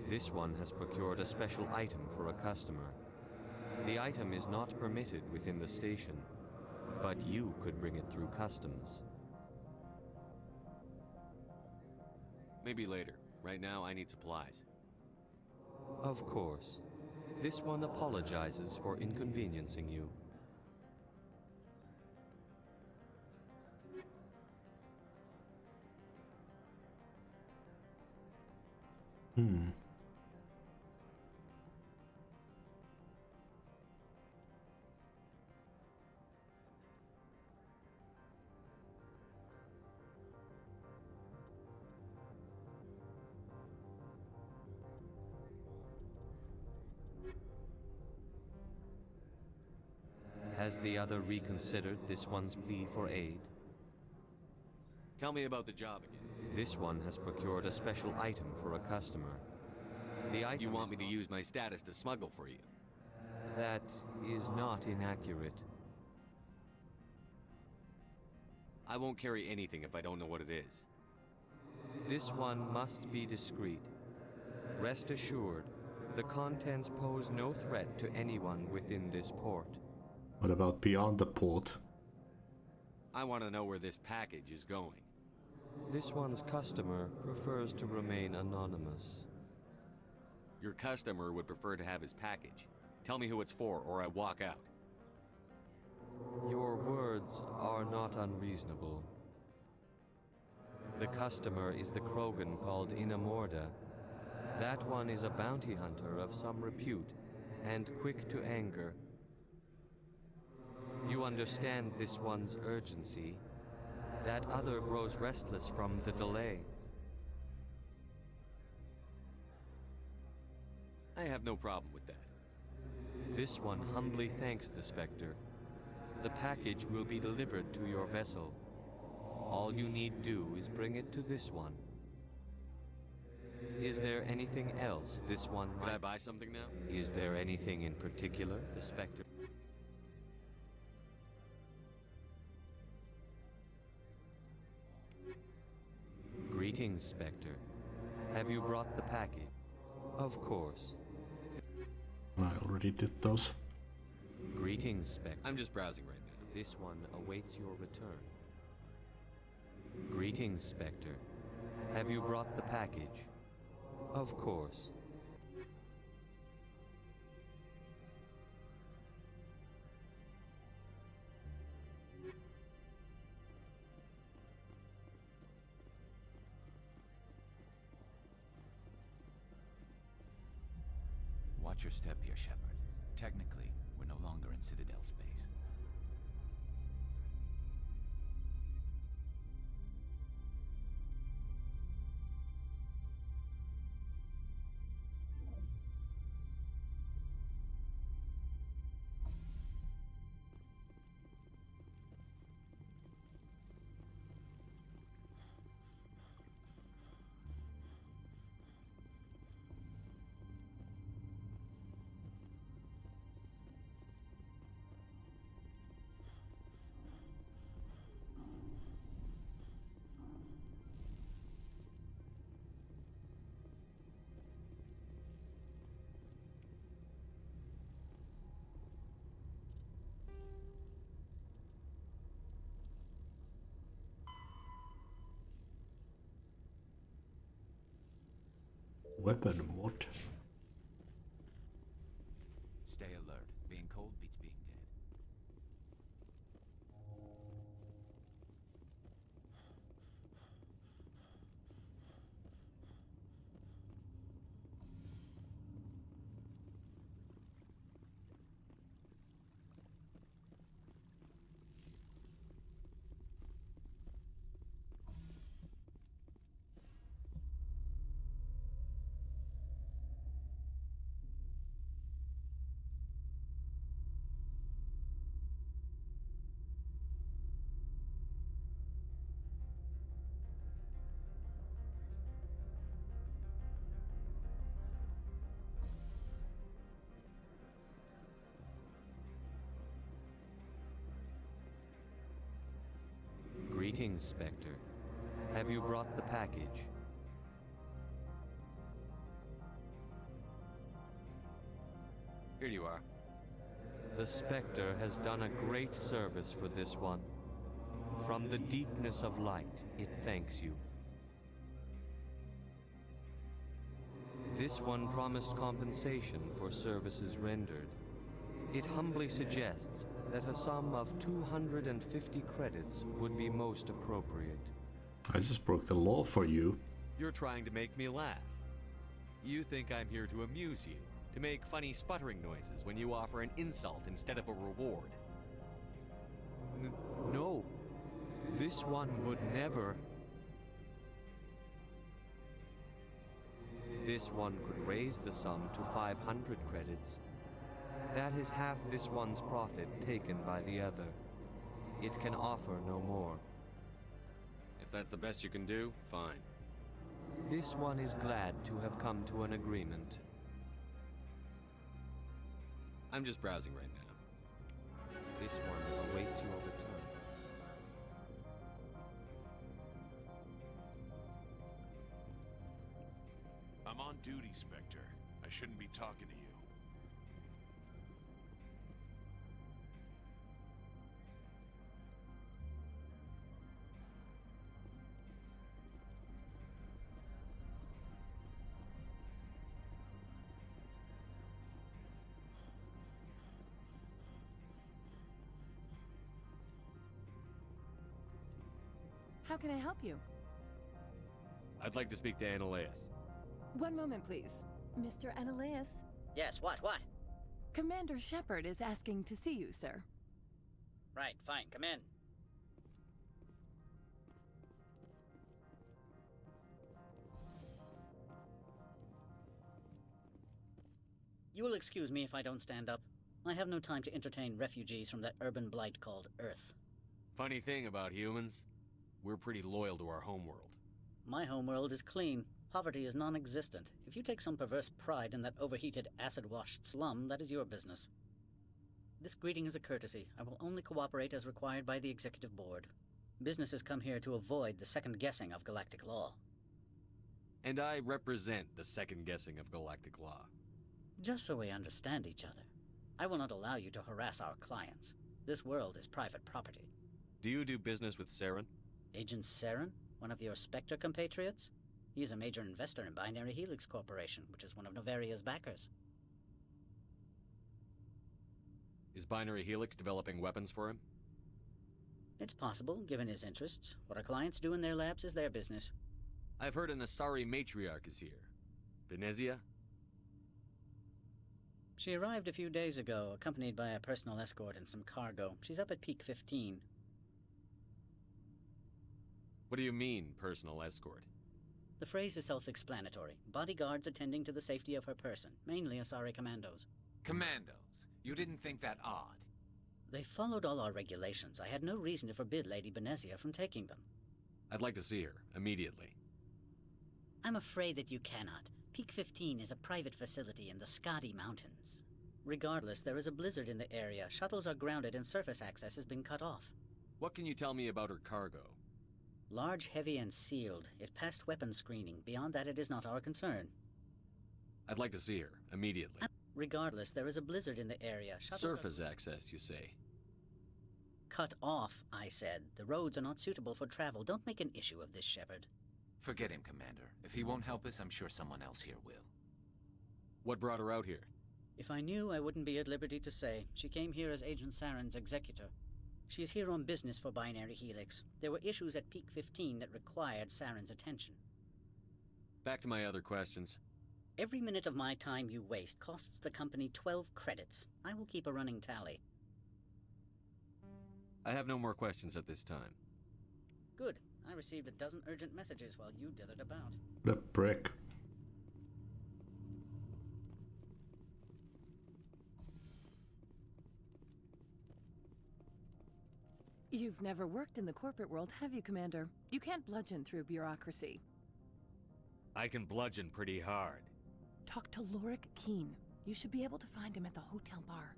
This one has procured a special item for a customer. The item is not permitted within the station, but you could bring it through customs.
Maybe later. Right now, I need supplies.
Of course. This one apologizes for inconveniencing you. Has the other reconsidered this one's plea for aid?
Tell me about the job again.
This one has procured a special item for a customer. The item
You want me to use my status to smuggle for you?
That is not inaccurate.
I won't carry anything if I don't know what it is.
This one must be discreet. Rest assured, the contents pose no threat to anyone within this port.
What about beyond the port?
I want to know where this package is going.
This one's customer prefers to remain anonymous.
Your customer would prefer to have his package. Tell me who it's for, or I walk out.
Your words are not unreasonable. The customer is the Krogan called Inamorda. That one is a bounty hunter of some repute, and quick to anger. You understand this one's urgency. That other grows restless from the delay.
I have no problem with that.
This one humbly thanks the Spectre. The package will be delivered to your vessel. All you need do is bring it to this one. Is there anything else this one might...
Could I buy something now?
Is there anything in particular the Spectre... Greetings, Spectre. Have you brought the package? Of course.
I already did those.
Greetings, Spectre.
I'm just browsing right now.
This one awaits your return. Greetings, Spectre. Have you brought the package? Of course.
Watch your step here, Shepard. Technically, we're no longer in Citadel space.
Weapon mod.
Stay alert. Being cold beats being dead.
Greetings, Spectre. Have you brought the package?
Here you are.
The Spectre has done a great service for this one. From the deepness of light, it thanks you. This one promised compensation for services rendered. It humbly suggests that a sum of 250 credits would be most appropriate.
I just broke the law for you.
You're trying to make me laugh. You think I'm here to amuse you, to make funny sputtering noises when you offer an insult instead of a reward. No, this one would never. This one could raise the sum to 500 credits. That is half this one's profit taken by the other. It can offer no more.
If that's the best you can do, fine.
This one is glad to have come to an agreement.
I'm just browsing right now.
This one awaits your return.
I'm on duty, Spectre. I shouldn't be talking to you.
How can I help you?
I'd like to speak to Ananias.
One moment, please. Mr. Ananias?
Yes, what?
Commander Shepard is asking to see you, sir.
Right, fine, come in. You will excuse me if I don't stand up. I have no time to entertain refugees from that urban blight called Earth.
Funny thing about humans, we're pretty loyal to our homeworld.
My homeworld is clean. Poverty is non-existent. If you take some perverse pride in that overheated, acid-washed slum, that is your business. This greeting is a courtesy. I will only cooperate as required by the Executive Board. Businesses come here to avoid the second-guessing of galactic law.
And I represent the second guessing of galactic law.
Just so we understand each other, I will not allow you to harass our clients. This world is private property.
Do you do business with Saren?
Agent Saren? One of your Spectre compatriots? He is a major investor in Binary Helix Corporation, which is one of Novaria's backers.
Is Binary Helix developing weapons for him?
It's possible, given his interests. What our clients do in their labs is their business.
I've heard an Asari matriarch is here. Venezia?
She arrived a few days ago, accompanied by a personal escort and some cargo. She's up at Peak 15.
What do you mean, personal escort?
The phrase is self-explanatory. Bodyguards attending to the safety of her person, mainly Asari commandos.
Commandos? You didn't think that odd?
They followed all our regulations. I had no reason to forbid Lady Benezia from taking them.
I'd like to see her, immediately.
I'm afraid that you cannot. Peak 15 is a private facility in the Skadi Mountains. Regardless, there is a blizzard in the area. Shuttles are grounded and surface access has been cut off.
What can you tell me about her cargo?
Large, heavy, and sealed. It passed weapons screening. Beyond that, it is not our concern.
I'd like to see her, immediately.
Regardless, there is a blizzard in the area.
Surface access, you say?
Cut off, I said. The roads are not suitable for travel. Don't make an issue of this, Shepard.
Forget him, Commander. If he won't help us, I'm sure someone else here will.
What brought her out here?
If I knew, I wouldn't be at liberty to say. She came here as Agent Saren's executor. She's here on business for Binary Helix. There were issues at Peak 15 that required Saren's attention.
Back to my other questions.
Every minute of my time you waste costs the company 12 credits. I will keep a running tally.
I have no more questions at this time.
Good. I received a dozen urgent messages while you dithered about.
The prick.
You've never worked in the corporate world, have you, Commander? You can't bludgeon through bureaucracy.
I can bludgeon pretty hard.
Talk to Lorik Keene. You should be able to find him at the hotel bar.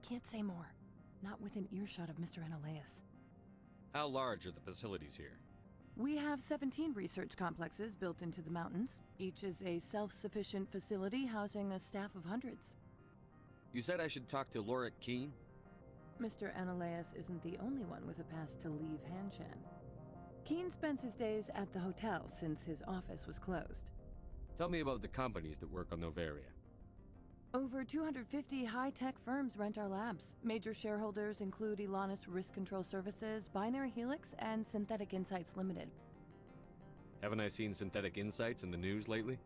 Can't say more. Not within earshot of Mr. Analaeus.
How large are the facilities here?
We have 17 research complexes built into the mountains. Each is a self-sufficient facility housing a staff of hundreds.
You said I should talk to Lorik Keene?
Mr. Analaeus isn't the only one with a pass to leave Hanshan. Keene spends his days at the hotel since his office was closed.
Tell me about the companies that work on Noveria.
Over 250 high-tech firms rent our labs. Major shareholders include Elanus Risk Control Services, Binary Helix, and Synthetic Insights Limited.
Haven't I seen Synthetic Insights in the news lately?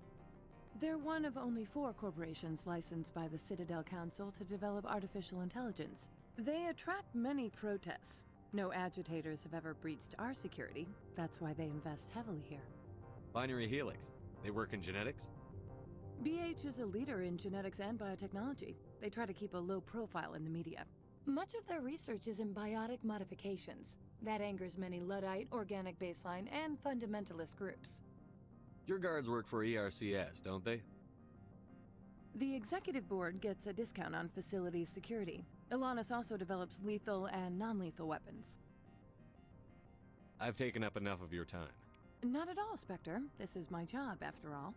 They're one of only 4 corporations licensed by the Citadel Council to develop artificial intelligence. They attract many protests. No agitators have ever breached our security. That's why they invest heavily here.
Binary Helix. They work in genetics?
BH is a leader in genetics and biotechnology. They try to keep a low profile in the media. Much of their research is in biotic modifications. That angers many Luddite, organic baseline, and fundamentalist groups.
Your guards work for ERCS, don't they?
The executive board gets a discount on facility security. Elanus also develops lethal and non-lethal weapons.
I've taken up enough of your time.
Not at all, Spectre. This is my job, after all.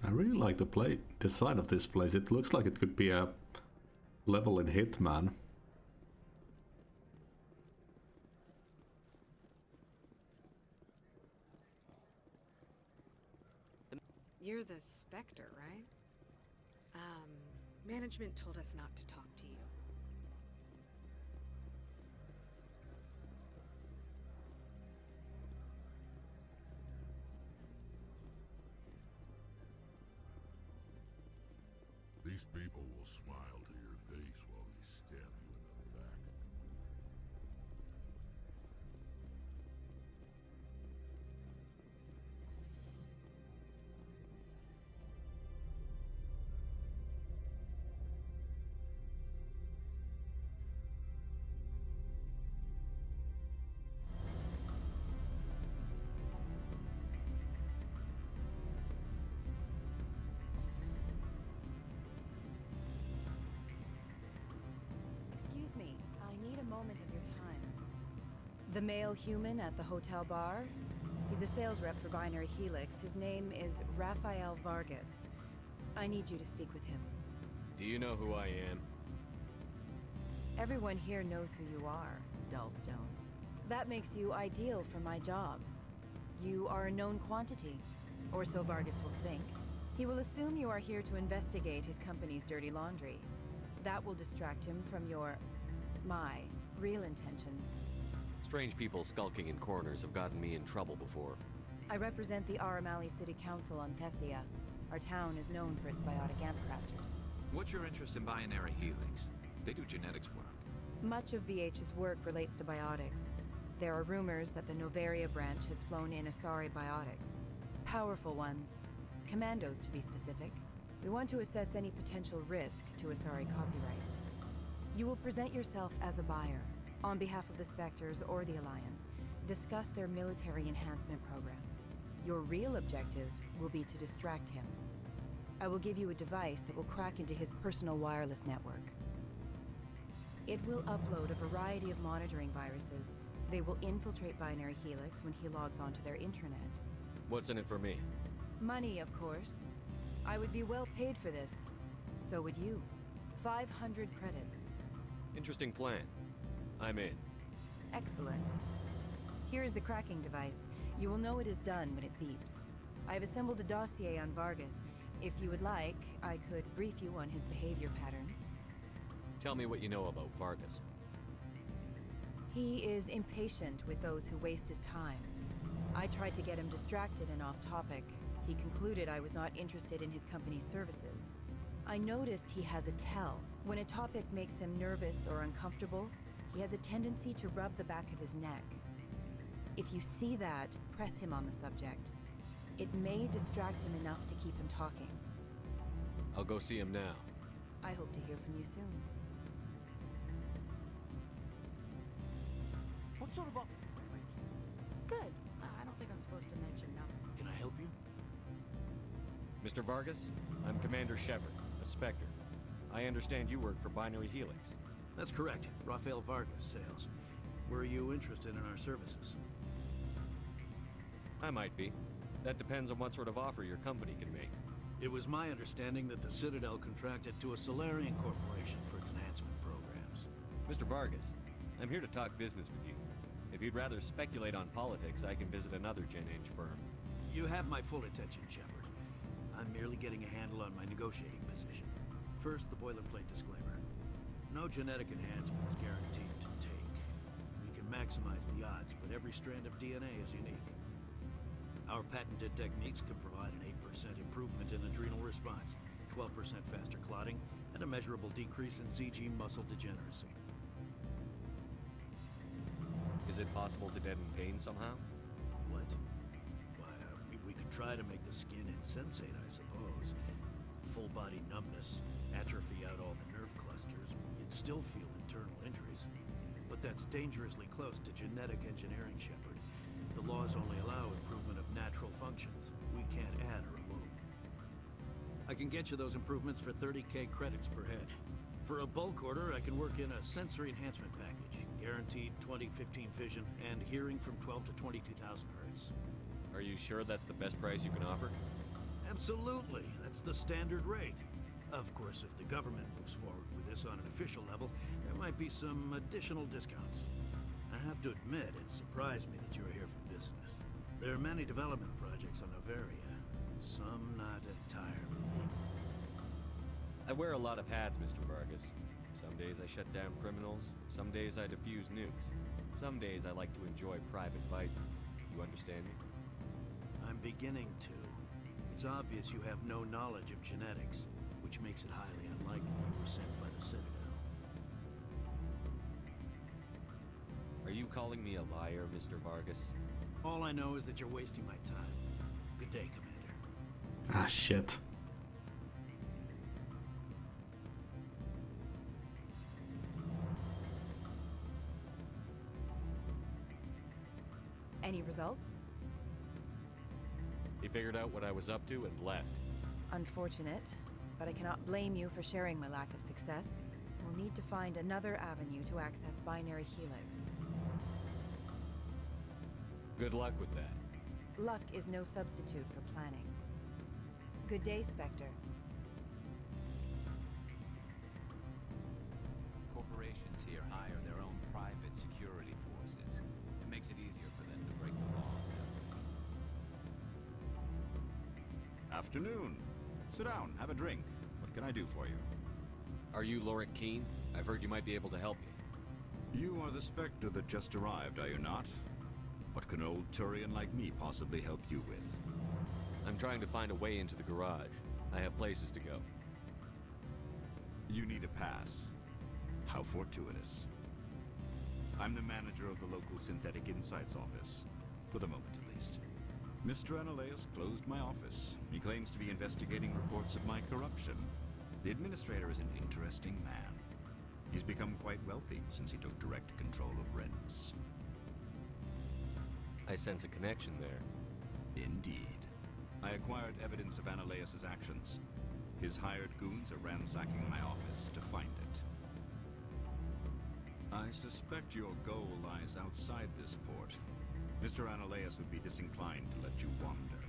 I really like the design of this place. It looks like it could be a level in Hitman.
You're the Spectre, right? Management told us not to talk to you.
These people will smile to your face while they stab you in the back.
Excuse me, I need a moment of your time. The male human at the hotel bar? He's a sales rep for Binary Helix. His name is Rafael Vargas. I need you to speak with him.
Do you know who I am?
Everyone here knows who you are, Dullstone. That makes you ideal for my job. You are a known quantity, or so Vargas will think. He will assume you are here to investigate his company's dirty laundry. That will distract him from my real intentions.
Strange people skulking in corners have gotten me in trouble before.
I represent the Aramali City Council on Thessia. Our town is known for its biotic amp crafters.
What's your interest in Binary Helix? They do genetics work.
Much of BH's work relates to biotics. There are rumors that the Noveria branch has flown in Asari biotics. Powerful ones. Commandos, to be specific. We want to assess any potential risk to Asari copyrights. You will present yourself as a buyer, on behalf of the Spectres or the Alliance. Discuss their military enhancement programs. Your real objective will be to distract him. I will give you a device that will crack into his personal wireless network. It will upload a variety of monitoring viruses. They will infiltrate Binary Helix when he logs onto their intranet.
What's in it for me?
Money, of course. I would be well paid for this. So would you. 500 credits.
Interesting plan. I'm in.
Excellent. Here's the cracking device. You will know it is done when it beeps. I've assembled a dossier on Vargas. If you would like, I could brief you on his behavior patterns.
Tell me what you know about Vargas.
He is impatient with those who waste his time. I tried to get him distracted and off topic. He concluded I was not interested in his company's services. I noticed he has a tell. When a topic makes him nervous or uncomfortable, he has a tendency to rub the back of his neck. If you see that, press him on the subject. It may distract him enough to keep him talking.
I'll go see him now.
I hope to hear from you soon.
What sort of offer did they make you?
Good. I don't think I'm supposed to mention no.
Can I help you?
Mr. Vargas, I'm Commander Shepard, a Spectre. I understand you work for Binary Helix.
That's correct. Rafael Vargas, sales. Were you interested in our services?
I might be. That depends on what sort of offer your company can make.
It was my understanding that the Citadel contracted to a Solarian corporation for its enhancement programs.
Mr. Vargas, I'm here to talk business with you. If you'd rather speculate on politics, I can visit another Gen Eng firm.
You have my full attention, Shepard. I'm merely getting a handle on my negotiating position. First, the boilerplate disclaimer. No genetic enhancement is guaranteed to take. We can maximize the odds, but every strand of DNA is unique. Our patented techniques can provide an 8% improvement in adrenal response, 12% faster clotting, and a measurable decrease in CG muscle degeneracy.
Is it possible to deaden pain somehow?
What? Why, we could try to make the skin insensate, I suppose. Full body numbness, atrophy out all the nerve clusters, you'd still feel internal injuries. But that's dangerously close to genetic engineering, Shepard. The laws only allow improvement of natural functions. We can't add or remove. I can get you those improvements for 30K credits per head. For a bulk order, I can work in a sensory enhancement package. Guaranteed 20/15 vision and hearing from 12 to 22,000 hertz.
Are you sure that's the best price you can offer?
Absolutely. That's the standard rate. Of course, if the government moves forward with this on an official level, there might be some additional discounts. I have to admit, it surprised me that you were here for business. There are many development projects on Noveria, some not entirely legal.
I wear a lot of hats, Mr. Vargas. Some days I shut down criminals, some days I defuse nukes. Some days I like to enjoy private vices. You understand me?
I'm beginning to. It's obvious you have no knowledge of genetics, which makes it highly unlikely you were sent by the Citadel.
Are you calling me a liar, Mr. Vargas?
All I know is that you're wasting my time. Good day, Commander.
Ah, shit.
Any results?
He figured out what I was up to and left.
Unfortunate, but I cannot blame you for sharing my lack of success. We'll need to find another avenue to access Binary Helix.
Good luck with that.
Luck is no substitute for planning. Good day, Spectre.
Corporations here hire their own private security forces. It makes it easier for them to break the laws that way.
Afternoon. Sit down, have a drink. What can I do for you?
Are you Lorik Keene? I've heard you might be able to help me.
You are the Spectre that just arrived, are you not? What can old Turian like me possibly help you with?
I'm trying to find a way into the garage. I have places to go.
You need a pass. How fortuitous. I'm the manager of the local Synthetic Insights office. For the moment, at least. Mr. Analaeus closed my office. He claims to be investigating reports of my corruption. The administrator is an interesting man. He's become quite wealthy since he took direct control of rents.
I sense a connection there.
Indeed. I acquired evidence of Analaeus' actions. His hired goons are ransacking my office to find it. I suspect your goal lies outside this port. Mr. Analeas would be disinclined to let you wander.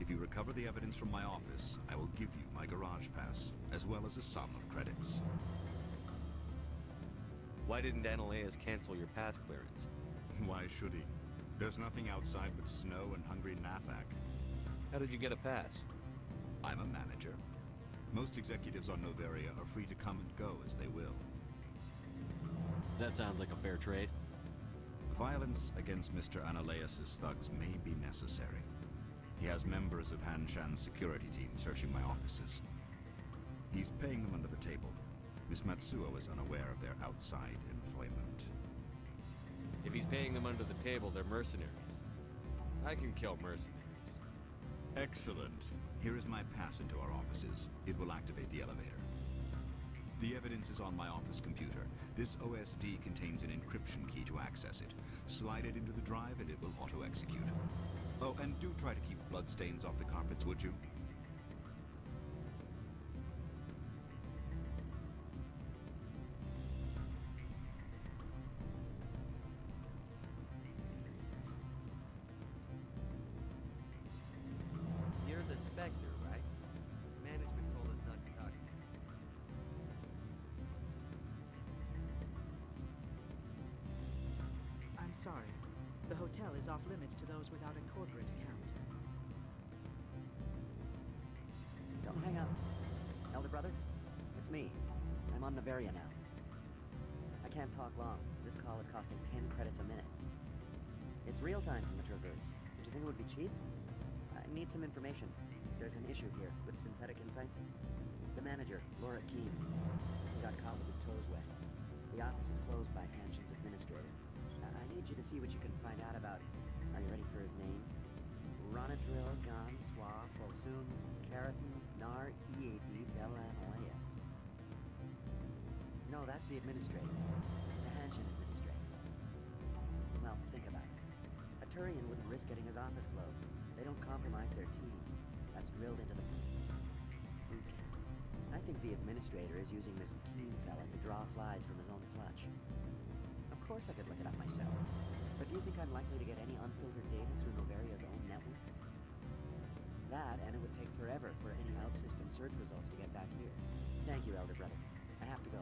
If you recover the evidence from my office, I will give you my garage pass, as well as a sum of credits.
Why didn't Analeas cancel your pass clearance?
Why should he? There's nothing outside but snow and hungry Nafak.
How did you get a pass?
I'm a manager. Most executives on Noveria are free to come and go as they will.
That sounds like a fair trade.
Violence against Mr. Analeas' thugs may be necessary. He has members of Han Shan's security team searching my offices. He's paying them under the table. Miss Matsuo is unaware of their outside employment.
If he's paying them under the table, they're mercenaries. I can kill mercenaries.
Excellent. Here is my pass into our offices. It will activate the elevator. The evidence is on my office computer. This OSD contains an encryption key to access it. Slide it into the drive and it will auto-execute. Oh, and do try to keep bloodstains off the carpets, would you?
You're the Spectre, right? Management told us not to talk to you.
I'm sorry. The hotel is off limits to those without a corporate account.
Don't hang up. Elder brother, it's me. I'm on Noveria now. I can't talk long. This call is costing 10 credits a minute. It's real time from the Traverse. Did you think it would be cheap? I need some information. There's an issue here with Synthetic Insights. The manager, Laura Keene, he got caught with his toes wet. The office is closed by Hanshin's administrator. I need you to see what you can find out about... Are you ready for his name? Ronadril Gan Swa Folsum Keratin Nar Ead Belan Elias. No, that's the administrator. The Hanshin administrator. Well, think about it. A Turian wouldn't risk getting his office closed. They don't compromise their team. That's drilled into the boot camp. I think the administrator is using this Keene fella to draw flies from his own clutch. Of course I could look it up myself. But do you think I'm likely to get any unfiltered data through Noveria's own network? That, and it would take forever for any out-system search results to get back here. Thank you, Elder Brother. I have to go.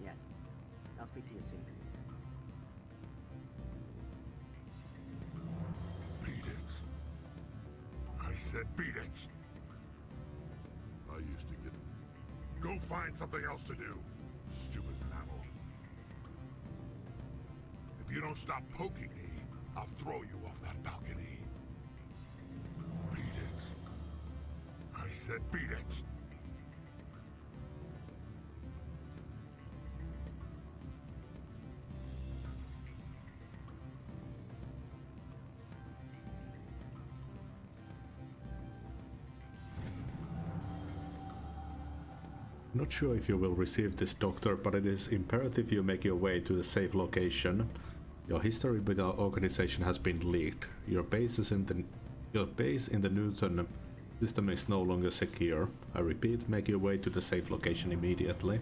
Yes. I'll speak to you soon.
Beat it. I said beat it. I used to get... Go find something else to do, stupid mammal. If you don't stop poking me, I'll throw you off that balcony. Beat it. I said beat it.
Not sure if you will receive this, Doctor, but it is imperative you make your way to the safe location. Your history with our organization has been leaked. Your base in the Newton system is no longer secure. I repeat, make your way to the safe location immediately.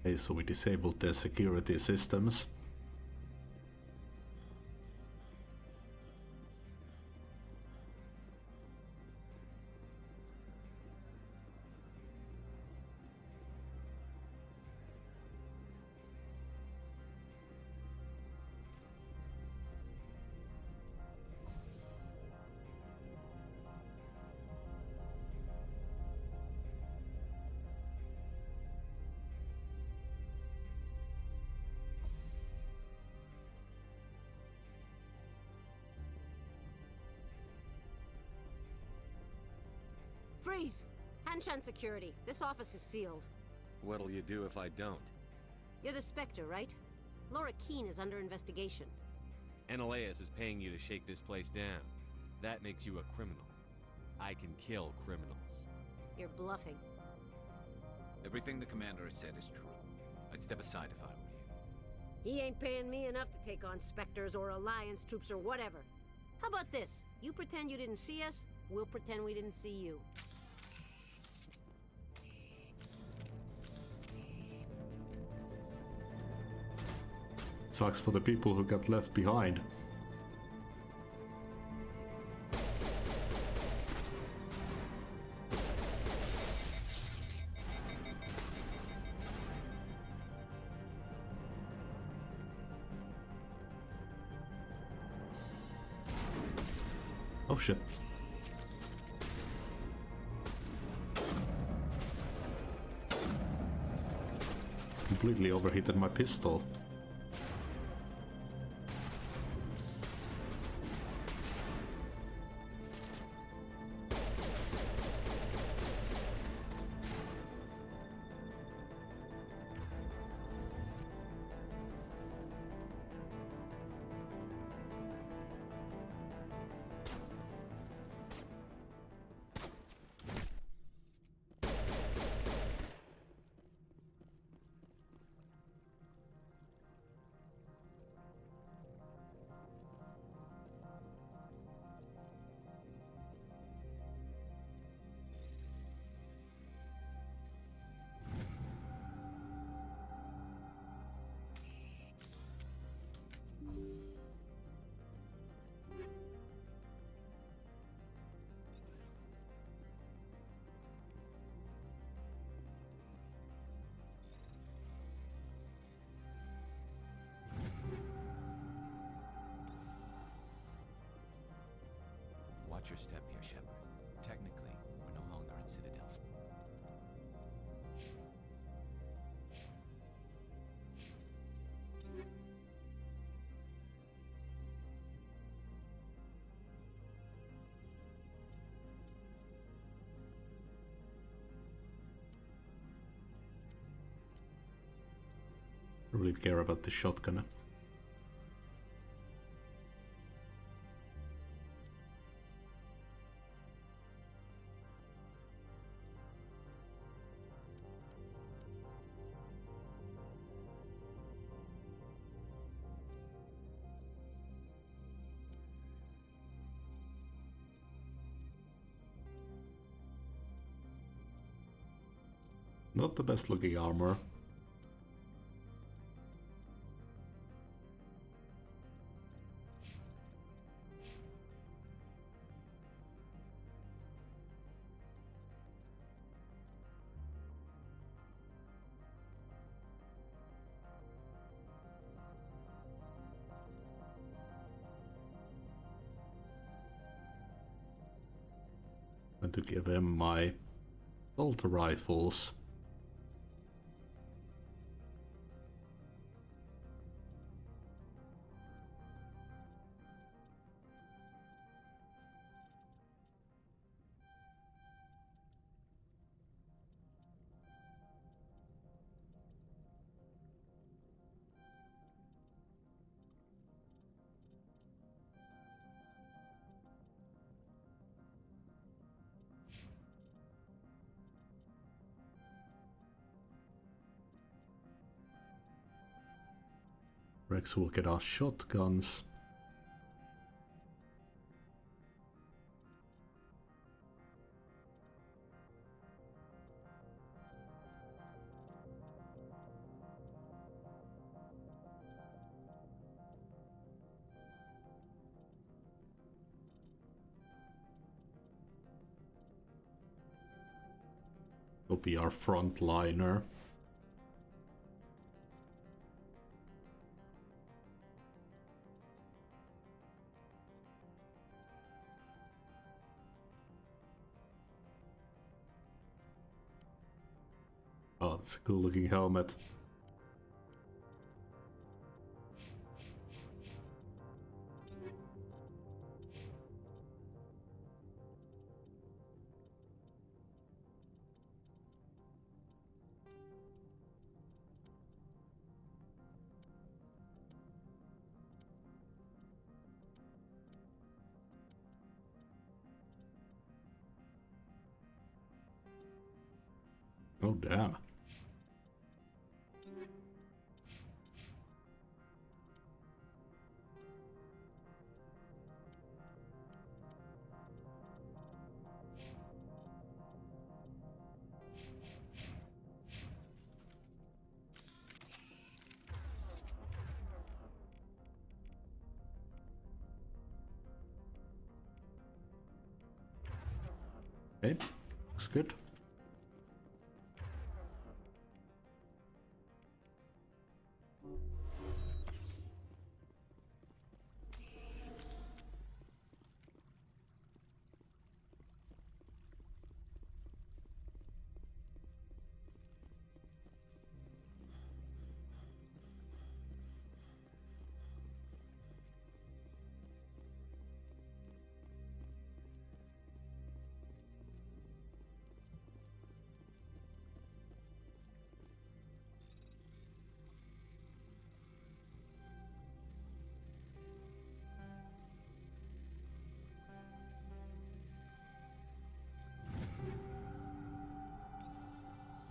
Okay, so we disabled the security systems.
Freeze! Hanshan Security. This office is sealed.
What'll you do if I don't?
You're the Spectre, right? Laura Keene is under investigation.
Eneleus is paying you to shake this place down. That makes you a criminal. I can kill criminals.
You're bluffing.
Everything the commander has said is true. I'd step aside if I were you.
He ain't paying me enough to take on Spectres or Alliance troops or whatever. How about this? You pretend you didn't see us, we'll pretend we didn't see you.
Sucks for the people who got left behind. Oh shit. Completely overheated my pistol.
Watch your step here, Shepard. Technically, we're no longer in Citadel.
I really care about the shotgun. Not the best looking armor. And to give him my assault rifles. Rex will get our shotguns. be our frontliner. Oh, it's a cool looking helmet. Oh, damn. Okay, looks good.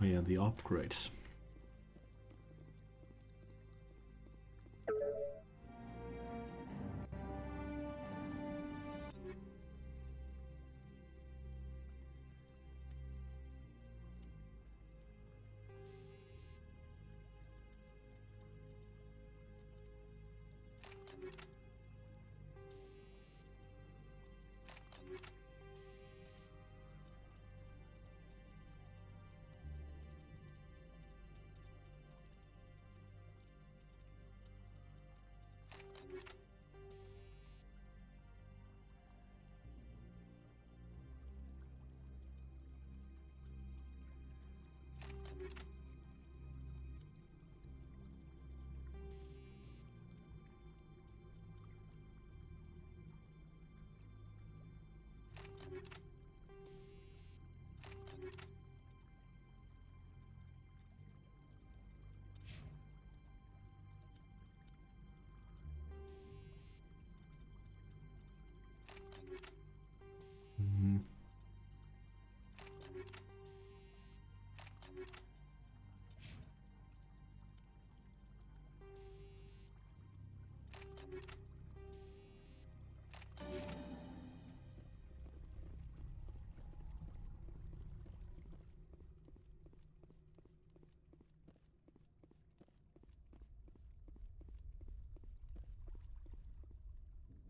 Oh yeah, the upgrades.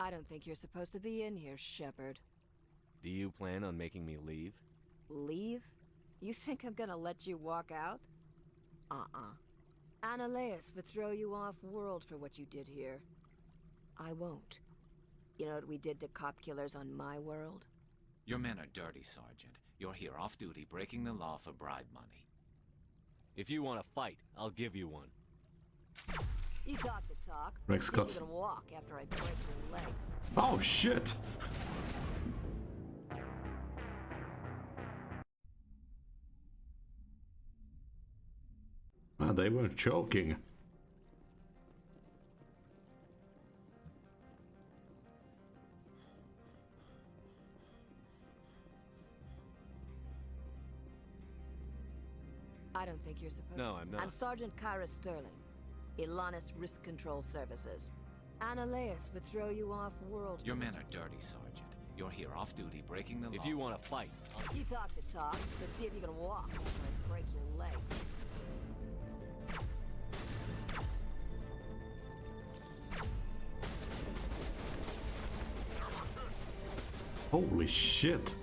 I don't think you're supposed to be in here, Shepard.
Do you plan on making me leave?
Leave? You think I'm gonna let you walk out? Annaleus would throw you off-world for what you did here. I won't. You know what we did to cop killers on my world?
Your men are dirty, Sergeant. You're here off-duty, breaking the law for bribe money.
If you want to fight, I'll give you one.
You talk the talk.
Rex
See if
cuts.
you can walk after I break your legs.
Oh shit! Man, they weren't joking.
I don't think you're supposed
No, I'm not.
I'm Sergeant Kyra Sterling. Ilanis Risk Control Services. Annaleus would throw you off-world.
Your men are dirty, Sergeant. You're here off-duty, breaking the law.
If you want to fight,
You talk the talk, but see if you can walk after I break your legs.
Holy shit!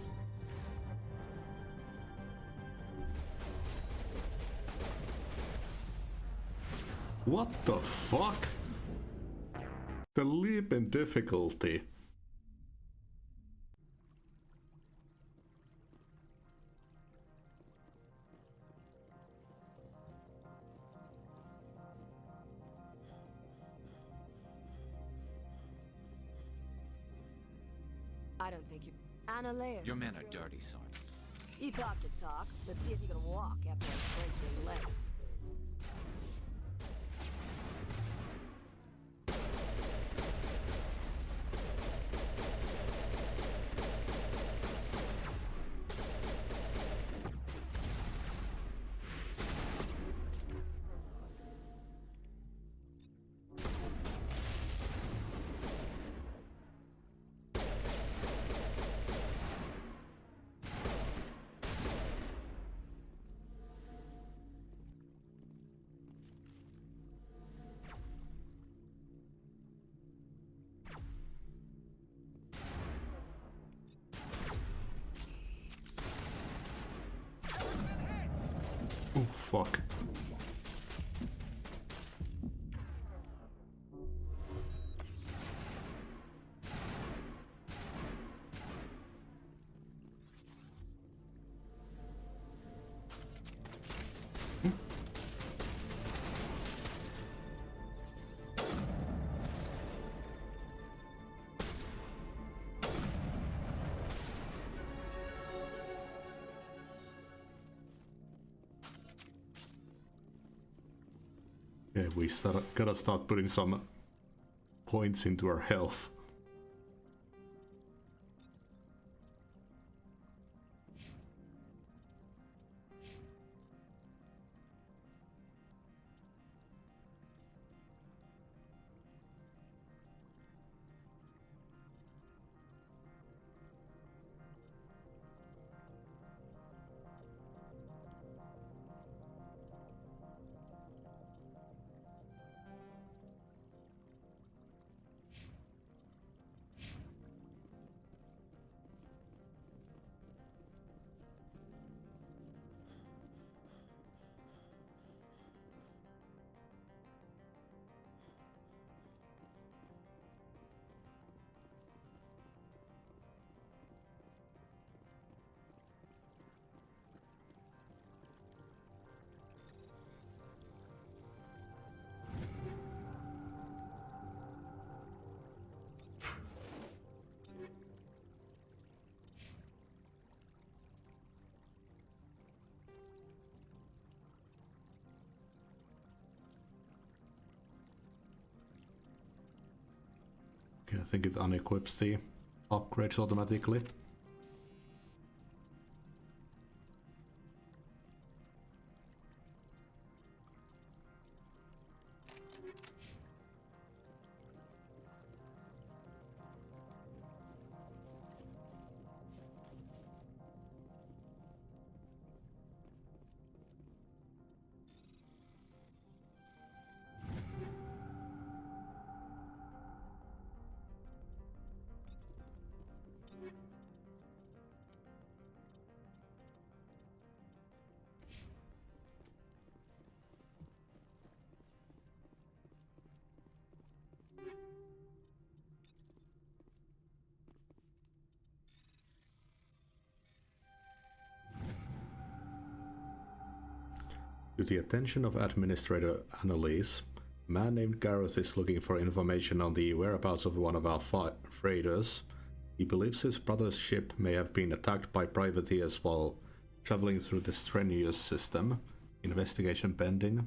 What the fuck? The leap in difficulty.
I don't think you... Annaleia.
Your men are dirty, Sergeant.
You talk the talk. Let's see if you can walk after I break your legs.
Oh, fuck. Okay, we gotta start putting some points into our health. Okay, I think it unequips the upgrades automatically. To the attention of Administrator Annalise, a man named Gareth is looking for information on the whereabouts of one of our freighters. He believes his brother's ship may have been attacked by privateers while traveling through the strenuous system. Investigation pending.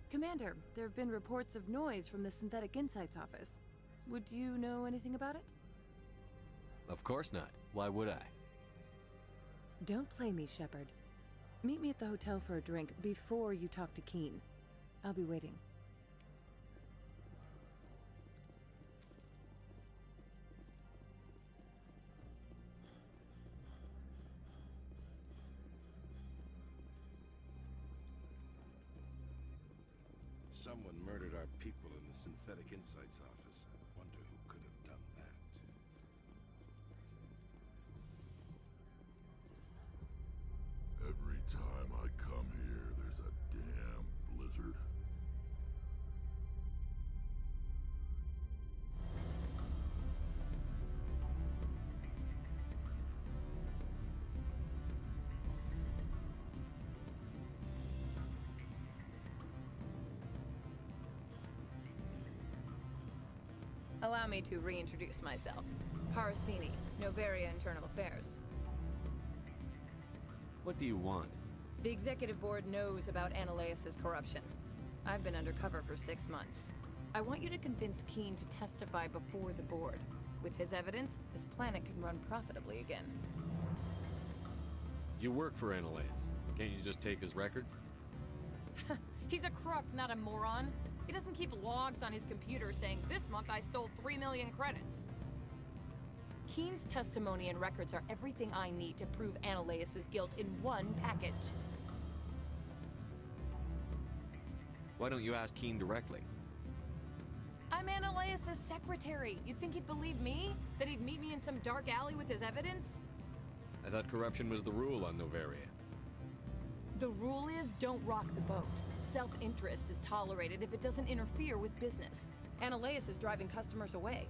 Commander, there have been reports of noise from the Synthetic Insights office. Would you know anything about it?
Of course not. Why would I?
Don't play me, Shepard. Meet me at the hotel for a drink before you talk to Keen. I'll be waiting.
Someone murdered our people in the Synthetic Insights office. Wonder who could have done that.
Every time I come here, there's a damn blizzard.
Allow me to reintroduce myself. Parasini, Noveria Internal Affairs.
What do you want?
The Executive Board knows about Ananias' corruption. I've been undercover for 6 months. I want you to convince Keen to testify before the Board. With his evidence, this planet can run profitably again.
You work for Ananias. Can't you just take his records?
He's a crook, not a moron. He doesn't keep logs on his computer saying, "This month I stole 3 million credits." Keen's testimony and records are everything I need to prove Ananias' guilt in one package.
Why don't you ask Keen directly?
I'm Ananias' secretary. You'd think he'd believe me? That he'd meet me in some dark alley with his evidence?
I thought corruption was the rule on Noveria.
The rule is, don't rock the boat. Self-interest is tolerated if it doesn't interfere with business. Ananias is driving customers away.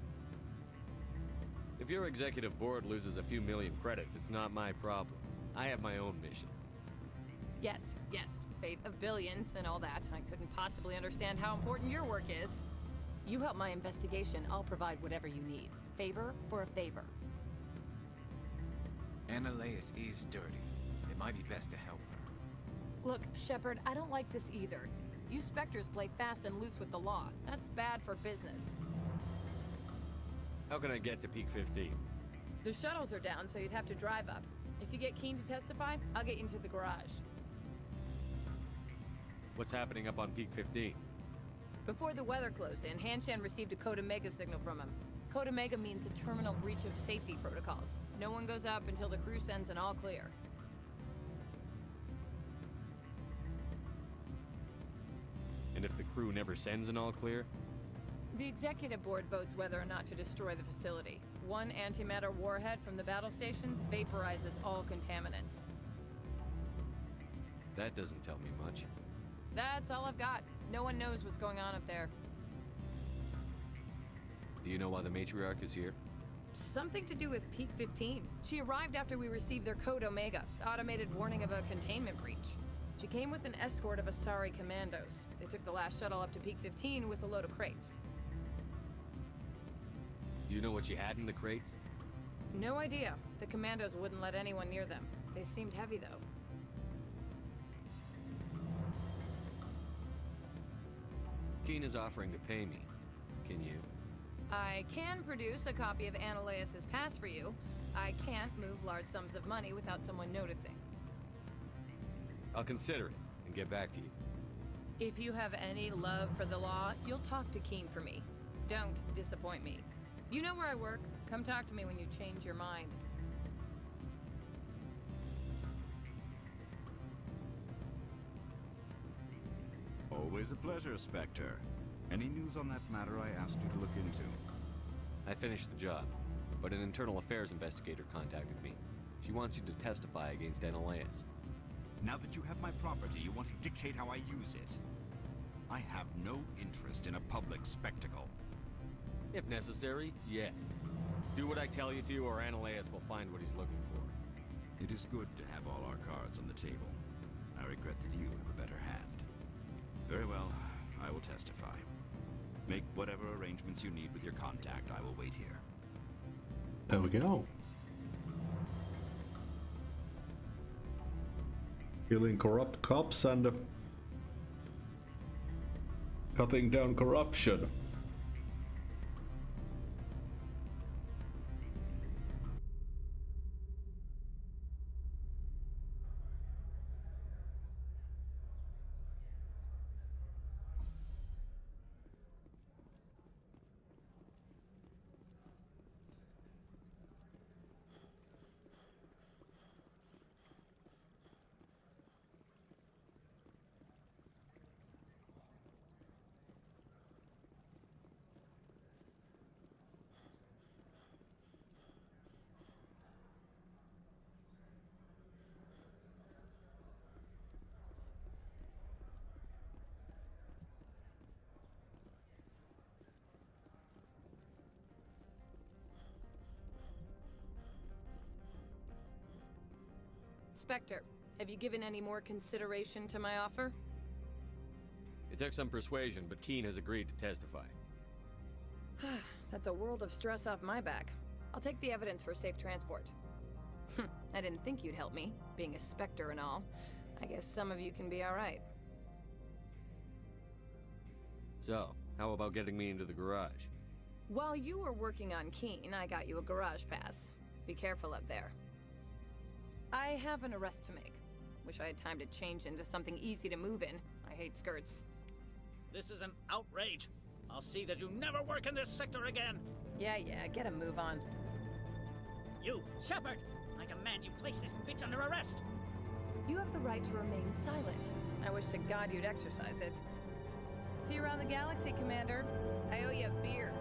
If your executive board loses a few million credits, it's not my problem. I have my own mission.
Yes, fate of billions and all that. I couldn't possibly understand how important your work is. You help my investigation, I'll provide whatever you need. Favor for a favor.
Ananias is dirty. It might be best to help her.
Look, Shepard, I don't like this either. You Spectres play fast and loose with the law. That's bad for business.
How can I get to Peak 15?
The shuttles are down, so you'd have to drive up. If you get Keen to testify, I'll get you into the garage.
What's happening up on Peak 15?
Before the weather closed in, Hanshan received a Code Omega signal from him. Code Omega means a terminal breach of safety protocols. No one goes up until the crew sends an all clear.
And if the crew never sends an all clear?
The Executive Board votes whether or not to destroy the facility. One antimatter warhead from the battle stations vaporizes all contaminants.
That doesn't tell me much.
That's all I've got. No one knows what's going on up there.
Do you know why the matriarch is here?
Something to do with Peak 15. She arrived after we received their Code Omega, automated warning of a containment breach. She came with an escort of Asari commandos. They took the last shuttle up to Peak 15 with a load of crates.
Do you know what she had in the crates?
No idea. The commandos wouldn't let anyone near them. They seemed heavy, though.
Keen is offering to pay me. Can you?
I can produce a copy of Ananias' pass for you. I can't move large sums of money without someone noticing.
I'll consider it and get back to you.
If you have any love for the law, you'll talk to Keen for me. Don't disappoint me. You know where I work. Come talk to me when you change your mind.
Always a pleasure, Spectre. Any news on that matter I asked you to look into?
I finished the job, but an internal affairs investigator contacted me. She wants you to testify against Ananias.
Now that you have my property, you want to dictate how I use it. I have no interest in a public spectacle.
If necessary, yes. Do what I tell you to, or Ananias will find what he's looking for.
It is good to have all our cards on the table. I regret that you have a better hand. Very well, I will testify. Make whatever arrangements you need with your contact. I will wait here.
There we go. Killing corrupt cops and cutting down corruption.
Spectre, have you given any more consideration to my offer?
It took some persuasion, but Keen has agreed to testify.
That's a world of stress off my back. I'll take the evidence for safe transport. I didn't think you'd help me, being a Spectre and all. I guess some of you can be alright.
So, how about getting me into the garage?
While you were working on Keen, I got you a garage pass. Be careful up there. I have an arrest to make. Wish I had time to change into something easy to move in. I hate skirts.
This is an outrage. I'll see that you never work in this sector again.
Yeah, get a move on.
You, Shepard! I command you place this bitch under arrest!
You have the right to remain silent. I wish to God you'd exercise it. See you around the galaxy, Commander. I owe you a beer.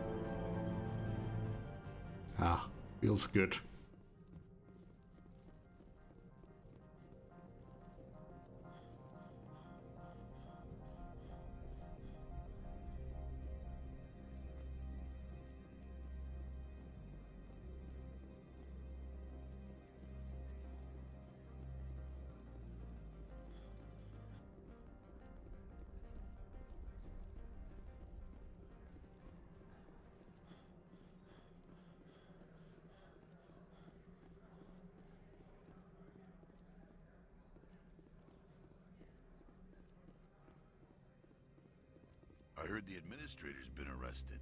Ah, feels good.
I heard the administrator's been arrested.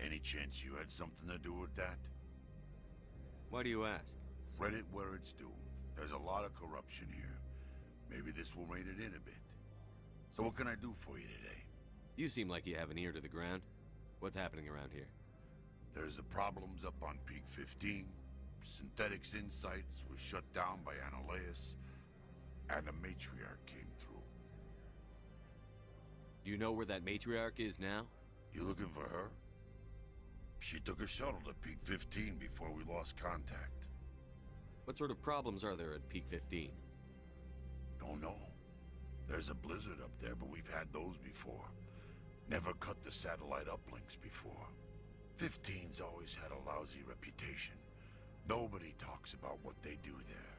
Any chance you had something to do with that?
Why do you ask?
Read it where it's due. There's a lot of corruption here. Maybe this will rein it in a bit. So what can I do for you today?
You seem like you have an ear to the ground. What's happening around here?
There's the problems up on Peak 15. Synthetics Insights was shut down by Annihilus. And the Matriarch came through.
Do you know where that Matriarch is now?
You looking for her? She took a shuttle to Peak 15 before we lost contact.
What sort of problems are there at Peak 15?
Don't know. There's a blizzard up there, but we've had those before. Never cut the satellite uplinks before. 15's always had a lousy reputation. Nobody talks about what they do there.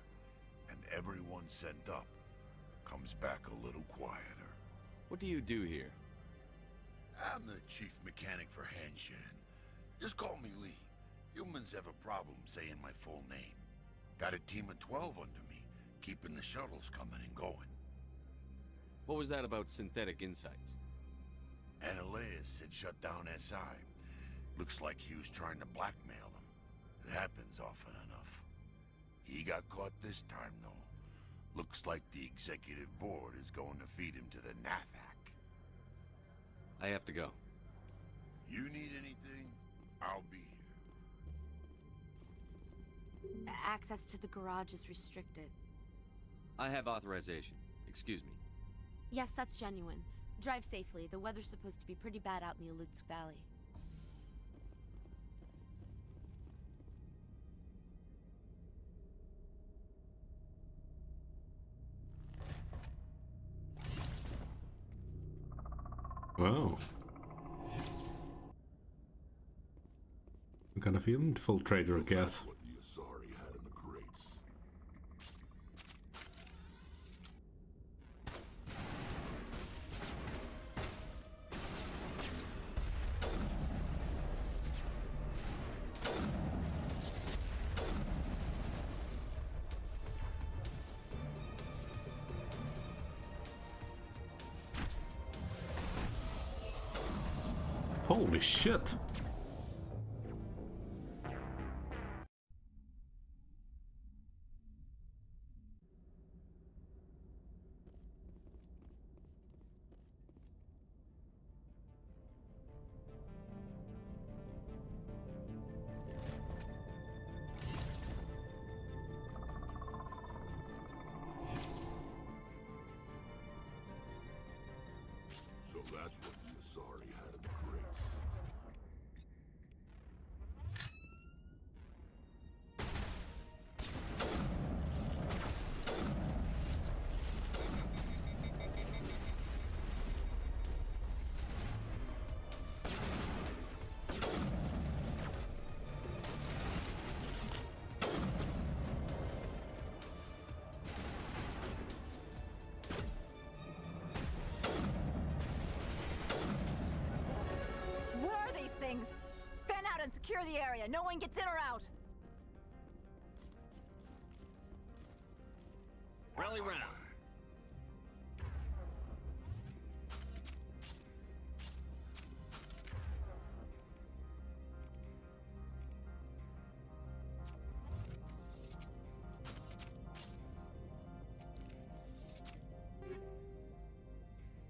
And everyone sent up comes back a little quieter.
What do you do here?
I'm the chief mechanic for Hanshan. Just call me Lee. Humans have a problem saying my full name. Got a team of 12 under me, keeping the shuttles coming and going.
What was that about Synthetic Insights?
Annihilus had shut down SI. Looks like he was trying to blackmail them. It happens often enough. He got caught this time, though. Looks like the executive board is going to feed him to the Nathak.
I have to go.
You need anything? I'll be here.
Access to the garage is restricted.
I have authorization. Excuse me.
Yes, that's genuine. Drive safely. The weather's supposed to be pretty bad out in the Alutsk Valley.
Wow. I'm kind of infiltrator, I guess.
What the Asari had in the crates.
Holy shit!
So that's what the Asari had in the crates.
Secure the area. No one gets in or out.
Rally round.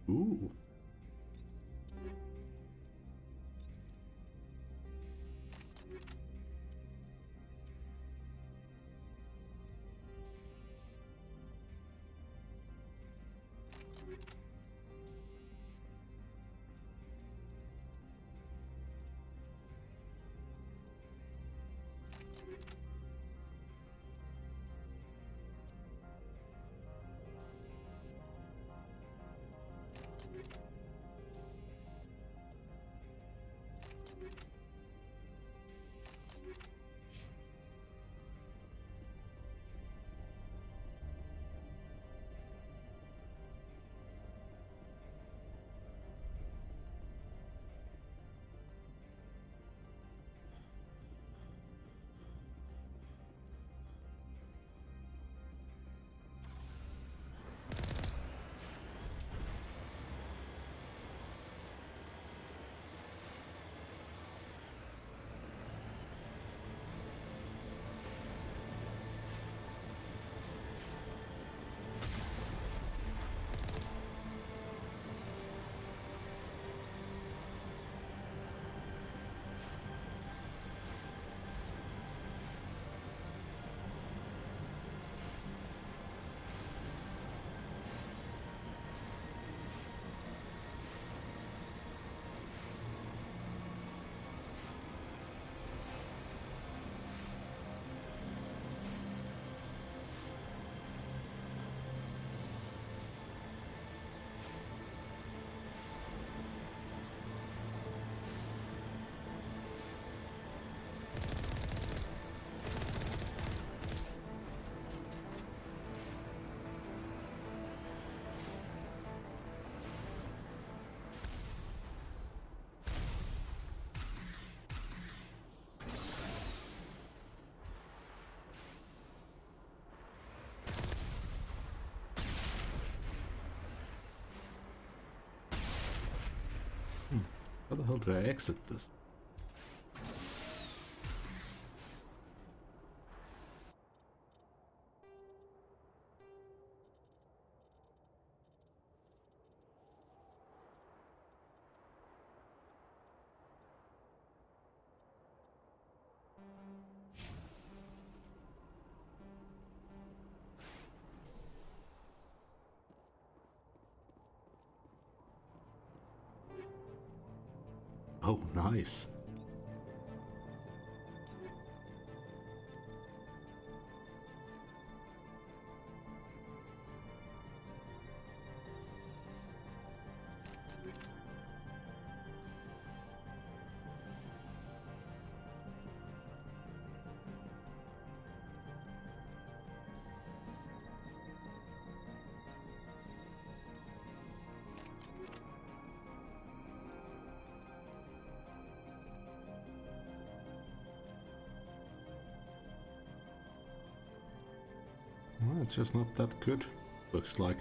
Ooh. How the hell do I exit this? Oh, nice. Well, it's just not that good, looks like.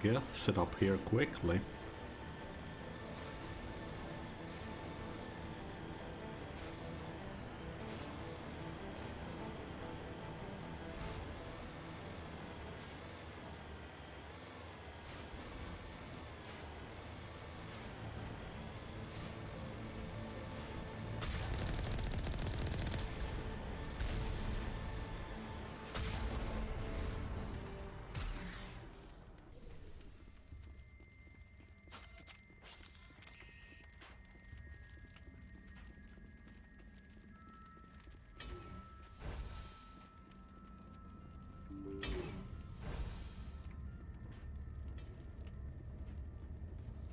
Geth set up here quickly.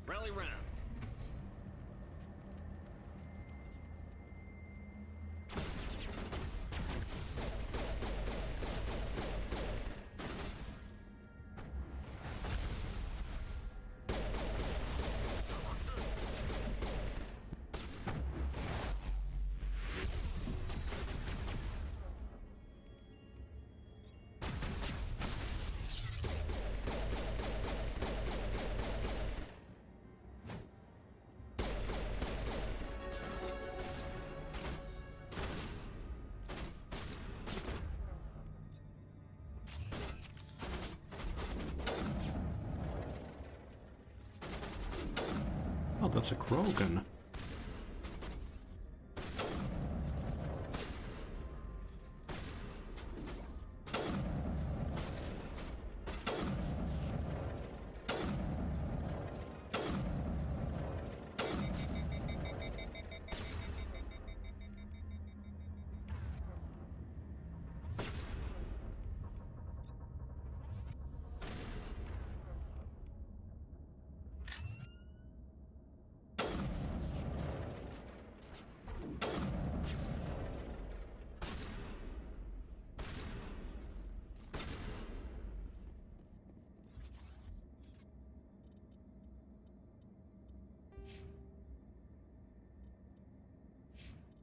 Rally round.
Oh, that's a Krogan.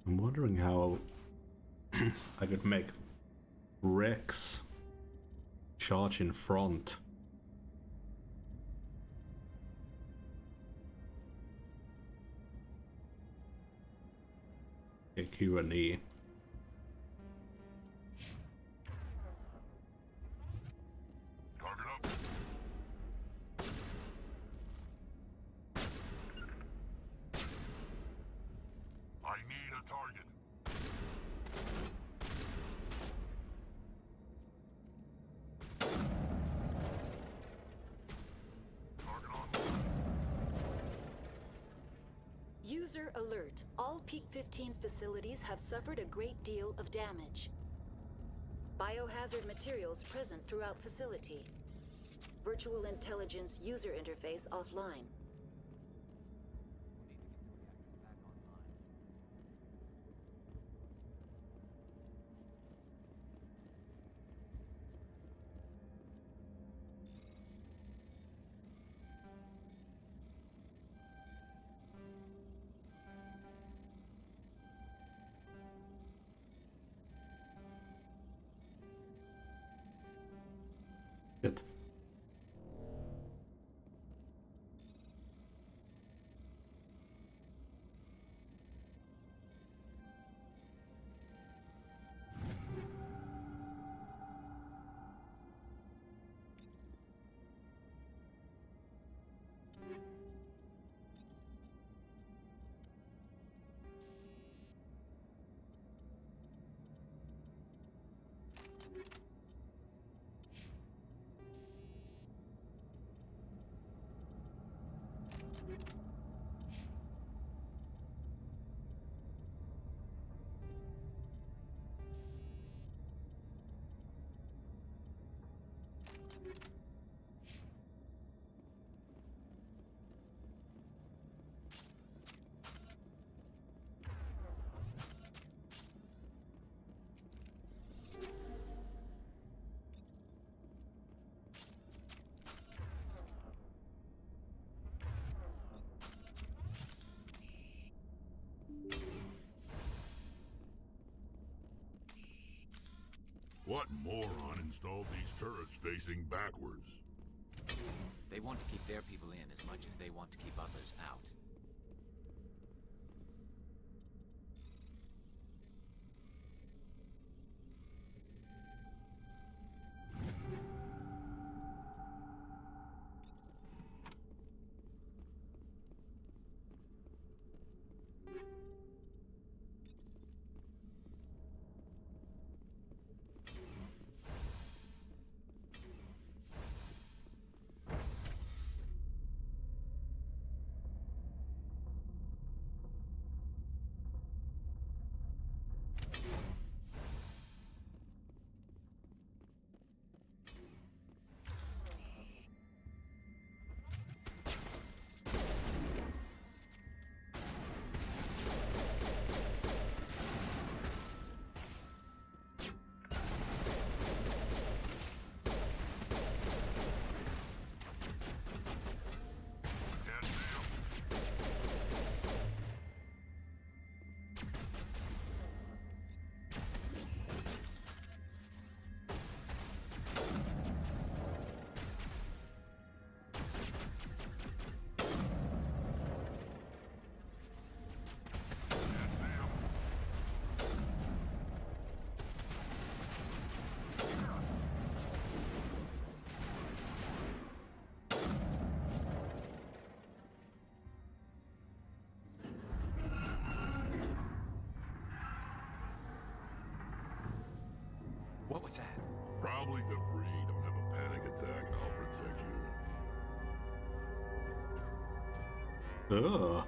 I'm wondering how I could make Rex charge in front. Okay, Q and E.
Target up. I need a target. Target on.
User alert. All Peak 15 facilities have suffered a great deal of damage. Biohazard materials present throughout facility. Virtual intelligence user interface offline.
Good.
What moron installed these turrets facing backwards?
They want to keep their people in as much as they want to keep others out. What was that?
Probably debris. Don't have a panic attack. I'll protect you.
Ugh.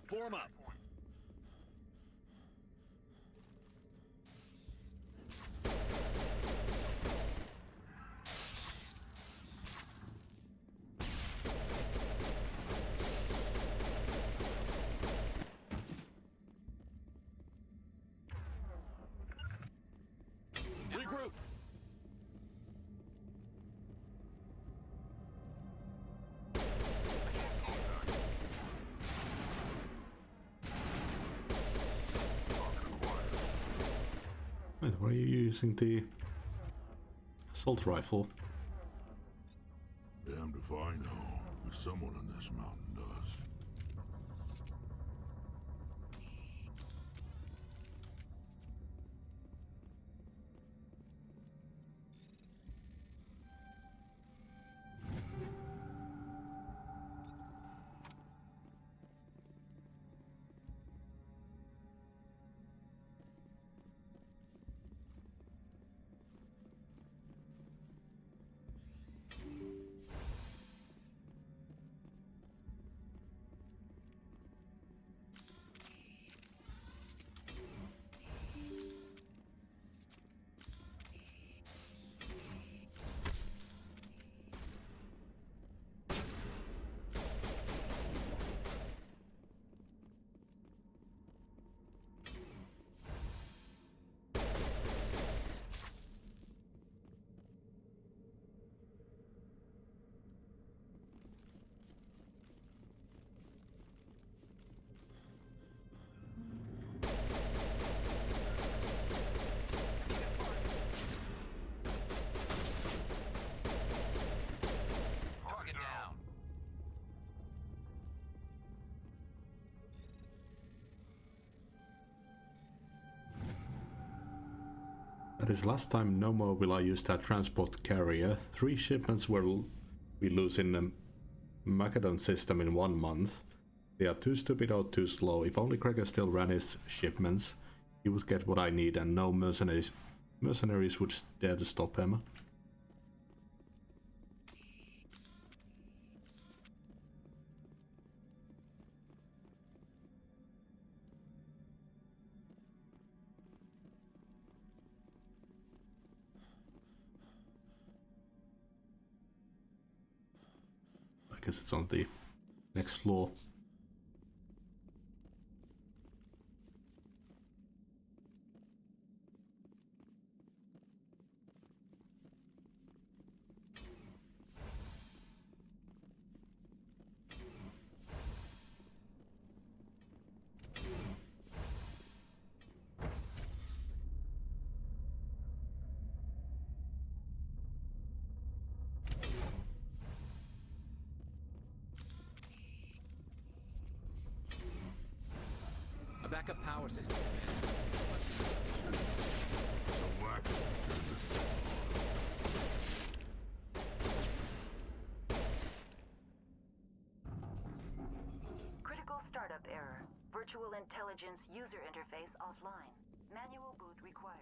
Form up.
Wait, why are you using the assault rifle?
Damned if I know, if someone in this mountain does.
That is last time no more will I use that transport carrier. 3 shipments will we lose in the Macedon system in 1 month. They are too stupid or too slow. If only Gregor still ran his shipments, he would get what I need and no mercenaries would dare to stop him. I guess it's on the next floor.
A backup power system.
Critical startup error. Virtual intelligence user interface offline. Manual boot required.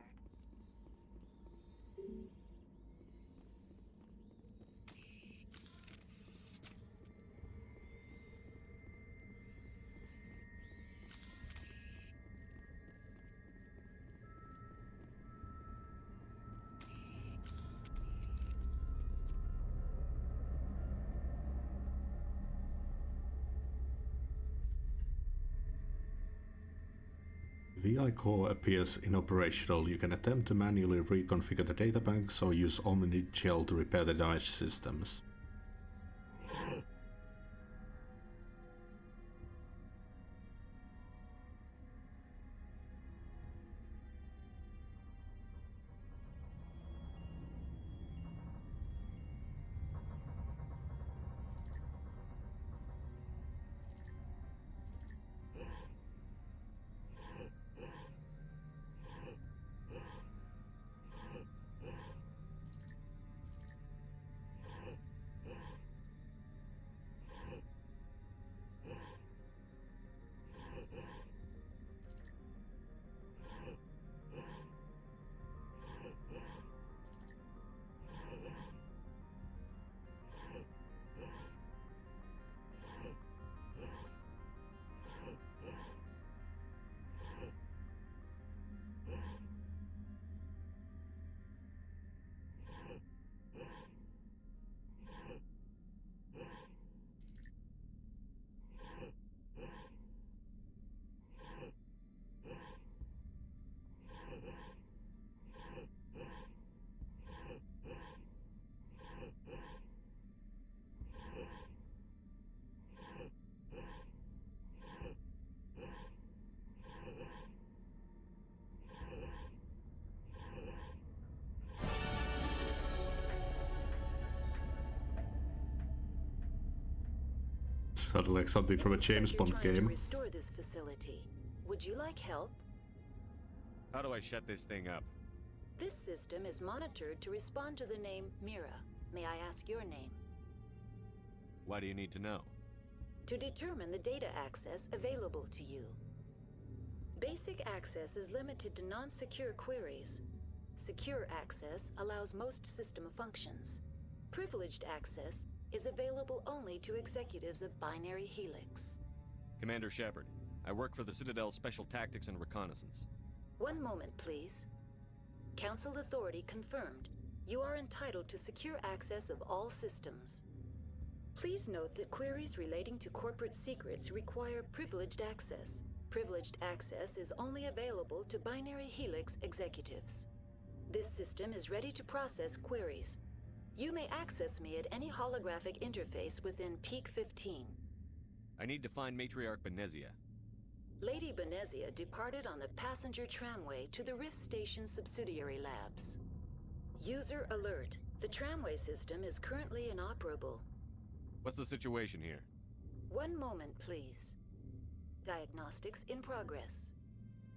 VI Core appears inoperational. You can attempt to manually reconfigure the databanks or use OmniGel to repair the damaged systems. sounded like something from a James Bond
You're trying
game.
to restore this facility. Would you like help?
How do I shut this thing up?
This system is monitored to respond to the name Mira. May I ask your name?
Why do you need to know?
To determine the data access available to you. Basic access is limited to non-secure queries. Secure access allows most system functions. Privileged access is available only to executives of Binary Helix.
Commander Shepard, I work for the Citadel Special Tactics and Reconnaissance.
One moment, please. Council authority confirmed. You are entitled to secure access of all systems. Please note that queries relating to corporate secrets require privileged access. Privileged access is only available to Binary Helix executives. This system is ready to process queries. You may access me at any holographic interface within Peak 15.
I need to find Matriarch Benezia.
Lady Benezia departed on the passenger tramway to the Rift Station subsidiary labs. User alert. The tramway system is currently inoperable.
What's the situation here?
One moment, please. Diagnostics in progress.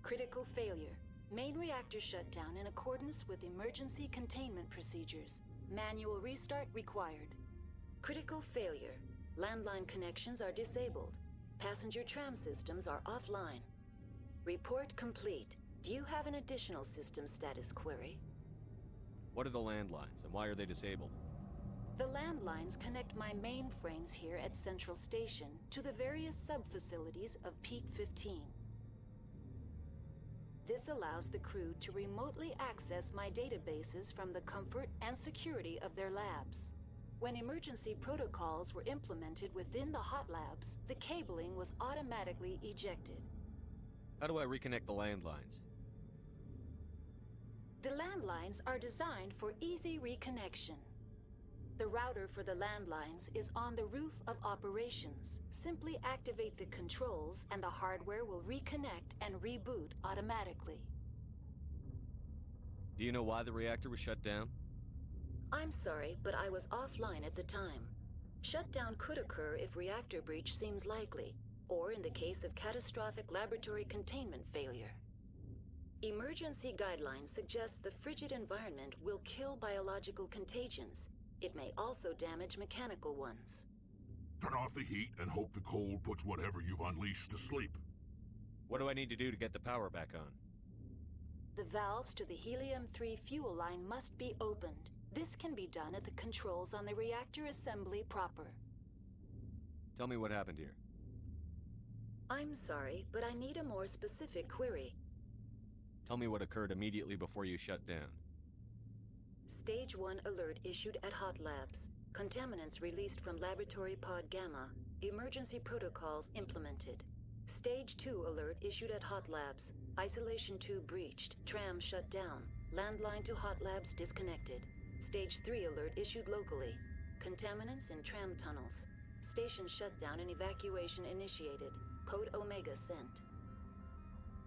Critical failure. Main reactor shut down in accordance with emergency containment procedures. Manual restart required. Critical failure. Landline connections are disabled. Passenger tram systems are offline. Report complete. Do you have an additional system status query?
What are the landlines, and why are they disabled?
The landlines connect my mainframes here at Central Station to the various sub-facilities of Peak 15. This allows the crew to remotely access my databases from the comfort and security of their labs. When emergency protocols were implemented within the hot labs, the cabling was automatically ejected.
How do I reconnect the landlines?
The landlines are designed for easy reconnection. The router for the landlines is on the roof of operations. Simply activate the controls and the hardware will reconnect and reboot automatically.
Do you know why the reactor was shut down?
I'm sorry, but I was offline at the time. Shutdown could occur if reactor breach seems likely, or in the case of catastrophic laboratory containment failure. Emergency guidelines suggest the frigid environment will kill biological contagions. It may also damage mechanical ones.
Turn off the heat and hope the cold puts whatever you've unleashed to sleep.
What do I need to do to get the power back on?
The valves to the Helium-3 fuel line must be opened. This can be done at the controls on the reactor assembly proper.
Tell me what happened here.
I'm sorry, but I need a more specific query.
Tell me what occurred immediately before you shut down.
Stage 1 alert issued at Hot Labs. Contaminants released from Laboratory Pod Gamma. Emergency protocols implemented. Stage 2 alert issued at Hot Labs. Isolation 2 breached. Tram shut down. Landline to Hot Labs disconnected. Stage 3 alert issued locally. Contaminants in tram tunnels. Station shutdown and evacuation initiated. Code Omega sent.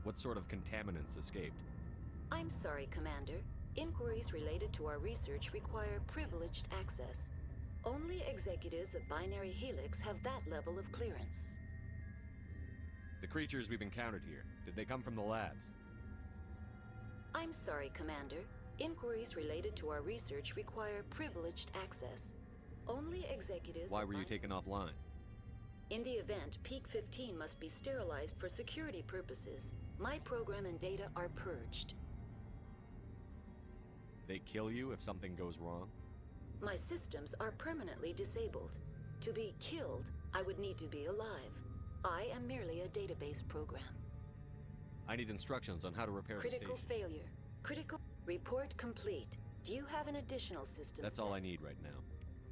What sort of contaminants escaped?
I'm sorry, Commander. Inquiries related to our research require privileged access. Only executives of Binary Helix have that level of clearance.
The creatures we've encountered here, did they come from the labs?
I'm sorry, Commander. Inquiries related to our research require privileged access. Only executives...
Why were you taken offline?
In the event, Peak 15 must be sterilized for security purposes. My program and data are purged.
They kill you if something goes wrong?
My systems are permanently disabled. To be killed, I would need to be alive. I am merely a database program.
I need instructions on how to repair the station.
Critical failure. Critical... Report complete. Do you have an additional system?
That's all I need right now.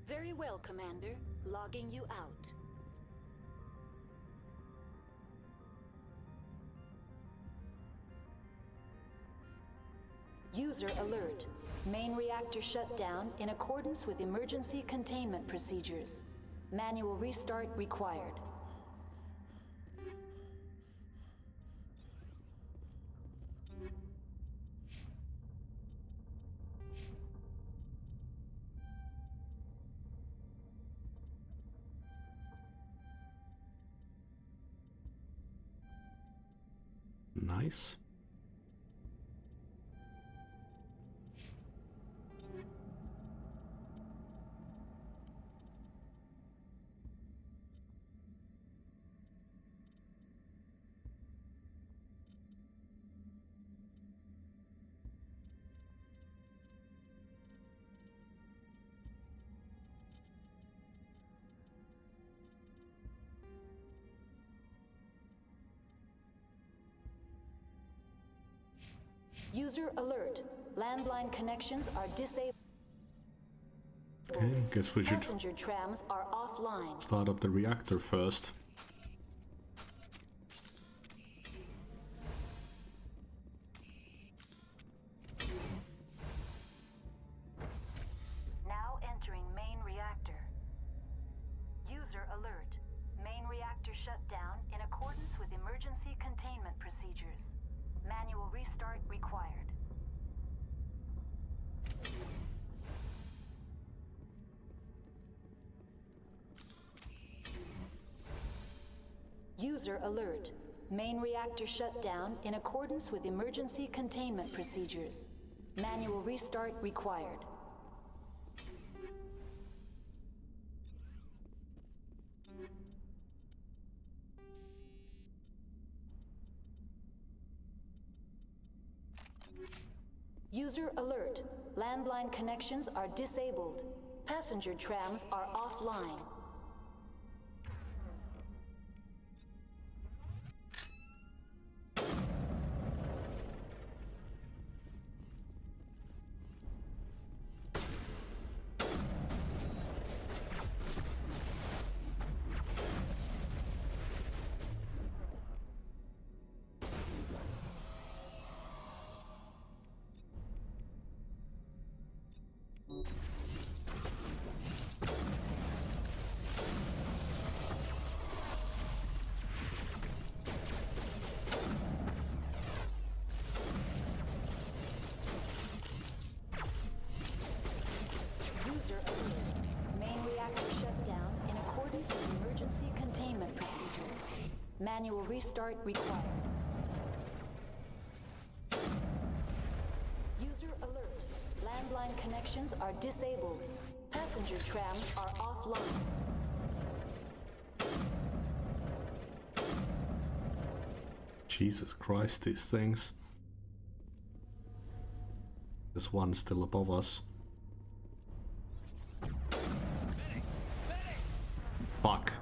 Very well, Commander. Logging you out. User alert. Main reactor shut down in accordance with emergency containment procedures. Manual restart required.
Nice.
User alert. Landline connections are disabled.
Okay, guess we should
Passenger trams are offline.
start up the reactor first.
Now entering main reactor. User alert. Main reactor shut down in accordance with emergency containment procedures. Manual restart required. User alert. Main reactor shut down in accordance with emergency containment procedures. Manual restart required. User alert. Landline connections are disabled. Passenger trams are offline. User alert. Main reactor shut down in accordance with emergency containment procedures. Manual restart required. User alert. Landline connections are disabled. Passenger trams are offline.
Jesus Christ, these things. There's one still above us. Fuck.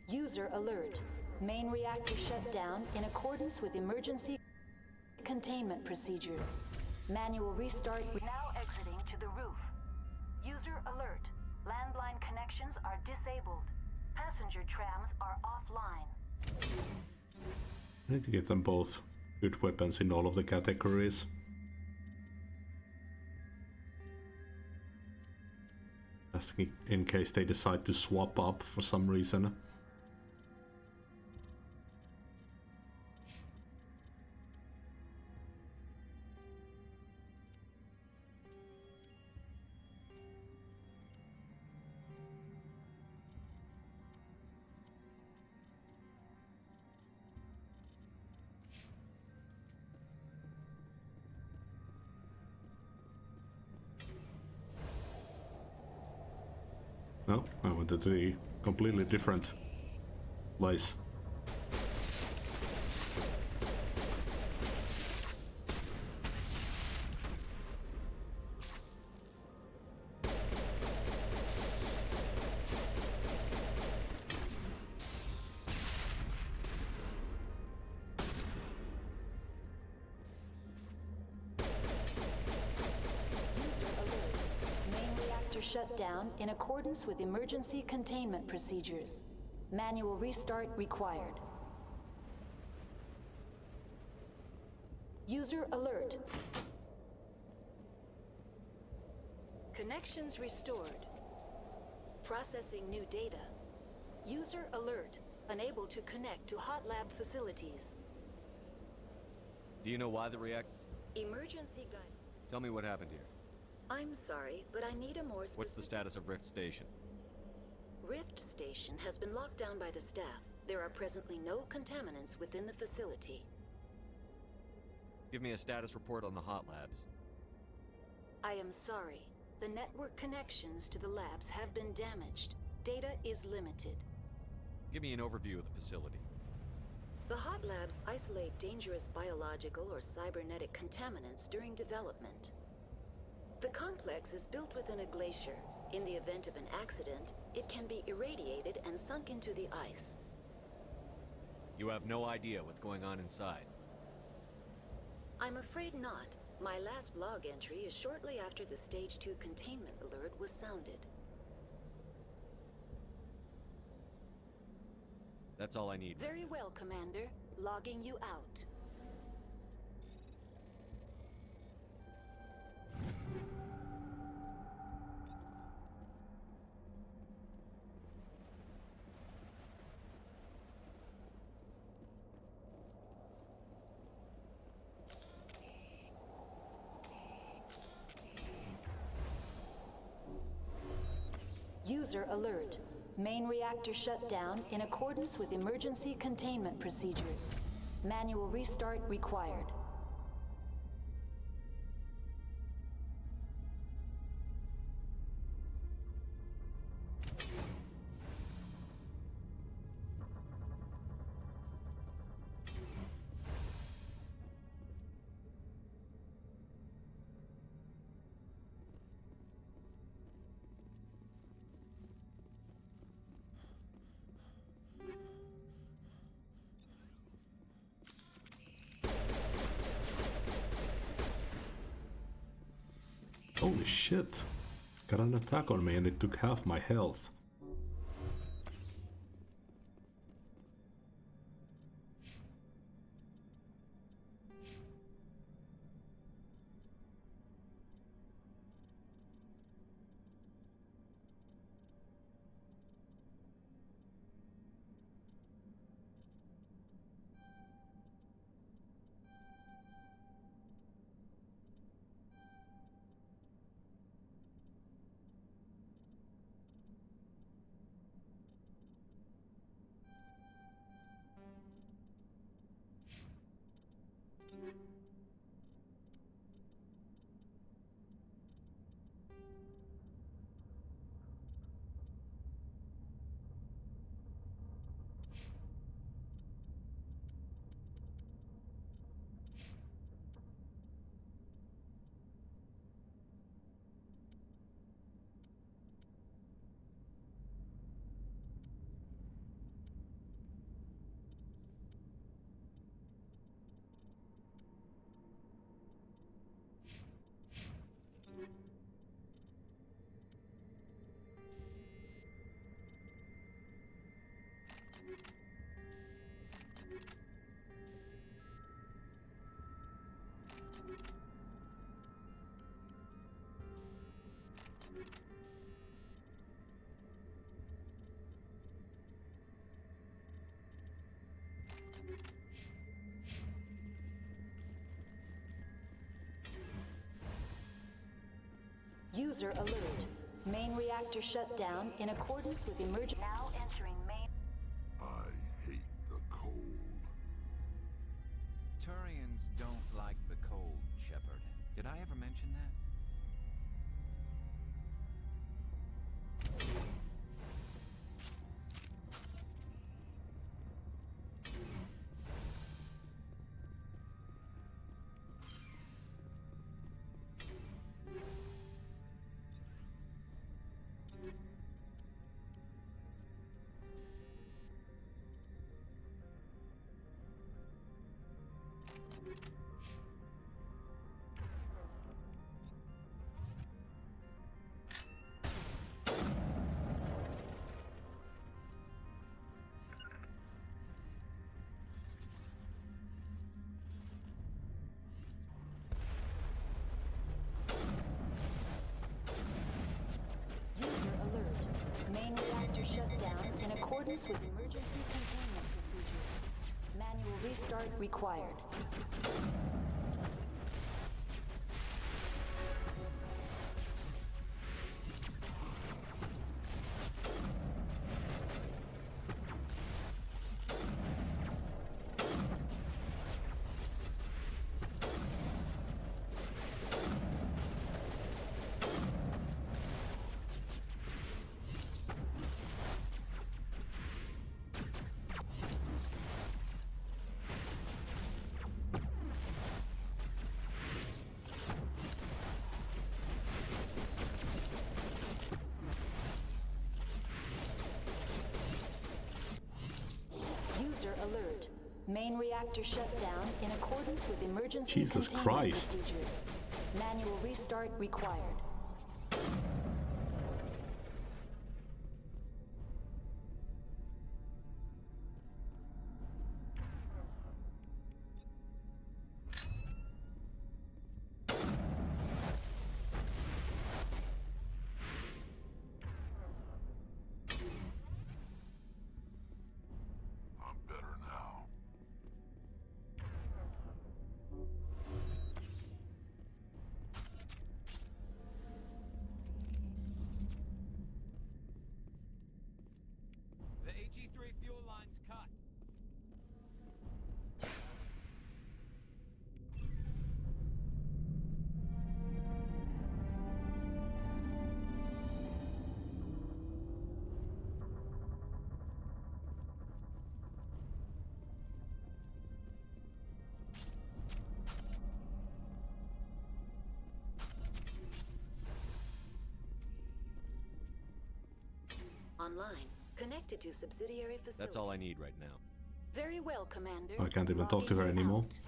User alert. Main reactor shut down in accordance with emergency containment procedures. Manual restart. Now exiting to the roof. User alert. Landline connections are disabled. Passenger trams are offline.
I need to give them both good weapons in all of the categories. Just in case they decide to swap up for some reason. No, I went to the completely different place.
Shut down in accordance with emergency containment procedures. Manual restart required. User alert. Connections restored. Processing new data. User alert. Unable to connect to hot lab facilities.
Do you know why the react?
Emergency guide.
Tell me what happened here.
I'm sorry, but I need a more specific...
What's the status of Rift Station?
Rift Station has been locked down by the staff. There are presently no contaminants within the facility.
Give me a status report on the hot labs.
I am sorry. The network connections to the labs have been damaged. Data is limited.
Give me an overview of the facility.
The hot labs isolate dangerous biological or cybernetic contaminants during development. The complex is built within a glacier. In the event of an accident, it can be irradiated and sunk into the ice.
You have no idea what's going on inside.
I'm afraid not. My last log entry is shortly after the Stage 2 containment alert was sounded.
That's all I need.
Very well, Commander. Logging you out. User alert. Main reactor shut down in accordance with emergency containment procedures. Manual restart required.
Holy shit! Got an attack on me and it took half my health.
User alert. Main reactor shut down in accordance with emergency. Now entering main.
I hate the cold.
Turians don't like the cold, Shepard. Did I ever mention that?
Main reactor shut down in accordance with emergency containment procedures. Manual restart required. Main reactor shut down in accordance with emergency
Jesus
containment
Christ.
procedures. Manual restart required.
I'm better now.
The AG3 fuel line's cut.
Online. Connected to subsidiary facility.
That's all I need right now.
Very well, Commander.
I can't even talk to her
Logging in
anymore.
out.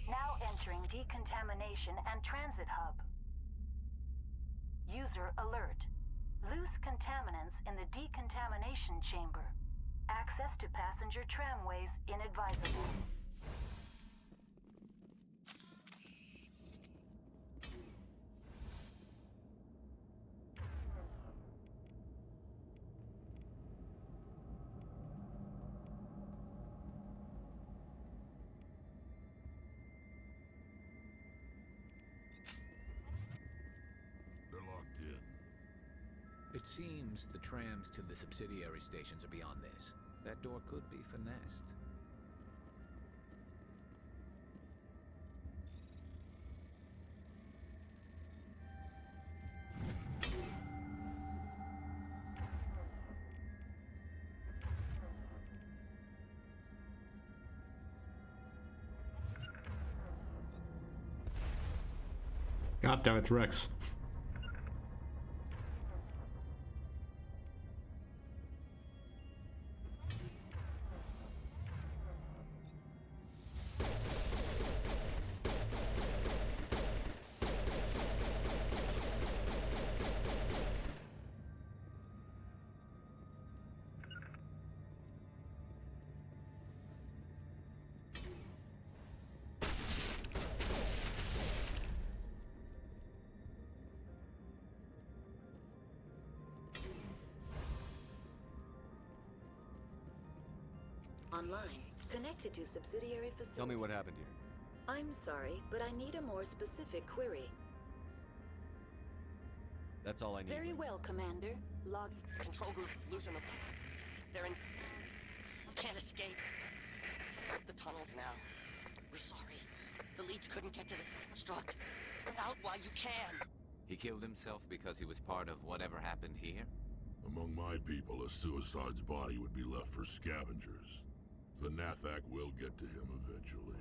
Now entering decontamination and transit hub. User alert. Loose contaminants in the decontamination chamber. Access to passenger tramways inadvisable.
They're locked in.
It seems the trams to the subsidiary stations are beyond this. That door could be finessed.
God damn it, Rex.
Online. Connected to subsidiary facility.
Tell me what happened here.
I'm sorry, but I need a more specific query.
That's all I need.
Very well, Commander. Log.
Control group, loosen them. They're in... Can't escape. The tunnels now. We're sorry. The leads couldn't get to the struck. Get out while you can.
He killed himself because he was part of whatever happened here?
Among my people, a suicide's body would be left for scavengers. The Nathak will get to him eventually.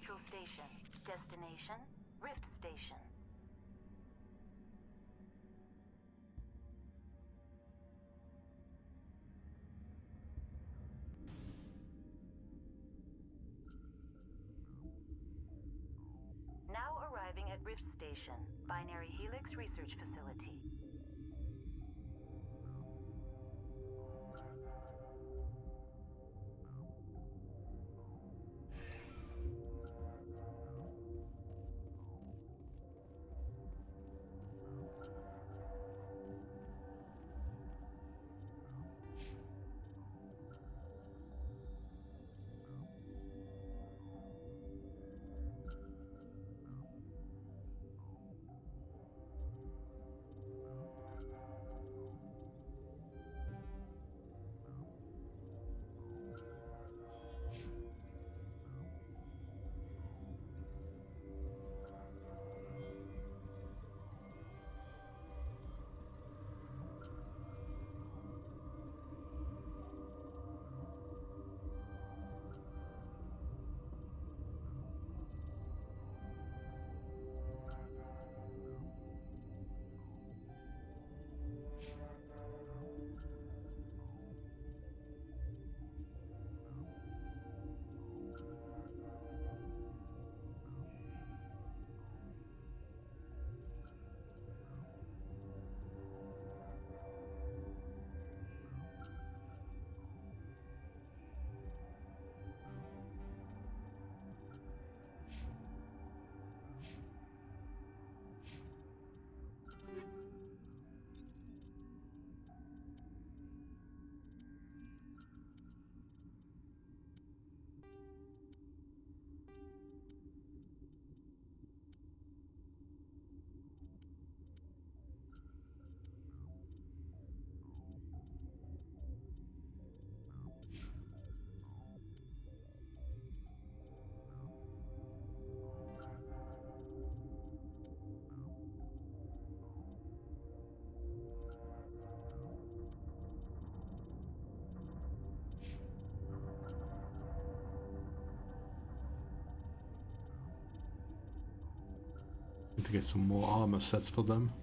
Central Station. Destination, Rift Station. Now arriving at Rift Station, Binary Helix Research Facility.
To get some more armor sets for them.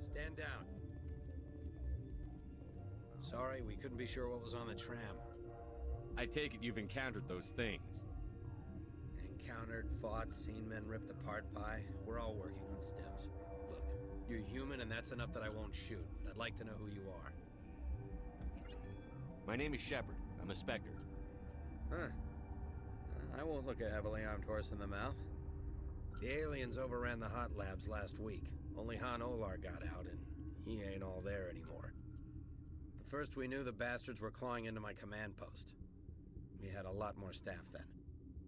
Stand down. Sorry, we couldn't be sure what was on the tram.
I take it you've encountered those things.
Encountered, fought, seen men ripped apart by. We're all working on stems. Look, you're human and that's enough that I won't shoot, but I'd like to know who you are.
My name is Shepard. I'm a Spectre.
Huh. I won't look a heavily armed horse in the mouth. The aliens overran the hot labs last week. Only Han Olar got out, and he ain't all there anymore. The first we knew, the bastards were clawing into my command post. We had a lot more staff then.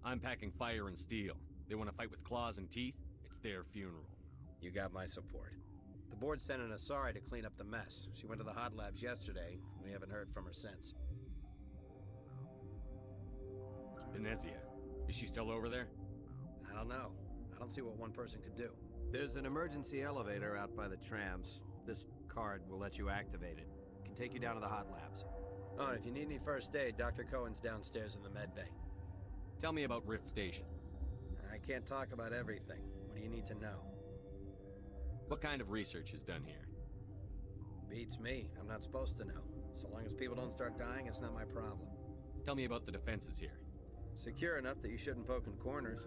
I'm packing fire and steel. They want to fight with claws and teeth? It's their funeral.
You got my support. The board sent an Asari to clean up the mess. She went to the hot labs yesterday. We haven't heard from her since.
Benezia. Is she still over there?
I don't know. I don't see what one person could do. There's an emergency elevator out by the trams. This card will let you activate it. It can take you down to the hot labs. Oh, and if you need any first aid, Dr. Cohen's downstairs in the med bay.
Tell me about Rift Station.
I can't talk about everything. What do you need to know?
What kind of research is done here?
Beats me. I'm not supposed to know. So long as people don't start dying, it's not my problem.
Tell me about the defenses here.
Secure enough that you shouldn't poke in corners.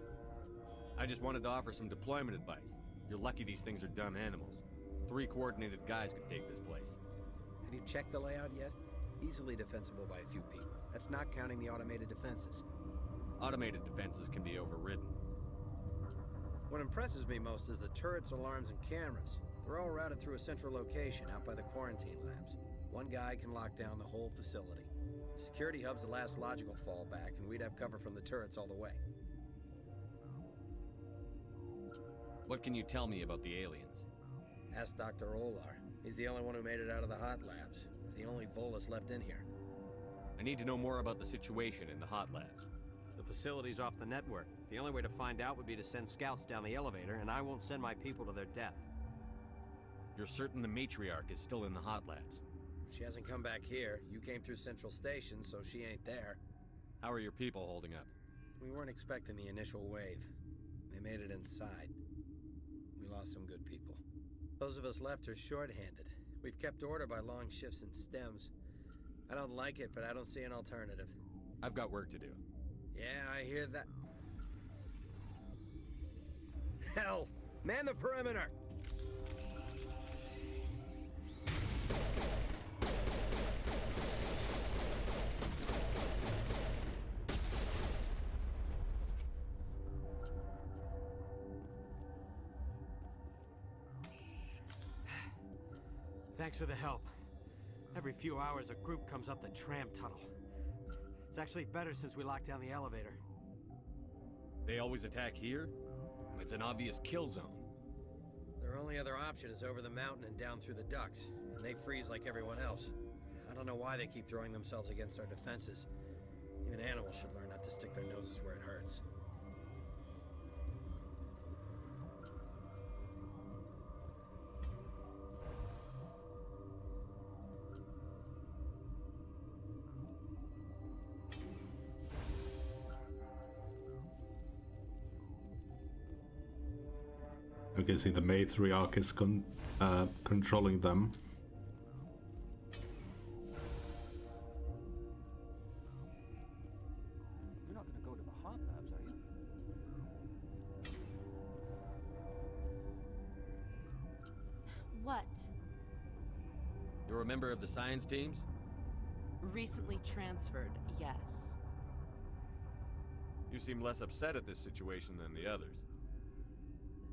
I just wanted to offer some deployment advice. You're lucky these things are dumb animals. 3 coordinated guys could take this place.
Have you checked the layout yet? Easily defensible by a few people. That's not counting the automated defenses.
Automated defenses can be overridden.
What impresses me most is the turrets, alarms, and cameras. They're all routed through a central location out by the quarantine labs. One guy can lock down the whole facility. The security hub's the last logical fallback, and we'd have cover from the turrets all the way.
What can you tell me about the aliens?
Ask Dr. Olar. He's the only one who made it out of the hot labs. He's the only Volus left in here.
I need to know more about the situation in the hot labs.
The facility's off the network. The only way to find out would be to send scouts down the elevator, and I won't send my people to their death.
You're certain the matriarch is still in the hot labs?
She hasn't come back here. You came through Central Station, so she ain't there.
How are your people holding up?
We weren't expecting the initial wave. They made it inside. We lost some good people. Those of us left are short-handed. We've kept order by long shifts and stems. I don't like it, but I don't see an alternative.
I've got work to do.
Yeah, I hear that. Hell! Man the perimeter!
Thanks for the help. Every few hours, a group comes up the tram tunnel. It's actually better since we locked down the elevator.
They always attack here? It's an obvious kill zone.
Their only other option is over the mountain and down through the ducts, and they freeze like everyone else. I don't know why they keep throwing themselves against our defenses. Even animals should learn not to stick their noses where it hurts.
Okay, see the matriarch is controlling them.
You're not going to go to the hot labs, are you?
What?
You're a member of the science teams?
Recently transferred, yes.
You seem less upset at this situation than the others.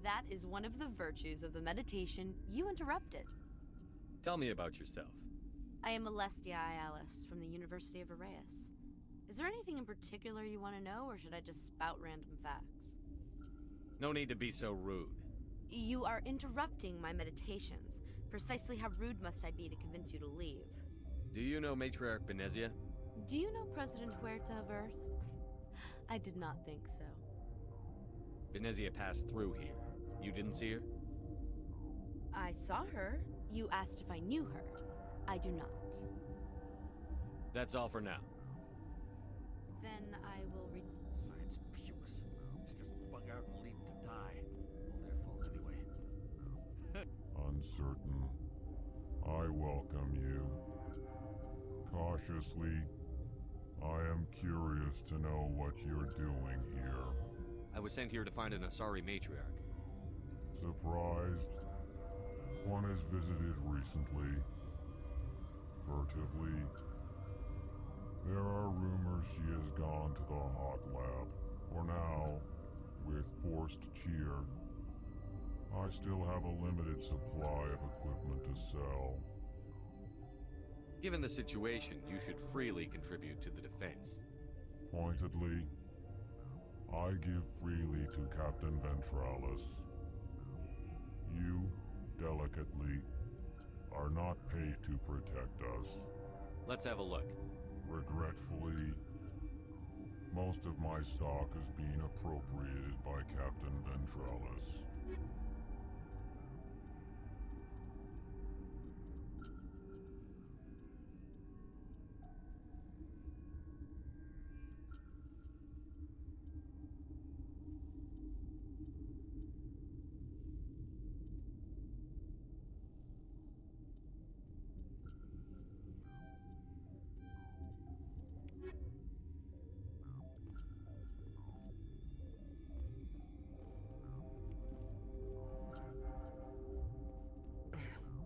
That is one of the virtues of the meditation you interrupted.
Tell me about yourself.
I am Alestia Ialis from the University of Arraeus. Is there anything in particular you want to know, or should I just spout random facts?
No need to be so rude.
You are interrupting my meditations. Precisely how rude must I be to convince you to leave?
Do you know Matriarch Benezia?
Do you know President Huerta of Earth? I did not think so.
Benezia passed through here. You didn't see her?
I saw her. You asked if I knew her. I do not.
That's all for now.
Then I will read.
Science puce. Should just bug out and leave to die. All their fault anyway.
Uncertain. I welcome you. Cautiously. I am curious to know what you're doing here.
I was sent here to find an Asari matriarch.
Surprised? One has visited recently. Furtively. There are rumors she has gone to the hot lab. For now, with forced cheer. I still have a limited supply of equipment to sell.
Given the situation, you should freely contribute to the defense.
Pointedly, I give freely to Captain Ventralis. You, delicately, are not paid to protect us.
Let's have a look.
Regretfully, most of my stock is being appropriated by Captain Ventralis.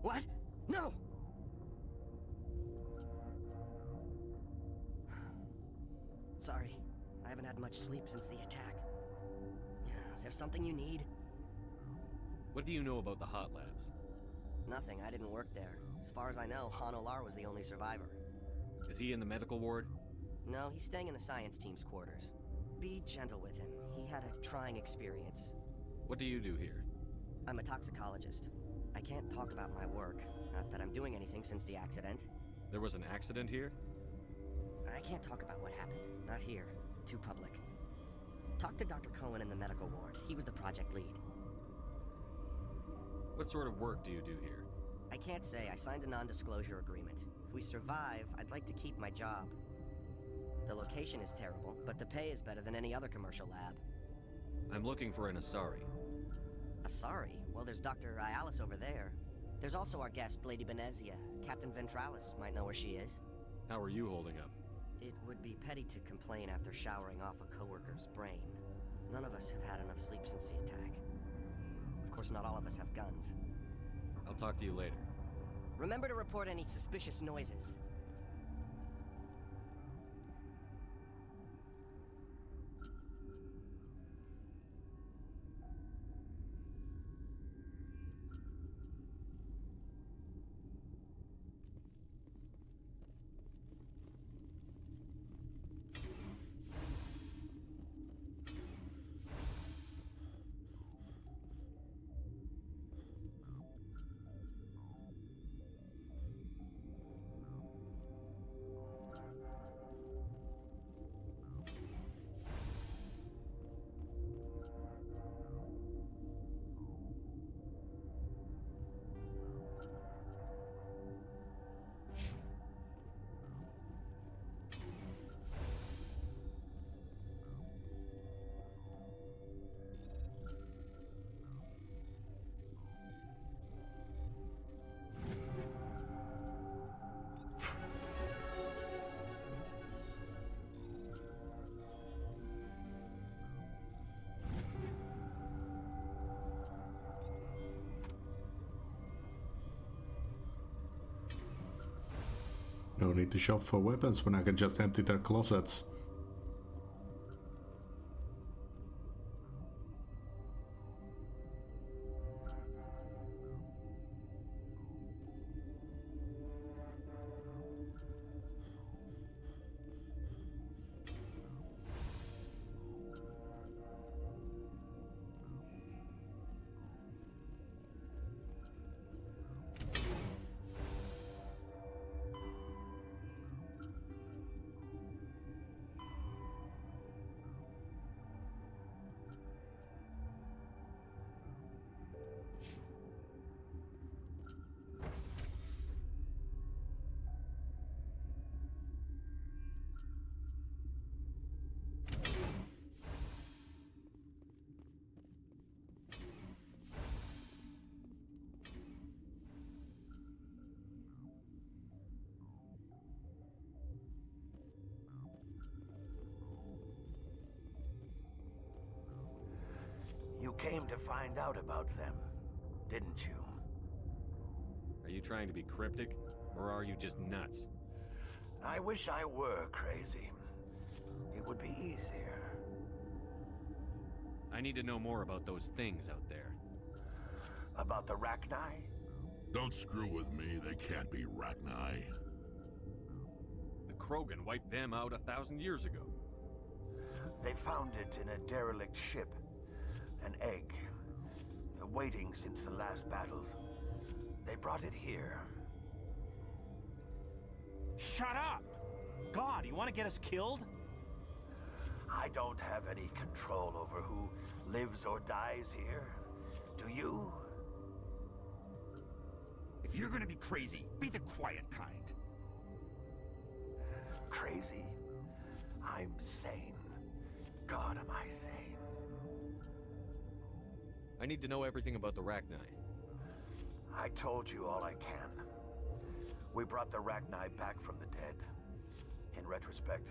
What? No! Sorry, I haven't had much sleep since the attack. Is there something you need?
What do you know about the hot labs?
Nothing, I didn't work there. As far as I know, Han Olar was the only survivor.
Is he in the medical ward?
No, he's staying in the science team's quarters. Be gentle with him. He had a trying experience.
What do you do here?
I'm a toxicologist. I can't talk about my work. Not that I'm doing anything since the accident.
There was an accident here?
I can't talk about what happened. Not here. Too public. Talk to Dr. Cohen in the medical ward. He was the project lead.
What sort of work do you do here?
I can't say. I signed a non-disclosure agreement. If we survive, I'd like to keep my job. The location is terrible, but the pay is better than any other commercial lab.
I'm looking for an Asari.
Asari? Well, there's Dr. Ialis over there. There's also our guest, Lady Benezia. Captain Ventralis might know where she is.
How are you holding up?
It would be petty to complain after showering off a coworker's brain. None of us have had enough sleep since the attack. Of course, not all of us have guns.
I'll talk to you later.
Remember to report any suspicious noises.
No need to shop for weapons when I can just empty their closets.
You came to find out about them, didn't you?
Are you trying to be cryptic, or are you just nuts?
I wish I were crazy. It would be easier.
I need to know more about those things out there.
About the Rachni?
Don't screw with me, they can't be Rachni.
The Krogan wiped them out 1,000 years ago.
They found it in a derelict ship. An egg. Waiting since the last battles. They brought it here.
Shut up! God, you want to get us killed?
I don't have any control over who lives or dies here. Do you?
If you're gonna be crazy, be the quiet kind.
Crazy? I'm sane. God, am I sane?
I need to know everything about the Rachni.
I told you all I can. We brought the Rachni back from the dead. In retrospect,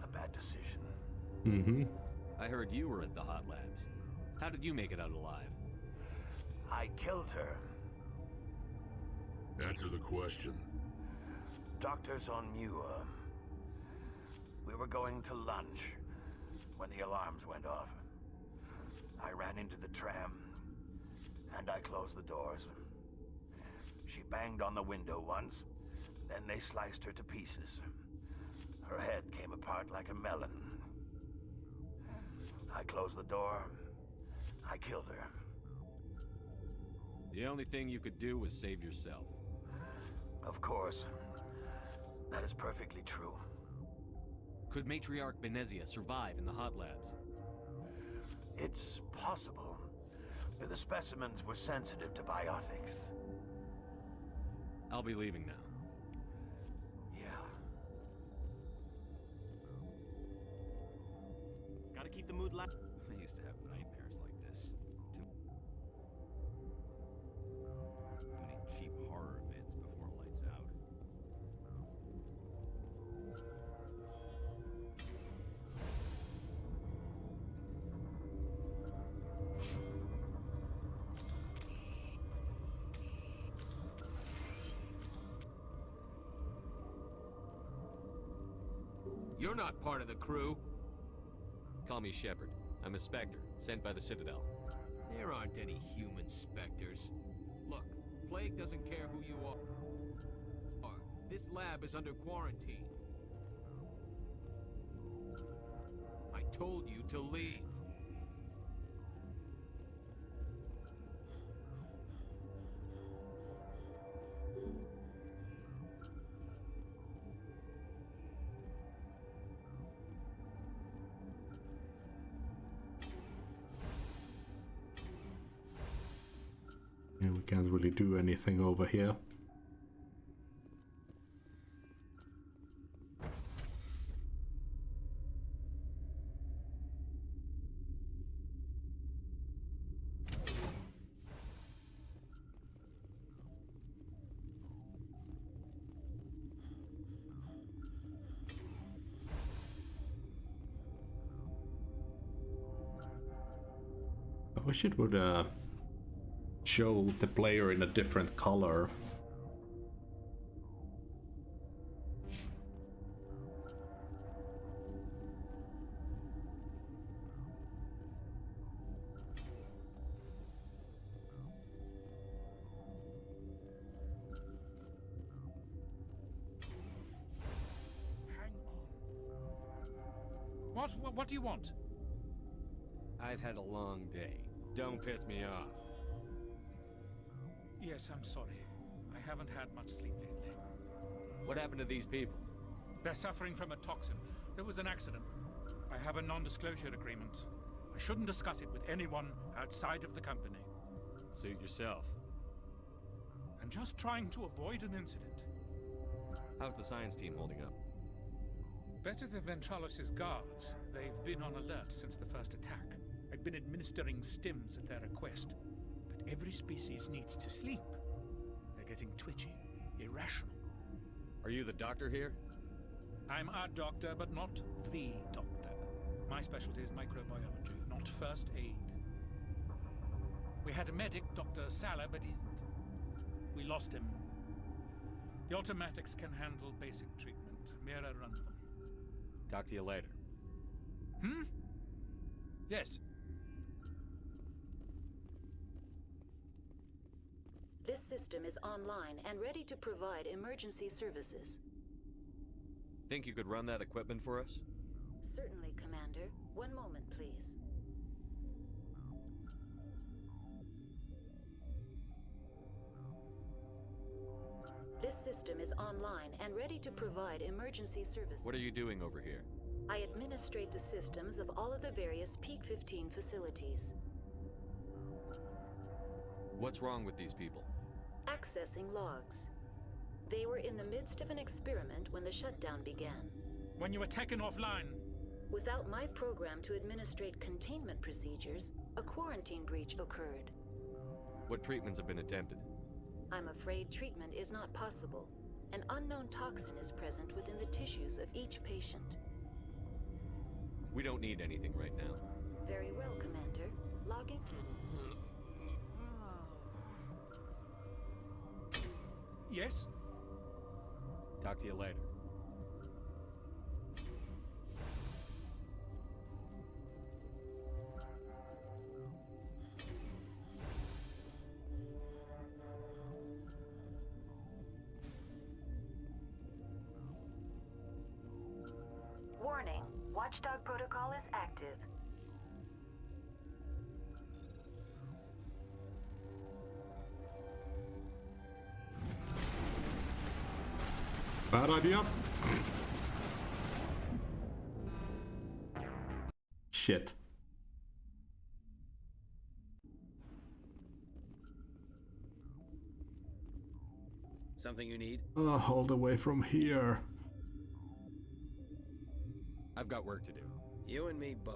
a bad decision.
Mm-hmm.
I heard you were at the Hot Labs. How did you make it out alive?
I killed her.
Answer the question.
Doctors on Muir. We were going to lunch when the alarms went off. I ran into the tram, and I closed the doors. She banged on the window once, then they sliced her to pieces. Her head came apart like a melon. I closed the door. I killed her.
The only thing you could do was save yourself.
Of course. That is perfectly true.
Could Matriarch Benezia survive in the hot labs?
It's possible. The specimens were sensitive to biotics.
I'll be leaving now.
Gotta keep the mood light.
I used to have nightmares like this. Too many cheap horror vids before lights out.
You're not part of the crew. Call me Shepard. I'm a Spectre, sent by the Citadel.
There aren't any human specters. Look, Plague doesn't care who you are. This lab is under quarantine. I told you to leave.
Yeah, we can't really do anything over here. I wish it would show the player in a different color.
What do you want?
I've had a long day. Don't piss me off.
Yes, I'm sorry. I haven't had much sleep lately.
What happened to these people?
They're suffering from a toxin. There was an accident. I have a non-disclosure agreement. I shouldn't discuss it with anyone outside of the company.
Suit yourself.
I'm just trying to avoid an incident.
How's the science team holding up?
Better than Ventralos' guards. They've been on alert since the first attack. I've been administering stims at their request. But every species needs to sleep. They're getting twitchy, irrational.
Are you the doctor here?
I'm a doctor, but not the doctor. My specialty is microbiology, not first aid. We had a medic, Dr. Sala, but we lost him. The automatics can handle basic treatment. Mira runs them.
Talk to you later.
Yes.
This system is online and ready to provide emergency services.
Think you could run that equipment for us?
Certainly, Commander. One moment, please. This system is online and ready to provide emergency services.
What are you doing over here?
I administrate the systems of all of the various Peak 15 facilities.
What's wrong with these people?
Accessing logs. They were in the midst of an experiment when the shutdown began.
When you were taken offline.
Without my program to administrate containment procedures, a quarantine breach occurred.
What treatments have been attempted?
I'm afraid treatment is not possible. An unknown toxin is present within the tissues of each patient.
We don't need anything right now.
Very well, Commander. Logging.
Yes?
Talk to you later.
Watchdog protocol is active.
Bad idea. Shit.
Something you need?
All the way from here.
I've got work to do.
You and me both.